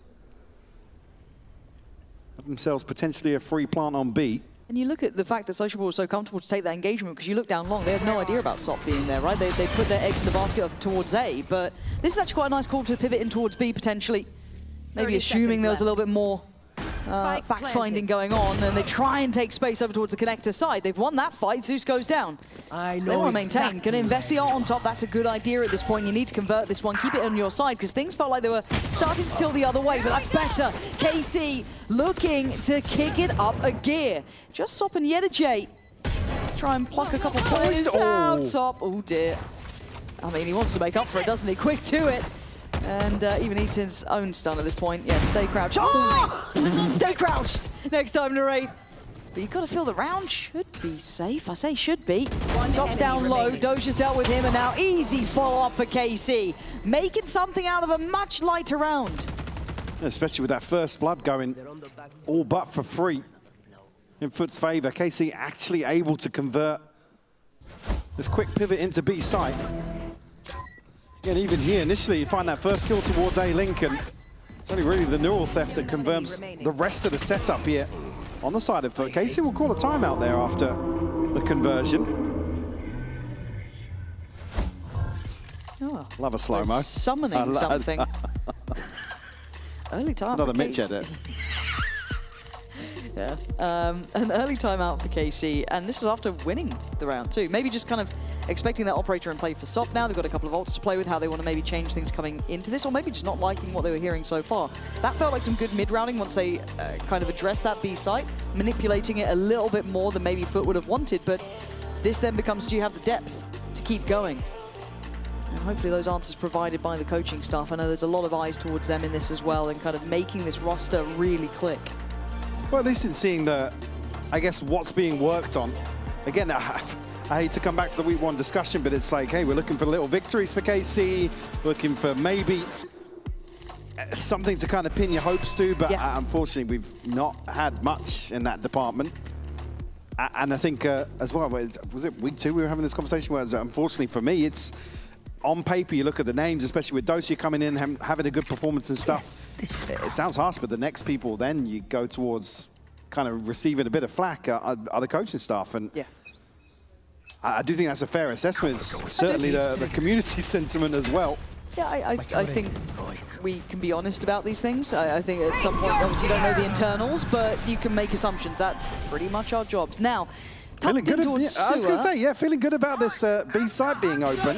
Have themselves potentially a free plant on B. And you look at the fact that Sociable was so comfortable to take that engagement, because you look down long, they had no idea about SOP being there, right? They put their eggs in the basket up towards A, but this is actually quite a nice call to pivot in towards B potentially. Maybe assuming there was a little bit more fact-finding going on, and they try and take space over towards the connector side. They've won that fight. Zeus goes down. So they want to maintain. Going to invest the ult on top. That's a good idea at this point. You need to convert this one. Keep it on your side, because things felt like they were starting to tilt the other way, but that's better. KC looking to kick it up a gear. Just Sop and Yedajay try and pluck a couple players out. Sop, oh dear. I mean, he wants to make up for it, doesn't he? Quick to it. And even Eaton's own stun at this point. Yeah, stay crouched. Oh! Stay crouched next time, Narrate. But you've got to feel the round should be safe. I say should be. Sop's down low. Doja's dealt with him, and now easy follow-up for KC. Making something out of a much lighter round. Especially with that first blood going all but for free in FUT's favor. KC actually able to convert this quick pivot into B site. And even here, initially, you find that first kill towards A-Link, and it's only really the neural theft that confirms the rest of the setup here on the side of FUT. KC will call a timeout there after the conversion. Oh, love a slow-mo. Summoning something. Early time. Another Mitch edit. Yeah, an early timeout for KC, and this was after winning the round too. Maybe just kind of expecting that operator in play for SOP now. They've got a couple of ults to play with, how they want to maybe change things coming into this, or maybe just not liking what they were hearing so far. That felt like some good mid-rounding once they kind of addressed that B site, manipulating it a little bit more than maybe FUT would have wanted, but this then becomes, do you have the depth to keep going? And hopefully those answers provided by the coaching staff. I know there's a lot of eyes towards them in this as well, and kind of making this roster really click. Well, at least in seeing the, I guess, what's being worked on. Again, I hate to come back to the week 1 discussion, but it's like, hey, we're looking for little victories for KC, looking for maybe something to kind of pin your hopes to, but unfortunately, we've not had much in that department. And I think as well, was it week 2 we were having this conversation where, unfortunately for me, it's on paper, you look at the names, especially with Dosia coming in, having a good performance and stuff. It sounds harsh, but the next people then you go towards kind of receiving a bit of flack are the coaching staff. And yeah. I do think that's a fair assessment. It's certainly the community sentiment as well. Yeah, I think we can be honest about these things. I think at some point, obviously, you don't know the internals, but you can make assumptions. That's pretty much our job. Now, tucked in towards I was going to Sewer. say, yeah, feeling good about this B site being open.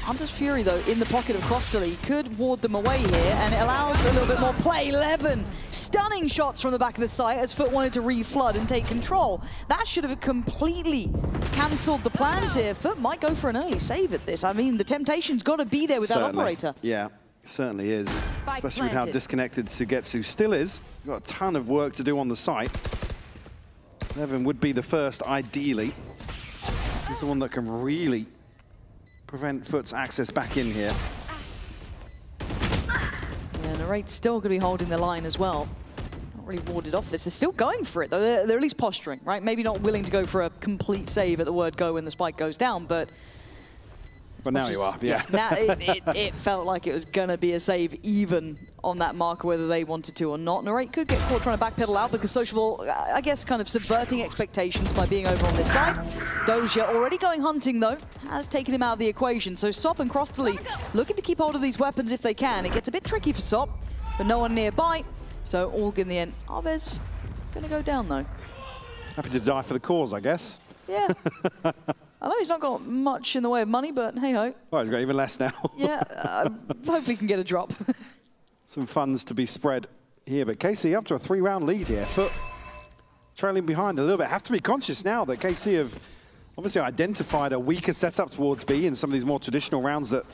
Hunter's Fury, though, in the pocket of Crossley could ward them away here, and it allows a little bit more play. 11 stunning shots from the back of the site as FUT wanted to re-flood and take control. That should have completely cancelled the plans here. FUT might go for an early save at this. I mean, the temptation's got to be there with that operator. Yeah, certainly is, especially with how disconnected Sugetsu still is. Got a ton of work to do on the site. 11 would be the first, ideally. He's the one that can really prevent FUT's access back in here. Yeah, Narrate's still going to be holding the line as well. Not really warded off this. They're still going for it, though. They're at least posturing, right? Maybe not willing to go for a complete save at the word go when the spike goes down, but... But now you are, yeah. Now it felt like it was going to be a save even on that marker, whether they wanted to or not. Narrate could get caught trying to backpedal out because Sociable, I guess, kind of subverting expectations by being over on this side. Doja already going hunting, though, has taken him out of the equation. So Sop and Crossley looking to keep hold of these weapons if they can. It gets a bit tricky for Sop, but no one nearby. So Org in the end. Arvez going to go down, though. Happy to die for the cause, I guess. Yeah. I know he's not got much in the way of money, but hey-ho. Oh, he's got even less now. Yeah, hopefully he can get a drop. Some funds to be spread here, but KC up to a 3-round lead here. FUT trailing behind a little bit. Have to be conscious now that KC have obviously identified a weaker setup towards B in some of these more traditional rounds that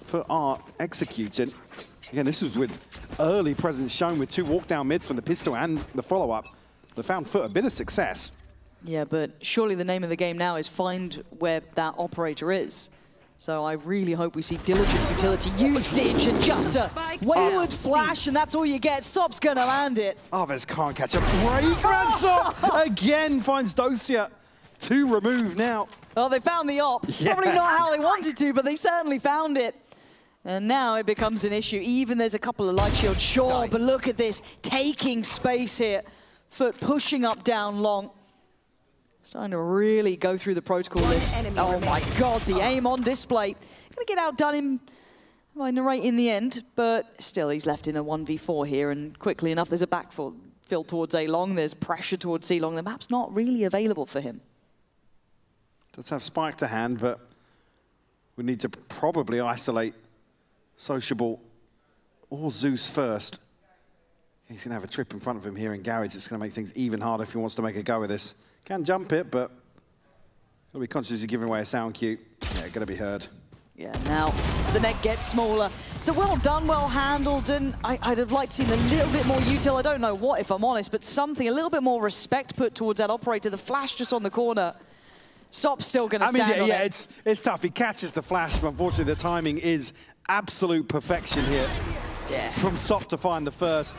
FUT are executing. Again, this was with early presence shown with 2 walk down mids from the pistol and the follow-up. They found FUT a bit of success. Yeah, but surely the name of the game now is find where that operator is. So I really hope we see diligent utility usage and just a wayward flash, and that's all you get. Sop's gonna land it. Arvez can't catch a break. Sop again finds Dosia. 2 removed now. Well, they found the op. Yeah. Probably not how they wanted to, but they certainly found it. And now it becomes an issue. Even there's a couple of light shields, sure, but look at this, taking space here. FUT pushing up down long. Starting to really go through the protocol list. Oh my God, the aim on display. Gonna get outdone by Narrate in the end, but still he's left in a 1v4 here, and quickly enough there's a backfill towards A long, there's pressure towards C long. The map's not really available for him. Does have Spike to hand, but we need to probably isolate Sociable or Zeus first. He's gonna have a trip in front of him here in Garage. It's gonna make things even harder if he wants to make a go of this. Can jump it, but gotta be conscious of giving away a sound cue. Yeah, gonna be heard. Yeah, now the net gets smaller. So well done, well handled, and I'd have liked to see a little bit more util. I don't know what, if I'm honest, but something, a little bit more respect put towards that operator. The flash just on the corner. Sop's still gonna stand on it. It's tough. He catches the flash, but unfortunately the timing is absolute perfection here. Yeah. From Sop to find the first.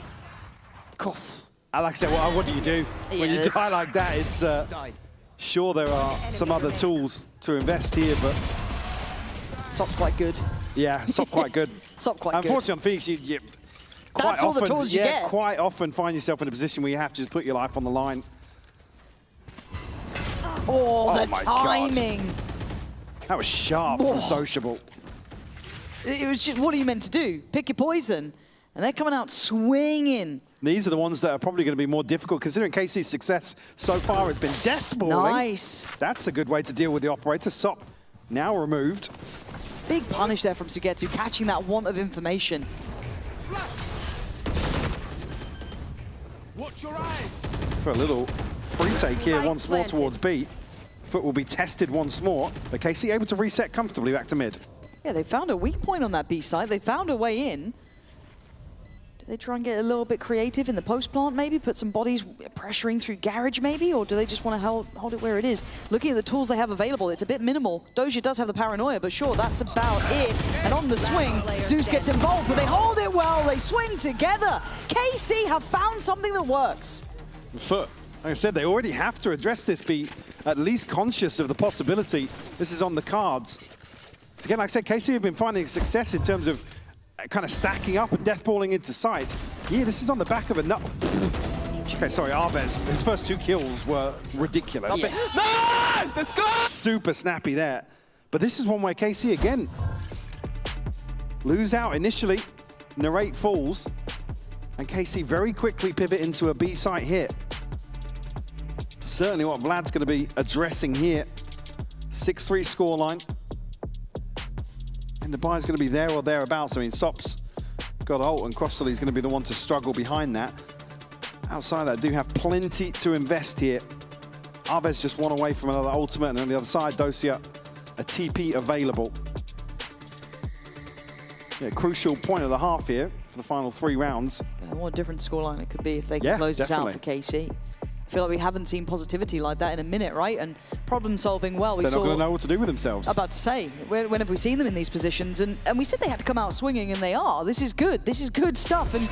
Like I said, well, what do you do? When you die like that, it's sure there are some other tools to invest here, but Sop's quite good. Yeah, Sop quite good. Sop quite good. Unfortunately on Phoenix, you quite That's all often, the tools you get. quite often find yourself in a position where you have to just put your life on the line. Oh, the my timing. God. That was sharp from Sociable. It was just, what are you meant to do? Pick your poison. And they're coming out swinging. These are the ones that are probably going to be more difficult, considering KC's success so far has been death balling. Nice. That's a good way to deal with the operator. Sop now removed. Big punish there from Sugetsu, catching that want of information. Watch your eyes. For a little pre-take here once more towards B. FUT will be tested once more, but KC able to reset comfortably back to mid. Yeah, they found a weak point on that B site. They found a way in. Do they try and get a little bit creative in the post plant maybe? Put some bodies pressuring through Garage maybe? Or do they just want to hold it where it is? Looking at the tools they have available, it's a bit minimal. Doja does have the paranoia, but sure, that's about it. And on the swing, Zeus gets involved, but they hold it well. They swing together. KC have found something that works. FUT Like I said, they already have to address this, be at least conscious of the possibility this is on the cards. So again, like I said, KC have been finding success in terms of kind of stacking up and deathballing into sites. Yeah, this is on the back of a nut. Okay, sorry, Arvez. His first 2 kills were ridiculous. Yes. Nice! Let's go! Super snappy there. But this is one where KC, again, lose out initially, Narrate falls, and KC very quickly pivot into a B site hit. Certainly what Vlad's going to be addressing here. 6-3 scoreline. And the buy's going to be there or thereabouts. I mean, Sop's got ult, and Crossley's going to be the one to struggle behind that. Outside of that, do have plenty to invest here. Arvez just one away from another ultimate, and on the other side, Dosia, a TP available. Yeah, crucial point of the half here for the final 3 rounds. Yeah, what a different scoreline it could be if they can close this out for KC. I feel like we haven't seen positivity like that in a minute, right? And problem solving well. They're not going to know what to do with themselves. I'm about to say, when have we seen them in these positions? And we said they had to come out swinging, and they are. This is good. This is good stuff. And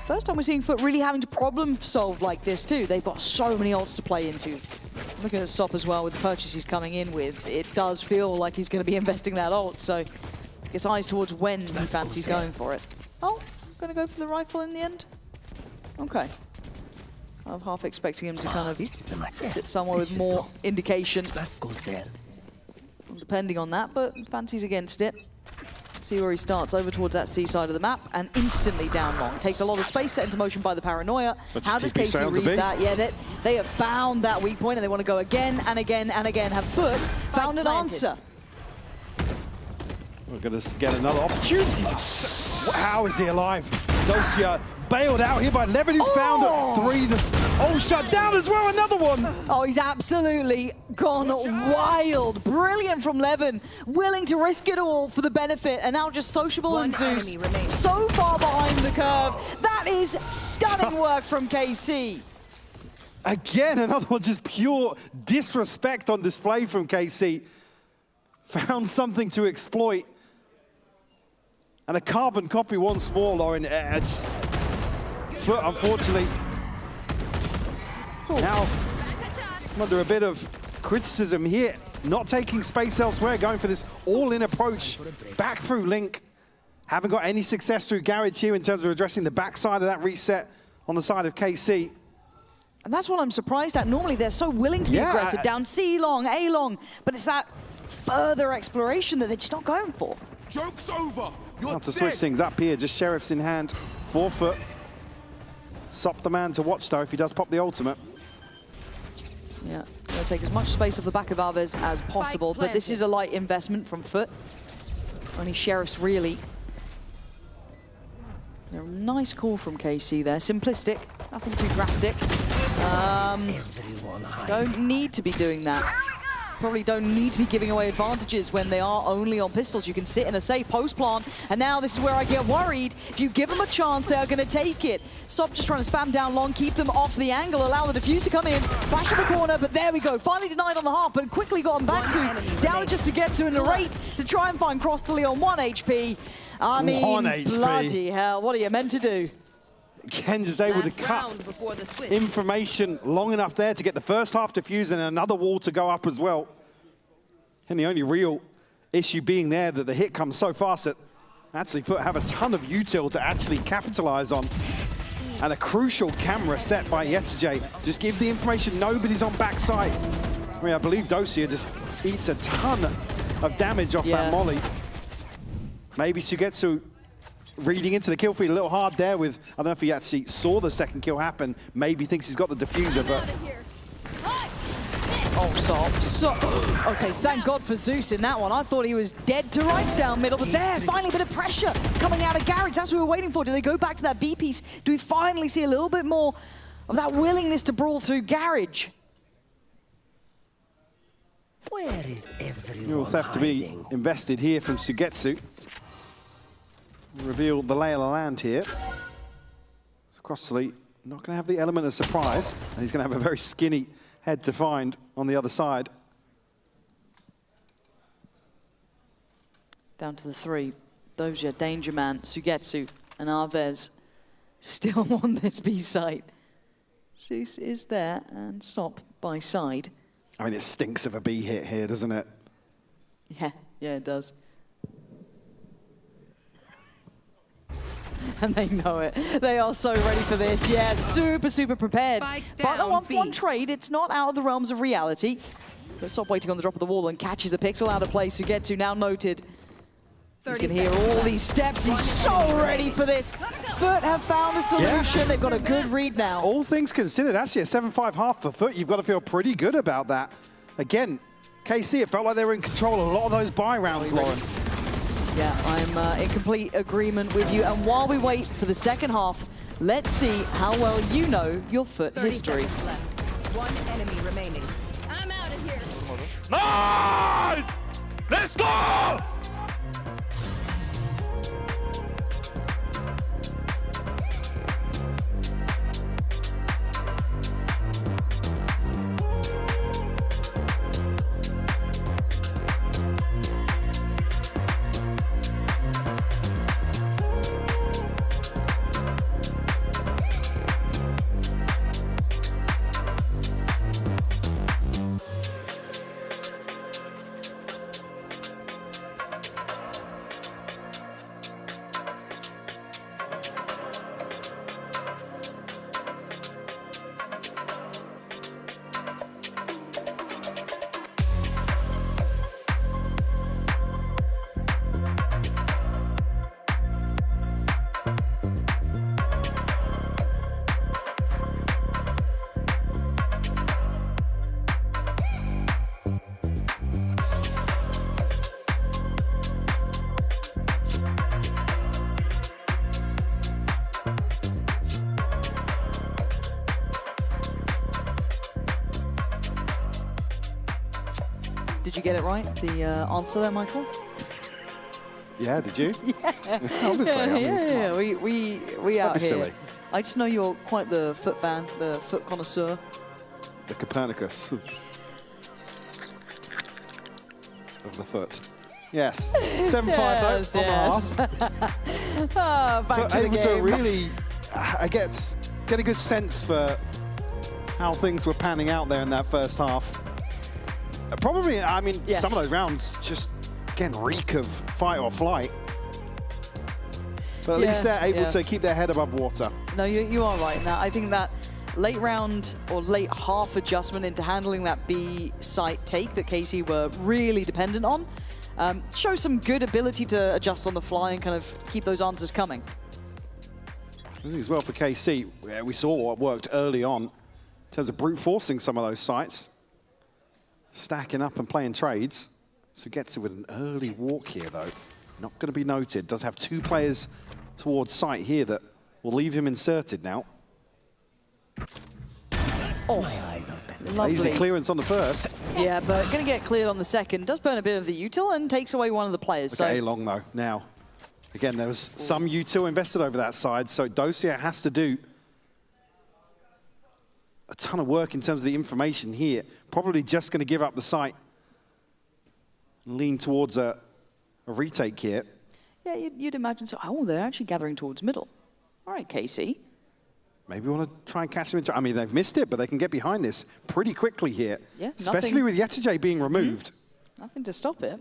first time we're seeing FUT really having to problem solve like this too. They've got so many ults to play into. Looking at Sop as well with the purchase he's coming in with, it does feel like he's going to be investing that ult. So gets eyes towards when he fancies going for it. Oh, going to go for the rifle in the end? Okay. I'm half expecting him to kind of sit somewhere with more indication. Depending on that, but fancies against it. Let's see where he starts, over towards that C side of the map, and instantly down long. Takes a lot of space set into motion by the Paranoia. How does KC read that? Yeah, they have found that weak point, and they want to go again and again and again. Have FUT found an answer. We're going to get another opportunity. How is he alive? Dosia bailed out here by Levin, who's found 3. Shut down as well, another one. Oh, he's absolutely gone wild. Brilliant from Levin, willing to risk it all for the benefit, and now just sociable and Zeus so far behind the curve. That is stunning work from KC. Again, another one, just pure disrespect on display from KC. Found something to exploit. And a carbon copy once more, Lauren. It's FUT, unfortunately. Now, under a bit of criticism here. Not taking space elsewhere, going for this all-in approach. Back through Link. Haven't got any success through Garage here in terms of addressing the backside of that reset on the side of KC. And that's what I'm surprised at. Normally, they're so willing to be aggressive down C long, A long, but it's that further exploration that they're just not going for. Joke's over. Now to switch things up here, just Sheriff's in hand for FUT. Sop the man to watch though if he does pop the ultimate. Yeah, gonna take as much space off the back of Arvez as possible, but this is a light investment from FUT. Only Sheriff's really. A nice call from KC there, simplistic, nothing too drastic. Don't need to be doing that. Probably don't need to be giving away advantages when they are only on pistols. You can sit in a safe post plant, and now this is where I get worried. If you give them a chance, they are going to take it. Stop just trying to spam down long, keep them off the angle, allow the defuse to come in, flash to the corner, but there we go. Finally denied on the half, but quickly gotten back to. Down just to get to a Narrate to try and find Crossley on 1 HP. I mean, 1 HP. Bloody hell, what are you meant to do? Ken just able to cut information long enough there to get the first half defused and another wall to go up as well. And the only real issue being there that the hit comes so fast that actually FUT have a ton of util to actually capitalize on. And a crucial camera set by Yetsuj. Just give the information, nobody's on backside. I mean, I believe Dosia just eats a ton of damage off that molly. Maybe Sugetsu reading into the kill feed a little hard there with, I don't know if he actually saw the second kill happen, maybe thinks he's got the diffuser, but... Oh, Sop. Okay, thank God for Zeus in that one. I thought he was dead to rights down middle, but there, finally a bit of pressure coming out of Garage. That's what we were waiting for. Do they go back to that B piece? Do we finally see a little bit more of that willingness to brawl through Garage? Where is everyone? You'll have to be invested here from Sugetsu. Reveal the lay of the land here. Crossley not going to have the element of surprise, and he's going to have a very skinny head to find on the other side. Down to the 3. Dosia, Danger Man, Sugetsu, and Arvez still on this B site. Zeus is there, and Sop by side. I mean, it stinks of a B hit here, doesn't it? Yeah, it does. And they know it. They are so ready for this. Yeah, super prepared. But a 1-for-1 trade, it's not out of the realms of reality. But Sop waiting on the drop of the wall and catches a pixel out of place to get to. Now noted. He's going to hear all these steps. He's so ready for this. FUT have found a solution. Yeah. They've got a good read now. All things considered, actually a 7-5 half for FUT. You've got to feel pretty good about that. Again, KC, it felt like they were in control a lot of those buy rounds, Lauren. Yeah, I'm in complete agreement with you. And while we wait for the second half, let's see how well you know your FUT history. Left. One enemy remaining. I'm out of here. Nice! Let's go! Did you get it right, the answer there, Michael? Yeah, did you? Yeah. Obviously. I mean, yeah. We out here. Silly. I just know you're quite the FUT fan, the FUT connoisseur. The Copernicus of the FUT. Yes. 7-5 though, on the half. Back to the game. To really, I get a good sense for how things were panning out there in that first half. Probably, I mean, some of those rounds just, again, reek of fight or flight. But at least they're able to keep their head above water. No, you are right in that. I think that late round or late half adjustment into handling that B site take that KC were really dependent on shows some good ability to adjust on the fly and kind of keep those answers coming. I think as well for KC, we saw what worked early on in terms of brute forcing some of those sites. Stacking up and playing trades. So gets it with an early walk here, though. Not going to be noted. Does have two players towards site here that will leave him inserted now. Oh, lovely. Easy clearance on the first. Yeah, but going to get cleared on the second. Does burn a bit of the util and takes away one of the players. Okay, long though. Now, again, there was some util invested over that side, so Dosia has to do a ton of work in terms of the information here. Probably just going to give up the site. Lean towards a retake here. Yeah, you'd imagine so. Oh, they're actually gathering towards middle. All right, KC. Maybe we want to try and catch them into... I mean, they've missed it, but they can get behind this pretty quickly here. Yeah, especially with Yetijay being removed. Nothing to stop it.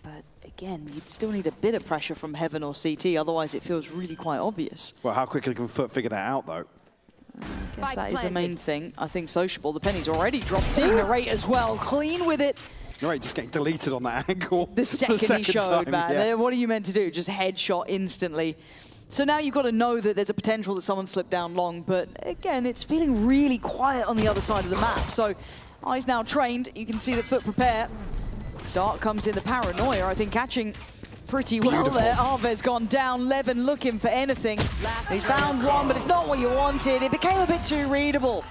But again, you'd still need a bit of pressure from Heaven or CT, otherwise it feels really quite obvious. Well, how quickly can FUT figure that out, though? I guess that is the main thing. I think Sociable, the penny's already dropped, seeing the rate as well. Clean with it. Right, just getting deleted on that angle. The second he showed, time, man. yeah. What are you meant to do? Just headshot instantly. So now you've got to know that there's a potential that someone slipped down long, but again, it's feeling really quiet on the other side of the map. So eyes now trained. You can see that FUT prepare. Dark comes in, the paranoia, I think, catching pretty well there. Arve's gone down. Levin looking for anything. He's found one, but it's not what you wanted. It became a bit too readable.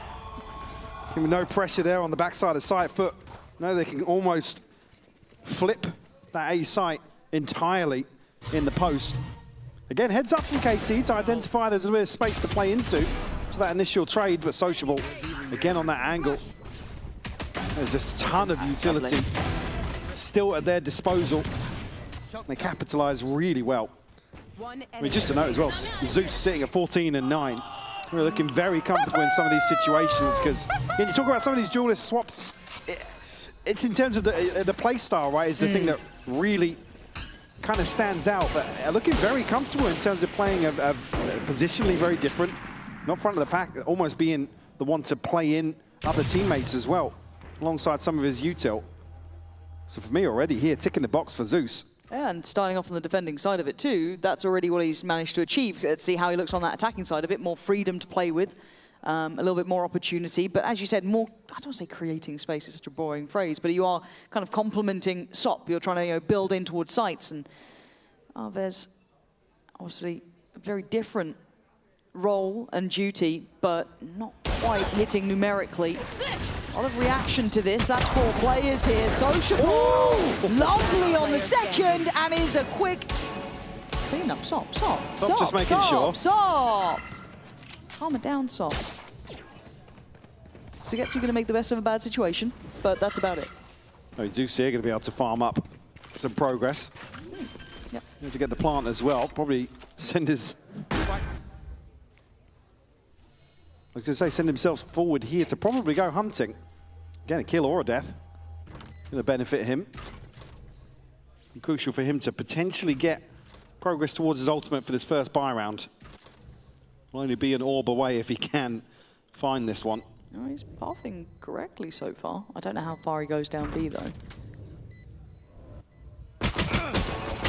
No pressure there on the backside of site. FUT, no, they can almost flip that A site entirely in the post. Again, heads up from KC to identify there's a bit of space to play into to that initial trade, but Sociable again on that angle. There's just a ton of utility still at their disposal. They capitalize really well. I mean, just to note as well, Zeus sitting at 14 and 9. We're looking very comfortable in some of these situations because when you talk about some of these duelist swaps, it's in terms of the play style, right, is the thing that really kind of stands out. But looking very comfortable in terms of playing positionally very different. Not front of the pack, almost being the one to play in other teammates as well, alongside some of his util. So for me already here, ticking the box for Zeus. And starting off on the defending side of it too, that's already what he's managed to achieve. Let's see how he looks on that attacking side. A bit more freedom to play with, a little bit more opportunity. But as you said, more, I don't say creating space, it's such a boring phrase, but you are kind of complementing SOP. You're trying to build in towards sites. And there's obviously a very different role and duty, but not quite hitting numerically. A lot of reaction to this. That's 4 players here. Sociable, lovely on the second, and is a quick clean up. Sop, just making sure. Sop. Calm it down, Sop. So Getsu going to make the best of a bad situation, but that's about it. Oh, Zeus here going to be able to farm up some progress. Yep. To get the plant as well. Probably send his... I was going to say, send himself forward here to probably go hunting. Again, a kill or a death. Going to benefit him. And crucial for him to potentially get progress towards his ultimate for this first buy round. Will only be an orb away if he can find this one. Oh, he's pathing correctly so far. I don't know how far he goes down B, though.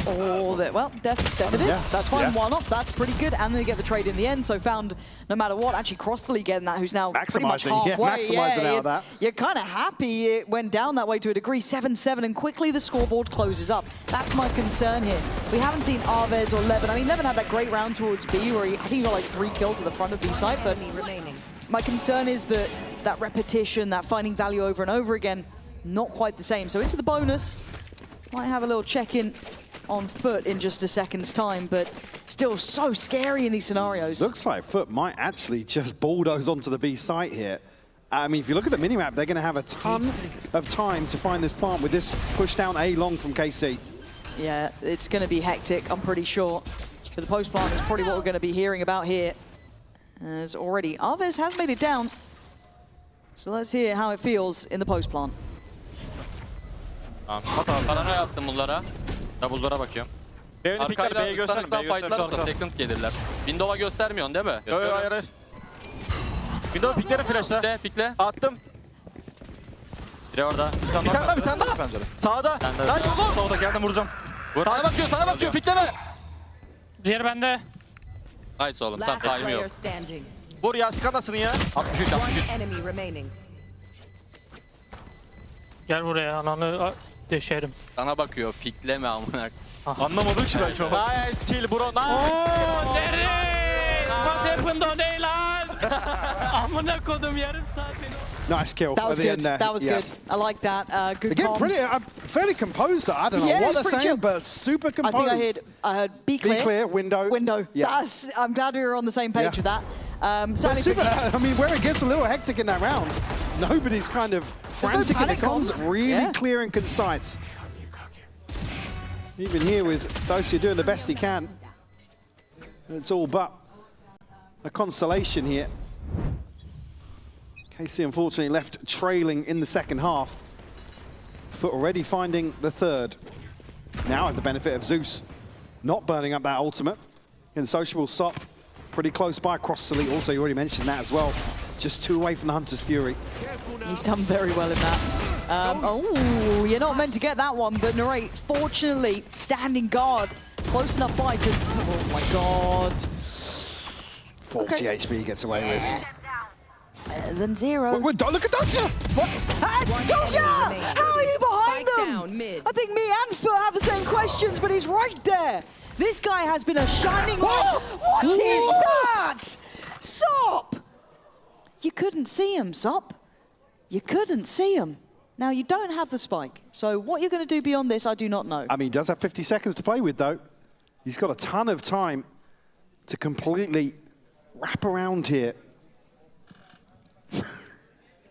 Oh, well, def it is. Yes, That's fine. One off. That's pretty good. And they get the trade in the end. So found, no matter what, actually Crostally getting that, who's now pretty much halfway. Maximizing out of that. You're kind of happy it went down that way to a degree. 7-7, and quickly the scoreboard closes up. That's my concern here. We haven't seen Arvez or Levin. I mean, Levin had that great round towards B where I think he got like 3 kills at the front of B site, but my concern is that that repetition, that finding value over and over again, not quite the same. So into the bonus. Might have a little check-in on FUT in just a second's time, but still so scary in these scenarios. Looks like FUT might actually just bulldoze onto the B site here. I mean, if you look at the minimap, they're going to have a ton of time to find this plant with this push down A long from KC. Yeah, it's going to be hectic, I'm pretty sure. But the post plant is probably what we're going to be hearing about here. As already, Arvez has made it down. So let's hear how it feels in the post plant. Paranoya yaptım bunlara. Double'lara bakıyorum. Arkayla taraftan fightlar da second gelirler. Window'a göstermiyorsun değil mi? Yok hayır. Window piklerim flash'ta. Pikle. Attım. Biri orada. Bir tane daha. Sağda. Lan oğlum. Sağda geldim vuracağım. Sana bakıyor, pikleme. Diğer bende. Nice oğlum, tam time yok. Vur ya, skandasın ya. 63. Gel buraya, ananı deşerim. Sana bakıyor, pikleme amına. Anlamadım ki ben şu an. Nice kill bro, nice. Ooo, nereye? What happened o ne lan? Amına kodum yarım saat beni. Nice kill. That was good. That was good. I like that. Good Again, comms. pretty, fairly composed. I don't know what they're saying, chill. but super composed. I think I heard be clear. Be clear, window. Window. Yeah. I'm glad we were on the same page with that. Super, I mean, where it gets a little hectic in that round, nobody's kind of frantic in the comms, really clear and concise. Even here with Dosia doing the best he can. It's all but a consolation here. KC unfortunately left trailing in the second half. FUT already finding the third. Now at the benefit of Zeus not burning up that ultimate. And Sociable SOP pretty close by. Crostally also, you already mentioned that as well. Just 2 away from the Hunter's Fury. He's done very well in that. Oh, you're not meant to get that one, but Narrate, fortunately, standing guard, close enough by to... Oh my god. 40 HP he gets away with. Better than 0. Look at Dosia! What? Dosia! How are you behind them? I think me and FUT have the same questions, but he's right there. This guy has been a shining light. What is that? SOP! You couldn't see him, SOP. You couldn't see him. Now, you don't have the spike, so what you're going to do beyond this, I do not know. I mean, he does have 50 seconds to play with, though. He's got a ton of time to completely wrap around here.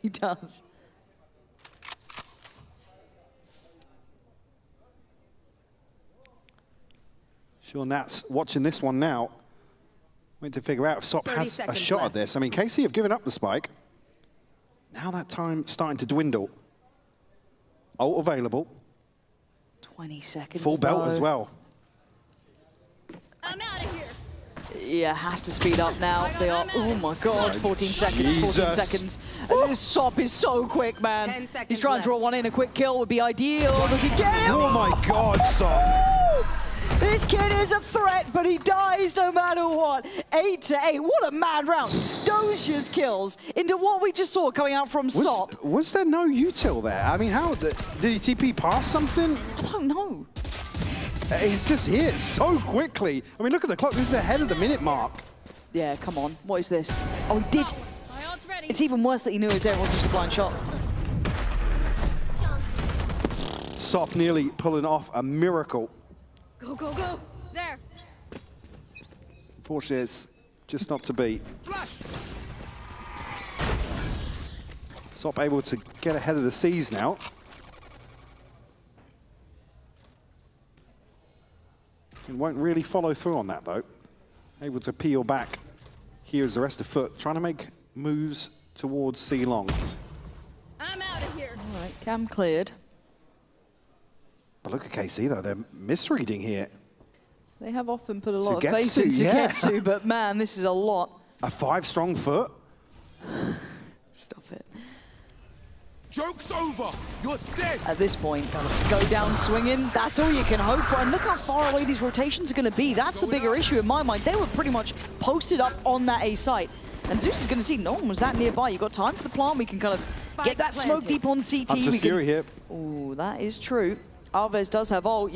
He does. Sure, Nat's watching this one now. We need to figure out if Sop has a shot at this. I mean, KC have given up the spike. Now that time's starting to dwindle. Ult available. 20 seconds. Full belt though. as well. I'm out of here. Yeah, has to speed up now. They are, oh my god, 14 seconds, 14 Jesus. seconds. And this Sop is so quick, man. He's trying to draw one in, a quick kill would be ideal. Does he get it? Oh my god, Sop. This kid is a threat, but he dies no matter what. 8-8, what a mad round. Docia's kills into what we just saw coming out from Sop. Was there no util there? I mean, how, did he TP past something? I don't know. He's just here so quickly. I mean, look at the clock. This is ahead of the minute mark. Yeah, come on. What is this? Oh, he did. It's even worse that he knew it was there. It wasn't just a blind shot. Sop nearly pulling off a miracle. Go, go, go. There. Unfortunately, it's just not to be. Sop able to get ahead of the C's now. And won't really follow through on that, though. Able to peel back. Here's the rest of FUT, trying to make moves towards C long. I'm out of here. All right, cam cleared. But look at KC, though. They're misreading here. They have often put a lot of Sugetsu, faith in yeah. Sugetsu, but man, this is a lot. A 5-strong FUT. Stop it. Joke's over. You're dead. At this point, go down swinging. That's all you can hope for. And look how far away these rotations are going to be. That's the bigger issue in my mind. They were pretty much posted up on that A site. And Zeus is going to see no one was that nearby. You got time for the plant. We can kind of get that smoke deep on CT. Hunter's Fury here. Oh, that is true. Alves does have ult.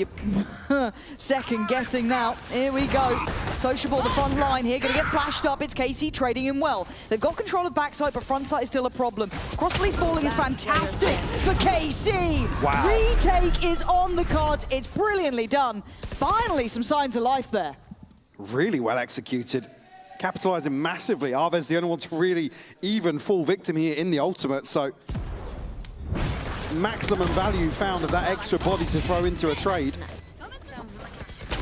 Second guessing now. Here we go. Sociable, the front line here. Going to get flashed up. It's KC trading him well. They've got control of backside, but front side is still a problem. Cross-leaf falling is fantastic for KC. Wow. Retake is on the cards. It's brilliantly done. Finally, some signs of life there. Really well executed. Capitalizing massively. Arvez the only one to really even fall victim here in the ultimate, so maximum value found of that extra body to throw into a trade.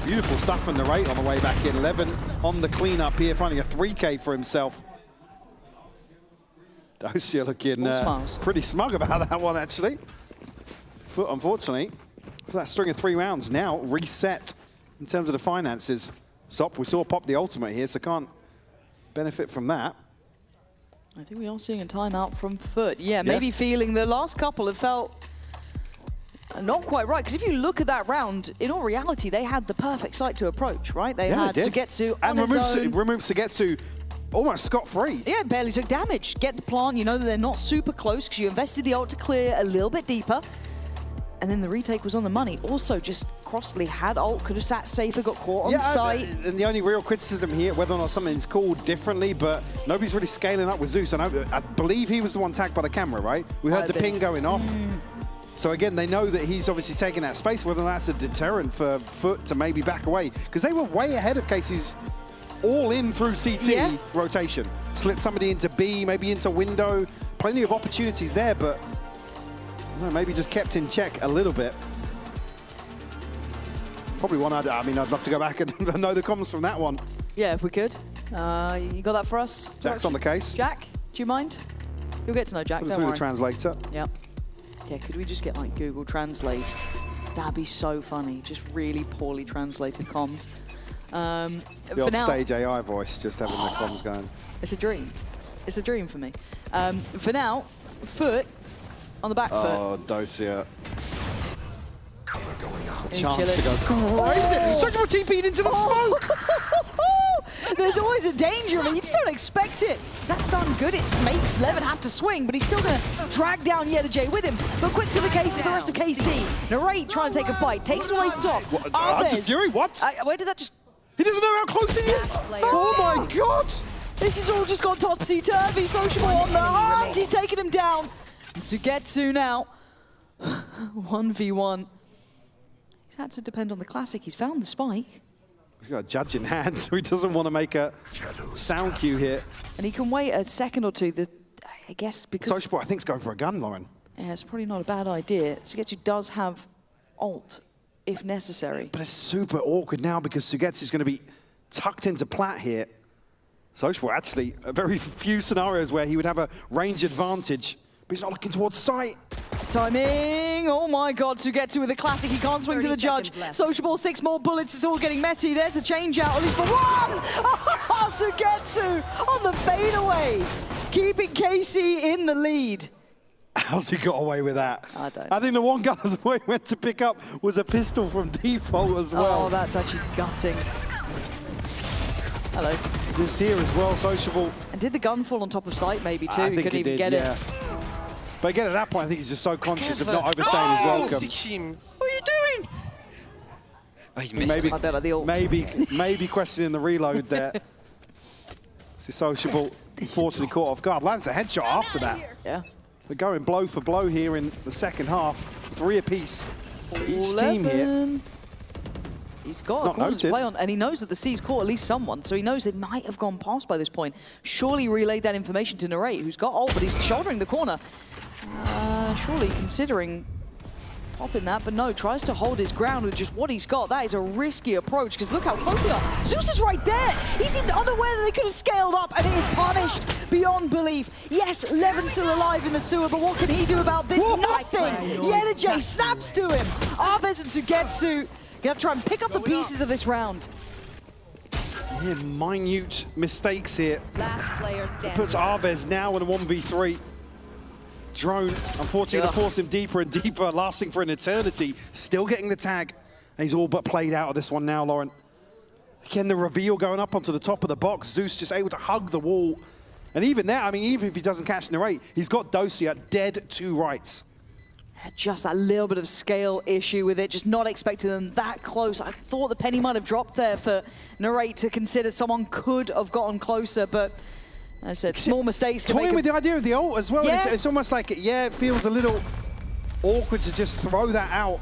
Beautiful stuff from the rate on the way back in. 11 on the cleanup here, finding a 3K for himself. Docia looking pretty smug about that one, actually. FUT, unfortunately, for that string of 3 rounds now reset in terms of the finances. Sop, we saw pop the ultimate here, so can't benefit from that. I think we are seeing a timeout from FUT. Yeah, maybe feeling the last couple have felt not quite right. Because if you look at that round, in all reality, they had the perfect site to approach, right? They had Sugetsu on his own. Remove Sugetsu almost scot-free. Yeah, barely took damage. Get the plant, you know that they're not super close because you invested the ult to clear a little bit deeper. And then the retake was on the money. Also, just Crossley had ult, could have sat safer, got caught on site. And the only real criticism here, whether or not something's called differently, but nobody's really scaling up with Zeus. And I believe he was the one tagged by the camera, right? We heard the ping going off. So again, they know that he's obviously taking that space, whether that's a deterrent for FUT to maybe back away. Because they were way ahead of Casey's all in through CT rotation. Slip somebody into B, maybe into window. Plenty of opportunities there, but no, maybe just kept in check a little bit. Probably one I'd love to go back and know the comments from that one. Yeah, if we could. You got that for us? Jack's on the case. Jack, do you mind? You'll get to know Jack, Put it don't through worry. the translator. Yep. Yeah, could we just get like Google Translate? That'd be so funny. Just really poorly translated comms. The old stage AI voice, just having the comms going. It's a dream. It's a dream for me. For now, FUT on the back foot. Oh, Docia. He's Chance to chilling. go crazy. Such more TP'd into the smoke. There's always a danger of it. You just don't expect it. Is that stun good? It makes Levin have to swing, but he's still going to drag down Yeda J with him. But quick to the case of the rest of KC. Narrate trying to take a fight. Takes away Sop. Hunter's Fury, what? Where did that just... He doesn't know how close he is. Oh my god. This has all just gone topsy-turvy. Sociable on the hunt. He's taking him down. Sugetsu now. 1v1. He's had to depend on the classic. He's found the spike. He's got a judge in hand, so he doesn't want to make a sound cue here. And he can wait a second or two. I guess because... Sociable, I think, is going for a gun, Lauren. Yeah, it's probably not a bad idea. Sugetsu does have ult, if necessary. But it's super awkward now because Sugetsu is going to be tucked into plat here. Social, actually, a very few scenarios where he would have a range advantage, but he's not looking towards sight. Timing, oh my God, Sugetsu with a classic, he can't swing to the judge. Sociable, 6 more bullets, it's all getting messy. There's a change out, at least for one! Sugetsu on the fadeaway, keeping KC in the lead. How's he got away with that? I don't know. I think the one gun that he went to pick up was a pistol from default as well. Oh, that's actually gutting. Hello. Just here as well, Sociable. And did the gun fall on top of sight maybe too? I He think couldn't he even did, get yeah. it. But again, at that point, I think he's just so conscious of not overstaying his welcome. What are you doing? Oh, he's missed. Maybe questioning the reload there. So Sociable, unfortunately caught off guard. Lands a headshot after that. Yeah. We're going blow for blow here in the second half. 3 apiece for each team here. He's got a corner to play on, and he knows that the C's caught at least someone, so he knows they might have gone past by this point. Surely relayed that information to Narrate, who's got ult, but he's shouldering the corner. Surely considering popping that, but no, tries to hold his ground with just what he's got. That is a risky approach, because look how close they are. Zeus is right there. He seemed unaware that they could have scaled up, and it is punished beyond belief. Yes, Levin's still alive in the sewer, but what can he do about this? Nothing! Yenajay snaps to him. Arvez and Sugetsu gonna try and pick up the pieces of this round. Yeah, minute mistakes here. Last player standing. Puts Arvez now in a 1v3. Drone, unfortunately, to force him deeper and deeper, lasting for an eternity. Still getting the tag. And he's all but played out of this one now, Lauren. Again, the reveal going up onto the top of the box. Zeus just able to hug the wall. And even there, I mean, even if he doesn't catch Narrate, he's got Dosia dead to rights. Just that little bit of scale issue with it, just not expecting them that close. I thought the penny might have dropped there for Narrate to consider someone could have gotten closer, but as I said, small mistakes can Toying with the idea of the ult as well. Yeah. It's almost like, yeah, it feels a little awkward to just throw that out.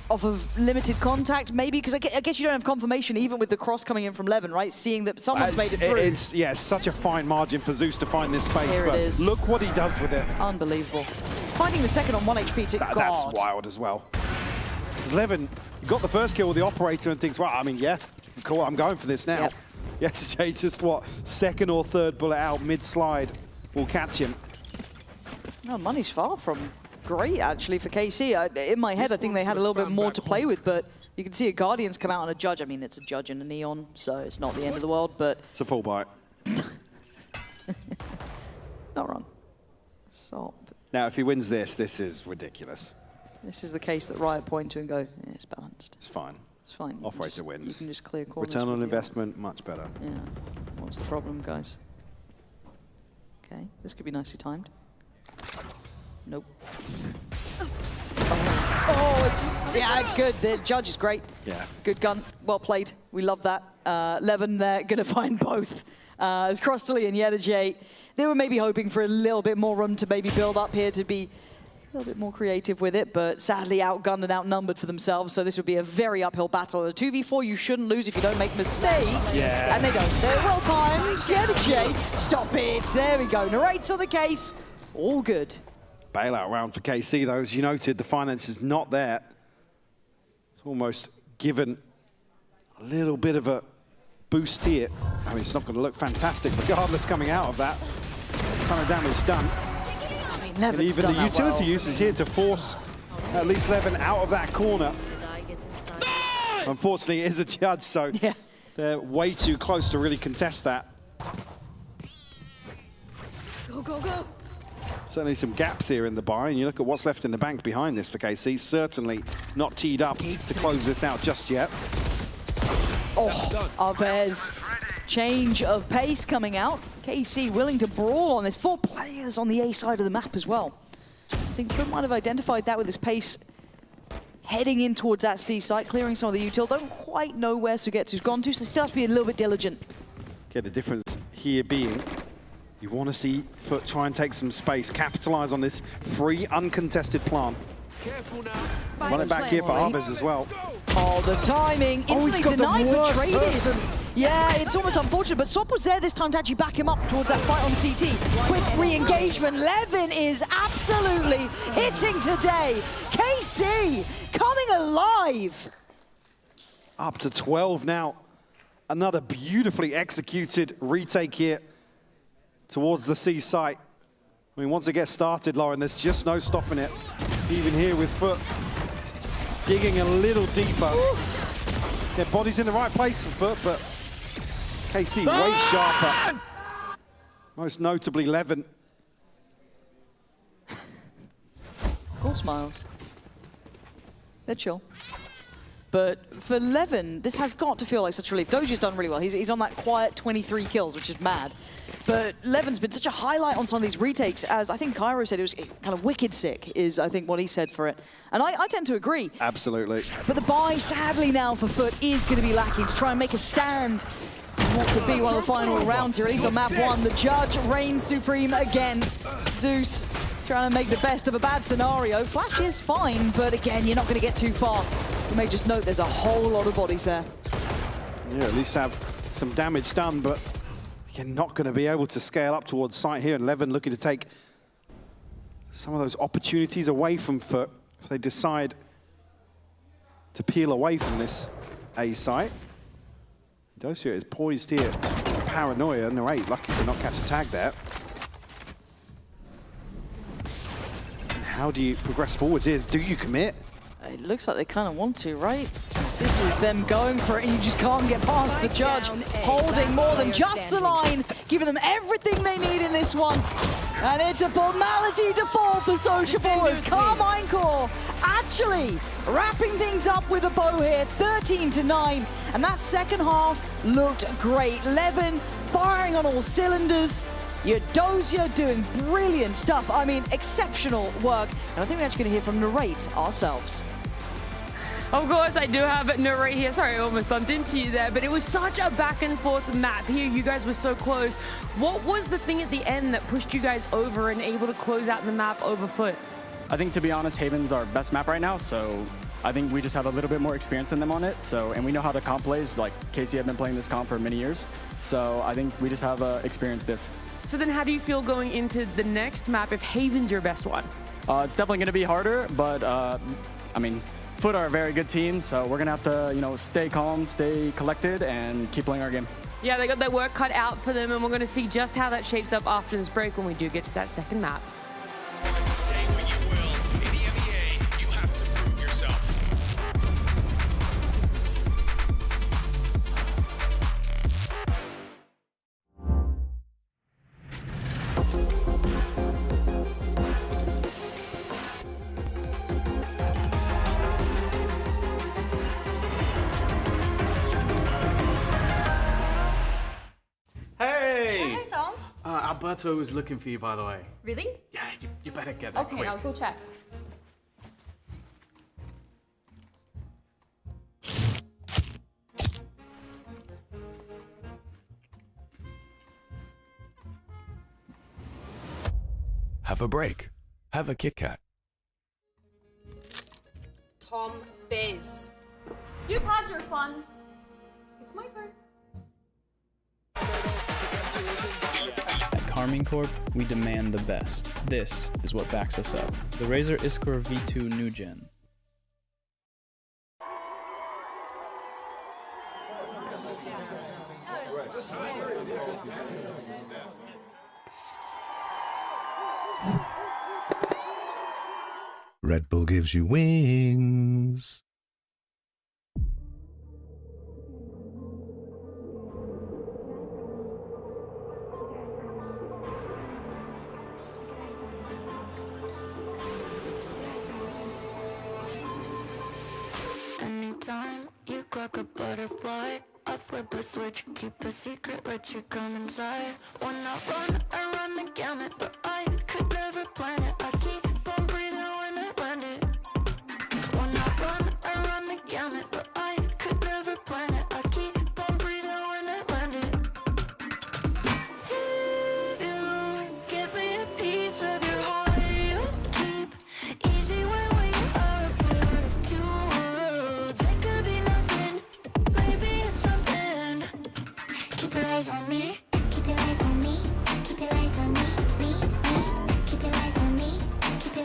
Off of limited contact, maybe, because I guess you don't have confirmation even with the cross coming in from Levin, right? Seeing that someone's made it through. It's such a fine margin for Zeus to find this space, Here it is. Look what he does with it. Unbelievable. Finding the second on 1 HP to That's wild as well. Because Levin got the first kill with the operator and thinks, well, I mean, yeah, cool, I'm going for this now. Yep. Yesterday, just what, second or third bullet out mid-slide will catch him. No, money's far from great, actually, for KC. In my head, I think they had a little bit more to play with, but you can see a Guardians come out on a judge. I mean, it's a judge and a Neon, so it's not the end of the world, but... It's a full bite. Not wrong. So, Now, if he wins this, this is ridiculous. this is the case that Riot point to and go, yeah, it's balanced. It's fine. It's fine. Operator wins. You can just clear corners. Return on with the- investment, much better. Yeah. What's the problem, guys? Okay, this could be nicely timed. Nope. Oh, it's good. The judge is great. Yeah. Good gun. Well played. We love that. Levin there, gonna find both. As Crostally and Yenajay, they were maybe hoping for a little bit more room to maybe build up here to be a little bit more creative with it, but sadly outgunned and outnumbered for themselves, so this would be a very uphill battle. The 2v4 you shouldn't lose if you don't make mistakes, and they don't. They're well timed. Yenajay, stop it. There we go. Narrates on the case. All good. Bailout round for KC, though. As you noted, the finance is not there. It's almost given a little bit of a boost here. I mean, it's not going to look fantastic regardless coming out of that. A ton of damage done. And even the utility use is here to force at least Levin out of that corner. Unfortunately, it is a judge, so they're way too close to really contest that. Go, go, go. Certainly some gaps here in the buy, and you look at what's left in the bank behind this for KC. Certainly not teed up to close this out just yet. Oh, Arvez. Change of pace coming out. KC willing to brawl on this. 4 players on the A side of the map as well. I think Trump might have identified that with his pace heading in towards that C site, clearing some of the util. Don't quite know where Sugetsu's gone to, so still has to be a little bit diligent. Okay, the difference here being you want to see FUT try and take some space, capitalize on this free, uncontested plant. Run it back here for Arvez as well. Oh, the timing. Instantly denied, but traded. Yeah, it's almost unfortunate, but Swap was there this time to actually back him up towards that fight on CT. Quick re-engagement. Levin is absolutely hitting today. KC coming alive. Up to 12 now. Another beautifully executed retake here towards the C site. I mean, once it gets started, Lauren, there's just no stopping it. Even here with FUT digging a little deeper. Their body's in the right place for FUT, but KC way sharper. Most notably, Levin. Of course, Miles. They're chill. But for Levin, this has got to feel like such a relief. Dozier's done really well. He's on that quiet 23 kills, which is mad. But Levin's been such a highlight on some of these retakes, as I think Cairo said it was kind of wicked sick, is I think what he said for it. And I tend to agree. Absolutely. But the buy, sadly now for FUT, is going to be lacking to try and make a stand in what could be one of the final rounds here, at least on map 1. The judge reigns supreme again. Zeus trying to make the best of a bad scenario. Flash is fine, but again, you're not going to get too far. You may just note there's a whole lot of bodies there. Yeah, at least have some damage done, but you're not going to be able to scale up towards site here. And Levin looking to take some of those opportunities away from FUT if they decide to peel away from this A site. Dosia is poised here. Paranoia, Narrate lucky to not catch a tag there. And how do you progress forward here? Do you commit? It looks like they kind of want to, right? This is them going for it, and you just can't get past the judge. Holding more than just the line, giving them everything they need in this one. And it's a formality to fall for Sociable as Carmine Core actually wrapping things up with a bow here, 13-9. And that second half looked great. Levin firing on all cylinders. Your Dozier doing brilliant stuff. I mean, exceptional work. And I think we're actually going to hear from Narrate ourselves. Of course, I do have Narrate here. Sorry, I almost bumped into you there, but it was such a back and forth map here. You guys were so close. What was the thing at the end that pushed you guys over and able to close out the map over FUT? I think, to be honest, Haven's our best map right now, so I think we just have a little bit more experience than them on it. So, and we know how the comp plays. Like, Casey had been playing this comp for many years, so I think we just have experience diff. So then how do you feel going into the next map if Haven's your best one? It's definitely going to be harder, but I mean, FUT are a very good team, so we're going to have to, you know, stay calm, stay collected, and keep playing our game. Yeah, they got their work cut out for them, and we're going to see just how that shapes up after this break when we do get to that second map. Hey! Hey, Tom. Alberto was looking for you, by the way. Really? Yeah, you better get there Okay, quick. I'll go check. Have a break. Have a Kit Kat. Tom Biz. You've had your fun. It's my turn. At Carmine Corp, we demand the best. This is what backs us up. The Razer Iskor V2 New Gen. Red Bull gives you wings. Anytime you clock a butterfly, I flip a switch, keep a secret, let you come inside. When I run the gamut, but I could never plan it. I keep on breathing when I land it. When I run the gamut, but I could never plan it. I keep on breathing when I land it. If you give me a piece of your heart, you keep easy when we are a part of two worlds. It could be nothing, maybe it's something. Keep your eyes on me. Keep your eyes on me. Keep your eyes on me. Me. Keep your eyes on me. Keep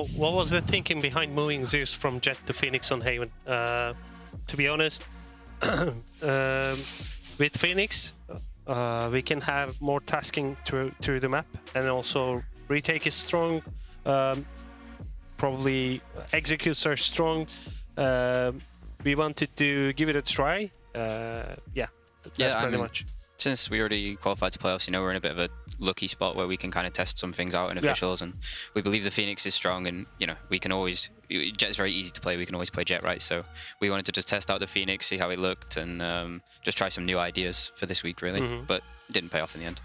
what was the thinking behind moving Zeus from Jet to Phoenix on Haven? To be honest, with Phoenix, we can have more tasking through the map, and also retake is strong. Probably executes are strong. We wanted to give it a try. Yeah, that's pretty much. Since we already qualified to playoffs, you know, we're in a bit of a lucky spot where we can kind of test some things out in officials, and we believe the Phoenix is strong, and you know, we can always, Jet's very easy to play, we can always play Jet, right? So we wanted to just test out the Phoenix, see how it looked, and just try some new ideas for this week, really. But it didn't pay off in the end.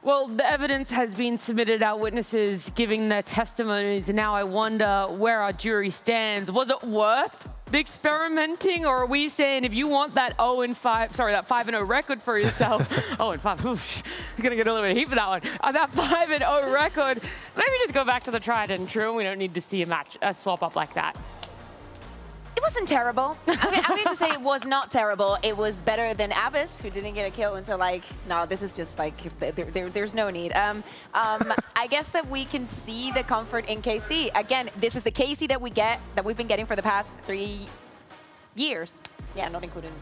Well, the evidence has been submitted, our witnesses giving their testimonies, and now I wonder where our jury stands. Was it worth the experimenting, or are we saying if you want that 0-5, sorry, that 5-0 record for yourself, 0-5, you're gonna get a little bit of heat for that one. That 5-0 record, maybe just go back to the tried and true. We don't need to see a swap up like that. It wasn't terrible. I'm going to say it was not terrible. It was better than Abyss, who didn't get a kill until like, no, this is just like, there's no need. I guess that we can see the comfort in KC. Again, this is the KC that we've been getting for the past 3 years. Yeah, not including,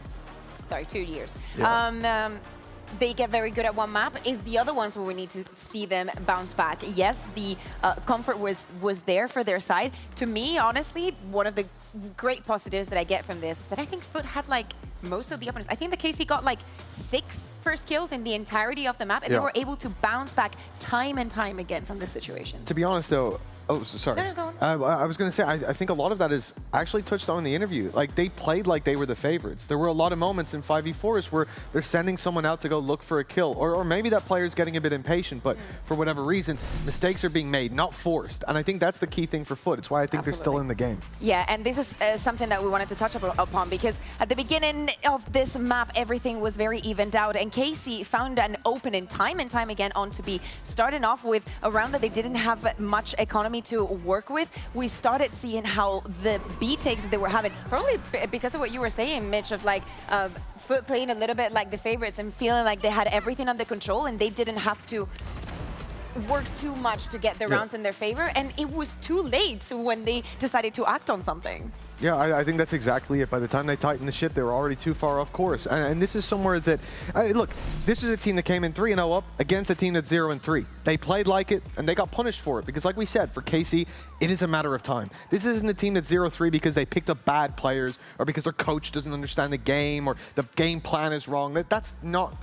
sorry, 2 years. Yeah. They get very good at one map. Is the other ones where we need to see them bounce back. Yes, the comfort was there for their side. To me, honestly, one of the great positives that I get from this is that I think FUT had like most of the opponents. I think the KC got like 6 first kills in the entirety of the map, and they were able to bounce back time and time again from this situation. To be honest, though, sorry. No, go on. I was going to say, I think a lot of that is actually touched on in the interview. Like, they played like they were the favorites. There were a lot of moments in 5v4s where they're sending someone out to go look for a kill, or maybe that player's getting a bit impatient, but for whatever reason, mistakes are being made, not forced. And I think that's the key thing for FUT. It's why I think they're still in the game. Yeah, and this is something that we wanted to touch upon, because at the beginning of this map, everything was very evened out, and KC found an opening time and time again on to be starting off with a round that they didn't have much economy to work with. We started seeing how the B takes that they were having, probably because of what you were saying, Mitch, of like FUT playing a little bit like the favorites and feeling like they had everything under control and they didn't have to work too much to get the rounds in their favor, and it was too late when they decided to act on something. Yeah, I think that's exactly it. By the time they tightened the ship, they were already too far off course. And this is somewhere that, look, this is a team that came in 3-0 up against a team that's 0-3. They played like it, and they got punished for it. Because like we said, for KC, it is a matter of time. This isn't a team that's 0-3 because they picked up bad players, or because their coach doesn't understand the game, or the game plan is wrong. That's not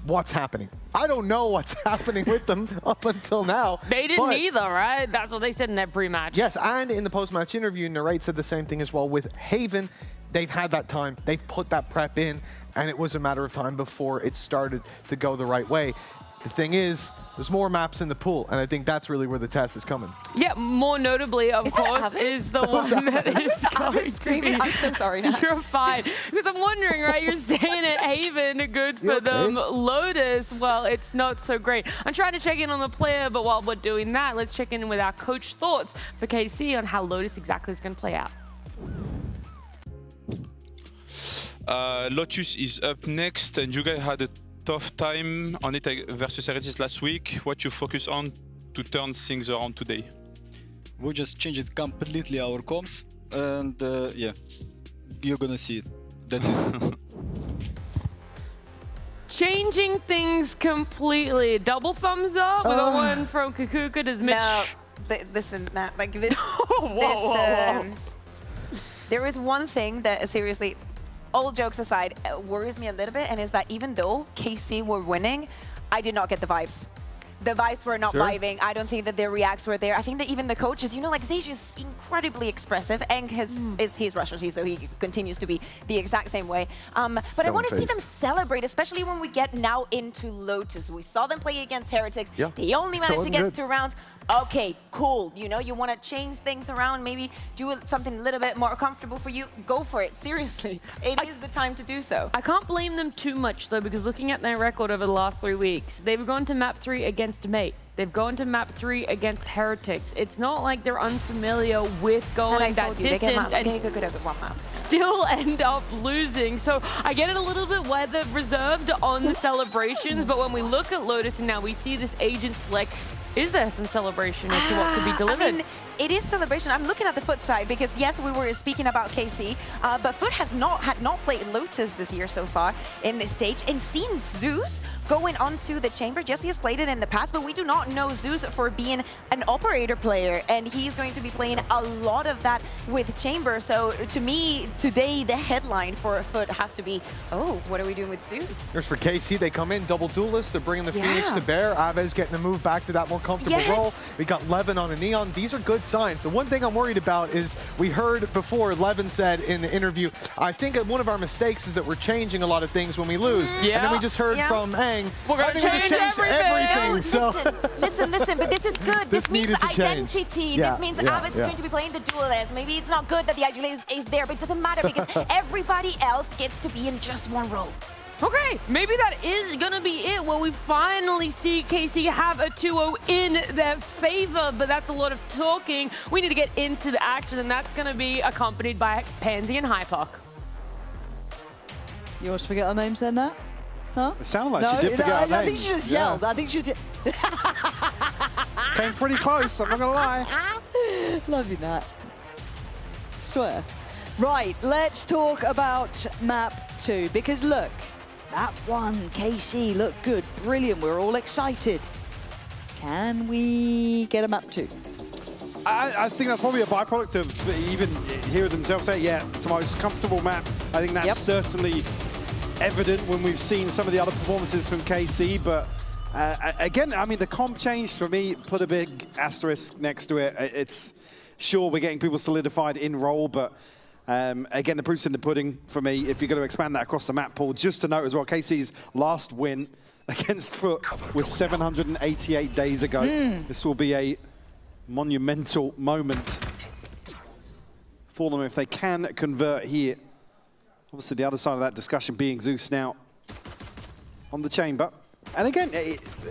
what's happening. I don't know what's happening with them up until now. They didn't either, right? That's what they said in their pre-match. Yes, and in the post-match interview, Narrate said the same thing as well. With Haven, they've had that time. They've put that prep in, and it was a matter of time before it started to go the right way. The thing is, there's more maps in the pool, and I think that's really where the test is coming. Yeah, more notably, of course, is the one that is going to be... I'm so sorry, Nash. You're fine. Because I'm wondering, right, you're saying at Haven, good for them. Lotus, well, it's not so great. I'm trying to check in on the player, but while we're doing that, let's check in with our coach thoughts for KC on how Lotus exactly is going to play out. Lotus is up next, and you guys had a tough time on it versus Heretics last week. What you focus on to turn things around today? We just changed it completely our comms, and yeah, you're gonna see it. That's it. Changing things completely. Double thumbs up. We got one from Kukuka. Does Mitch? No, listen, Nat, like this. whoa. There is one thing that seriously, all jokes aside, worries me a little bit, and is that even though KC were winning, I did not get the vibes. The vibes were not vibing. I don't think that their reacts were there. I think that even the coaches, you know, like Zage is incredibly expressive, and he's Russian, so he continues to be the exact same way. But I want to see them celebrate, especially when we get now into Lotus. We saw them play against Heretics. Yeah. They only managed to get 2 rounds. Okay, cool. You know, you want to change things around, maybe do something a little bit more comfortable for you. Go for it. Seriously, it is the time to do so. I can't blame them too much, though, because looking at their record over the last 3 weeks, they've gone to map 3 against Mate. They've gone to map 3 against Heretics. It's not like they're unfamiliar with going that distance and still end up losing. So I get it a little bit where they're reserved on the celebrations, but when we look at Lotus and now we see this agent select, is there some celebration as to what could be delivered? I mean, it is celebration. I'm looking at the FUT side because yes, we were speaking about KC, but FUT had not played Lotus this year so far in this stage, and seeing Zeus going onto the chamber. Yes, he has played it in the past, but we do not know Zeus for being an operator player, and he's going to be playing a lot of that with chamber. So to me, today the headline for FUT has to be, oh, what are we doing with Zeus? Here's for KC, they come in, double duelist, they're bringing the Phoenix to bear. Aves getting to move back to that more comfortable role. We got Levin on a Neon. These are good signs. The one thing I'm worried about is we heard before Levin said in the interview, I think one of our mistakes is that we're changing a lot of things when we lose. And then we just heard from Hang, we're going to change everything. No, so. listen, but this is good. This means identity. This means Aves is going to be playing the duelist. Maybe it's not good that the identity is there, but it doesn't matter because everybody else gets to be in just one role. Okay, maybe that is gonna be it. Well, we finally see KC have a 2-0 in their favor, but that's a lot of talking. We need to get into the action, and that's gonna be accompanied by Pansy and Hypoc. You always forget our names then, Nat? Huh? It sounded like she did forget our names. I think she just yelled. I think she just... Came pretty close, I'm not gonna lie. Love you, Nat. Swear. Right, let's talk about map 2, because look, map 1, KC, looked good, brilliant, we're all excited. Can we get a map 2? I think that's probably a byproduct of even hearing themselves say, yeah, it's the most comfortable map. I think that's certainly evident when we've seen some of the other performances from KC, but again, I mean, the comp change for me, put a big asterisk next to it. It's sure we're getting people solidified in role, but again, the proof's in the pudding for me. If you're going to expand that across the map pool, just to note as well, KC's last win against FUT was 788 days ago. This will be a monumental moment for them if they can convert here. Obviously, the other side of that discussion being Zeus now on the chamber. And again,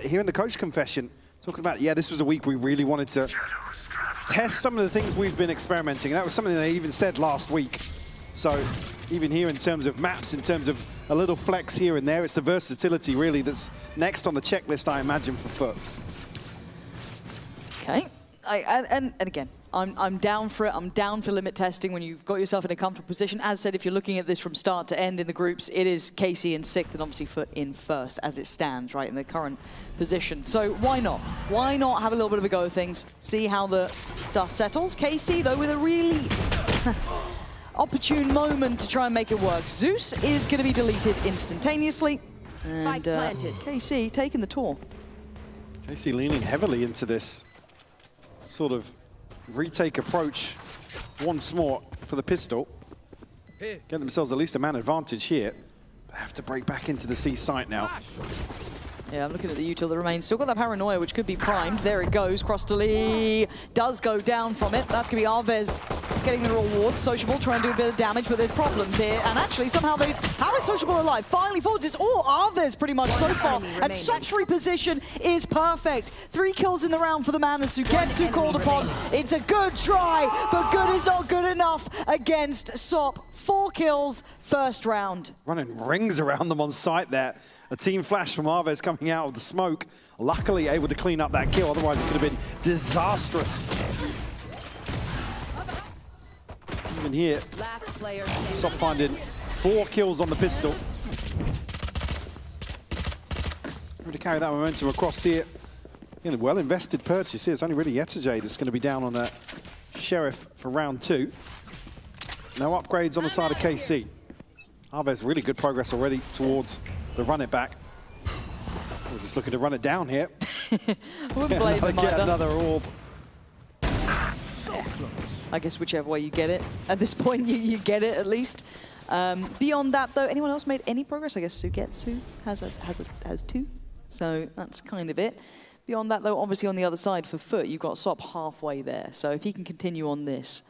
here in the coach confession, talking about, yeah, this was a week we really wanted to test some of the things we've been experimenting. That was something they even said last week. So even here in terms of maps, in terms of a little flex here and there, it's the versatility really that's next on the checklist, I imagine, for FUT. Okay, and again, I'm down for it. I'm down for limit testing when you've got yourself in a comfortable position. As said, if you're looking at this from start to end in the groups, it is KC in 6th and obviously FUT in 1st as it stands, right, in the current position. So why not? Why not have a little bit of a go of things, see how the dust settles? KC, though, with a really opportune moment to try and make it work. Zeus is going to be deleted instantaneously. And KC taking the tour. KC leaning heavily into this sort of retake approach once more for the pistol. Get themselves at least a man advantage here. They have to break back into the C site now. Yeah, I'm looking at the util that remains. Still got that paranoia, which could be primed. There it goes. Cross to Lee. Does go down from it. That's going to be Arvez getting the reward. Sociable trying to do a bit of damage, but there's problems here. And actually, somehow they... How is Sociable alive? Finally forwards. It's all Arvez pretty much so far. And Sop's reposition is perfect. 3 kills in the round for the man as Suketsu called upon. It's a good try, but good is not good enough against Sop. 4 kills, first round. Running rings around them on site there. A team flash from Arvez coming out of the smoke. Luckily able to clean up that kill, otherwise it could have been disastrous. Even here, Sop finding 4 kills on the pistol. Able to carry that momentum across here. In a well-invested purchase here. It's only really Yetajay that's going to be down on a Sheriff for round 2. No upgrades on the side of KC. Arvez really good progress already towards the run it back. We're just looking to run it down here. Wouldn't blame them either. Get another orb. I guess whichever way you get it. At this point, you get it at least. Beyond that, though, anyone else made any progress? I guess Sugetsu has 2. So that's kind of it. Beyond that, though, obviously on the other side for FUT, you've got Sop halfway there. So if he can continue on this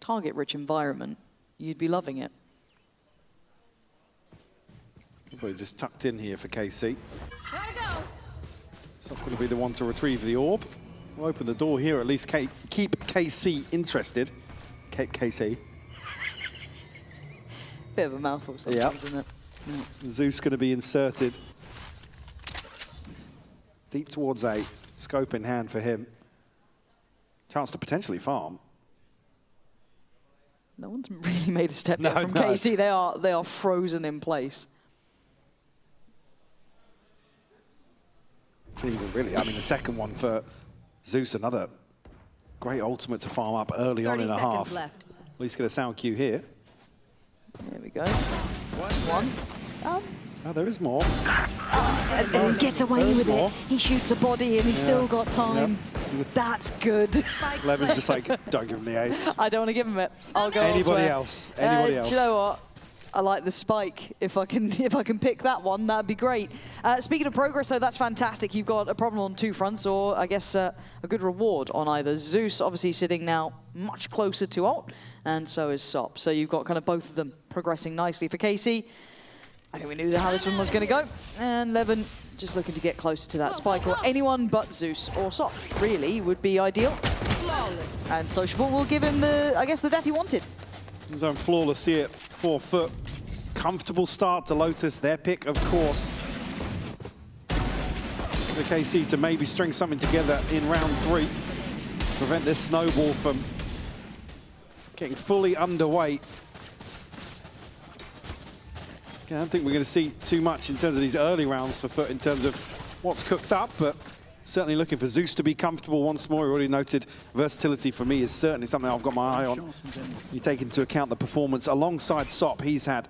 target-rich environment, you'd be loving it. Probably just tucked in here for KC. Sop's going to be the one to retrieve the orb. We'll open the door here, at least keep KC interested. KC. Bit of a mouthful sometimes, isn't it? Zeus going to be inserted deep towards A. Scope in hand for him. Chance to potentially farm. No one's really made a step yet No, from no. KC. They are frozen in place. Even really, I mean, the second one for Zeus, another great ultimate to farm up early on in a half. Left. At least get a sound cue here. There we go. One. Oh, there is more. And he gets away There's with more. it. He shoots a body and he's still got time. Yep. That's good. Levin's just like, don't give him the ace. I don't want to give him it. I'll go Anybody elsewhere. else? Anybody else? Do you know what? I like the spike. If I can pick that one, that'd be great. Speaking of progress, though, that's fantastic. You've got a problem on two fronts, or I guess a good reward on either. Zeus obviously sitting now much closer to ult, and so is Sop. So you've got kind of both of them progressing nicely for KC. I think we knew how this one was going to go. And Levin just looking to get closer to that spike, or anyone but Zeus or Sop really would be ideal. And Sociable will give him the, I guess, the death he wanted. Zone flawless here, 4 FUT. Comfortable start to Lotus, their pick, of course. For KC to maybe string something together in round 3. Prevent this snowball from getting fully underway. I don't think we're going to see too much in terms of these early rounds for FUT in terms of what's cooked up, but certainly looking for Zeus to be comfortable once more. We already noted versatility for me is certainly something I've got my eye on. You take into account the performance alongside Sop he's had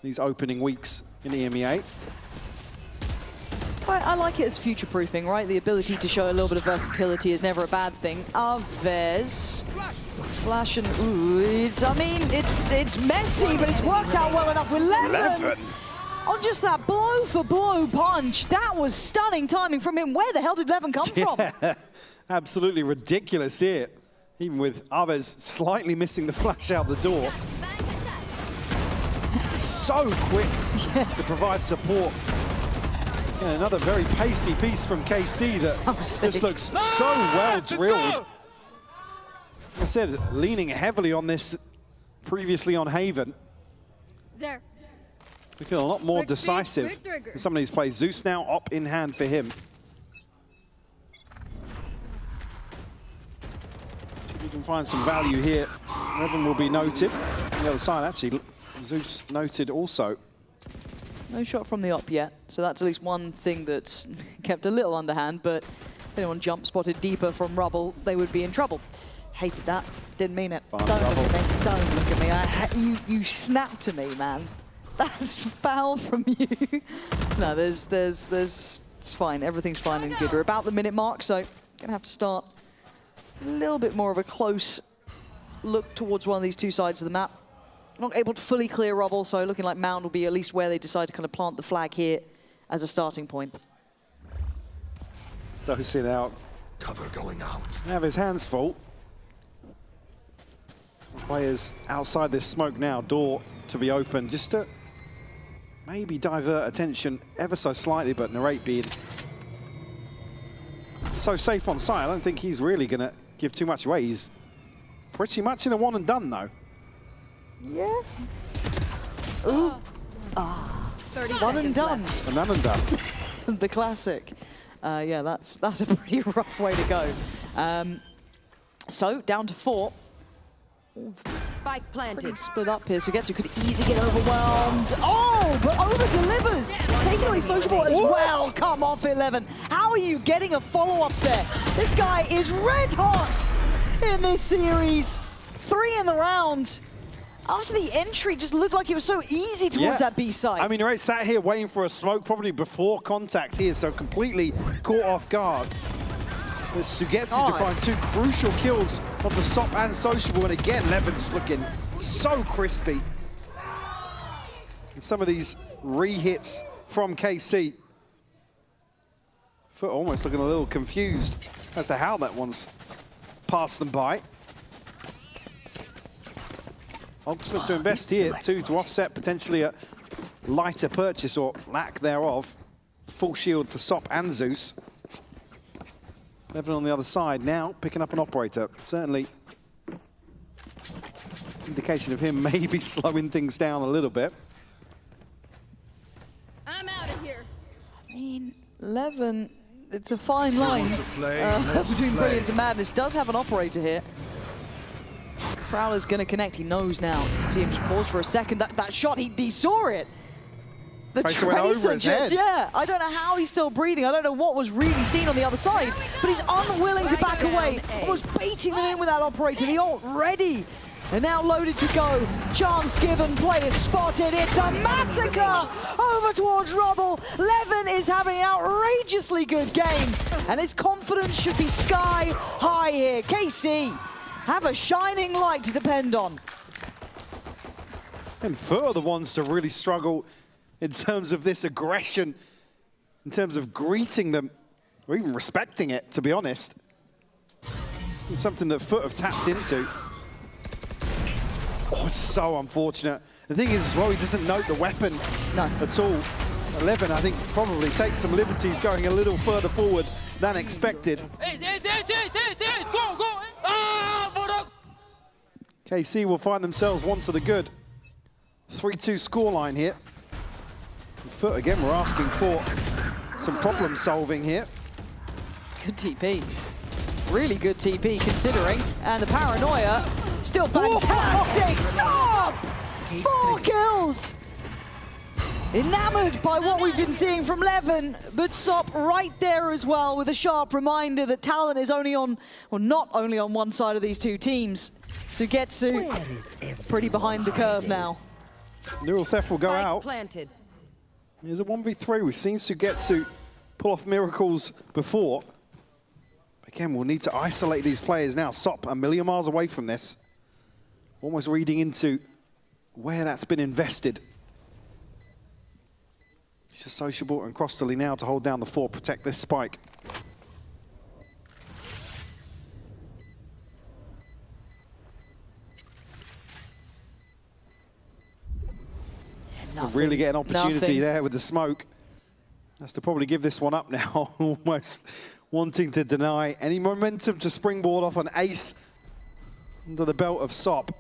these opening weeks in EMEA. I like it as future-proofing, right? The ability to show a little bit of versatility is never a bad thing. There's flash and ooh, it's messy, but it's worked out well enough with Levin. On just that blow-for-blow punch, that was stunning timing from him. Where the hell did Levin come from? Absolutely ridiculous here. Even with Aves slightly missing the flash out the door. So quick to provide support. Yeah, another very pacey piece from KC that just looks so well drilled. Like I said, leaning heavily on this previously on Haven. There. Looking a lot more decisive in some of these plays. Zeus now op in hand for him. If you can find some value here, Evan will be noted. On the other side, actually, Zeus noted also. No shot from the op yet, so that's at least one thing that's kept a little underhand, but if anyone jump spotted deeper from rubble, they would be in trouble. Hated that. Didn't mean it. Don't look at me. Don't look at me. You snapped to me, man. That's foul from you. No, it's fine. Everything's fine and good. We're about the minute mark, so gonna have to start a little bit more of a close look towards one of these two sides of the map. Not able to fully clear rubble, so looking like Mound will be at least where they decide to kind of plant the flag here as a starting point. Dosing out. Cover going out. Have his hands full. Players outside this smoke now, door to be open, just to maybe divert attention ever so slightly, but Narrate being so safe on site, I don't think he's really going to give too much away. He's pretty much in a one and done, though. Yeah. Ooh. Ah. 30 one and done. A none and done. The classic. Yeah, that's a pretty rough way to go. So down to 4. Spike planted. Pretty split up here, so Getsu could easily get overwhelmed. Oh, but over-delivers. Taking away Sociable as well. Come off, 11. How are you getting a follow-up there? This guy is red hot in this series. 3 in the round. After the entry, just looked like it was so easy towards that B side. I mean, Narrate sat here waiting for a smoke probably before contact here, so completely caught off guard. There's Sugetsu to find 2 crucial kills of the Sop and Sociable, and again, Levin's looking so crispy. And some of these re-hits from KC. FUT almost looking a little confused as to how that one's passed them by. Ultimate's to invest here, too, to offset potentially a lighter purchase or lack thereof. Full shield for Sop and Zeus. Levin on the other side now, picking up an operator. Certainly indication of him maybe slowing things down a little bit. I'm out of here. I mean, Levin it's a fine line between brilliance and madness. Does have an operator here. Prowler's going to connect. He knows now. You can see him just pause for a second. That shot, he saw it. The Tracer went over his head. Yeah, I don't know how he's still breathing. I don't know what was really seen on the other side, but he's unwilling to back away. Almost baiting them in with that operator. The ult ready. And now loaded to go. Chance given, player spotted. It's a massacre over towards Rubble. Levin is having an outrageously good game, and his confidence should be sky high here. KC have a shining light to depend on. And FUT are the ones to really struggle in terms of this aggression, in terms of greeting them, or even respecting it, to be honest. It's something that FUT have tapped into. Oh, it's so unfortunate. The thing is, as well, he doesn't note the weapon at all. 11, I think, probably takes some liberties going a little further forward than expected. Go! KC will find themselves one to the good. 3-2 scoreline here. FUT, again, we're asking for some problem solving here. Good TP. Really good TP considering. And the paranoia, still fantastic. Stop! 4 kills! Enamored by what we've been seeing from Levin, but Sop right there as well with a sharp reminder that talent is only on, well, not only on one side of these two teams. Sugetsu pretty behind the curve now. Neural Theft will go out. Planted. Here's a 1v3. We've seen Sugetsu pull off miracles before. Again, we'll need to isolate these players now. Sop a million miles away from this. Almost reading into where that's been invested. It's just Sociable and Crossley now to hold down the 4, protect this spike. Really get an opportunity there with the smoke. Has to probably give this one up now, almost wanting to deny any momentum to springboard off an ace under the belt of Sop.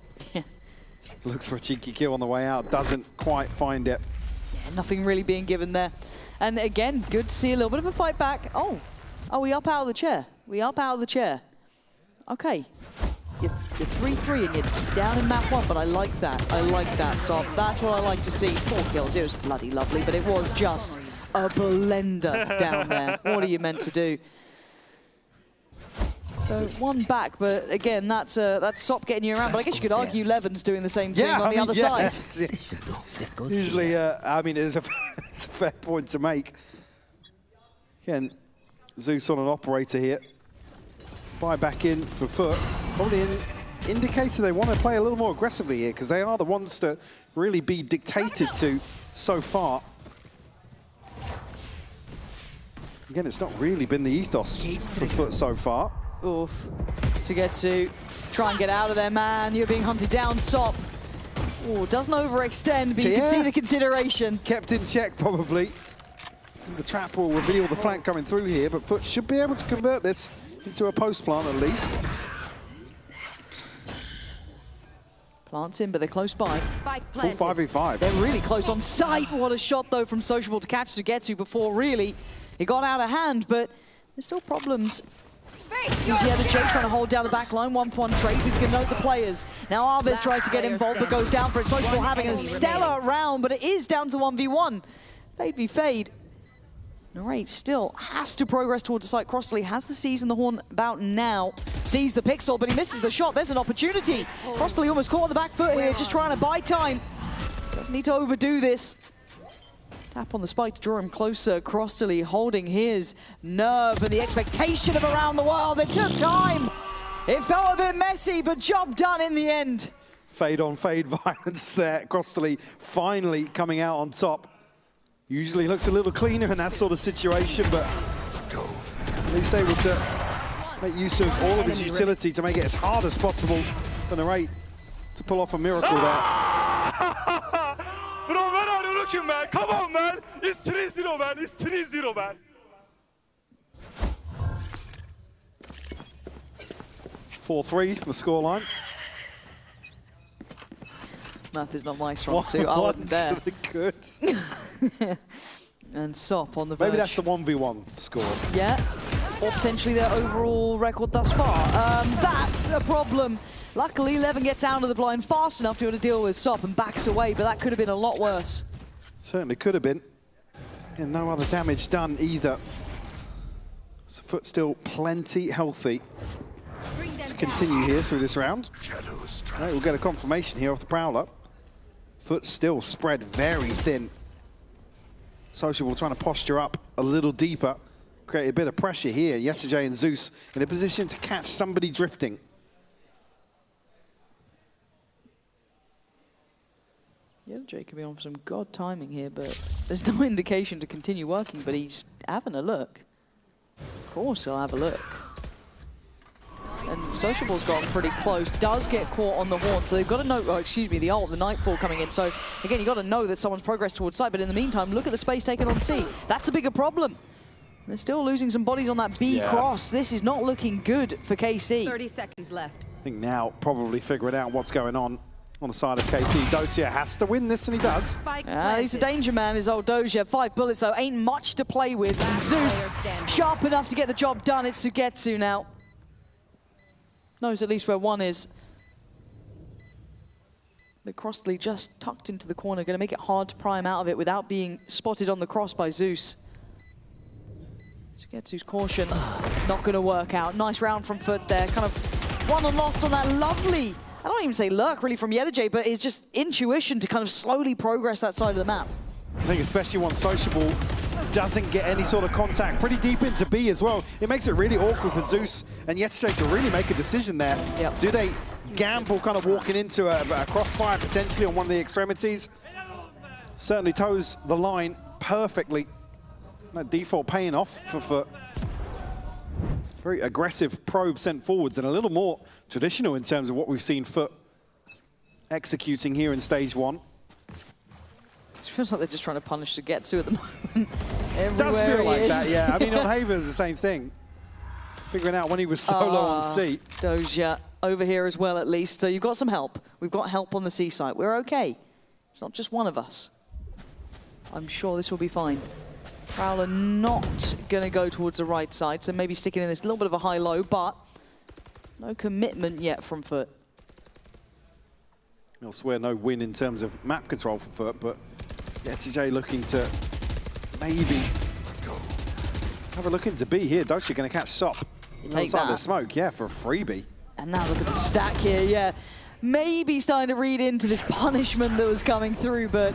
Looks for a cheeky kill on the way out, doesn't quite find it. Yeah, nothing really being given there. And again, good to see a little bit of a fight back. Oh, we up out of the chair. We up out of the chair. Okay. You're 3-3 and you're down in map 1, but I like that. I like that, Sop. That's what I like to see. 4 kills. It was bloody lovely, but it was just a blender down there. What are you meant to do? So 1 back, but again, that's Sop getting you around. But I guess you could argue Levin's doing the same thing on the other side. Usually, I mean, it's a fair point to make. Again, Zeus on an operator here. Buy back in for FUT. Probably an indicator they want to play a little more aggressively here because they are the ones to really be dictated to so far. Again, it's not really been the ethos for FUT so far. Oof. Sugetsu, try and get out of there, man. You're being hunted down, Sop. Oh, doesn't overextend, but you can see the consideration. Kept in check, probably. The trap will reveal the flank coming through here, but FUT should be able to convert this into a post plant at least. Plants in, but they're close by. Full 5v5. They're really close on sight. What a shot, though, from Sociable to catch Sugetsu before, really. It got out of hand, but there's still problems. Suzy had a Jake trying to hold down the back line. 1-for-1 trade, but he's going to note the players. Now Arviz tries to get involved, but goes down for it. Sociable having a stellar round, but it is down to the 1v1. Fade v Fade. Narrate still has to progress towards the site. Crossley has the C's in the horn about now. Sees the pixel, but he misses the shot. There's an opportunity. Crossley almost caught on the back foot here, just trying to buy time. Doesn't need to overdo this. Tap on the spike to draw him closer. Crossley holding his nerve and the expectation of around the world. It took time. It felt a bit messy, but job done in the end. Fade on fade violence there. Crossley finally coming out on top. Usually looks a little cleaner in that sort of situation, but at least able to make use of all of his utility to make it as hard as possible for Narrate to pull off a miracle there. Bro, where are you looking, man? Come on, man. It's 3-0, man. It's 3-0, man. 4-3, the scoreline. Math is not my strong suit. I wasn't there. Good. And Sop on the verge. Maybe that's the 1v1 score. Yeah, or potentially their overall record thus far. That's a problem. Luckily, Levin gets out of the blind fast enough to be able to deal with Sop and backs away, but that could have been a lot worse. Certainly could have been. And no other damage done either. So FUT still plenty healthy to continue here through this round. Right, we'll get a confirmation here off the Prowler. FUT still spread very thin. Sociable trying to posture up a little deeper, create a bit of pressure here. Yetajay and Zeus in a position to catch somebody drifting. Yetajay could be on some god timing here, but there's no indication to continue working, but he's having a look. Of course he'll have a look. And Sociable's gotten pretty close, does get caught on the horn, so they've got to know, the ult, the Nightfall coming in. So again, you got to know that someone's progressed towards site, but in the meantime, look at the space taken on C. That's a bigger problem. They're still losing some bodies on that B cross. This is not looking good for KC. 30 seconds left. I think now probably figuring out what's going on the side of KC. Dosia has to win this, and he does. He's a danger man, his old Doja. 5 bullets, though, ain't much to play with. And Zeus, sharp enough to get the job done. It's Sugetsu now. Knows at least where one is. The Crossley just tucked into the corner, going to make it hard to pry him out of it without being spotted on the cross by Zeus. Sugetsu's caution, not going to work out. Nice round from FUT there, kind of won and lost on that lovely, I don't even say lurk really from Yetajay, but it's just intuition to kind of slowly progress that side of the map. I think especially once Sociable doesn't get any sort of contact, pretty deep into B as well. It makes it really awkward for Zeus and Yetajay to really make a decision there. Yep. Do they gamble kind of walking into a crossfire potentially on one of the extremities? Certainly toes the line perfectly. That default paying off for FUT. Very aggressive probe sent forwards and a little more traditional in terms of what we've seen FUT executing here in stage 1. It feels like they're just trying to punish Sugetsu at the moment. It does feel like that, yeah. I mean, on Haver is the same thing. Figuring out when he was solo on C. Doja over here as well, at least. So you've got some help. We've got help on the C side. We're okay. It's not just one of us. I'm sure this will be fine. Prowler not going to go towards the right side, so maybe sticking in this little bit of a high-low, but no commitment yet from FUT. Elsewhere, no win in terms of map control for FUT, but Yetajay looking to maybe have a look into B here. Dosia going to catch Sop. Take Outside that. the smoke, yeah, for a freebie. And now look at the stack here, yeah. Maybe starting to read into this punishment that was coming through, but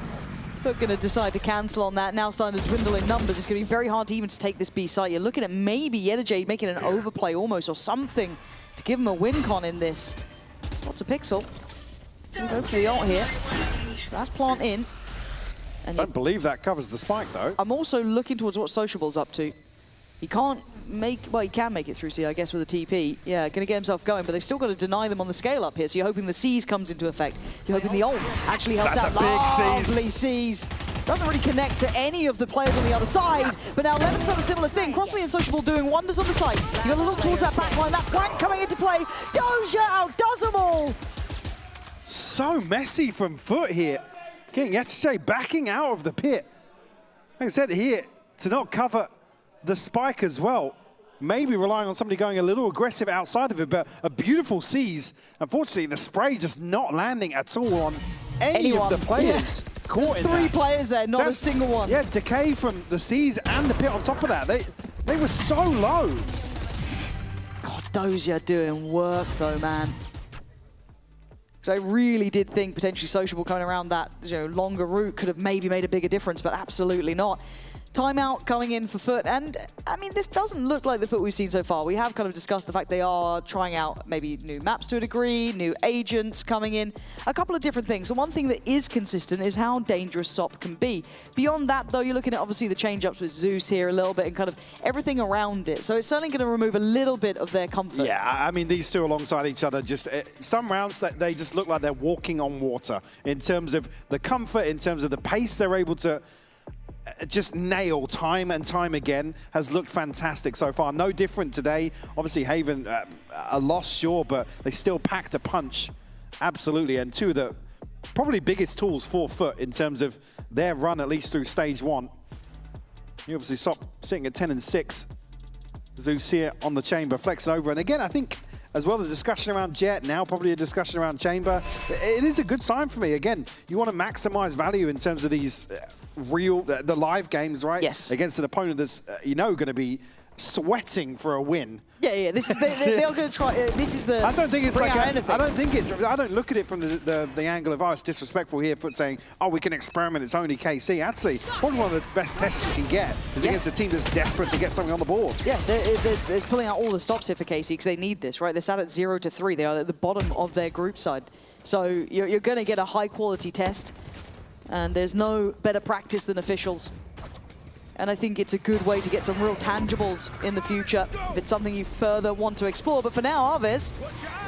FUT going to decide to cancel on that. Now starting to dwindle in numbers. It's going to be very hard to even take this B site. You're looking at maybe Yetajay making an overplay almost or something to give him a win con in this. Spots a pixel. We'll go for the ult here. So that's plant in. And I don't believe that covers the spike, though. I'm also looking towards what Sociable's up to. He can't make, well, he can make it through C, I guess, with a TP. Yeah, going to get himself going, but they've still got to deny them on the scale up here. So you're hoping the C's comes into effect. You're hoping the ult actually helps out. That's a big Lovely C's. Doesn't really connect to any of the players on the other side, but now Levin's done a similar thing. Crossley and Sociable doing wonders on the side. You got to look towards that back line, that flank coming into play. Doja outdoes them all. So messy from FUT here. Getting Yetajay backing out of the pit. Like I said here, to not cover the spike as well. Maybe relying on somebody going a little aggressive outside of it, but a beautiful C's. Unfortunately, the spray just not landing at all on any of the players caught in that. 3 players there, not a single one. Yeah, decay from the C's and the pit on top of that. They were so low. God, Doja doing work though, man. Because I really did think potentially Sociable coming around that longer route could have maybe made a bigger difference, but absolutely not. Timeout coming in for FUT, and I mean, this doesn't look like the FUT we've seen so far. We have kind of discussed the fact they are trying out maybe new maps to a degree, new agents coming in, a couple of different things. So one thing that is consistent is how dangerous Sop can be. Beyond that, though, you're looking at obviously the change-ups with Zeus here a little bit and kind of everything around it. So it's certainly going to remove a little bit of their comfort. Yeah, I mean, these two alongside each other, just some rounds that they just look like they're walking on water in terms of the comfort, in terms of the pace they're able to just nail time and time again. Has looked fantastic so far. No different today. Obviously, Haven, a loss, sure, but they still packed a punch. Absolutely. And two of the probably biggest tools for FUT in terms of their run, at least through stage 1. You obviously stop sitting at 10 and 6. Zeus here on the chamber, flexing over. And again, I think as well the discussion around Jet, now probably a discussion around chamber. It is a good sign for me. Again, you want to maximize value in terms of these the live games, right? Yes. Against an opponent that's, going to be sweating for a win. Yeah. This is they're going to try. This is the. I don't think it's like. anything. I don't look at it from the angle of, oh, it's disrespectful here for saying, oh, we can experiment. It's only KC. Actually, probably one of the best tests you can get is against a team that's desperate to get something on the board. Yeah, there's pulling out all the stops here for KC because they need this, right? They're sat at 0-3. They are at the bottom of their group side, so you're going to get a high quality test, and there's no better practice than officials. And I think it's a good way to get some real tangibles in the future if it's something you further want to explore. But for now, Arviz,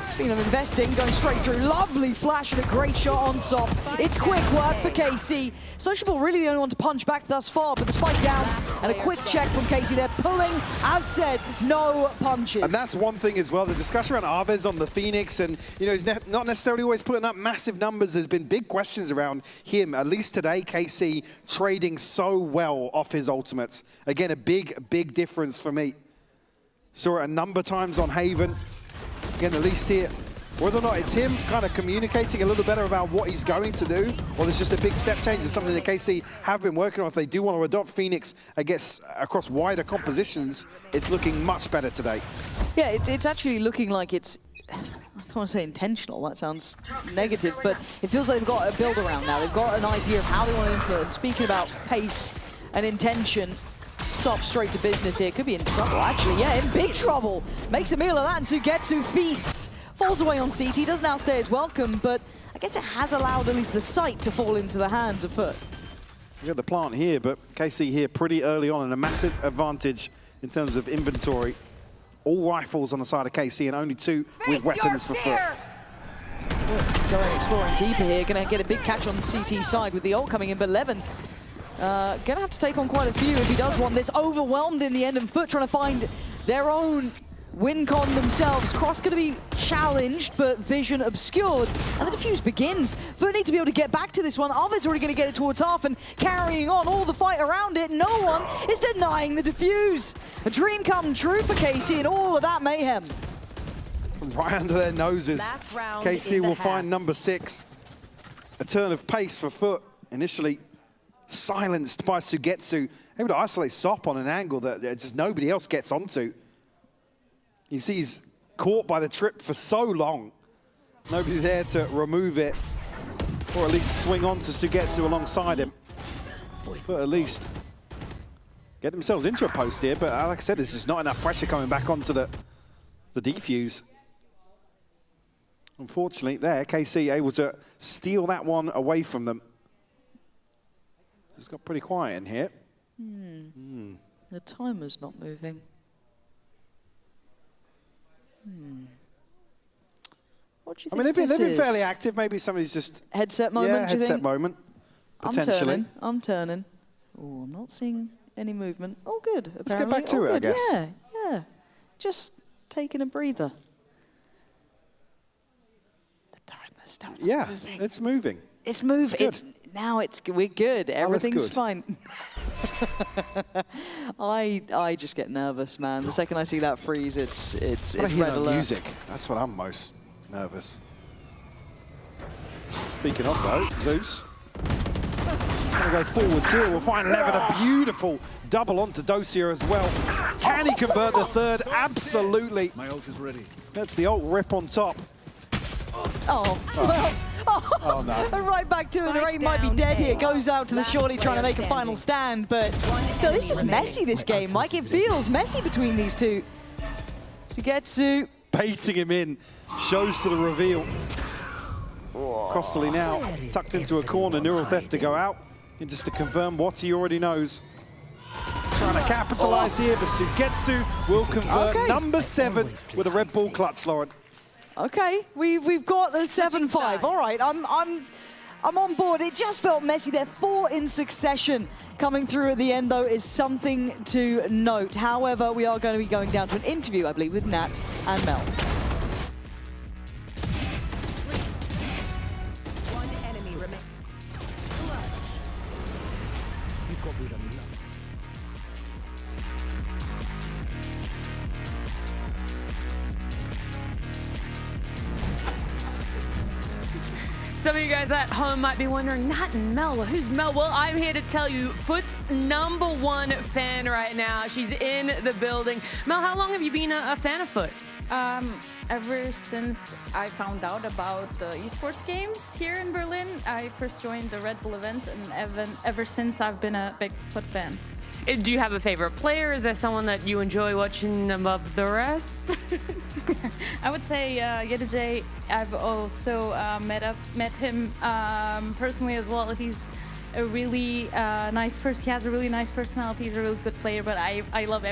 speaking of investing, going straight through. Lovely flash and a great shot on Sop. It's quick work for KC. Sociable really the only one to punch back thus far, but the spike down and a quick check from KC. They're pulling, as said, no punches. And that's one thing as well, the discussion around Arviz on the Phoenix, and he's not necessarily always putting up massive numbers. There's been big questions around him. At least today, KC trading so well off his ultimates. Again, a big difference for me. Saw it a number of times on Haven. Again, at least here, whether or not it's him kind of communicating a little better about what he's going to do, or there's just a big step change. It's something that KC have been working on. If they do want to adopt Phoenix across wider compositions, it's looking much better today. Yeah, it's actually looking like it's, I don't want to say intentional, that sounds negative, but it feels like they've got a build around now. They've got an idea of how they want to influence. Speaking about pace and intention, Sop straight to business here. Could be in trouble, actually. Yeah, in big trouble. Makes a meal of that, and Sugetsu feasts. Falls away on CT, does now stay as welcome, but I guess it has allowed at least the sight to fall into the hands of FUT. We got the plant here, but KC here pretty early on and a massive advantage in terms of inventory. All rifles on the side of KC and only 2 with weapons for FUT. Going exploring deeper here, gonna get a big catch on CT side with the ult coming in, but Levin gonna have to take on quite a few if he does want this. Overwhelmed in the end, and FUT trying to find their own win con themselves. Cross gonna be challenged, but vision obscured, and the defuse begins. FUT need to be able to get back to this one. Arvid's already gonna get it towards half and carrying on all the fight around it. No one is denying the defuse. A dream come true for KC and all of that mayhem. Right under their noses. KC will find number 6. A turn of pace for FUT. Initially silenced by Sugetsu, able to isolate Sop on an angle that just nobody else gets onto. You see he's caught by the trip for so long. Nobody's there to remove it, or at least swing on to Sugetsu alongside him. But at least get themselves into a post here, but like I said, there's just not enough pressure coming back onto the defuse. Unfortunately there, KC able to steal that one away from them. It's got pretty quiet in here. The timer's not moving. What do you think? I mean, they've been fairly active. Maybe somebody's just headset moment. Yeah, headset moment. Potentially. I'm turning. Oh, I'm not seeing any movement. Oh, good. Apparently. Let's get back to it, I guess. Yeah. Just taking a breather. The timer's still not moving. It's moving. It's moving. We're good. Everything's fine. I just get nervous, man. The second I see that freeze, it's red alert. Music. That's what I'm most nervous. Speaking of though, Zeus. Gonna go forwards here. We'll find Levin a beautiful double onto Dosia as well. Can he convert the third? Absolutely. My ult is ready. That's the ult rip on top. Oh no. Right back to it. Rain might be dead here. Goes out to the shorty trying to make a final stand, but still, it's just messy this game, Mike. It feels messy between these two. Sugetsu baiting him in, shows to the reveal. Crossley now tucked into a corner. Neural Theft to go out, and just to confirm what he already knows. Trying to capitalize here, but Sugetsu will convert number 7 with a Red Bull clutch, Lauren. Okay, we've got the 7-5. All right, I'm on board. It just felt messy there. 4 in succession coming through at the end, though, is something to note. However, we are going to be going down to an interview, I believe, with Nat and Mel. One enemy remaining. Some of you guys at home might be wondering, Nat and Mel, who's Mel? Well, I'm here to tell you, FUT's #1 fan right now. She's in the building. Mel, how long have you been a fan of FUT? Ever since I found out about the esports games here in Berlin, I first joined the Red Bull events, and ever since I've been a big FUT fan. Do you have a favorite player? Is there someone that you enjoy watching above the rest? I would say Yedej. I've also met him personally as well. He's a really nice person. He has a really nice personality. He's a really good player, but I love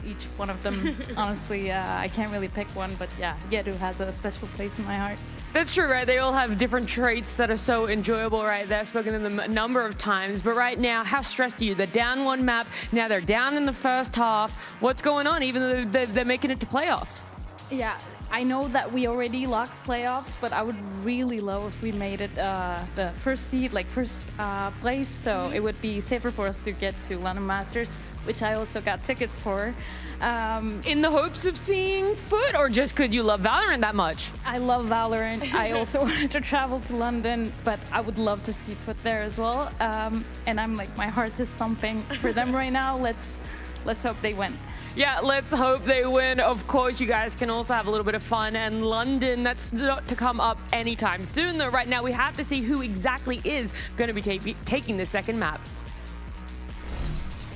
each one of them. Honestly, I can't really pick one, but yeah, Yedu has a special place in my heart. That's true, right? They all have different traits that are so enjoyable, right? They've spoken to them a number of times, but right now, how stressed are you? They're down 1 map, now they're down in the first half. What's going on, even though they're making it to playoffs? Yeah, I know that we already locked playoffs, but I would really love if we made it the first seed, like first place, so it would be safer for us to get to London Masters, which I also got tickets for. In the hopes of seeing FUT, or just because you love Valorant that much? I love Valorant. I also wanted to travel to London, but I would love to see FUT there as well. And I'm like, my heart is thumping for them right now. Let's hope they win. Yeah, let's hope they win. Of course, you guys can also have a little bit of fun. And London, that's not to come up anytime soon, though. Right now, we have to see who exactly is going to be taking the second map.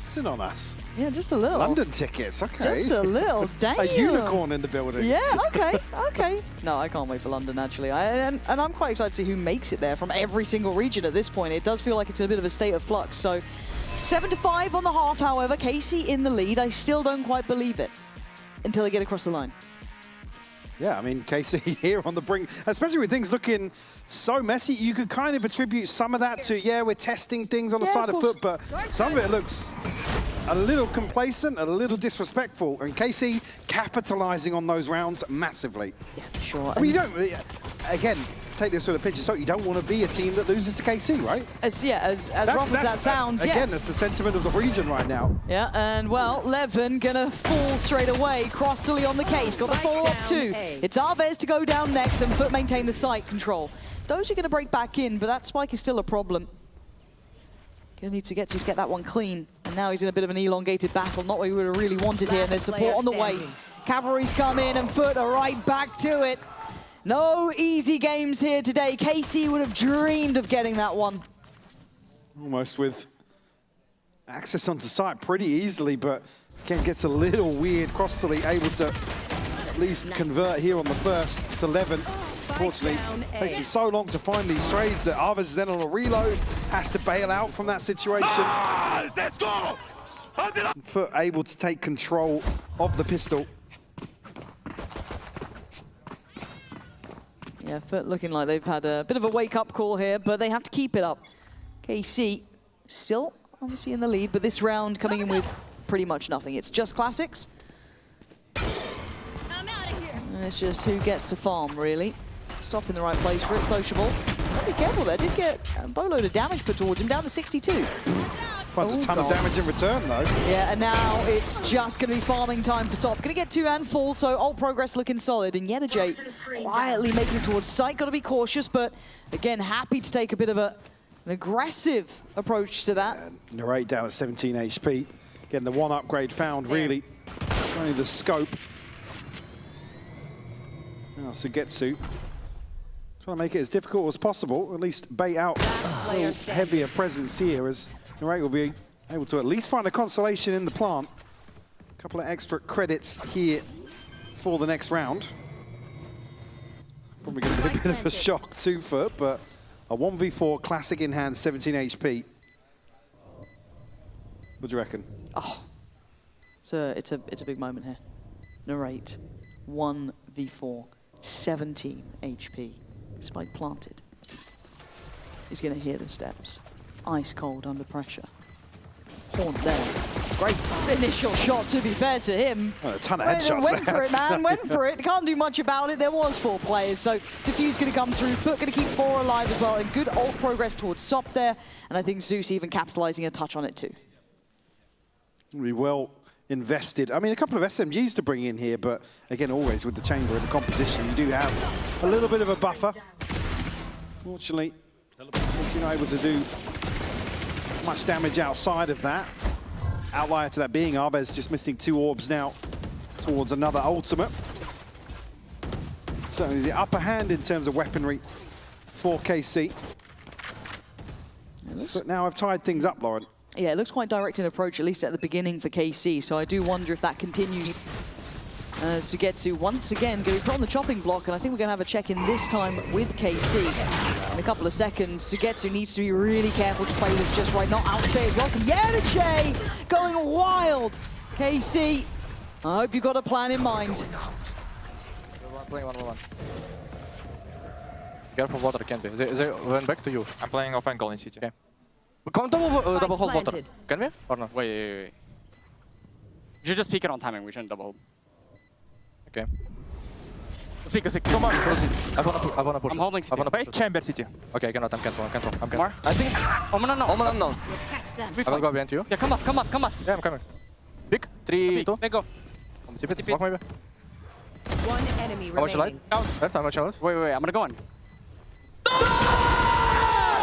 Is it on us? Yeah, just a little. London tickets, okay. Just a little, damn. A unicorn in the building. Yeah, okay, okay. No, I can't wait for London, actually. And I'm quite excited to see who makes it there from every single region at this point. It does feel like it's a bit of a state of flux, so 7-5 on the half, however. KC in the lead. I still don't quite believe it until they get across the line. Yeah, I mean, KC here on the brink, especially with things looking so messy, you could kind of attribute some of that to, yeah, we're testing things on the side of FUT, but some of it looks a little complacent, a little disrespectful, and KC capitalizing on those rounds massively. Yeah, for sure. I mean, you don't, again, take this with a pinch of salt, you don't want to be a team that loses to KC, right? As rough as that sounds, yeah. Again, that's the sentiment of the region right now. Yeah, and well, Levin gonna fall straight away. Crostally on the case, got the follow-up too. It's Arvez to go down next and FUT maintain the site control. Doja gonna break back in, but that spike is still a problem. Gonna need to get that one clean. And now he's in a bit of an elongated battle, not what we would have really wanted here, and there's support on the way. Cavalry's come in and FUT are right back to it. No easy games here today. KC would have dreamed of getting that one. Almost with access onto site pretty easily, but again, gets a little weird. Crostally able to at least convert here on the first to Levin. Unfortunately, takes him so long to find these trades that Arvez is then on a reload, has to bail out from that situation. Let's go! FUT able to take control of the pistol. Yeah, FUT looking like they've had a bit of a wake-up call here, but they have to keep it up. KC still obviously in the lead, but this round coming in with pretty much nothing. It's just classics. And it's just who gets to farm, really. Stop in the right place for it. Sociable. Be careful there. Did get a boatload of damage put towards him, down to 62. Finds a ton of damage in return, though. Yeah, and now it's just going to be farming time for Sop. Going to get 2 and full, so ult progress looking solid. And Yedej quietly making it towards site. Got to be cautious, but again, happy to take a bit of an aggressive approach to that. Narrate down at 17 HP. Getting the one upgrade found, really. Showing the scope. Now Sugetsu trying to make it as difficult as possible, or at least bait out a little heavier presence here, as Narrate will be able to at least find a consolation in the plant. A couple of extra credits here for the next round. Probably going to be a bit of a shock to FUT, but a 1v4 classic in hand, 17 HP. What do you reckon? Oh, it's a big moment here. Narrate, 1v4, 17 HP. Spike planted. He's going to hear the steps. Ice cold under pressure. Horn there. Great initial shot, to be fair to him. Oh, a ton of headshots. Went for it, man. Went for it. Can't do much about it. There was 4 players, so Diffuse going to come through. FUT going to keep 4 alive as well, and good ult progress towards Sop there. And I think Zeus even capitalizing a touch on it too. Really well invested. I mean, a couple of SMGs to bring in here, but again, always with the chamber and the composition, you do have a little bit of a buffer. Fortunately, he's not able to do much damage outside of that. Outlier to that being Arbez, just missing 2 orbs now towards another ultimate. Certainly the upper hand in terms of weaponry for KC. But now I've tied things up, Lauren. Yeah, it looks quite direct in approach, at least at the beginning for KC, so I do wonder if that continues. Sugetsu once again going to be put on the chopping block, and I think we're going to have a check-in this time with KC. In a couple of seconds, Sugetsu needs to be really careful to play this just right, not outstay. Welcome, Yedeche going wild. KC, I hope you've got a plan in mind. Playing 1v1. Careful, water can be. They went back to you. I'm playing off angle in CT. Okay. Come double hold water. Can we? Or not? Wait. You should just peek it on timing. We shouldn't double hold. Okay. Let's peek a 6. Come on. I wanna push. I'm holding CT. I wanna push. Chamber CT. Okay, I cannot. I'm cancel. More? I think. Omen unknown. Catch them. I will go behind you. Yeah, come off. Yeah, I'm coming. Pick. 3, 2. Then go. Smoke maybe. One enemy How much light? remaining. Left, how much light? Wait, I'm gonna go in.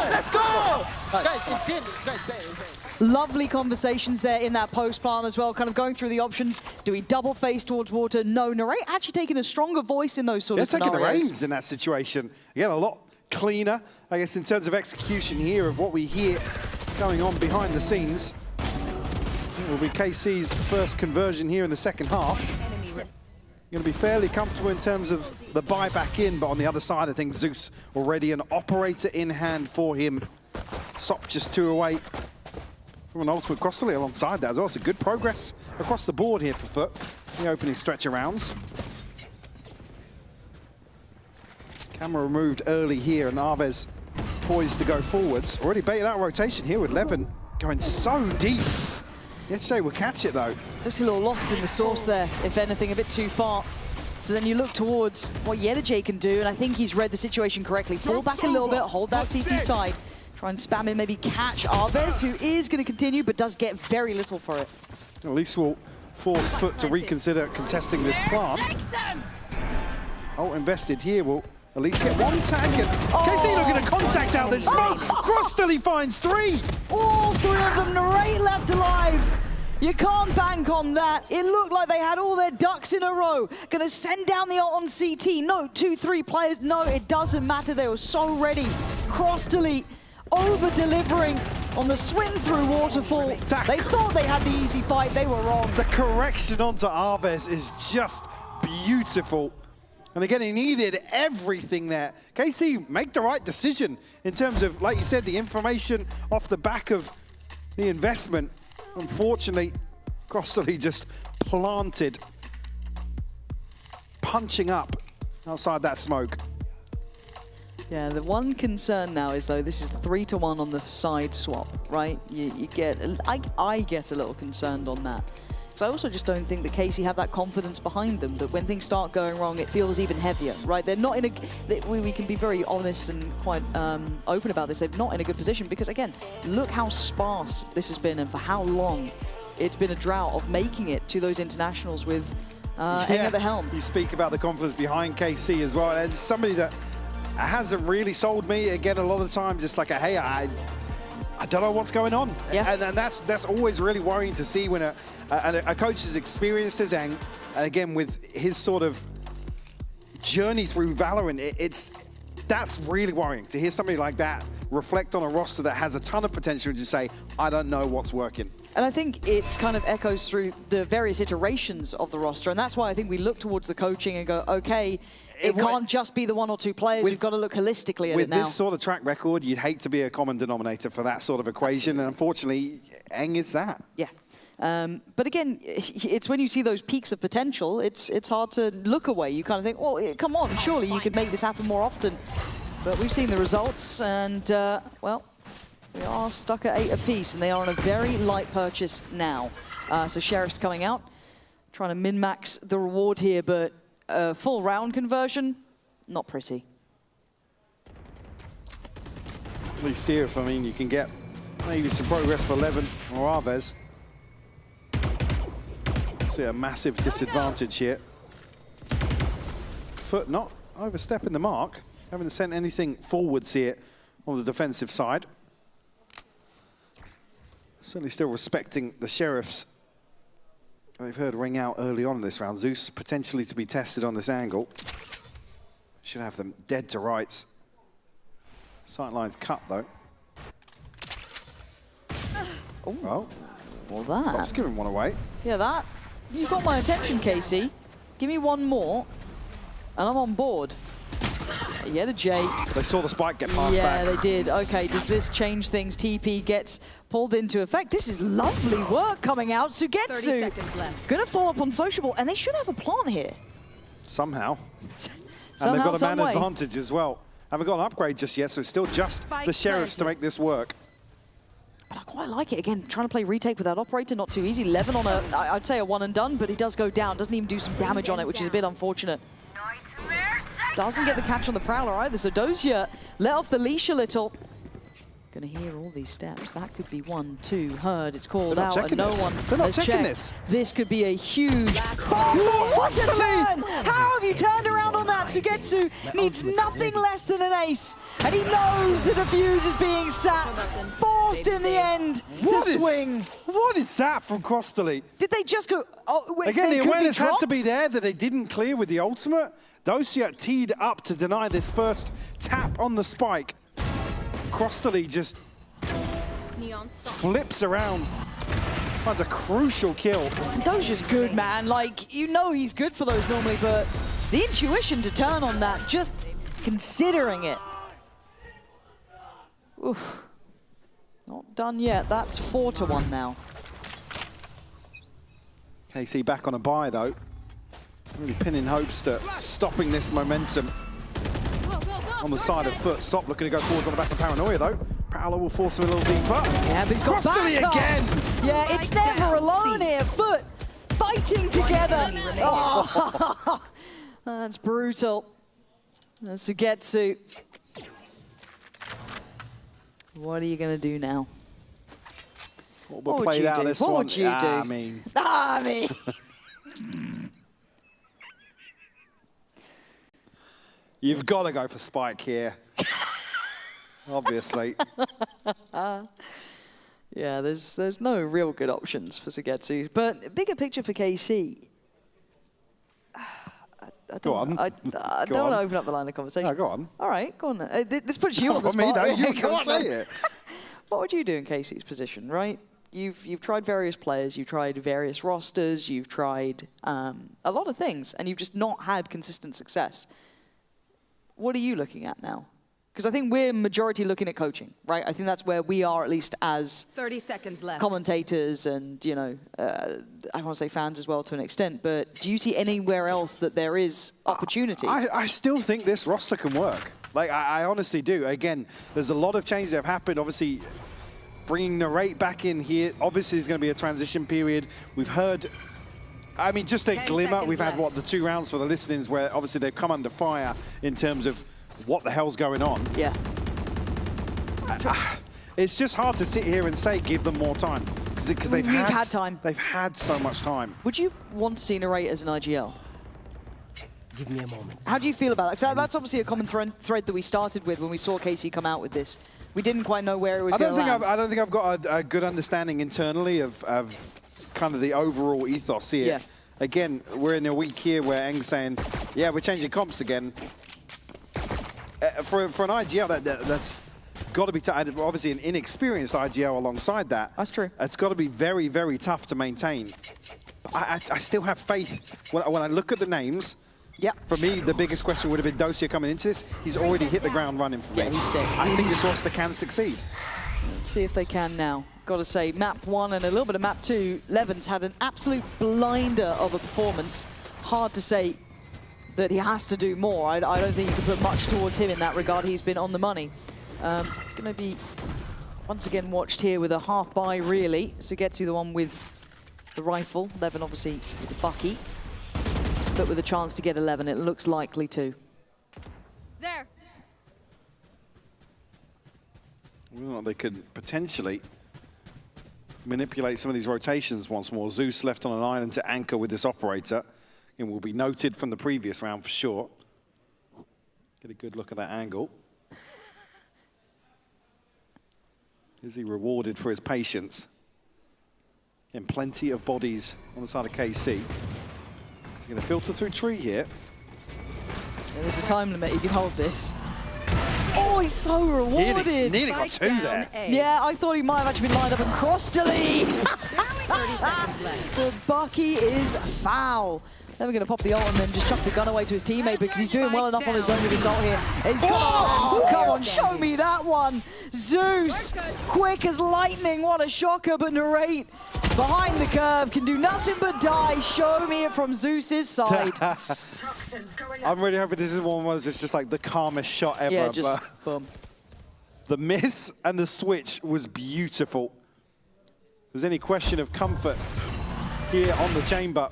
Let's go! Guys, it's in. Guys, say it. Lovely conversations there in that post plan as well, kind of going through the options. Do we double face towards water? No. Narrate actually taking a stronger voice in those sort of scenarios. They're taking the reins in that situation. Again, a lot cleaner, I guess, in terms of execution here of what we hear going on behind the scenes. It will be KC's first conversion here in the second half. Going to be fairly comfortable in terms of the buy back in, but on the other side of things, Zeus already an operator in hand for him. Sop just 2 away from an ultimate Crossley alongside that as well. So good progress across the board here for FUT, the opening stretch of rounds. Camera removed early here, and Arvez poised to go forwards. Already baited out rotation here with Levin going so deep. Yedeche will catch it though. Looks a little lost in the sauce there, if anything, a bit too far. So then you look towards what Yedeche can do, and I think he's read the situation correctly. Fall back a little bit, hold that CT side. Try and spam him, maybe catch Arvez, who is going to continue, but does get very little for it. At least we'll force FUT to reconsider contesting this plant. Invested here will at least get 1 tag. And KC looking to contact out this smoke. Crossley finds 3. All 3 of them, Narrate left alive. You can't bank on that. It looked like they had all their ducks in a row. Gonna send down the ult on CT. No, 2-3 players. No, it doesn't matter. They were so ready. Crossley over-delivering on the swing through waterfall. They thought they had the easy fight. They were wrong. The correction onto Arvez is just beautiful. And again, he needed everything there. KC make the right decision in terms of, like you said, the information off the back of the investment. Unfortunately, Crossley just planted, punching up outside that smoke. Yeah, the one concern now is, though, this is 3-1 on the side swap, right? You get, I get a little concerned on that. Because I also just don't think that KC have that confidence behind them, that when things start going wrong, it feels even heavier, right? They're not in a... We can be very honest and quite open about this. They're not in a good position because, again, look how sparse this has been and for how long it's been a drought of making it to those internationals with Eng at the helm. You speak about the confidence behind KC as well, and somebody that hasn't really sold me. Again, a lot of the times it's like, hey, I don't know what's going on. Yeah. And that's always really worrying to see when a coach as experienced as Eng, and again, with his sort of journey through Valorant, that's really worrying to hear somebody like that reflect on a roster that has a ton of potential and just say, I don't know what's working. And I think it kind of echoes through the various iterations of the roster, and that's why I think we look towards the coaching and go, okay, it can't just be the 1 or 2 players. We've got to look holistically at it now. With this sort of track record, you'd hate to be a common denominator for that sort of equation, and unfortunately, Eng is that. Yeah. But again, it's when you see those peaks of potential, it's hard to look away. You kind of think, well, come on, surely you could make this happen more often. But we've seen the results, and, well, we are stuck at 8 apiece, and they are on a very light purchase now. So Sheriff's coming out, trying to min-max the reward here, but full round conversion, not pretty. At least here, I mean, you can get maybe some progress for Levin or Arvez. See a massive disadvantage here. FUT not overstepping the mark. Haven't sent anything forwards here on the defensive side. Certainly still respecting the Sheriffs. They've heard ring out early on in this round. Zeus potentially to be tested on this angle. Should have them dead to rights. Sightline's cut though. Oh, well that. Let's give him one away. Yeah, that. You got my attention, Casey. Give me one more, and I'm on board. Yeah, the J. They saw the spike get passed back. Yeah, they did. Okay, does this change things? TP gets pulled into effect. This is lovely work coming out. Sugetsu 30 seconds left. gonna follow up on Sociable, and they should have a plant here. Somehow. And they've got a man advantage as well. Haven't got an upgrade just yet, so it's still just the Sheriffs to make this work. But I quite like it. Again, trying to play retake with that operator, not too easy. Levin on a, I'd say a one and done, but he does go down. Doesn't even do some damage on it, which is a bit unfortunate. Doesn't get the catch on the Prowler either, so Dosia let off the leash a little. Gonna hear all these steps. That could be 1, 2, heard. It's called out, and no one has checked. This could be a huge... Oh, what a turn! How have you turned around on that? Sugetsu needs nothing less than an ace, and he knows the defuse is being sat. Forced in the end to swing. What is that from Crossley? Did they just go... Oh, wait, again, the awareness had to be there that they didn't clear with the ultimate. Dosia teed up to deny this first tap on the spike. Crossley just flips around. Finds a crucial kill. And Dosia's good, man. Like, you know he's good for those normally, but the intuition to turn on that, just considering it. Oof. Not done yet. That's 4-1 now. KC back on a bye, though. Really pinning hopes to stopping this momentum. On the side of FUT, Stop looking to go forwards on the back of Paranoia though. Prowler will force him a little deeper. Yeah, but he's got backup again. Yeah, it's never alone here. FUT fighting together. Oh, that's brutal. That's Sugetsu. What are you going to do now? What would you do? What would you do? I mean. You've got to go for Spike here. Obviously. Yeah, there's no real good options for Sugetsu. But bigger picture for KC. Go on. I don't want to open up the line of conversation. No, go on. All right, go on. This puts you on the Me, spot. no, you can't say it. What would you do in KC's position, right? You've tried various players, you've tried various rosters, you've tried a lot of things, and you've just not had consistent success. What are you looking at now? Because I think we're majority looking at coaching, right? I think that's where we are, at least as 30 seconds left. Commentators and, you know, I want to say fans as well to an extent, but do you see anywhere else that there is opportunity? I still think this roster can work. Like, I honestly do. Again, there's a lot of changes that have happened. Obviously, bringing Narrate back in here, obviously there's going to be a transition period. We've heard... I mean, just a glimmer. We've had, what, the 2 rounds for the listenings where obviously they've come under fire in terms of what the hell's going on. Yeah. It's just hard to sit here and say give them more time because they've had time. They've had so much time. Would you want to see Narrate as an IGL? Give me a moment. How do you feel about that? Because that's obviously a common thread that we started with when we saw KC come out with this. We didn't quite know where it was going to land. I don't think I've got a good understanding internally of kind of the overall ethos here. Yeah. Again, we're in a week here where Eng's saying, yeah, we're changing comps again. For an IGL, that's got to be obviously an inexperienced IGL alongside that. That's true. It's got to be very, very tough to maintain. I still have faith. When I look at the names, yeah. For me, the biggest question would have been Dosia coming into this. He's already hit the ground running for me. Yeah, he's sick. I think this roster can succeed. Let's see if they can now. Got to say, map 1 and a little bit of map 2, Levin's had an absolute blinder of a performance. Hard to say that he has to do more. I don't think you can put much towards him in that regard. He's been on the money. Going to be once again watched here with a half buy, really. Sugetsu, the one with the rifle. Levin, obviously, with the bucky. But with a chance to get 11, it looks likely to. There. Well, they could potentially manipulate some of these rotations once more. Zeus left on an island to anchor with this operator. It will be noted from the previous round for sure. Get a good look at that angle. Is he rewarded for his patience? And plenty of bodies on the side of KC. He's going to filter through tree here. Yeah, there's a time limit, he can hold this. Oh, he's so rewarded. Nearly got two there. Yeah, I thought he might have actually been lined up and crossed to lead. But Bucky is foul. Then we're going to pop the ult and then just chuck the gun away to his teammate because he's doing well enough on his own with his ult here. He's oh, come on, show me that one. Zeus, quick as lightning, what a shocker, but Narrate behind the curve can do nothing but die. Show me it from Zeus's side. I'm really hoping this is one where it's just like the calmest shot ever. Yeah, just boom. The miss and the switch was beautiful. If there's any question of comfort here on the chamber,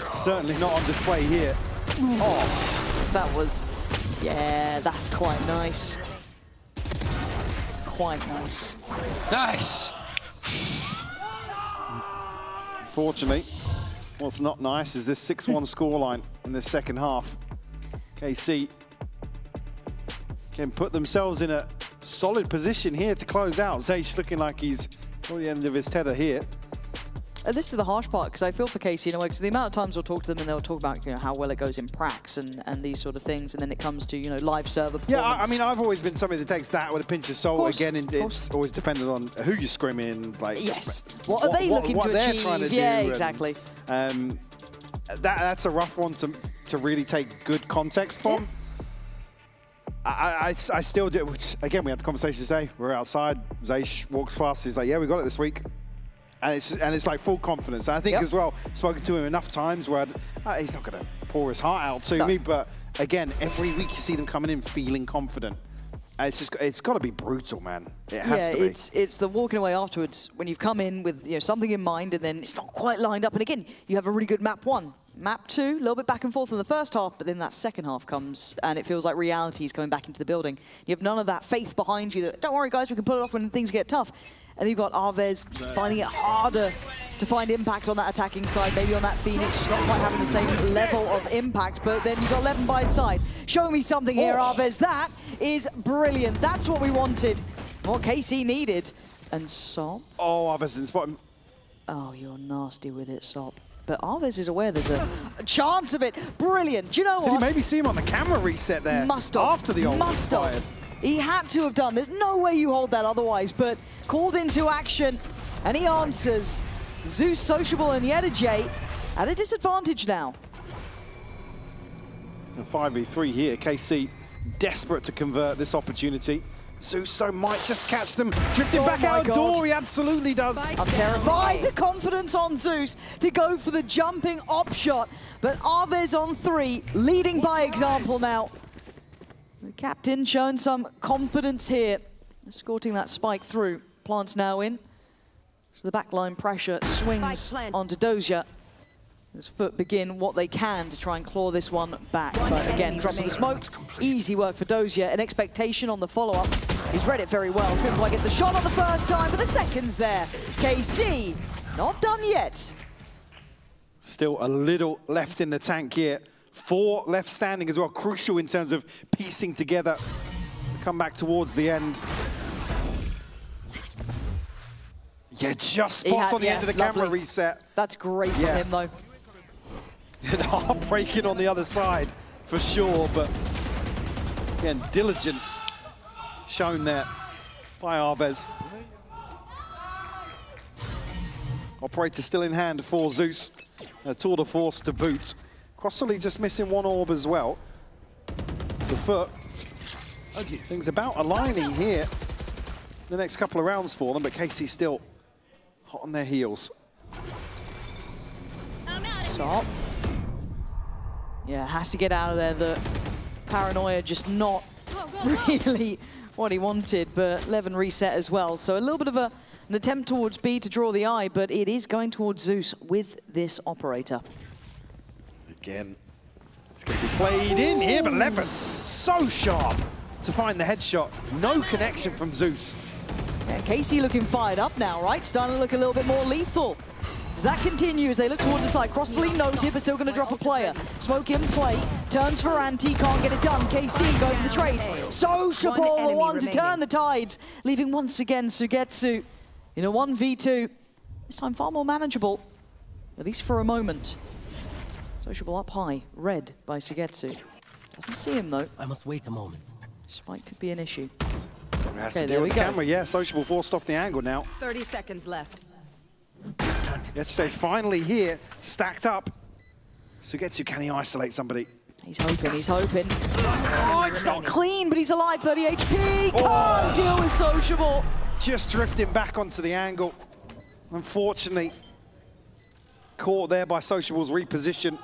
certainly not on display here. Oh, that was, yeah, that's quite nice. Quite nice. Nice! Unfortunately, what's not nice is this 6-1 scoreline in the second half. KC can put themselves in a solid position here to close out. Zaysh looking like he's at the end of his tether here. And this is the harsh part, because I feel for Casey in a way, because the amount of times we'll talk to them and they'll talk about, you know, how well it goes in pracs and these sort of things, and then it comes to, you know, live server performance. Yeah, I mean, I've always been somebody that takes that with a pinch of salt. Again, it's always dependent on who you're scrimming. Like, yes. What are they looking to they're achieve? trying to yeah, do, exactly. And, that's a rough one to really take good context from. Yeah. I still do. Which, again, we had the conversation today. We're outside. Zaysh walks past. He's like, "Yeah, we got it this week." And it's like full confidence. And I think as well, spoken to him enough times where he's not going to pour his heart out to me, but again, every week you see them coming in feeling confident. And it's got to be brutal, man. It has to be. It's the walking away afterwards when you've come in with, you know, something in mind and then it's not quite lined up. And again, you have a really good map 1. Map 2, a little bit back and forth in the first half, but then that second half comes and it feels like reality is coming back into the building. You have none of that faith behind you that, don't worry guys, we can pull it off when things get tough. And you've got Arvez finding it harder to find impact on that attacking side. Maybe on that Phoenix, just not quite having the same level of impact, but then you've got Levin by his side. Show me something here, Arvez. That is brilliant. That's what we wanted, what KC needed. And Sop? Oh, Arvez didn't spot him. Oh, you're nasty with it, Sop. But Arvez is aware there's a chance of it. Brilliant. Do you know what? Did he maybe see him on the camera reset there? Must have. After the ult Must have. expired. He had to have done. There's no way you hold that otherwise, but called into action, and he answers. Zeus, Sociable, and Yedajay at a disadvantage now. A 5v3 here. KC desperate to convert this opportunity. Zeus, though, might just catch them. Drifting back out the door, he absolutely does. I'm terrified. The confidence on Zeus to go for the jumping op shot, but Arvez on 3, leading by example now. The captain showing some confidence here, escorting that spike through. Plant's now in. So the backline pressure swings onto Doja. As FUT begin what they can to try and claw this one back. But again, dropping the smoke. Easy work for Doja. An expectation on the follow-up. He's read it very well. Couldn't quite get the shot on the first time, but the second's there. KC, not done yet. Still a little left in the tank here. 4 left standing as well, crucial in terms of piecing together. Come back towards the end. Yeah, just spots on the end of the camera reset. That's great for him, though. Heartbreaking on the other side, for sure, but again, diligence shown there by Arvez. Operator still in hand for Zeus. A tour de force to boot. Crossley just missing 1 orb as well. So FUT, things about aligning here the next couple of rounds for them, but KC still hot on their heels. Stop. Yeah, has to get out of there. The paranoia just not really what he wanted, but Levin reset as well. So a little bit of an attempt towards B to draw the eye, but it is going towards Zeus with this operator. Again, it's going to be played in here, but Levin so sharp to find the headshot. No connection from Zeus. Yeah, Casey looking fired up now, right? Starting to look a little bit more lethal. Does that continue as they look towards the side? Cross the lead noted, but still going to drop a player. Smoke in play, turns for anti, can't get it done. KC going for the trades. Sociable, the one to turn the tides, leaving once again Sugetsu in a 1v2. This time far more manageable, at least for a moment. Sociable up high, red by Sugetsu. Doesn't see him though. I must wait a moment. Spike could be an issue. Has to deal with the camera, yeah. Sociable forced off the angle now. 30 seconds left. Yesterday finally here, stacked up. Sugetsu, can he isolate somebody? He's hoping. Oh, it's not clean, but he's alive, 30 HP. Can't deal with Sociable. Just drifting back onto the angle. Unfortunately, caught there by Sociable's reposition.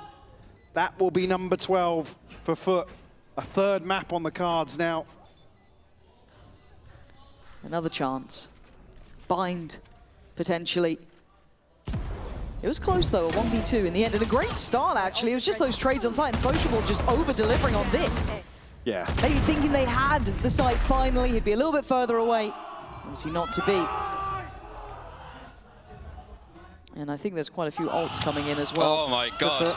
That will be number 12 for FUT. A third map on the cards now. Another chance. Bind, potentially. It was close though, a 1v2 in the end, and a great start actually. It was just those trades on site, and Sociable just over-delivering on this. Yeah. Maybe thinking they had the site finally, he'd be a little bit further away. Obviously not to be. And I think there's quite a few ults coming in as well. Oh my god.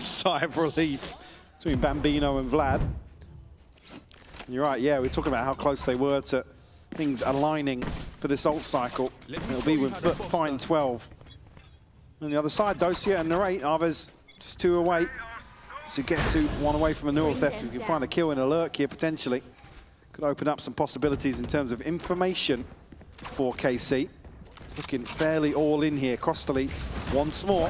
Sigh of relief between Bambino and Vlad. You're right, yeah, we're talking about how close they were to things aligning for this ult cycle. It'll be with FUT fine 12. On the other side, Dosia and Narrate, Arves just 2 away. Sugetsu 1 away from a neural theft. We can find a kill in a lurk here potentially. Could open up some possibilities in terms of information for KC. It's looking fairly all in here. Cross the lead once more.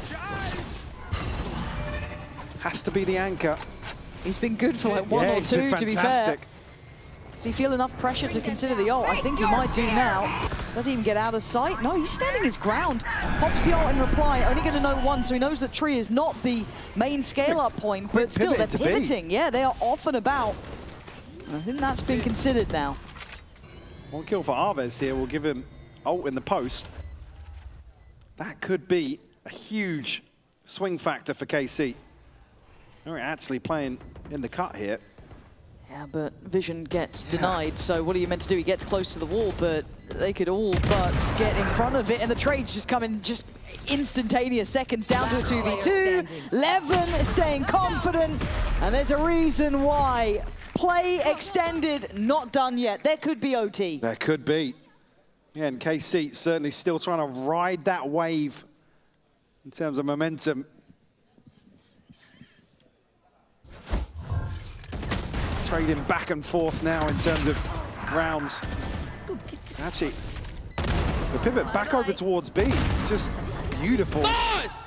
Has to be the anchor. He's been good for like 1 or 2, to be fair. Does he feel enough pressure to consider the ult? I think he might do now. Does he even get out of sight? No, he's standing his ground. Pops the ult in reply, only going to know 1, so he knows that tree is not the main scale-up point, but still, they're pivoting. Yeah, they are off and about. I think that's been considered now. 1 kill for Arves here will give him ult in the post. That could be a huge swing factor for KC. They're actually playing in the cut here. Yeah, but vision gets denied, so what are you meant to do? He gets close to the wall, but they could all but get in front of it, and the trades just come in just instantaneous seconds down to a 2v2. Levin staying confident, and there's a reason why. Play extended, not done yet. There could be OT. There could be. Yeah, and KC certainly still trying to ride that wave in terms of momentum. Trading back and forth now in terms of rounds. Actually, the pivot back over towards B, just beautiful. Nice!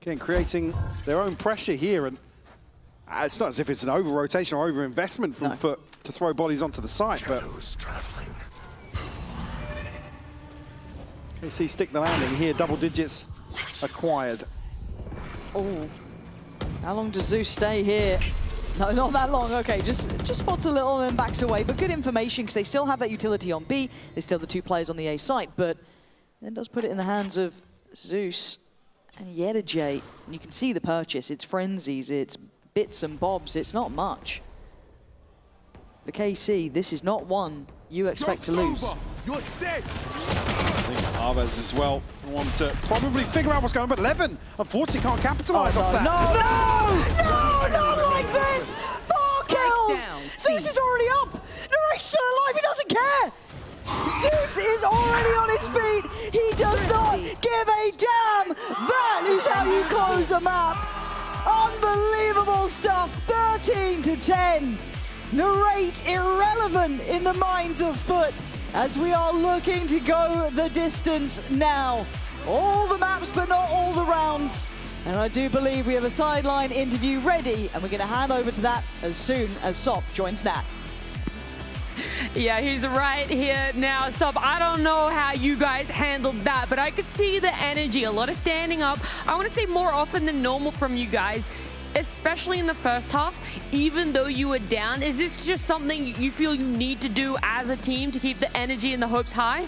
Again, creating their own pressure here, and it's not as if it's an over-rotation or over-investment from FUT to throw bodies onto the site, but KC stick the landing here, double digits acquired. Oh. How long does Zeus stay here? No, not that long. Okay, just spots a little and then backs away. But good information because they still have that utility on B. They still have the 2 players on the A site, but then does put it in the hands of Zeus and Yedajay. And you can see the purchase. It's frenzies, it's bits and bobs. It's not much. For KC, this is not one you expect to lose. You're dead. I think Arves as well want to probably figure out what's going on, but Levin unfortunately can't capitalize off that. No, not like this! 4 kills! Zeus is already up! Narrate's still alive, he doesn't care! Zeus is already on his feet! He does not give a damn! That is how you close a map! Unbelievable stuff, 13-10! Narrate irrelevant in the minds of FUT as we are looking to go the distance now. All the maps, but not all the rounds. And I do believe we have a sideline interview ready, and we're going to hand over to that as soon as Sop joins Nat. Yeah, he's right here now. Sop, I don't know how you guys handled that, but I could see the energy, a lot of standing up. I want to say more often than normal from you guys, especially in the first half, even though you were down. Is this just something you feel you need to do as a team to keep the energy and the hopes high?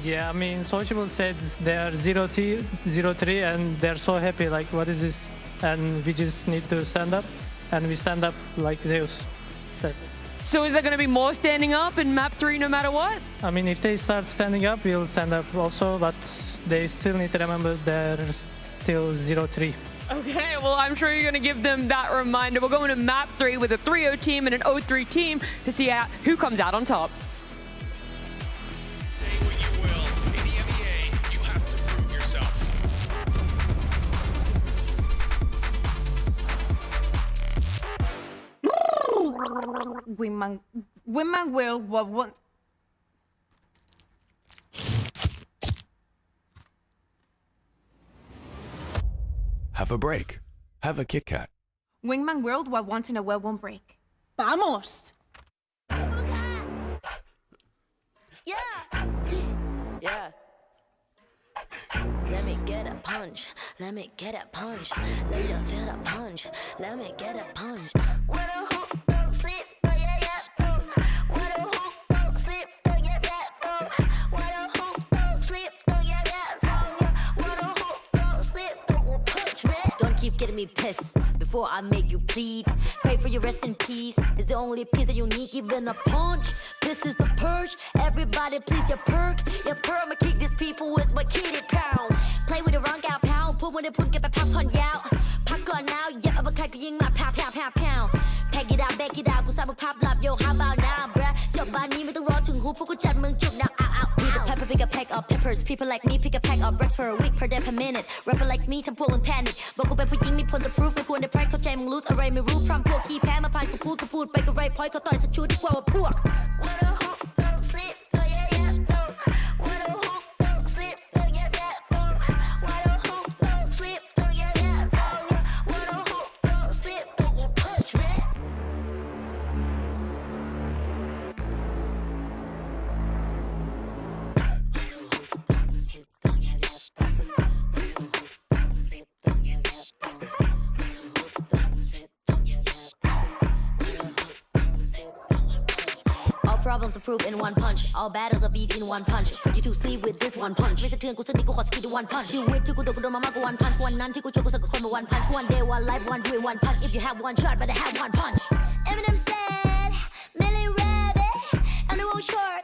Yeah, I mean, Sociable said they're 0-3 and they're so happy, like, what is this? And we just need to stand up, and we stand up like Zeus. That's it. So is there going to be more standing up in map 3 no matter what? I mean, if they start standing up, we'll stand up also, but they still need to remember they're still 0-3. Okay, well, I'm sure you're going to give them that reminder. We're going to map 3 with a 3-0 team and an 0-3 team to see who comes out on top. Women will what want. Have a break. Have a Kit Kat. Wingman World what once in a well won't break. Vamos! Yeah. Let me get a punch. Let me get a punch. Let you feel the punch. Let me get a punch. What a hoop, don't sleep, oh yeah, yeah. What a hoop, don't sleep, oh yeah, yeah. What a hoop, don't sleep, oh yeah, yeah. What a hoop, don't sleep, don't punch me. Don't keep getting me pissed before I make you bleed. Pray for your rest in peace. It's the only piece that you need, even a punch. This is the purge. Everybody please your perk. Your perk, I'ma kick these people with my kitty pound. Play with the wrong gal pound. Put when they put get back pound pun out. Pack on now, yeah, I'm a cat ying my pound pound pound pound. Pack it out, back it out. กูสร้างมึงภาพลับ yo how about now bruh จบบ้านนี้ไม่ต้องรอถึงหูพวกกูจัดมึงจุก now out out. Need the pepper, pick a pack of peppers. People like me pick a pack of bricks for a week per day per minute. Rapper like me ทำพวกมึง panic บอกกูเป็นผู้หญิงมีผลต่อ proof ไม่ควรได้ pride เข้าใจมึง lose อะไรไม่รู้พร้อมพวกขี้แพ้มาผ่านกูพูดไปก็ไร point เขาต่อยสักชุดดีกว่าว่าพวก What a hoop, don't sleep, oh yeah yeah. What a hoop, don't sleep, oh yeah yeah. What a hoop, don't sleep, oh yeah yeah. What a hoop, don't sleep, don't punch me. Problems are proved in one punch. All battles are beat in one punch. Put you to sleep with this one punch. ไม่สะเทือนกูสักนิดกูขอสกิดด้วย one punch. You win ที่กูโดนมามากกว่า one punch. วันนั้นที่กูช่วยกูสักคนมา one punch. One day, one life, one dream, one punch. If you have one shot, better have one punch. Eminem said, Millie Rabbit, I'm the world short.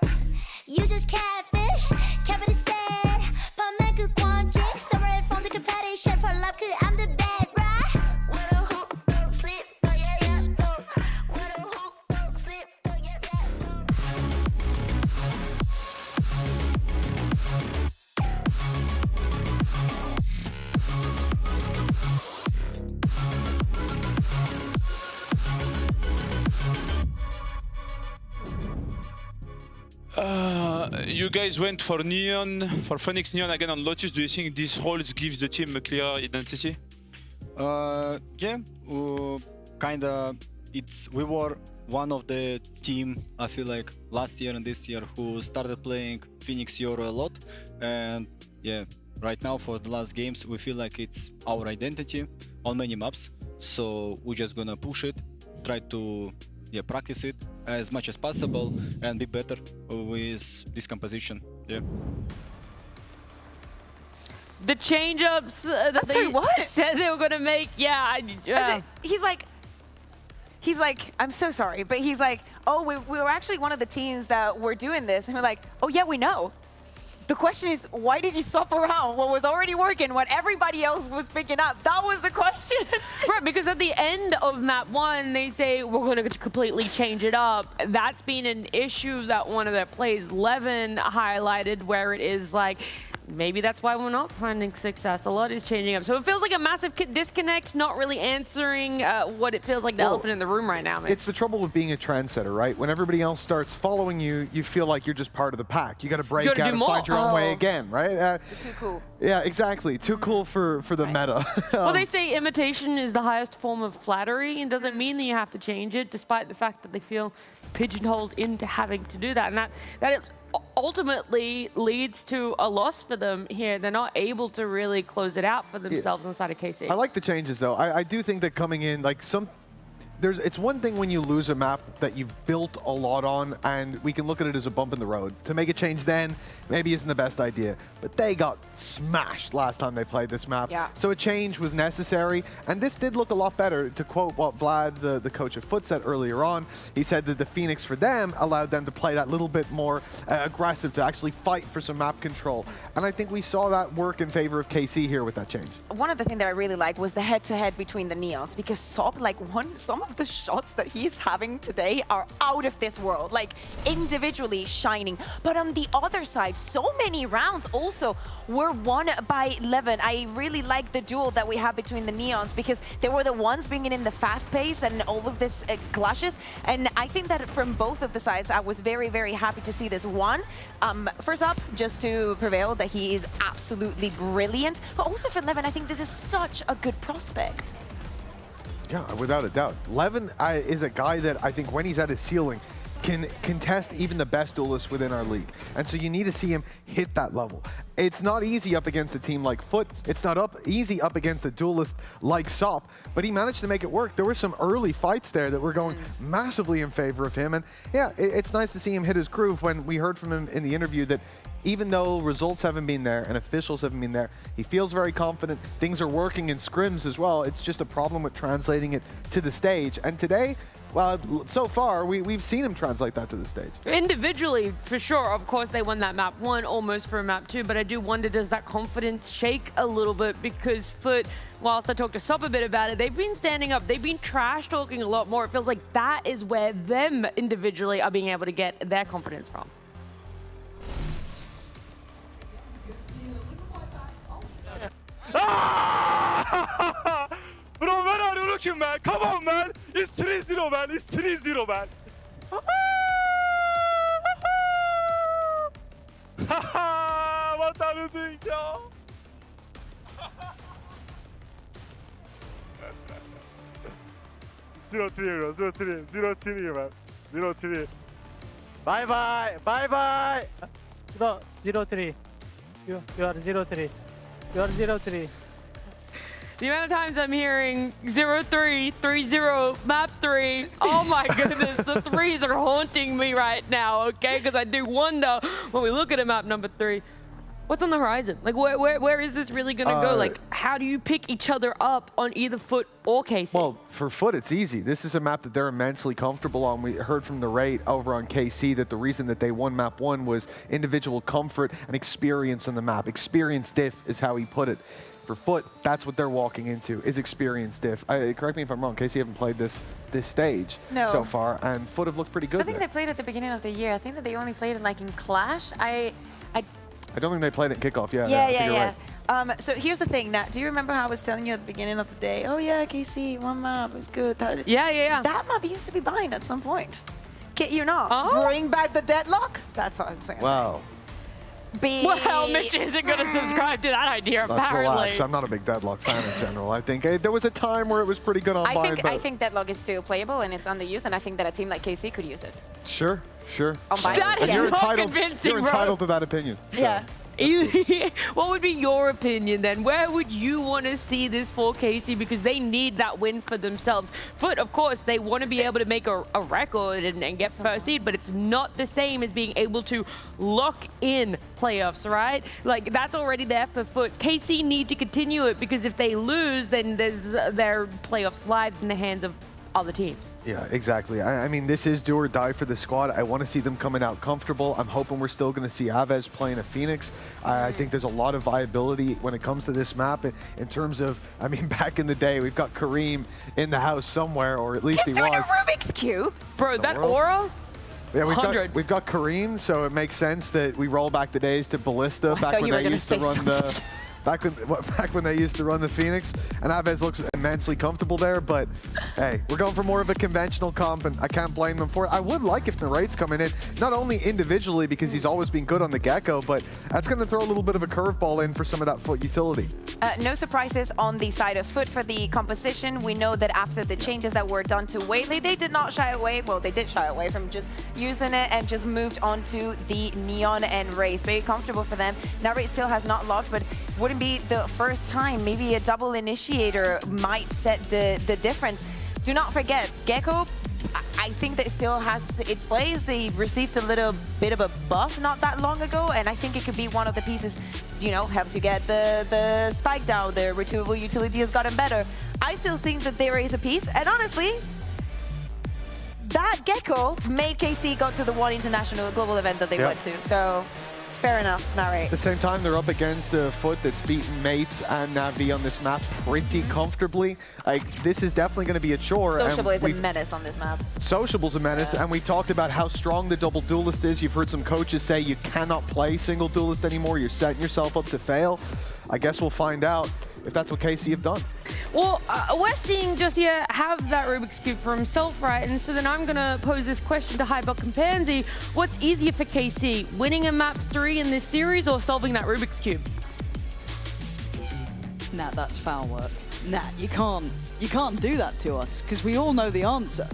You just catfish. Kevin said, พ่อแม่คือความจริง Separate from the competition. ผลลัพธ์คือ I'm the best, right? What a hoop, don't sleep, oh yeah yeah. What a hoop, don't sleep, oh yeah yeah. You guys went for Neon, for Phoenix Neon again on Lotus. Do you think this roles gives the team a clear identity? Yeah, kinda. We were one of the team, I feel like, last year and this year who started playing Phoenix Euro a lot. And yeah, right now for the last games, we feel like it's our identity on many maps. So we're just gonna push it, try to practice it as much as possible and be better with this composition. Yeah. The change-ups that they said they were going to make, He's like, I'm so sorry, but he's like, oh, we were actually one of the teams that were doing this. And we're like, oh yeah, we know. The question is, why did you swap around what was already working, what everybody else was picking up? That was the question. Right, because at the end of map 1, they say we're going to completely change it up. That's been an issue that one of their plays, Levin, highlighted, where it is like, maybe that's why we're not finding success. A lot is changing up. So it feels like a massive disconnect, not really answering what it feels like the elephant in the room right now, man. It's the trouble with being a trendsetter, right? When everybody else starts following you, you feel like you're just part of the pack. You got to break out and find your own way again, right? You're too cool. Yeah, exactly. Too cool for the meta. Well, they say imitation is the highest form of flattery, and doesn't mean that you have to change it, despite the fact that they feel pigeonholed into having to do that. And that is ultimately leads to a loss for them here. They're not able to really close it out for themselves inside of KC. I like the changes, though. I do think that coming in, like it's one thing when you lose a map that you've built a lot on, and we can look at it as a bump in the road. To make a change then maybe isn't the best idea, but they got smashed last time they played this map. Yeah. So a change was necessary, and this did look a lot better. To quote what Vlad, the coach of FUT, said earlier on, he said that the Phoenix for them allowed them to play that little bit more aggressive, to actually fight for some map control. And I think we saw that work in favor of KC here with that change. One of the things that I really liked was the head-to-head between the Neons, because Sop, like some of the shots that he's having today are out of this world, like individually shining. But on the other side, so many rounds also were won by Levin. I really like the duel that we have between the Neons, because they were the ones bringing in the fast pace and all of this clashes. And I think that from both of the sides, I was very, very happy to see this one. First up, just to prevail that he is absolutely brilliant, but also for Levin, I think this is such a good prospect. Yeah, without a doubt. Levin is a guy that I think when he's at his ceiling can contest even the best duelists within our league. And so you need to see him hit that level. It's not easy up against a team like FUT. It's not easy up against a duelist like Sop, but he managed to make it work. There were some early fights there that were going massively in favor of him. And yeah, it's nice to see him hit his groove. When we heard from him in the interview that even though results haven't been there and officials haven't been there, he feels very confident. Things are working in scrims as well. It's just a problem with translating it to the stage. And today, well, so far, we've seen him translate that to the stage. Individually, for sure, of course, they won that map 1 almost for map 2, but I do wonder, does that confidence shake a little bit? Because FUT, whilst I talked to Sop a bit about it, they've been standing up, they've been trash talking a lot more. It feels like that is where them individually are being able to get their confidence from. Bro, where are you looking, man? Come on, man. It's 3-0, man. It's 3-0, man. What are you doing, yo? Zero three, bro. 0-3. 0-3, man. 0-3. Bye-bye. Bye-bye. No, 0-3. You are 0-3. You are 0-3. The amount of times I'm hearing 0-3, 3-0, map 3. Oh my goodness, the threes are haunting me right now, okay? Because I do wonder when we look at a map number 3, what's on the horizon? Like, where is this really going to go? Like, how do you pick each other up on either FUT or KC? Well, for FUT, it's easy. This is a map that they're immensely comfortable on. We heard from the rate over on KC that the reason that they won map 1 was individual comfort and experience on the map. Experience diff is how he put it. For FUT, that's what they're walking into, is experience diff. Correct me if I'm wrong, KC haven't played this stage so far, and FUT have looked pretty good. I think they played at the beginning of the year. I think that they only played it like in Clash. I don't think they played it in kickoff. Yeah. Right. So here's the thing, Nat. Do you remember how I was telling you at the beginning of the day? Oh yeah, KC, one map was good. Yeah. That map used to be bind at some point. You know, bring back the deadlock. That's all I'm saying. Wow. Well, Mitch isn't going to subscribe to that idea, Let's apparently. relax. I'm not a big Deadlock fan in general. I think there was a time where it was pretty good on bind. I think Deadlock is still playable and it's underused, and I think that a team like KC could use it. Sure. On bind. That is You're not convincing, You're entitled to that opinion. So. Yeah. What would be your opinion then? Where would you want to see this for KC? Because they need that win for themselves. FUT, of course, they want to be able to make a record and get first seed, but it's not the same as being able to lock in playoffs, right? Like, that's already there for FUT. KC need to continue it, because if they lose, then there's their playoffs lives in the hands of other teams. Yeah, exactly. I mean, this is do or die for the squad. I want to see them coming out comfortable. I'm hoping we're still going to see Aves playing a Phoenix. I think there's a lot of viability when it comes to this map in terms of, I mean, back in the day, we've got Kareem in the house somewhere, or at least he was. He's doing a Rubik's Cube. Bro, that aura? Yeah, we've got Kareem, so it makes sense that we roll back the days to Ballista, back when they used to run the... Back when they used to run the Phoenix, and Aves looks immensely comfortable there, but hey, we're going for more of a conventional comp, and I can't blame them for it. I would like if Narate's coming in, not only individually because he's always been good on the Gecko, but that's going to throw a little bit of a curveball in for some of that FUT utility. No surprises on the side of FUT for the composition. We know that after the changes that were done to Whaley, they did not shy away. Well, they did shy away from just using it and just moved on to the Neon and Race. Very comfortable for them. Narrate still has not locked, but wouldn't be the first time. Maybe a double initiator might set the difference. do not forget, Gecko, I think that still has its place. They received a little bit of a buff not that long ago, and I think it could be one of the pieces, you know, helps you get the spike down. The retrievable utility has gotten better. I still think that there is a piece, and honestly, that Gecko made KC go to the one international global event that they went to. So fair enough, Nare. At the same time, they're up against a FUT that's beaten Mates and Navi on this map pretty comfortably. Like, this is definitely going to be a chore. Sociable is a menace on this map. Sociable's a menace, and we talked about how strong the double duelist is. You've heard some coaches say you cannot play single duelist anymore. You're setting yourself up to fail. I guess we'll find out if that's what KC have done. Well, we're seeing Josia have that Rubik's Cube for himself, right? And so then I'm going to pose this question to Hybok and Pansy. What's easier for KC, winning a map 3 in this series or solving that Rubik's Cube? Nah, that's foul work. Nah, you can't do that to us, because we all know the answer.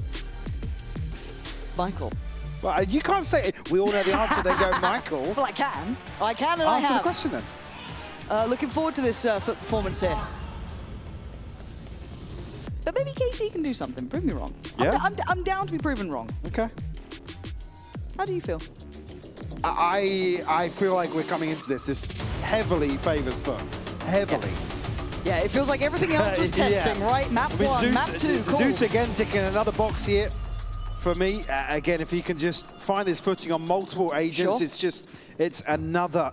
Michael. Well, you can't say it. We all know the answer, then go Michael. Well, I can and I have. Answer the question then. Looking forward to this performance here. But maybe KC can do something, prove me wrong. Yeah? I'm down to be proven wrong. Okay. How do you feel? I feel like we're coming into this heavily favours FUT. Heavily. Yeah, it feels like everything else was testing, right? Map 1, Zeus, map 2, cool. Zeus again ticking another box here for me. Again, if he can just find his footing on multiple agents, it's another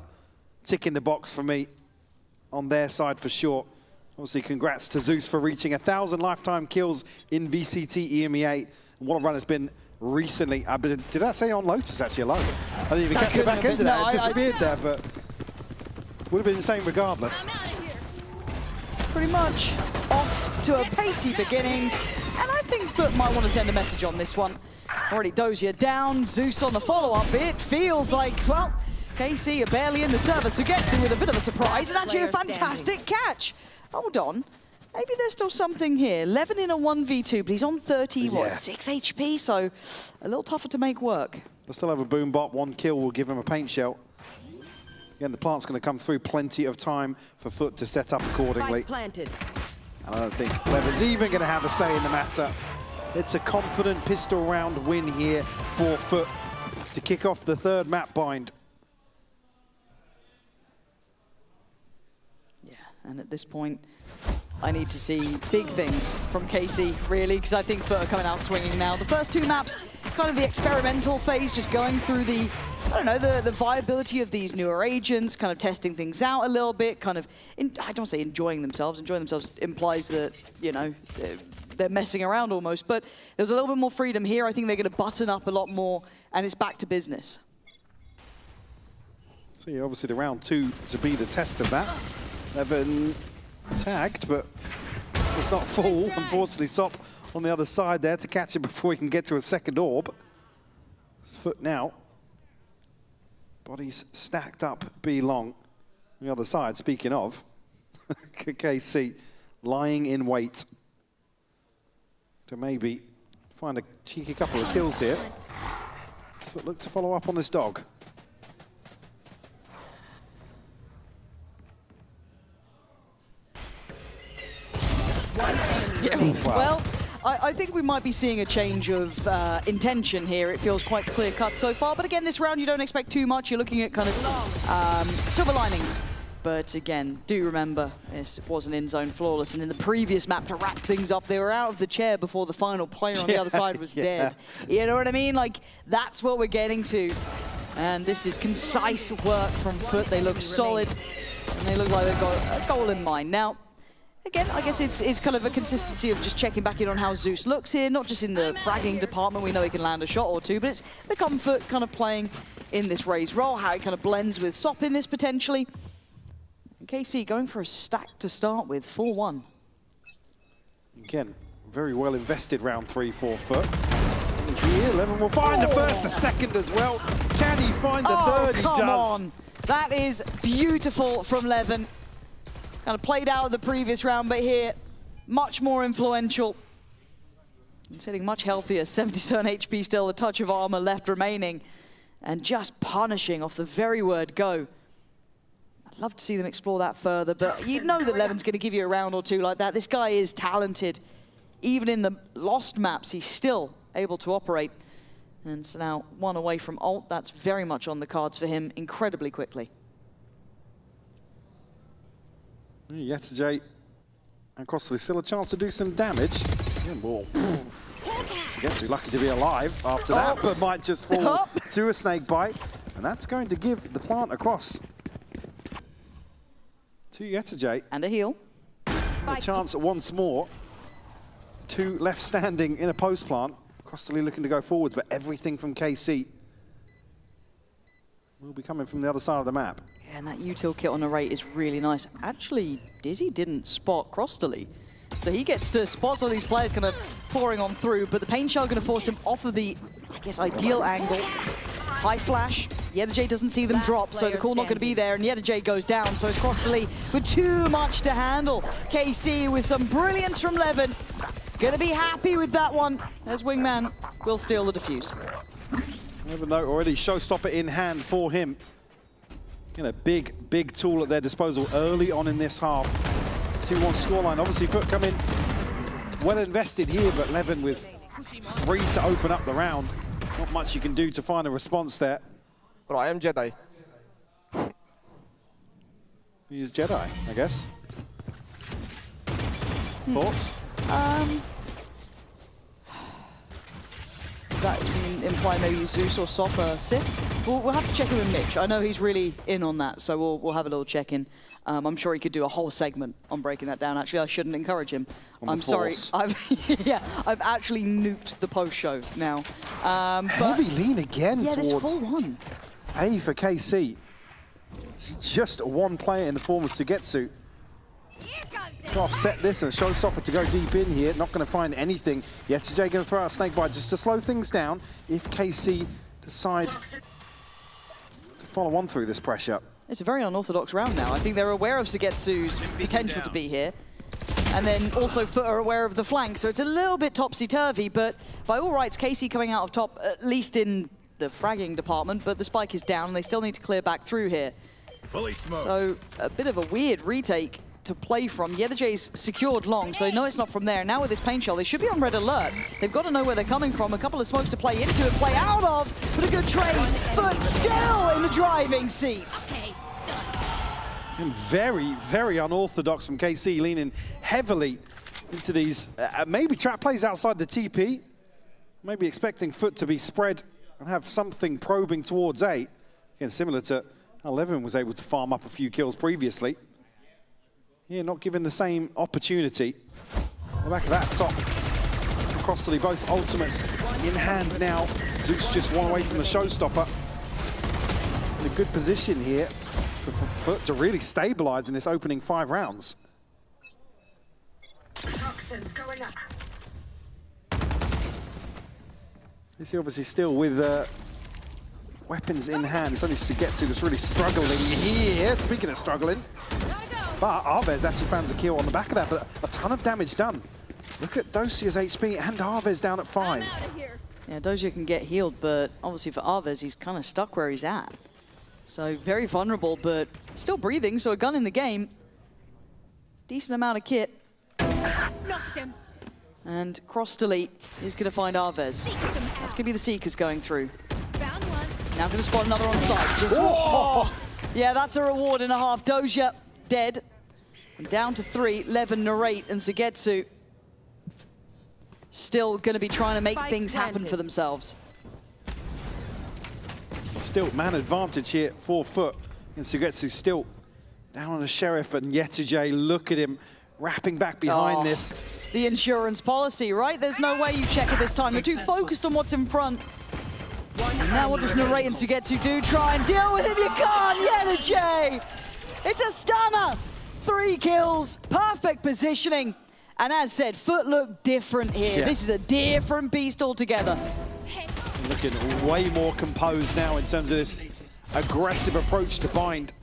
tick in the box for me on their side for sure. Obviously, congrats to Zeus for reaching 1,000 lifetime kills in VCT EMEA. What a run it's been recently. Did I say on Lotus actually alone? I didn't even catch the back end of that. It disappeared there, but would have been the same regardless. Pretty much off to a pacey beginning, and I think FUT might want to send a message on this one. Already Dozier down, Zeus on the follow-up. It feels like, well, KC are barely in the service to get to with a bit of a surprise, and actually a fantastic catch. Hold on, maybe there's still something here. Levin in a 1v2, but he's on 30, what, 6 HP, so a little tougher to make work. They'll still have a boom bot, 1 kill will give him a paint shell. Again, the plant's going to come through, plenty of time for FUT to set up accordingly. Planted. And I don't think Levin's even going to have a say in the matter. It's a confident pistol round win here for FUT to kick off the 3rd map bind. And at this point, I need to see big things from KC, really, because I think FUT are coming out swinging now. The first 2 maps, kind of the experimental phase, just going through the, I don't know, the viability of these newer agents, kind of testing things out a little bit, kind of, I don't say enjoying themselves. Enjoying themselves implies that, you know, they're messing around almost, but there's a little bit more freedom here. I think they're going to button up a lot more, and it's back to business. So yeah, obviously the round 2 to be the test of that. Levin tagged, but it's not full. Unfortunately, Sop on the other side there to catch him before he can get to a second orb. It's FUT now. Bodies stacked up B long. On the other side, speaking of, KC lying in wait to maybe find a cheeky couple of kills here. Does FUT look to follow up on this dog? Well, I think we might be seeing a change of intention here. It feels quite clear-cut so far. But again, this round, you don't expect too much. You're looking at kind of silver linings. But again, do remember, this was an in-zone flawless. And in the previous map, to wrap things up, they were out of the chair before the final player on the other side was dead. You know what I mean? Like, that's what we're getting to. And this is concise work from FUT. They look solid, and they look like they've got a goal in mind. Now, again, I guess it's kind of a consistency of just checking back in on how Zeus looks here, not just in the fragging department. We know he can land a shot or two, but it's the comfort kind of playing in this Raze role, how it kind of blends with Sop in this potentially. And KC going for a stack to start with, 4-1. Again, very well invested round 3 for FUT. Here, Levin will find the first, the second as well. Can he find the third? He does. Come on. That is beautiful from Levin. Kind of played out of the previous round, but here, much more influential. He's hitting much healthier, 77 HP still, a touch of armor left remaining, and just punishing off the very word go. I'd love to see them explore that further, but you know that Levin's going to give you a round or two like that. This guy is talented. even in the lost maps, he's still able to operate. And so now 1 away from ult, that's very much on the cards for him incredibly quickly. Yetajay and Crossley still a chance to do some damage. Yeah, well, Shigetsu lucky to be alive after that, but might just fall to a snake bite. And that's going to give the plant across to Yetajay. And a heal. A chance once more. 2 left standing in a post plant. Crossley looking to go forwards, but everything from KC will be coming from the other side of the map. Yeah, and that util kit on Narrate is really nice. Actually, Dizzy didn't spot Crossley. So he gets to spot some of these players kind of pouring on through, but the Pain Shell going to force him off of the, I guess, ideal angle. High flash. Yetajay doesn't see them drop, so the call not going to be there, and Yetajay goes down. So it's Crossley with too much to handle. KC with some brilliance from Levin. Going to be happy with that one, as Wingman will steal the defuse. Even though already showstopper in hand for him. You know, big tool at their disposal early on in this half. 2-1 scoreline. Obviously, FUT come in well invested here, but Levin with 3 to open up the round. Not much you can do to find a response there. Bro, I am Jedi. He's Jedi, I guess. Thoughts? That can imply maybe Zeus or Sopper Sith. We'll have to check in with Mitch. I know he's really in on that, so we'll have a little check-in. I'm sure he could do a whole segment on breaking that down. Actually, I shouldn't encourage him. I'm sorry. I've actually nuked the post-show now. Heavy lean again towards this 4-1. A for KC. It's just 1 player in the form of Sugetsu. To offset this and a showstopper to go deep in here. Not going to find anything. Yetajay going to throw out Snakebite just to slow things down if KC decide to follow on through this pressure. It's a very unorthodox round now. I think they're aware of Sugetsu's potential to be here. And then also FUT are aware of the flank, so it's a little bit topsy-turvy, but by all rights, KC coming out of top, at least in the fragging department, but the spike is down and they still need to clear back through here. Fully smoked. So a bit of a weird retake to play from. Yetajay's secured long, so they know it's not from there. Now with this Pain Shell, they should be on red alert. They've got to know where they're coming from. A couple of smokes to play into and play out of, but a good trade. FUT still in the driving seat. And very unorthodox from KC, leaning heavily into these, maybe trap plays outside the TP. Maybe expecting FUT to be spread and have something probing towards A. Again, similar to how Levin was able to farm up a few kills previously. Yeah, not given the same opportunity. On the back of that, Sop and Crossley, both ultimates in hand now. Zeus just 1 away from the showstopper. In a good position here for FUT to really stabilize in this opening 5 rounds. Toxins going up. This is obviously still with weapons in hand. It's only Sugetsu that's really struggling here. Speaking of struggling, but Arvez actually finds a kill on the back of that, but a ton of damage done. Look at Dosia's HP and Arvez down at 5. Yeah, Dosia can get healed, but obviously for Arvez, he's kind of stuck where he's at. So very vulnerable, but still breathing, so a gun in the game. Decent amount of kit. Knocked him. And cross delete is going to find Arvez. That's going to be the Seekers going through. Found one. Now going to spot another on site. Just, oh! Yeah, that's a reward and a half. Dosia dead. And down to 3, Levin, Narrate, and Sugetsu. Still going to be trying to make things happen for themselves. Still man advantage here for FUT. And Sugetsu still down on the Sheriff, and Yetajay, look at him wrapping back behind this. The insurance policy, right? There's no way you check it this time. You're too focused on what's in front. And now what does Narrate and Sugetsu do? Try and deal with him. You can't, Yetajay! It's a stunner! 3 kills, perfect positioning. And as said, FUT look different here. Yeah. This is a different beast altogether. Looking way more composed now in terms of this aggressive approach to bind.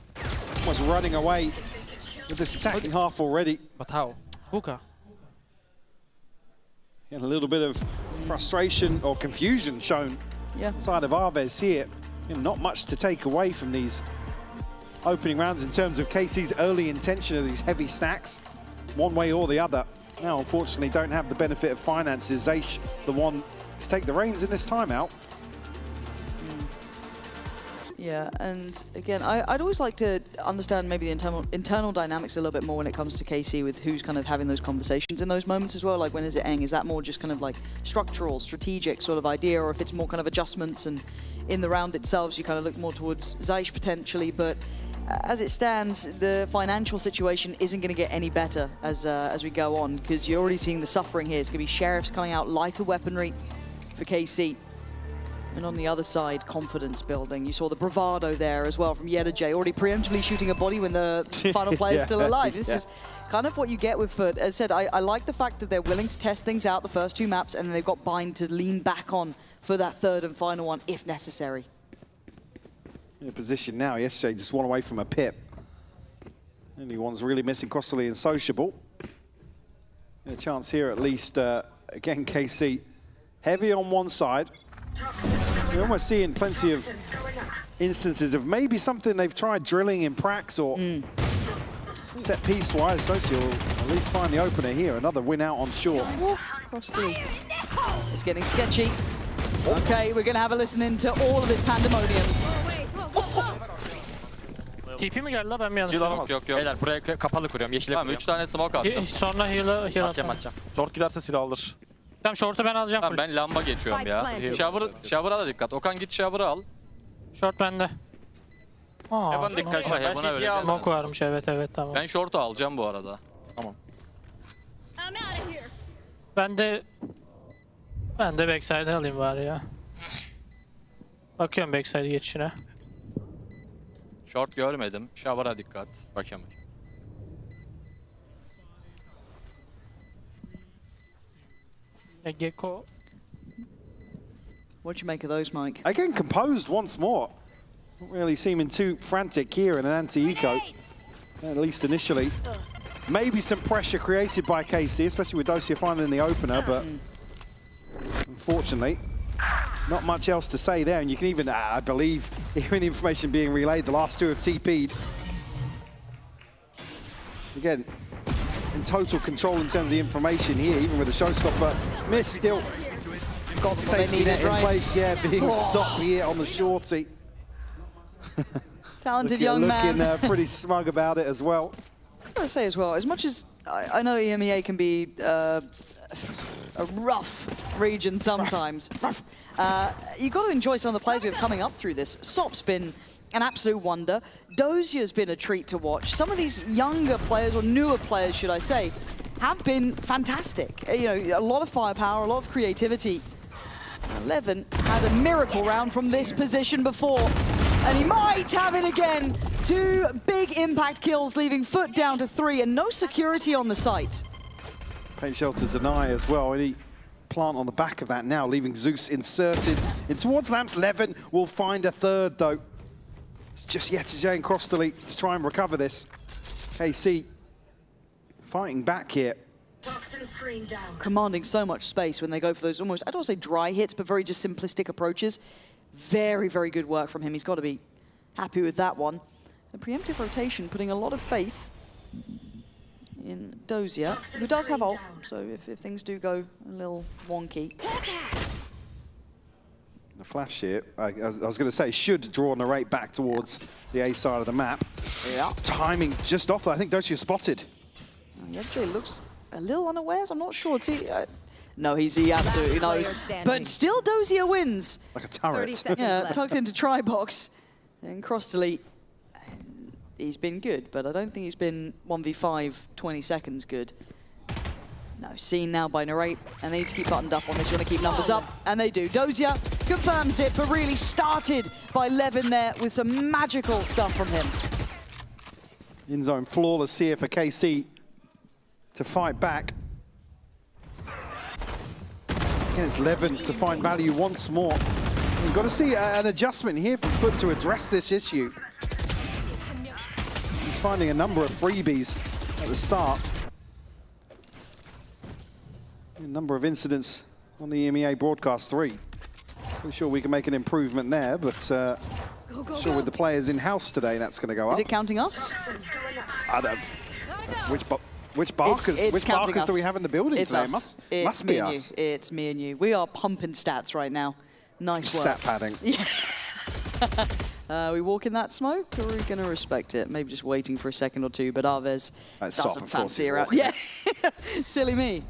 Almost running away with this attacking half already. But how? Hookah. And a little bit of frustration or confusion shown side of Arvez here. Not much to take away from these opening rounds in terms of KC's early intention of these heavy stacks, one way or the other. Now, unfortunately, don't have the benefit of finances. Zaysh, the one to take the reins in this timeout. Yeah, and again, I'd always like to understand maybe the internal dynamics a little bit more when it comes to KC with who's kind of having those conversations in those moments as well. Like, when is it Eng? Is that more just kind of like structural, strategic sort of idea, or if it's more kind of adjustments and in the round itself, you kind of look more towards Zaysh potentially, but as it stands, the financial situation isn't going to get any better as we go on, because you're already seeing the suffering here. It's going to be Sheriffs coming out, lighter weaponry for KC. And on the other side, confidence building. You saw the bravado there as well from J, already preemptively shooting a body when the final player is still alive. This is kind of what you get with FUT. As I said, I like the fact that they're willing to test things out the first 2 maps, and then they've got Bind to lean back on for that third and final one, if necessary. In a position now, J just one away from a pip. Only one's really missing Crossley and Sociable. A chance here at least, again, KC heavy on one side. We're almost seeing plenty of instances of maybe something they've tried drilling in pracs or set piece-wise. Dosia will at least find the opener here. Another win out on short. It's getting sketchy. Okay, we're going to have a listen into all of this pandemonium. TP mi geldi la ben mi yanlış? Yok. Beyler buraya kapalı kuruyorum. Yeşile kuruyorum. 3 tane smoke attım. Sonra heal'ı atacağım. Short giderse silah alır. Tamam, short'u ben alacağım. Tamam, ben lamba geçiyorum ya. Shower'a da dikkat. Okan git shower'ı al. Short bende. Heaven dikkat şu. Heaven'a öyle. Smoke varmış, evet tamam. Ben short'u alacağım bu arada. Tamam. Ben de backside'ı alayım bari ya. Bakıyorum backside geçişine. Short görmedim. Shower'a dikkat. Bakayım. Gecko. What do you make of those, Mike? Again, composed once more. Not really seeming too frantic here in an anti-eco, at least initially. Maybe some pressure created by KC, especially with Dosia finding the opener, but unfortunately, not much else to say there. And you can even, I believe, hearing the information being relayed, the last 2 have TP'd. Again, in total control in terms of the information here, even with the showstopper miss, still got the safety net in place, being soppy here on the shorty. Talented young man. Looking pretty smug about it as well. I gotta say as well, as much as I know EMEA can be a rough region sometimes, you've got to enjoy some of the players we have coming up through this. Sop's been an absolute wonder. Dosia's been a treat to watch. Some of these younger players, or newer players, should I say, have been fantastic. You know, a lot of firepower, a lot of creativity. 11 had a miracle round from this position before, and he might have it again. 2 big impact kills, leaving FUT down to 3, and no security on the site. Paint shelter deny as well. Any plant on the back of that now, leaving Zeus inserted in towards Lamps. Levin will find a third, though. It's just J and Crossley to try and recover this. KC fighting back here. Commanding so much space when they go for those almost, I don't want to say dry hits, but very just simplistic approaches. Very, very good work from him. He's got to be happy with that one. The preemptive rotation putting a lot of faith in Dosia, who does have ult, so if things do go a little wonky. The flash here, I was going to say, should draw narrate back towards the A side of the map. Yeah. Timing just off, though. I think Dosia spotted. J looks a little unawares, I'm not sure. No, he absolutely knows. But still Dosia wins. Like a turret. Tucked into try box. And Crossley, he's been good, but I don't think he's been 1v5 20 seconds good. No, seen now by Narrate, and they need to keep buttoned up on this. You want to keep numbers up, and they do. Dosia confirms it, but really started by Levin there with some magical stuff from him. In zone flawless here for KC to fight back. Again, it's Levin to find value once more. You've got to see an adjustment here from FUT to address this issue. He's finding a number of freebies at the start. A number of incidents on the EMEA Broadcast 3. Pretty sure we can make an improvement there, but sure with the players in-house today, that's going to go up. Is it counting us? I don't know. Which Which Barkers do we have in the building it's today? Us. Must be us. It's me and you. We are pumping stats right now. Nice work. Stat padding. Yeah. We walk in that smoke, or are we going to respect it? Maybe just waiting for a second or two, but Arvez doesn't fancy her out. Yeah, silly me.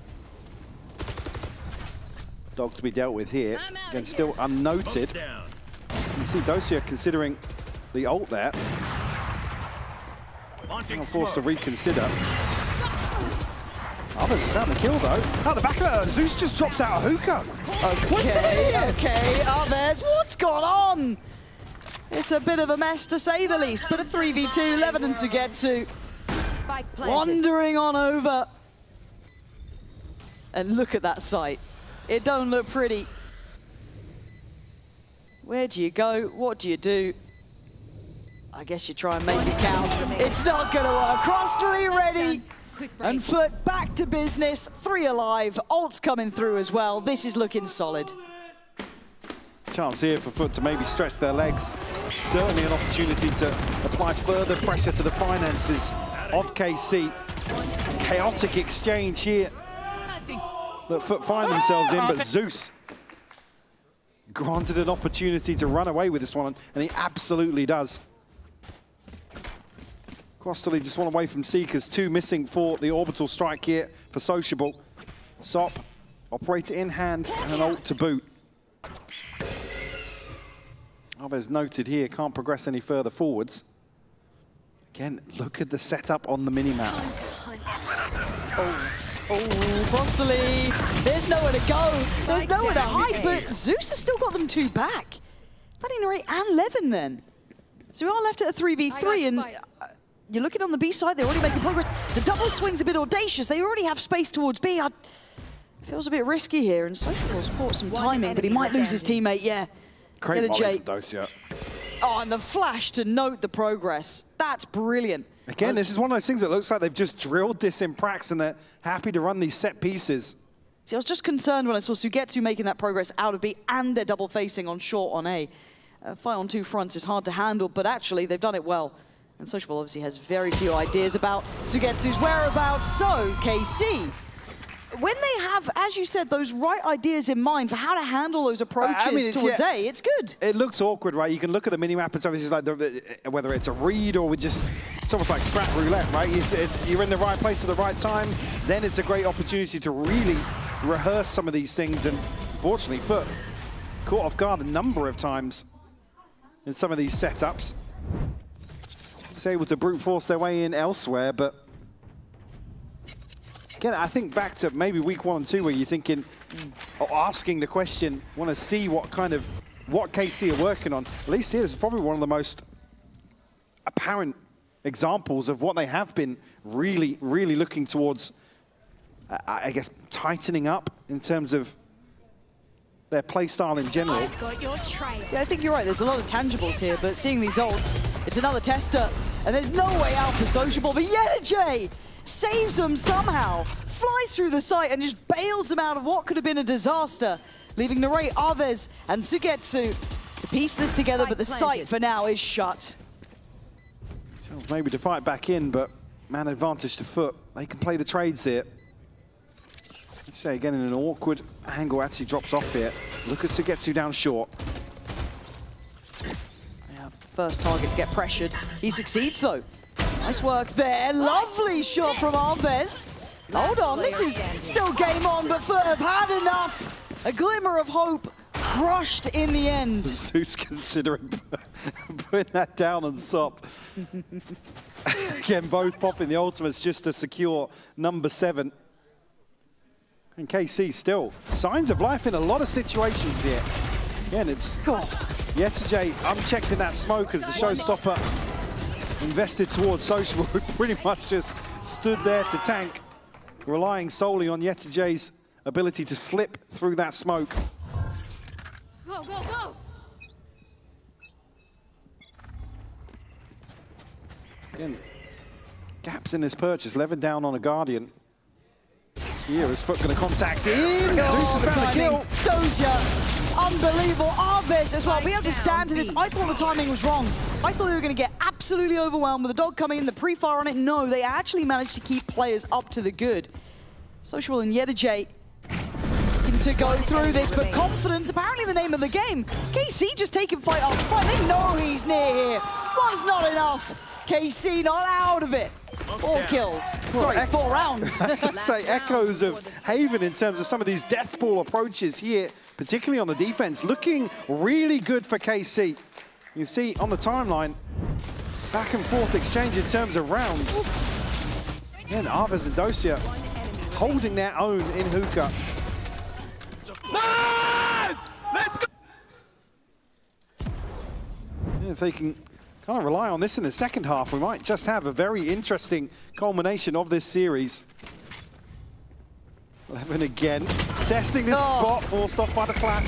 Dog to be dealt with here. Again, still unnoted. You see Dosia considering the ult there. Forced to reconsider. Arvez is found the kill though. Out the back of that, Zeus just drops out a hookah. Okay, Arvez, what's gone on? It's a bit of a mess to say the least, but a 3v2, Levin and Sugetsu wandering on over. And look at that sight. It don't look pretty. Where do you go? What do you do? I guess you try and make it count. It's not gonna work. Crossley ready. And FUT back to business. 3 alive. Ult's coming through as well. This is looking solid. Chance here for FUT to maybe stretch their legs. Certainly an opportunity to apply further pressure to the finances of KC. Chaotic exchange here that FUT find themselves in, but Zeus granted an opportunity to run away with this one, and he absolutely does. Crossley just one away from Seekers, 2 missing for the orbital strike here for Sociable. Sop, operator in hand, and an ult to boot. Arvez noted here, can't progress any further forwards. Again, look at the setup on the minimap. Crossley, there's nowhere to go. There's nowhere to hide, but Zeus has still got them 2 back. Valiorant and Levin then. So we are left at a 3v3, and you're looking on the B side, they're already making progress. The double swing's a bit audacious. They already have space towards B. Feels a bit risky here, and Sociable's caught some timing, but he might lose his teammate, yeah. Great volley from Dosia. Oh, and the flash to note the progress. That's brilliant. Again, this is one of those things that looks like they've just drilled this in Prax and they're happy to run these set pieces. See, I was just concerned when I saw Sugetsu making that progress out of B and they're double facing on short on A. Fight on 2 fronts is hard to handle, but actually they've done it well. And Sociable obviously has very few ideas about Sugetsu's whereabouts, so KC, when they have, as you said, those right ideas in mind for how to handle those approaches towards A, it's good. It looks awkward, right? You can look at the minimap and stuff, it's just like whether it's a read or we just, it's almost like strat roulette, right? You're in the right place at the right time, then it's a great opportunity to really rehearse some of these things, and fortunately, FUT caught off guard a number of times in some of these setups. Was able to brute force their way in elsewhere, but again, I think back to maybe week 1 and 2 where you're thinking, or asking the question, want to see what KC are working on. At least here, this is probably one of the most apparent examples of what they have been really, really looking towards, I guess, tightening up in terms of their play style in general. Yeah, I think you're right. There's a lot of tangibles here, but seeing these ults, it's another tester, and there's no way out for Sociable. But Yetajay saves them somehow, flies through the site, and just bails them out of what could have been a disaster, leaving Narei, Arvez, and Sugetsu to piece this together, but the site for now is shut. Chance maybe to fight back in, but man advantage to FUT. They can play the trades here. Let's say again in an awkward angle, actually drops off here. Look at Sugetsu down short. Yeah, first target to get pressured. He succeeds though. Nice work there. Lovely shot from Arvez. Hold on, this is still game on, but FUT have had enough. A glimmer of hope crushed in the end. Zeus considering putting that down on Sop. Again, both popping the ultimates just to secure number 7. And KC still signs of life in a lot of situations here. Again, it's Yetajay unchecked in that smoke as the showstopper invested towards Sociable, who pretty much just stood there to tank, relying solely on Yetajay's ability to slip through that smoke. Go, go, go! Again, gaps in this purchase. Levin down on a Guardian. Here is FUT going to contact in. Zeus is going to kill. Dosia, unbelievable. Arvez as well. We understand this. I thought the timing was wrong. I thought they were going to get absolutely absolutely overwhelmed with the dog coming in, the pre-fire on it. No, they actually managed to keep players up to the good. Social and Yedijay to go through this, but confidence, apparently the name of the game. KC just taking fight after fight. They know he's near here. One's not enough. KC not out of it. 4 kills. Sorry, 4 rounds. I'd say echoes of Haven in terms of some of these death ball approaches here, particularly on the defense, looking really good for KC. You see on the timeline, back and forth exchange in terms of rounds. And Arvez and Dosia holding their own in hookah. Nice! Let's go! And if they can kind of rely on this in the second half, we might just have a very interesting culmination of this series. 11 again, testing this spot, forced off by the flash.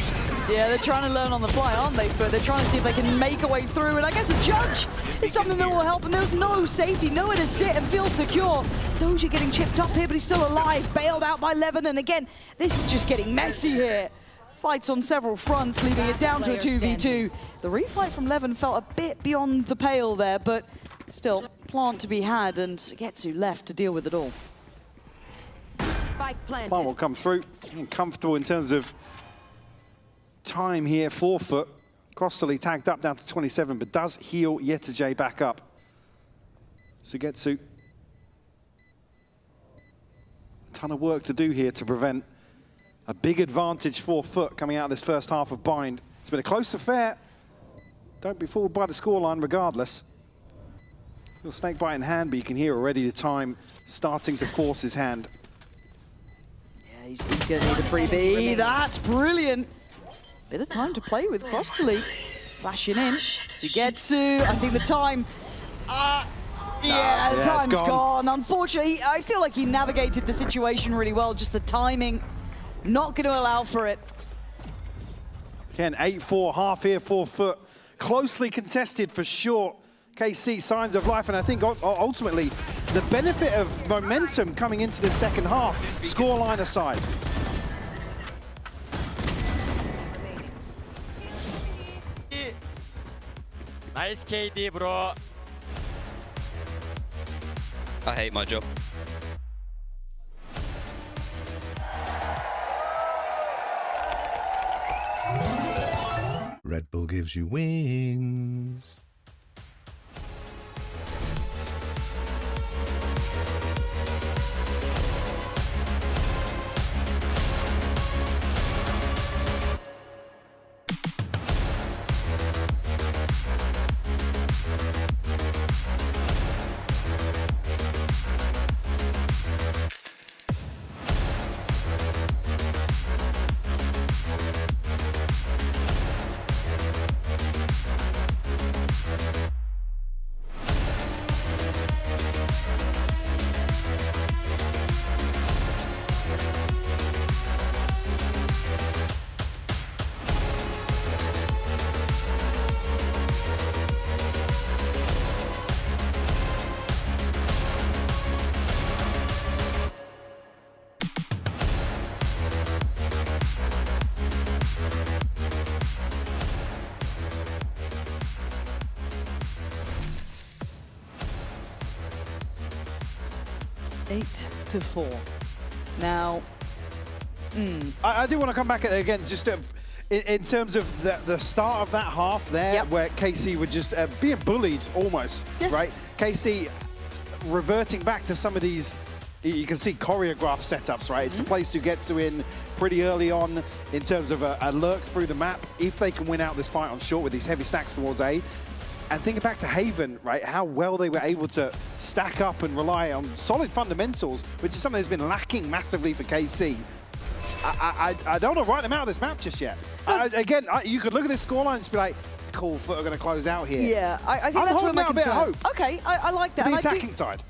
Yeah, they're trying to learn on the fly, aren't they? But they're trying to see if they can make a way through. And I guess a judge is something that will help. And there's no safety, nowhere to sit and feel secure. Doja getting chipped up here, but he's still alive. Bailed out by Levin. And again, this is just getting messy here. Fights on several fronts, leaving it down to a 2v2. The refight from Levin felt a bit beyond the pale there, but still, plant to be had, and Getsu left to deal with it all. Spike planted. Plant will come through, and comfortable in terms of time here, 4 foot. Crossley tagged up down to 27, but does heal Yetijay back up. Sugetsu. A ton of work to do here to prevent a big advantage for FUT coming out of this first half of Bind. It's been a close affair. Don't be fooled by the scoreline regardless. Little snake bite in hand, but you can hear already the time starting to force his hand. Yeah, he's going to need a freebie. That's brilliant. Bit of time to play with Crossley. Flashing in. Sugetsu, I think the time... yeah, the time's gone. Unfortunately, I feel like he navigated the situation really well, just the timing. Not going to allow for it. Again, 8-4, half here for FUT. Closely contested for sure. KC, signs of life, and I think ultimately the benefit of momentum coming into the second half, scoreline aside. Nice KD, bro. I hate my job. Red Bull gives you wings. Eight to 4. Now, I do want to come back at it again, just in terms of the start of that half there, where KC were just being bullied almost, right? KC reverting back to some of these, you can see choreographed setups, right? It's the place to get to in pretty early on in terms of a lurk through the map. If they can win out this fight on short with these heavy stacks towards A, and thinking back to Haven, right, how well they were able to stack up and rely on solid fundamentals, which is something that's been lacking massively for KC. I don't want to write them out of this map just yet. Again, you could look at this scoreline and just be like, cool, FUT are going to close out here. Yeah, I think that's where my concern. I'm holding out a bit of hope. Okay, I like that. The attacking side.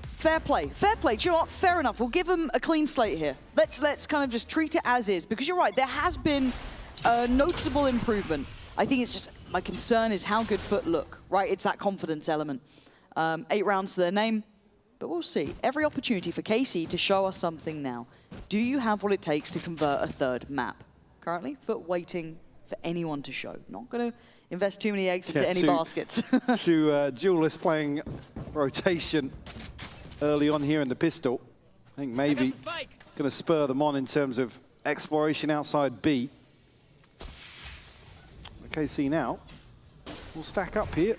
Fair play, fair play. Do you know what? Fair enough. We'll give them a clean slate here. Let's kind of just treat it as is, because you're right. There has been a noticeable improvement. I think it's just, my concern is how good FUT look, right? It's that confidence element. 8 rounds to their name, but we'll see. Every opportunity for KC to show us something now. Do you have what it takes to convert a third map? Currently, FUT waiting for anyone to show. Not going to invest too many eggs into any baskets. To Duelist playing rotation early on here in the pistol. I think maybe going to spur them on in terms of exploration outside B. KC now will stack up here.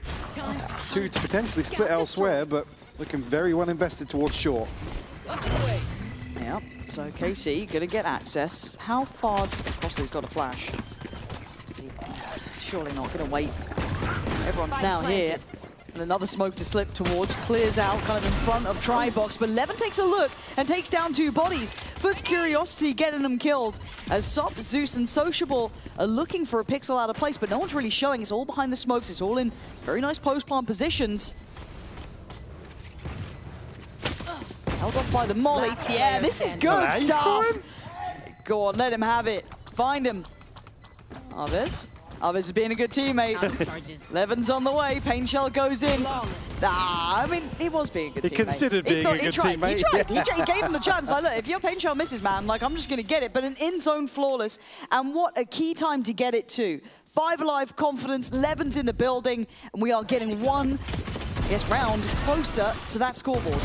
2 to potentially split elsewhere, but looking very well invested towards shore. Yeah, so KC going to get access. How far? Crossley's got a flash. Surely not going to wait. Everyone's now here. And another smoke to slip towards, clears out kind of in front of Tribox, but Levin takes a look and takes down 2 bodies. FUT's Curiosity getting them killed, as Sop, Zeus and Sociable are looking for a pixel out of place, but no one's really showing. It's all behind the smokes, it's all in very nice post-plant positions. Held off by the molly. Yeah, this is good stuff. Go on, let him have it. Find him. Arviz. Arviz is being a good teammate. Levin's on the way. Pain Shell goes in. I mean, he was being a good teammate. He considered being a good teammate. He gave him the chance. Like, look, if your Pain Shell misses, man, like, I'm just going to get it. But an in-zone flawless. And what a key time to get it too. 5 alive confidence. Levin's in the building. And we are getting one, round closer to that scoreboard.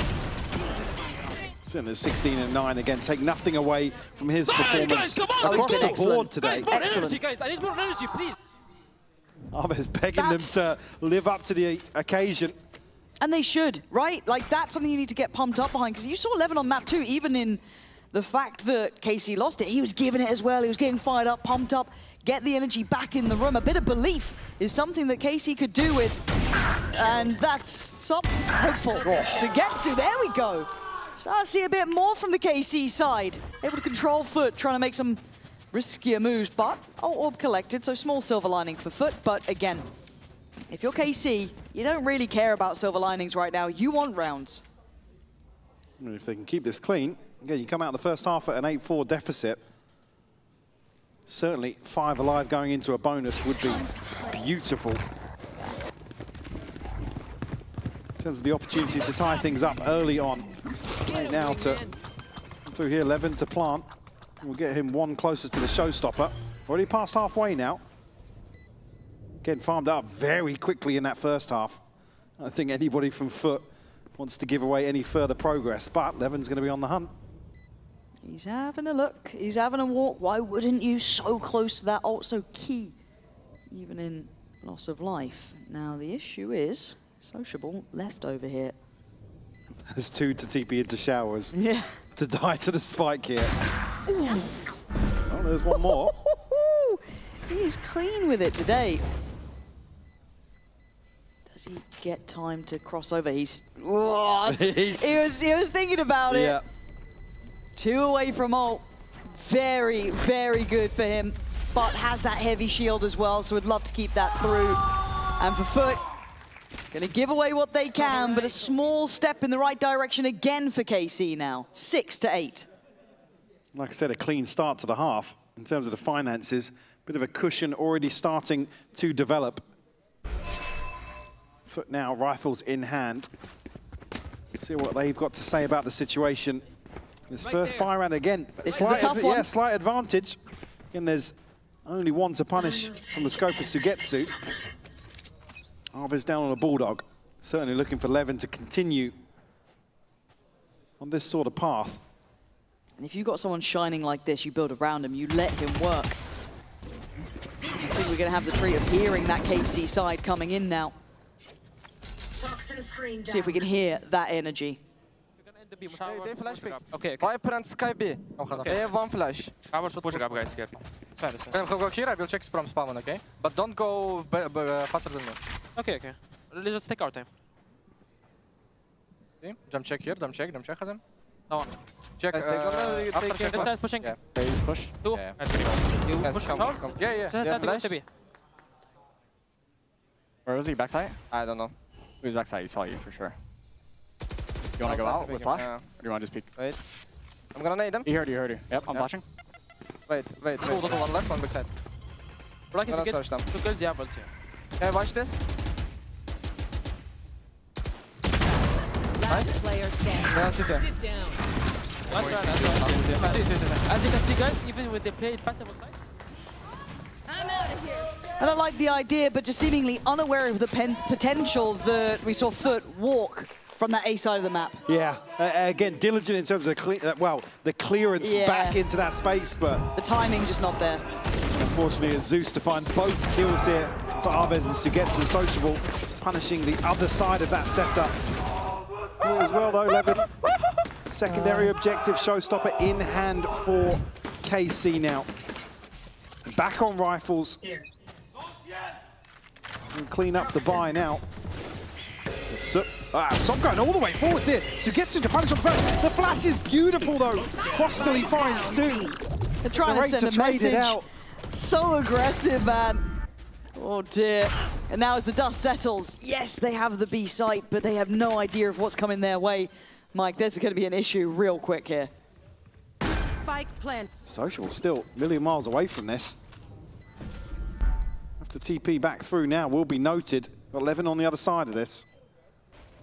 Sitting at 16 and 9 again, take nothing away from his performance across the board today. Excellent. Guys, I need more energy, please. Arviz begging them to live up to the occasion. And they should, right? Like, that's something you need to get pumped up behind, because you saw Levin on map 2, even in the fact that KC lost it, he was giving it as well. He was getting fired up, pumped up, get the energy back in the room. A bit of belief is something that KC could do with, and that's something hopeful to get to. There we go. Start to see a bit more from the KC side. Able to control FUT, trying to make some riskier moves, but orb collected, so small silver lining for FUT. But again, if you're KC, you don't really care about silver linings right now. You want rounds. And if they can keep this clean, again, you come out the first half at an 8-4 deficit. Certainly 5 alive going into a bonus would be beautiful. In terms of the opportunity to tie things up early on. Right now to through here, Levin to plant. We'll get him one closer to the showstopper. Already past halfway now. Getting farmed up very quickly in that first half. I don't think anybody from FUT wants to give away any further progress, but Levin's going to be on the hunt. He's having a look. He's having a walk. Why wouldn't you? So close to that ult, so key, even in loss of life. Now the issue is Sociable left over here. There's 2 to TP into showers. Yeah. To die to the spike here. Oh, there's one more. He's clean with it today. Does he get time to cross over? He was thinking about it. Yeah. 2 away from ult. Very, very good for him. But has that heavy shield as well, so would love to keep that through. And for FUT, gonna give away what they can, but a small step in the right direction again for KC now. 6 to 8. Like I said, a clean start to the half in terms of the finances. Bit of a cushion already starting to develop. FUT now, rifles in hand. Let's see what they've got to say about the situation. This first fire round again. This is the tough one. Yeah, slight advantage. Again, there's only one to punish from the scope of Sugetsu. Arviz down on a Bulldog. Certainly looking for Levin to continue on this sort of path. And if you've got someone shining like this, you build around him, you let him work. I think we're going to have the treat of hearing that KC side coming in now. See if we can hear that energy. They flash pick. Okay. Viper and Sky B. They have one flash. I will push it up, guys. Careful. It's fine. Can go here. I will check from spawn, okay? But don't go faster than me. Okay. Let's just take our time. Okay. Jump check here. Jump check them. No. Check. After check. Let's pushing. Yeah. Base push. 2. Yeah. You Yes, push come. Yeah. Yeah, Flash. Where was he? Backside? I don't know. He was backside. He saw you for sure. You want to go out with flash? Or do you want to just peek? Wait. I'm gonna nade him. He heard you. Yep, I'm flashing. Wait. One left, one backside. We're like, if you get search them. 2 kills, yeah, but Okay, watch this. Last player standing. Yeah, sit there. Sit down. Last round. As you can see, guys, even when they play passive outside, I'm out of And I like the idea, but just seemingly unaware of the potential that we saw FUT walk from that A side of the map. Yeah, again, diligent in terms of the clearance back into that space, but the timing just not there. Unfortunately, it's Zeus to find both kills here to Arvez and Sugetsu. Sociable punishing the other side of that setup. As well though, Levin. Secondary objective showstopper in hand for KC now. Back on rifles. And clean up the buy now. Sup going all the way forwards here. Sugetsu to punish on first. The flash is beautiful though. Crostally finds Stu. They're trying to send a message. So aggressive, man. Oh dear. And now as the dust settles, yes, they have the B site, but they have no idea of what's coming their way. Mike, there's going to be an issue real quick here. Spike plant. Social still a million miles away from this. Have to TP back through now, will be noted. 11 on the other side of this.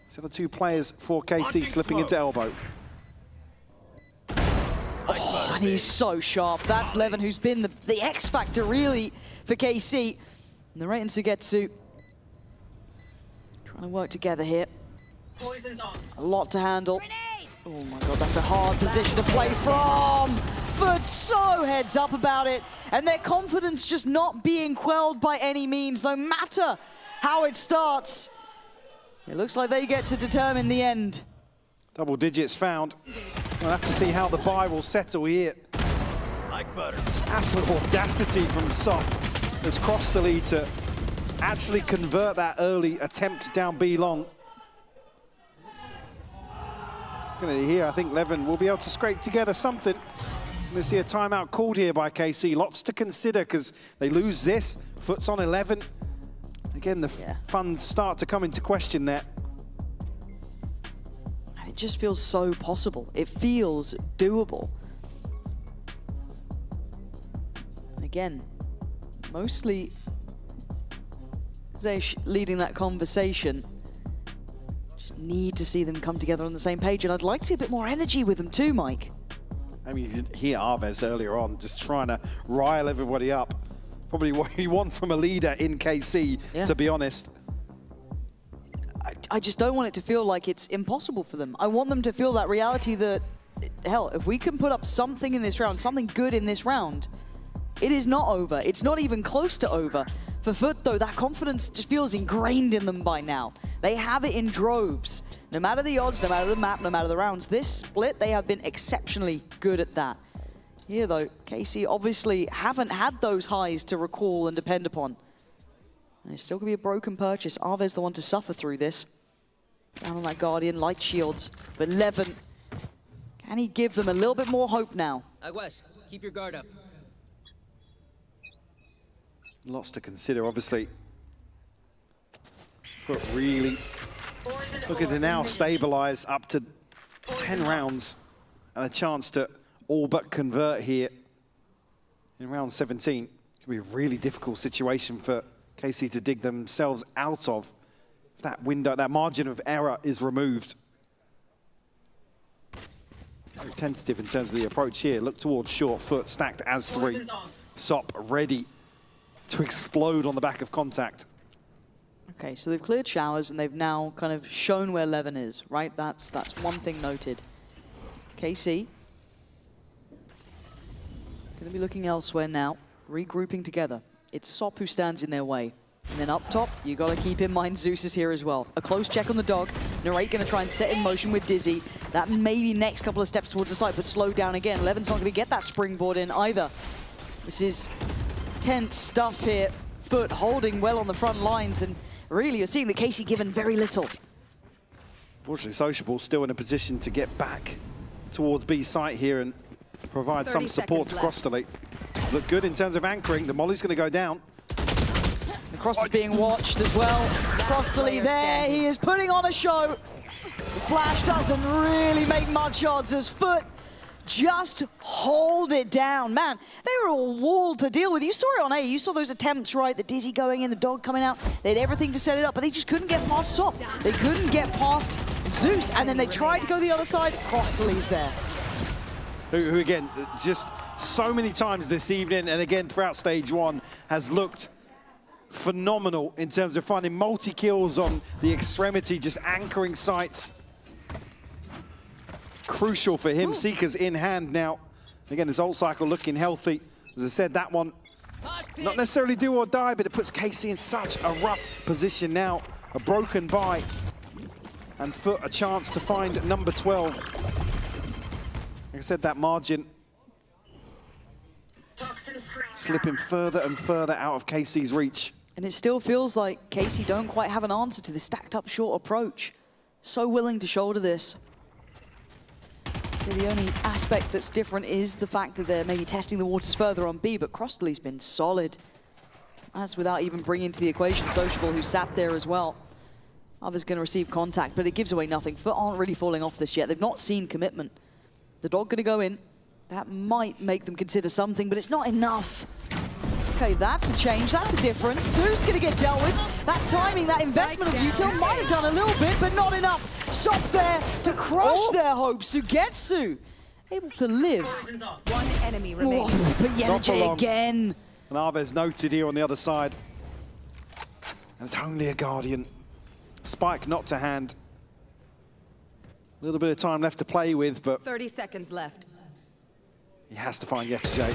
These other two players for KC slipping into elbow. Oh, and he's so sharp. That's Levin, who's been the X factor really for KC. And the Ray and Sugetsu trying to work together here. Poison's off. A lot to handle. Grenade! Oh my god, that's a hard position to play from. FUT so heads up about it. And their confidence just not being quelled by any means, no matter how it starts. It looks like they get to determine the end. Double digits found. We'll have to see how the buy will settle here. Like butter. It's absolute audacity from Sop as crossed the lead to actually convert that early attempt down B long. Here, I think Levin will be able to scrape together something. Let's see a timeout called here by KC. Lots to consider because they lose this. FUT's on 11. Again, the funds start to come into question there. It just feels so possible. It feels doable. And again, mostly Zesh leading that conversation. Just need to see them come together on the same page, and I'd like to see a bit more energy with them too, Mike. I mean, you hear Arvez earlier on just trying to rile everybody up. Probably what you want from a leader in KC, to be honest. I just don't want it to feel like it's impossible for them. I want them to feel that reality that, hell, if we can put up something in this round, something good in this round, it is not over. It's not even close to over. For FUT, though, that confidence just feels ingrained in them by now. They have it in droves. No matter the odds, no matter the map, no matter the rounds, this split, they have been exceptionally good at that. Here, though, KC obviously haven't had those highs to recall and depend upon. And it's still going to be a broken purchase. Arvez the one to suffer through this. Down on that Guardian, light shields. But Levin, can he give them a little bit more hope now? Aguas, keep your guard up. Lots to consider, obviously. FUT really looking to now stabilize up to 10 rounds and a chance to all but convert here in round 17. It could be a really difficult situation for KC to dig themselves out of. That window, that margin of error is removed. Very tentative in terms of the approach here. Look towards short, FUT stacked as 3. Sop ready to explode on the back of contact. Okay, so they've cleared showers and they've now kind of shown where Levin is, right? That's one thing noted. KC going to be looking elsewhere now, regrouping together. It's Sop who stands in their way. And then up top, you got to keep in mind Zeus is here as well. A close check on the dog. Narrate going to try and set in motion with Dizzy. That maybe next couple of steps towards the side, but slow down again. Levin's not going to get that springboard in either. This is tense stuff here. FUT holding well on the front lines, and really you're seeing the KC given very little. Fortunately, Sociable still in a position to get back towards B site here and provide some support to Crostally. Look good in terms of anchoring. The Molly's going to go down. The cross is being watched as well. Crostally there, he is putting on a show. The flash doesn't really make much odds as FUT just hold it down. Man, they were all walled to deal with. You saw it on A, you saw those attempts, right? The Dizzy going in, the dog coming out. They had everything to set it up, but they just couldn't get past Sop. They couldn't get past Zeus, and then they tried to go the other side. Crostaly's there. Who again, just so many times this evening, and again throughout stage one, has looked phenomenal in terms of finding multi-kills on the extremity, just anchoring sites. Crucial for him. Seeker's in hand now. Again, his ult cycle looking healthy. As I said, that one, not necessarily do or die, but it puts KC in such a rough position now. A broken buy, and FUT a chance to find number 12. Like I said, that margin slipping further and further out of KC's reach. And it still feels like KC don't quite have an answer to the stacked up short approach. So willing to shoulder this. So the only aspect that's different is the fact that they're maybe testing the waters further on B, but Crossley's been solid. That's without even bringing into the equation Sociable, who sat there as well. Others going to receive contact, but it gives away nothing. FUT aren't really falling off this yet. They've not seen commitment. The dog going to go in. That might make them consider something, but it's not enough. Okay, that's a change, that's a difference. Su's gonna get dealt with. That timing, that investment of Util might have done a little bit, but not enough. Stop there to crush their hopes. Sugetsu able to live. One enemy remaining. But Yenergy again. And Arvez noted here on the other side. And it's only a Guardian. Spike not to hand. A little bit of time left to play with, but 30 seconds left. he has to find Yenergy.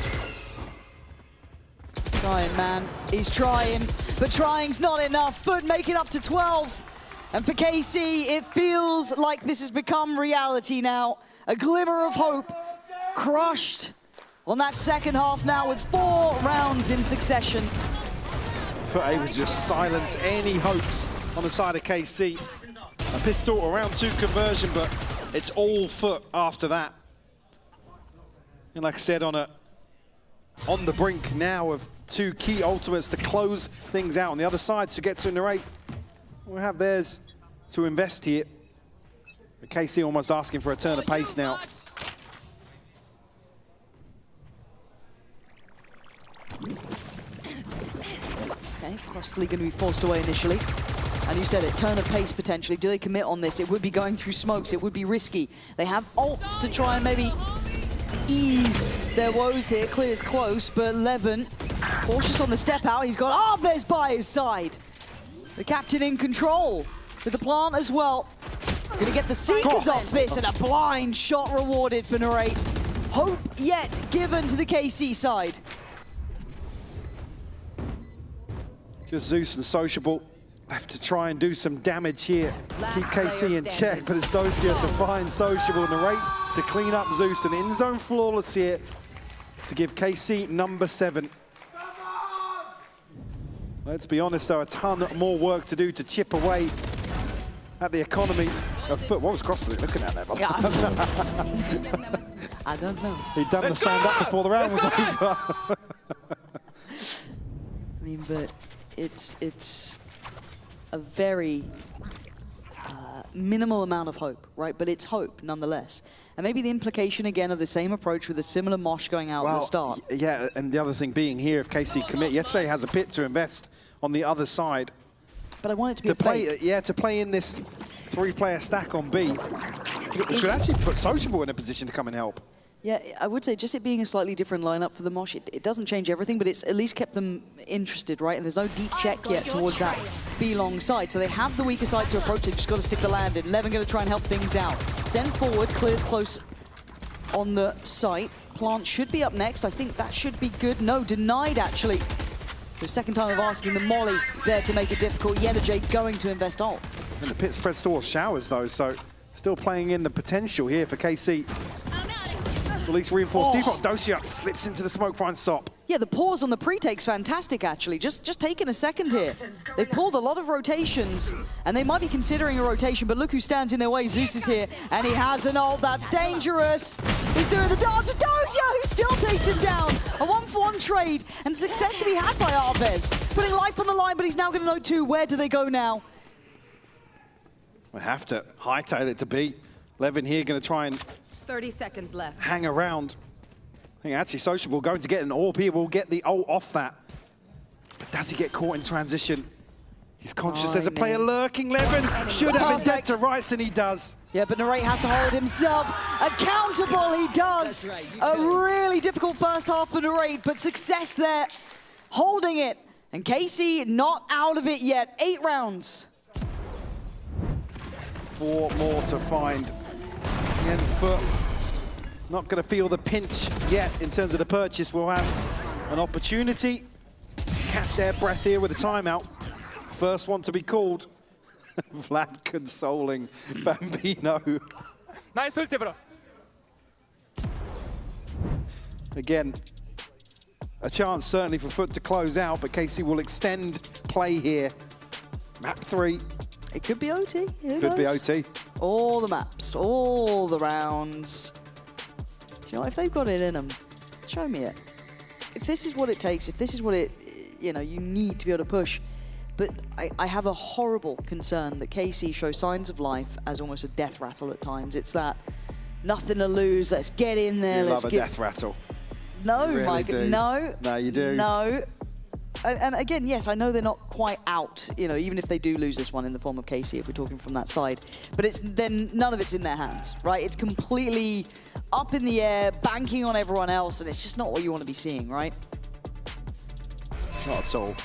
Trying, man. He's trying, but trying's not enough. FUT make it up to 12. And for KC, it feels like this has become reality now. A glimmer of hope crushed on that second half now with 4 rounds in succession. FUT able to just silence any hopes on the side of KC. A pistol around 2 conversion, but it's all FUT after that. And like I said, on the brink now of 2 key ultimates to close things out. On the other side, Sugetsu and Narrate will have theirs to invest here. But KC almost asking for a turn of pace now. Okay, Crossley going to be forced away initially. And you said it, turn of pace potentially. Do they commit on this? It would be going through smokes. It would be risky. They have ults to try and maybe ease their woes here. Clear's close, but Levin cautious on the step out. He's got Arvez by his side. The captain in control with the plant as well. Gonna get the Seekers off this, and a blind shot rewarded for Narrate. Hope yet given to the KC side. Just Zeus and Sociable left to try and do some damage here. Keep KC in check, but it's Dosia to find Sociable. Narrate to clean up Zeus, and in-zone flawless here to give KC number 7. Let's be honest though, a ton more work to do to chip away at the economy of FUT. What was Crossley looking at there, Bob? Yeah, I don't know. He'd done the stand-up before the round was over. I mean, but it's a very minimal amount of hope, right? But it's hope nonetheless. And maybe the implication again of the same approach with a similar mosh going out at the start. Yeah, and the other thing being here, if KC commit, Yeche has a pit to invest on the other side. But I want it to be to play in this 3-player stack on B. It should actually put Sociable in a position to come and help. Yeah, I would say just it being a slightly different lineup for the mosh, it doesn't change everything, but it's at least kept them interested, right? And there's no deep check yet towards that B-long side. So they have the weaker side to approach. They've just got to stick the land in. Levin going to try and help things out. Send forward, clears close on the site. Plant should be up next. I think that should be good. No, denied actually. So second time of asking the molly there to make it difficult. Yenergy going to invest ult. And the pit spreads towards showers though, so still playing in the potential here for KC. At least reinforced default. Dosia slips into the smoke, finds stop. Yeah, the pause on the pre-take's fantastic, actually. Just taking a second here. They pulled a lot of rotations, and they might be considering a rotation, but look who stands in their way. Zeus is here, and he has an ult. That's dangerous. He's doing the dance with Dosia, who still takes him down. A 1-for-1 trade, and success to be had by Arvez. Putting life on the line, but he's now going to know too. Where do they go now? We have to hightail it to B. Levin here going to try and 30 seconds left. hang around. I think actually Sociable going to get an AWP. He will get the ult off that. But does he get caught in transition? He's conscious there's a player lurking. Levin should have been dead to rights, and he does. Yeah, but Narrate has to hold himself accountable. He does. A really difficult first half for Narrate, but success there, holding it. And Casey not out of it yet. 8 rounds. 4 more to find. Again, FUT not going to feel the pinch yet in terms of the purchase. We'll have an opportunity to catch their breath here with a timeout. First one to be called. Vlad consoling Bambino. Nice ulti, bro. Again, a chance certainly for FUT to close out, but Casey will extend play here. Map 3. It could be OT. Could be OT. All the maps, all the rounds. Do you know what? If they've got it in them, show me it. If this is what it takes, if this is what it, you need to be able to push. But I have a horrible concern that KC shows signs of life as almost a death rattle at times. It's that nothing to lose, let's get in there. You let's love a death rattle. No, You really Mike, do. no. No, you do. No. And again, yes, I know they're not quite out, even if they do lose this one in the form of KC, if we're talking from that side. But then none of it's in their hands, right? It's completely up in the air, banking on everyone else, and it's just not what you want to be seeing, right? Not at all.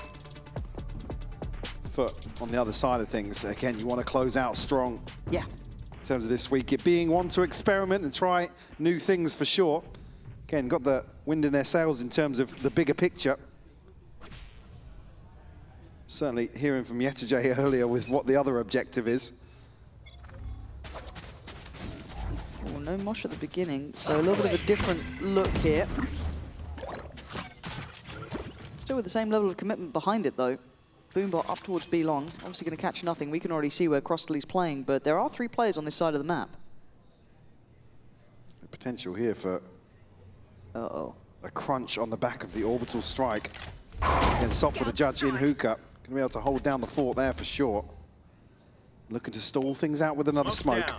FUT on the other side of things, again, you want to close out strong. Yeah. In terms of this week, it being one to experiment and try new things for sure. Again, got the wind in their sails in terms of the bigger picture. Certainly hearing from Yetterjay earlier with what the other objective is. Oh, no Mosh at the beginning, so a little bit of a different look here. Still with the same level of commitment behind it, though. Boombot up towards B long, obviously going to catch nothing. We can already see where Crossley's playing, but there are 3 players on this side of the map. The potential here for a crunch on the back of the orbital strike. Again, Sop with the judge in hookah. Going to be able to hold down the fort there for sure. Looking to stall things out with another smoke.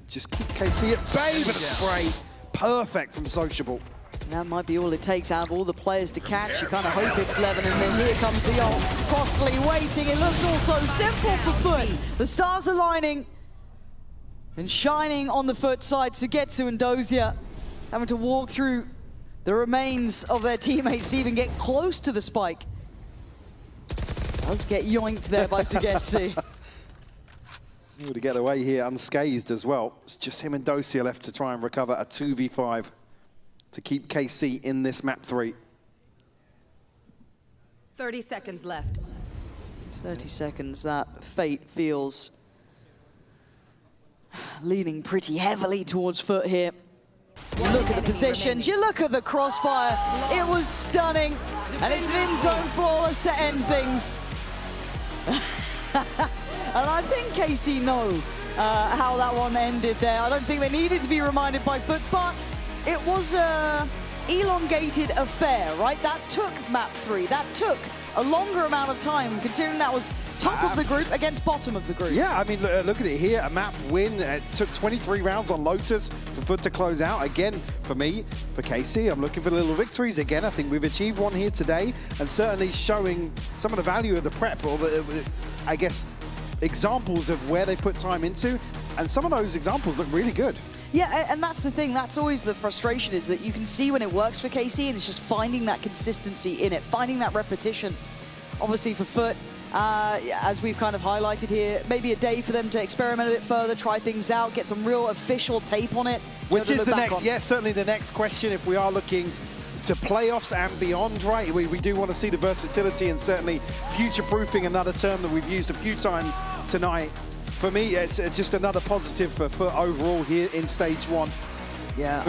Just keep KC at bay with a spray. Perfect from Sociable. That might be all it takes out of all the players to catch. You kind of hope it's Levin, and then here comes the ult. Crossley waiting. It looks all so simple for FUT. The stars aligning and shining on the FUT side. Sugetsu and Dozier having to walk through the remains of their teammates to even get close to the spike. Does get yoinked there by Sugetsu. Able to get away here unscathed as well. It's just him and Dozier left to try and recover a 2v5 to keep KC in this map 3. 30 seconds left. 30 seconds, that fate feels leaning pretty heavily towards FUT here. You look at the positions, you look at the crossfire, it was stunning, and it's an in-zone flawless to end things. And I think KC know how that one ended there. I don't think they needed to be reminded by FUT, but it was a elongated affair, right? That took map 3, that took a longer amount of time, considering that was top of the group against bottom of the group. Yeah, I mean, look at it here, a map win. It took 23 rounds on Lotus for FUT to close out. Again, for me, for KC, I'm looking for little victories. Again, I think we've achieved one here today, and certainly showing some of the value of the prep, or I guess, examples of where they put time into, and some of those examples look really good. Yeah, and that's the thing. That's always the frustration, is that you can see when it works for KC, and it's just finding that consistency in it, finding that repetition. Obviously for FUT, as we've kind of highlighted here, maybe a day for them to experiment a bit further, try things out, get some real official tape on it. Which is the next, yes, certainly the next question if we are looking to playoffs and beyond, right? We do want to see the versatility and certainly future-proofing, another term that we've used a few times tonight. For me, it's just another positive for overall here in stage 1. Yeah,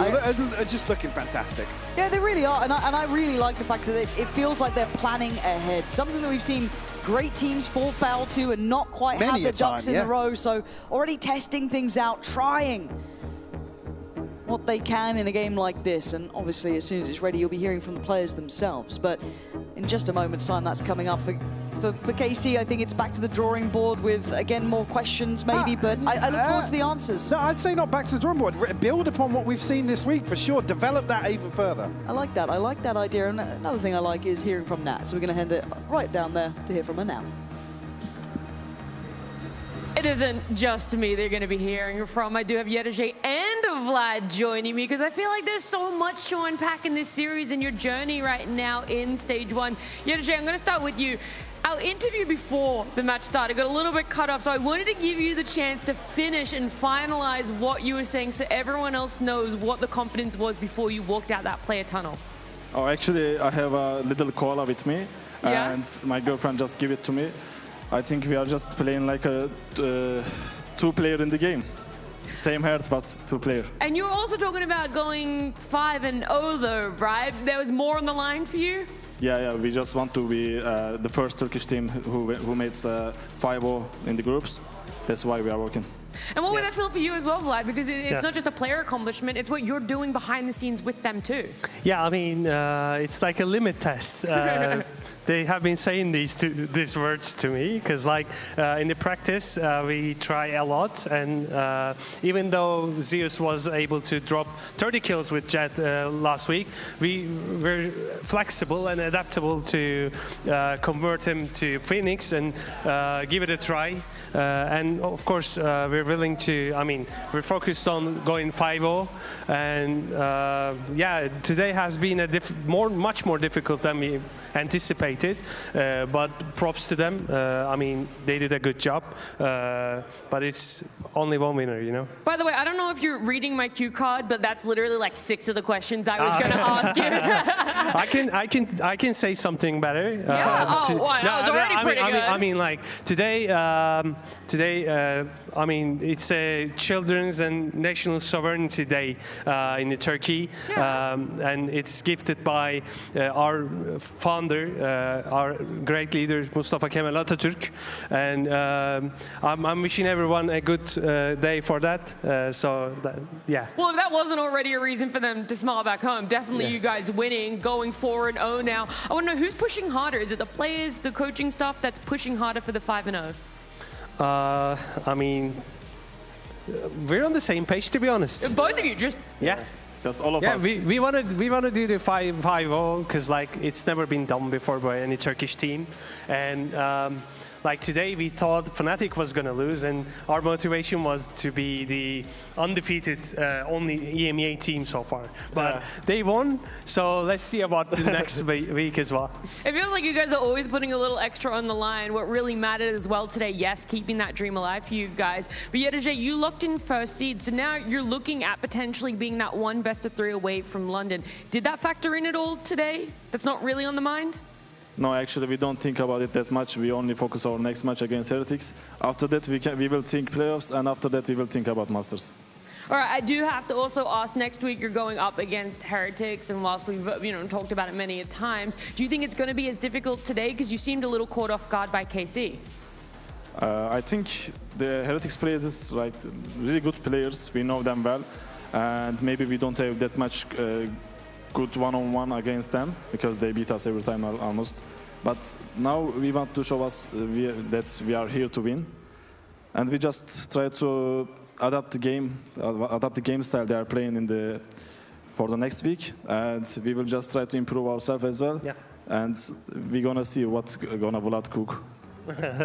just looking fantastic. Yeah, they really are, and I really like the fact that it feels like they're planning ahead. Something that we've seen great teams fall foul to and not quite have their ducks in a row. So already testing things out, trying what they can in a game like this. And obviously, as soon as it's ready, you'll be hearing from the players themselves. But in just a moment's time, that's coming up for KC. I think it's back to the drawing board with, again, more questions maybe, but I look forward to the answers. No, I'd say not back to the drawing board. Build upon what we've seen this week, for sure. Develop that even further. I like that. I like that idea. And another thing I like is hearing from Nat. So we're going to hand it right down there to hear from her now. It isn't just me they're going to be hearing from. I do have Yedajay and Vlad joining me because I feel like there's so much to unpack in this series and your journey right now in Stage 1. Yedajay, I'm going to start with you. Our interview before the match started got a little bit cut off, so I wanted to give you the chance to finish and finalize what you were saying so everyone else knows what the confidence was before you walked out that player tunnel. Oh, actually, I have a little cola with me, and my girlfriend just gave it to me. I think we are just playing like a two-player in the game. Same heart, but two-player. And you were also talking about going 5-0 though, right? There was more on the line for you? Yeah, we just want to be the first Turkish team who makes 5-0 in the groups. That's why we are working. And what would that feel for you as well, Vlad? Because it's not just a player accomplishment, it's what you're doing behind the scenes with them too. Yeah, I mean, it's like a limit test. They have been saying these words to me because, like, in the practice, we try a lot, and even though Zeus was able to drop 30 kills with Jet last week, we were flexible and adaptable to convert him to Phoenix and give it a try. And of course, we're willing to. I mean, we're focused on going 5-0, and yeah, today has been a much more difficult than we anticipated, but props to them. I mean, they did a good job, but it's only one winner, you know. By the way, I don't know if you're reading my cue card, but that's literally like 6 of the questions I was going to ask you. I can say something better. Yeah. Oh, wow, that was already pretty good. I mean, like today, I mean, it's a Children's and National Sovereignty Day in Turkey, and it's gifted by our founder, our great leader, Mustafa Kemal Atatürk, and I'm wishing everyone a good day for that. Yeah. Well, if that wasn't already a reason for them to smile back home, definitely you guys winning, going 4-0 now. I want to know who's pushing harder. Is it the players, the coaching staff that's pushing harder for the 5-0? I mean, we're on the same page, to be honest. Both of you, just just all of us. Yeah, we want to do the 5-0 because like it's never been done before by any Turkish team, and like today we thought Fnatic was gonna lose, and our motivation was to be the undefeated only EMEA team so far. But they won, so let's see about the next week as well. It feels like you guys are always putting a little extra on the line. What really mattered as well today, yes, keeping that dream alive for you guys. But Yedajay, you locked in first seed, so now you're looking at potentially being that one best of 3 away from London. Did that factor in at all today? That's not really on the mind? No, actually, we don't think about it that much. We only focus our next match against Heretics. After that, we will think playoffs, and after that, we will think about Masters. All right, I do have to also ask, next week you're going up against Heretics, and whilst we've talked about it many times, do you think it's going to be as difficult today? Because you seemed a little caught off guard by KC. I think the Heretics players is like really good players. We know them well, and maybe we don't have that much good one-on-one against them because they beat us every time almost. But now we want to show us that we are here to win, and we just try to adapt the game style they are playing for the next week, and we will just try to improve ourselves as well. Yeah. And we're gonna see what's gonna Vlad cook.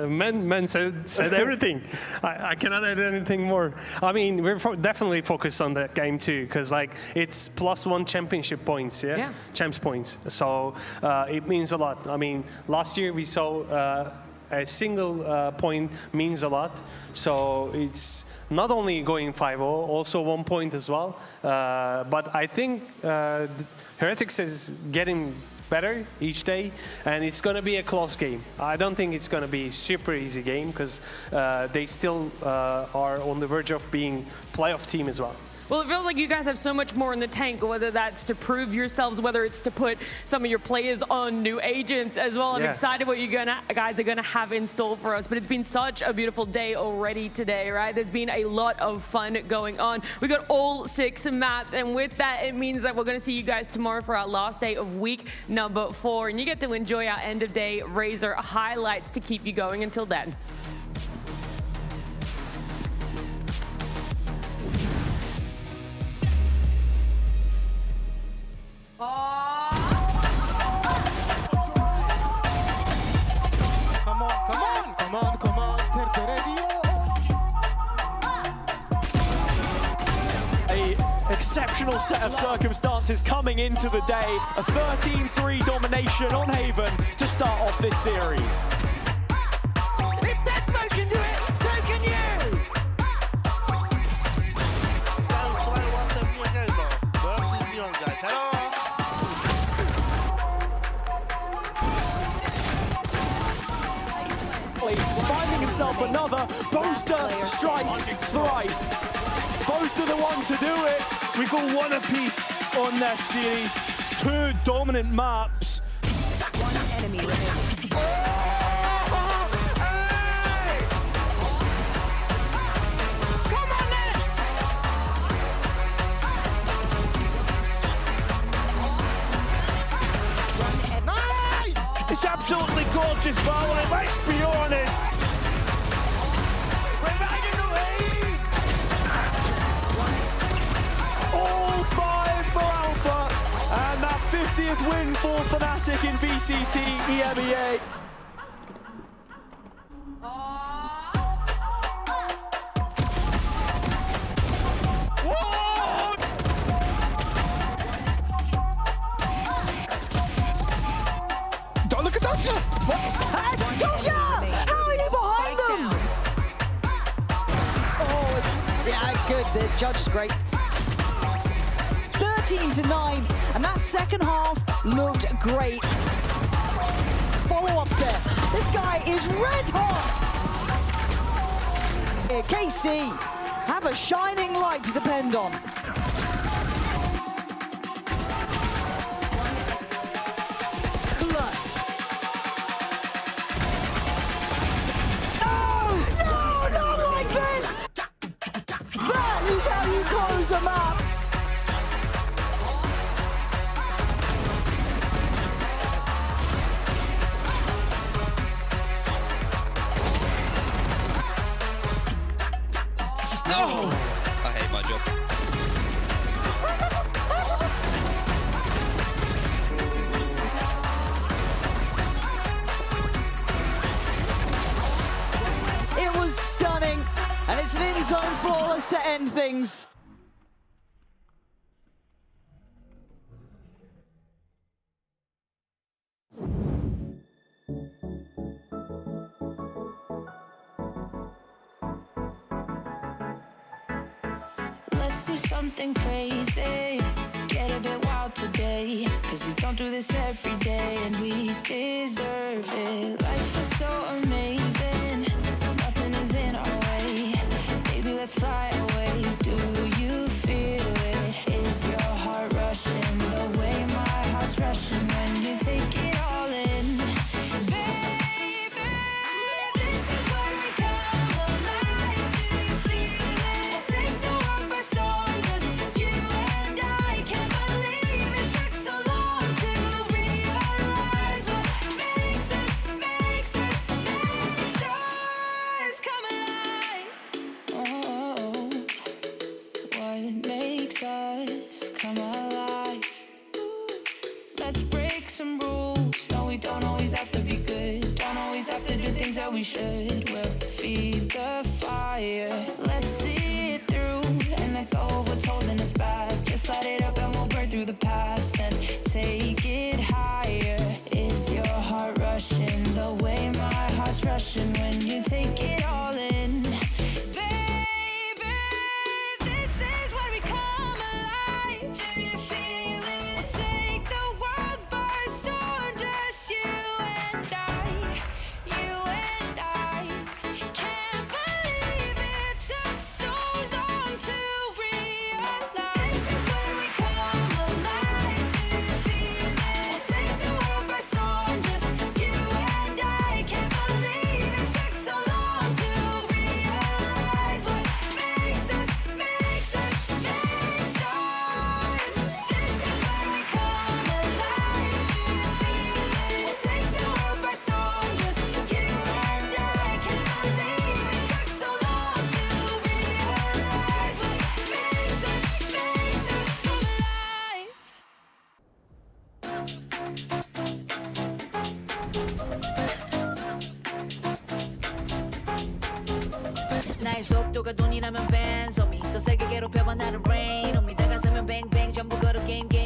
Men said everything. I cannot add anything more. I mean, we're definitely focused on that game too, because like it's +1 championship points, champs points. So it means a lot. I mean, last year we saw a single point means a lot. So it's not only going 5-0, also 1 point as well. But I think Heretics is getting better each day, and it's going to be a close game. I don't think it's going to be a super easy game because they still are on the verge of being playoff team as well. Well, it feels like you guys have so much more in the tank, whether that's to prove yourselves, whether it's to put some of your players on new agents as well. I'm excited what you guys are going to have in store for us. But it's been such a beautiful day already today, right? There's been a lot of fun going on. We got all 6 maps, and with that, it means that we're going to see you guys tomorrow for our last day of week number 4. And you get to enjoy our end-of-day Razor highlights to keep you going until then. Come on, come on, come on, come on, Tertere Dio. exceptional set of circumstances coming into the day. A 13-3 domination on Haven to start off this series. If that smoke can do it, so can you! Finding himself another, Boaster strikes thrice. Boaster the one to do it. We go one apiece on this series. Two dominant maps. One enemy remaining. It's absolutely gorgeous, Valorant, let's be honest. We're riding the wave! All 5 for Alpha, and that 50th win for Fnatic in VCT EMEA. Don't look at Dosha! Dosha! How are you behind them? Oh, it's good. The judge is great. 13-9, and that second half looked great. Follow up there. This guy is red hot. Here, KC have a shining light to depend on. No, not like this! That is how you close a map. No! I hate my job. It was stunning, and it's an in-zone flawless to end things. Let's do something crazy, get a bit wild today, cause we don't do this every day and we deserve it. Life is so amazing, nothing is in our way. Baby, let's fly away. Do you feel it? Is your heart rushing the way my heart's rushing when you take it all in? Baby, this is where we come alive. Do you feel it? Take the world by storm, just you and I. Can't believe it took so long to realize what makes us come alive. Oh, what makes us come alive? Let's break some rules. No, we don't always have to be good. Don't always have to do things that we should. We'll feed the fire. Let's see it through and let go of what's holding us back. Just light it up and we'll burn through the past and take it higher. Is your heart rushing the way my heart's rushing when you take it all in? Baby, this is where we come alive. Do you feel it? Take the world by storm, just you and I. You and I. Can't believe it took so long to realize. This is where we come alive. Do you feel it? Take the world by storm, just you and I. Can't believe it took so long to realize what makes us. This is where we come alive. Do you feel it? Take the world by storm, just you and I. Can't believe it took so long to realize what makes us come alive. 나의 속도가 돈이라면 벤 더 세게 괴롭혀봐 나를 rain on me 내 가슴에 전부 걸어 game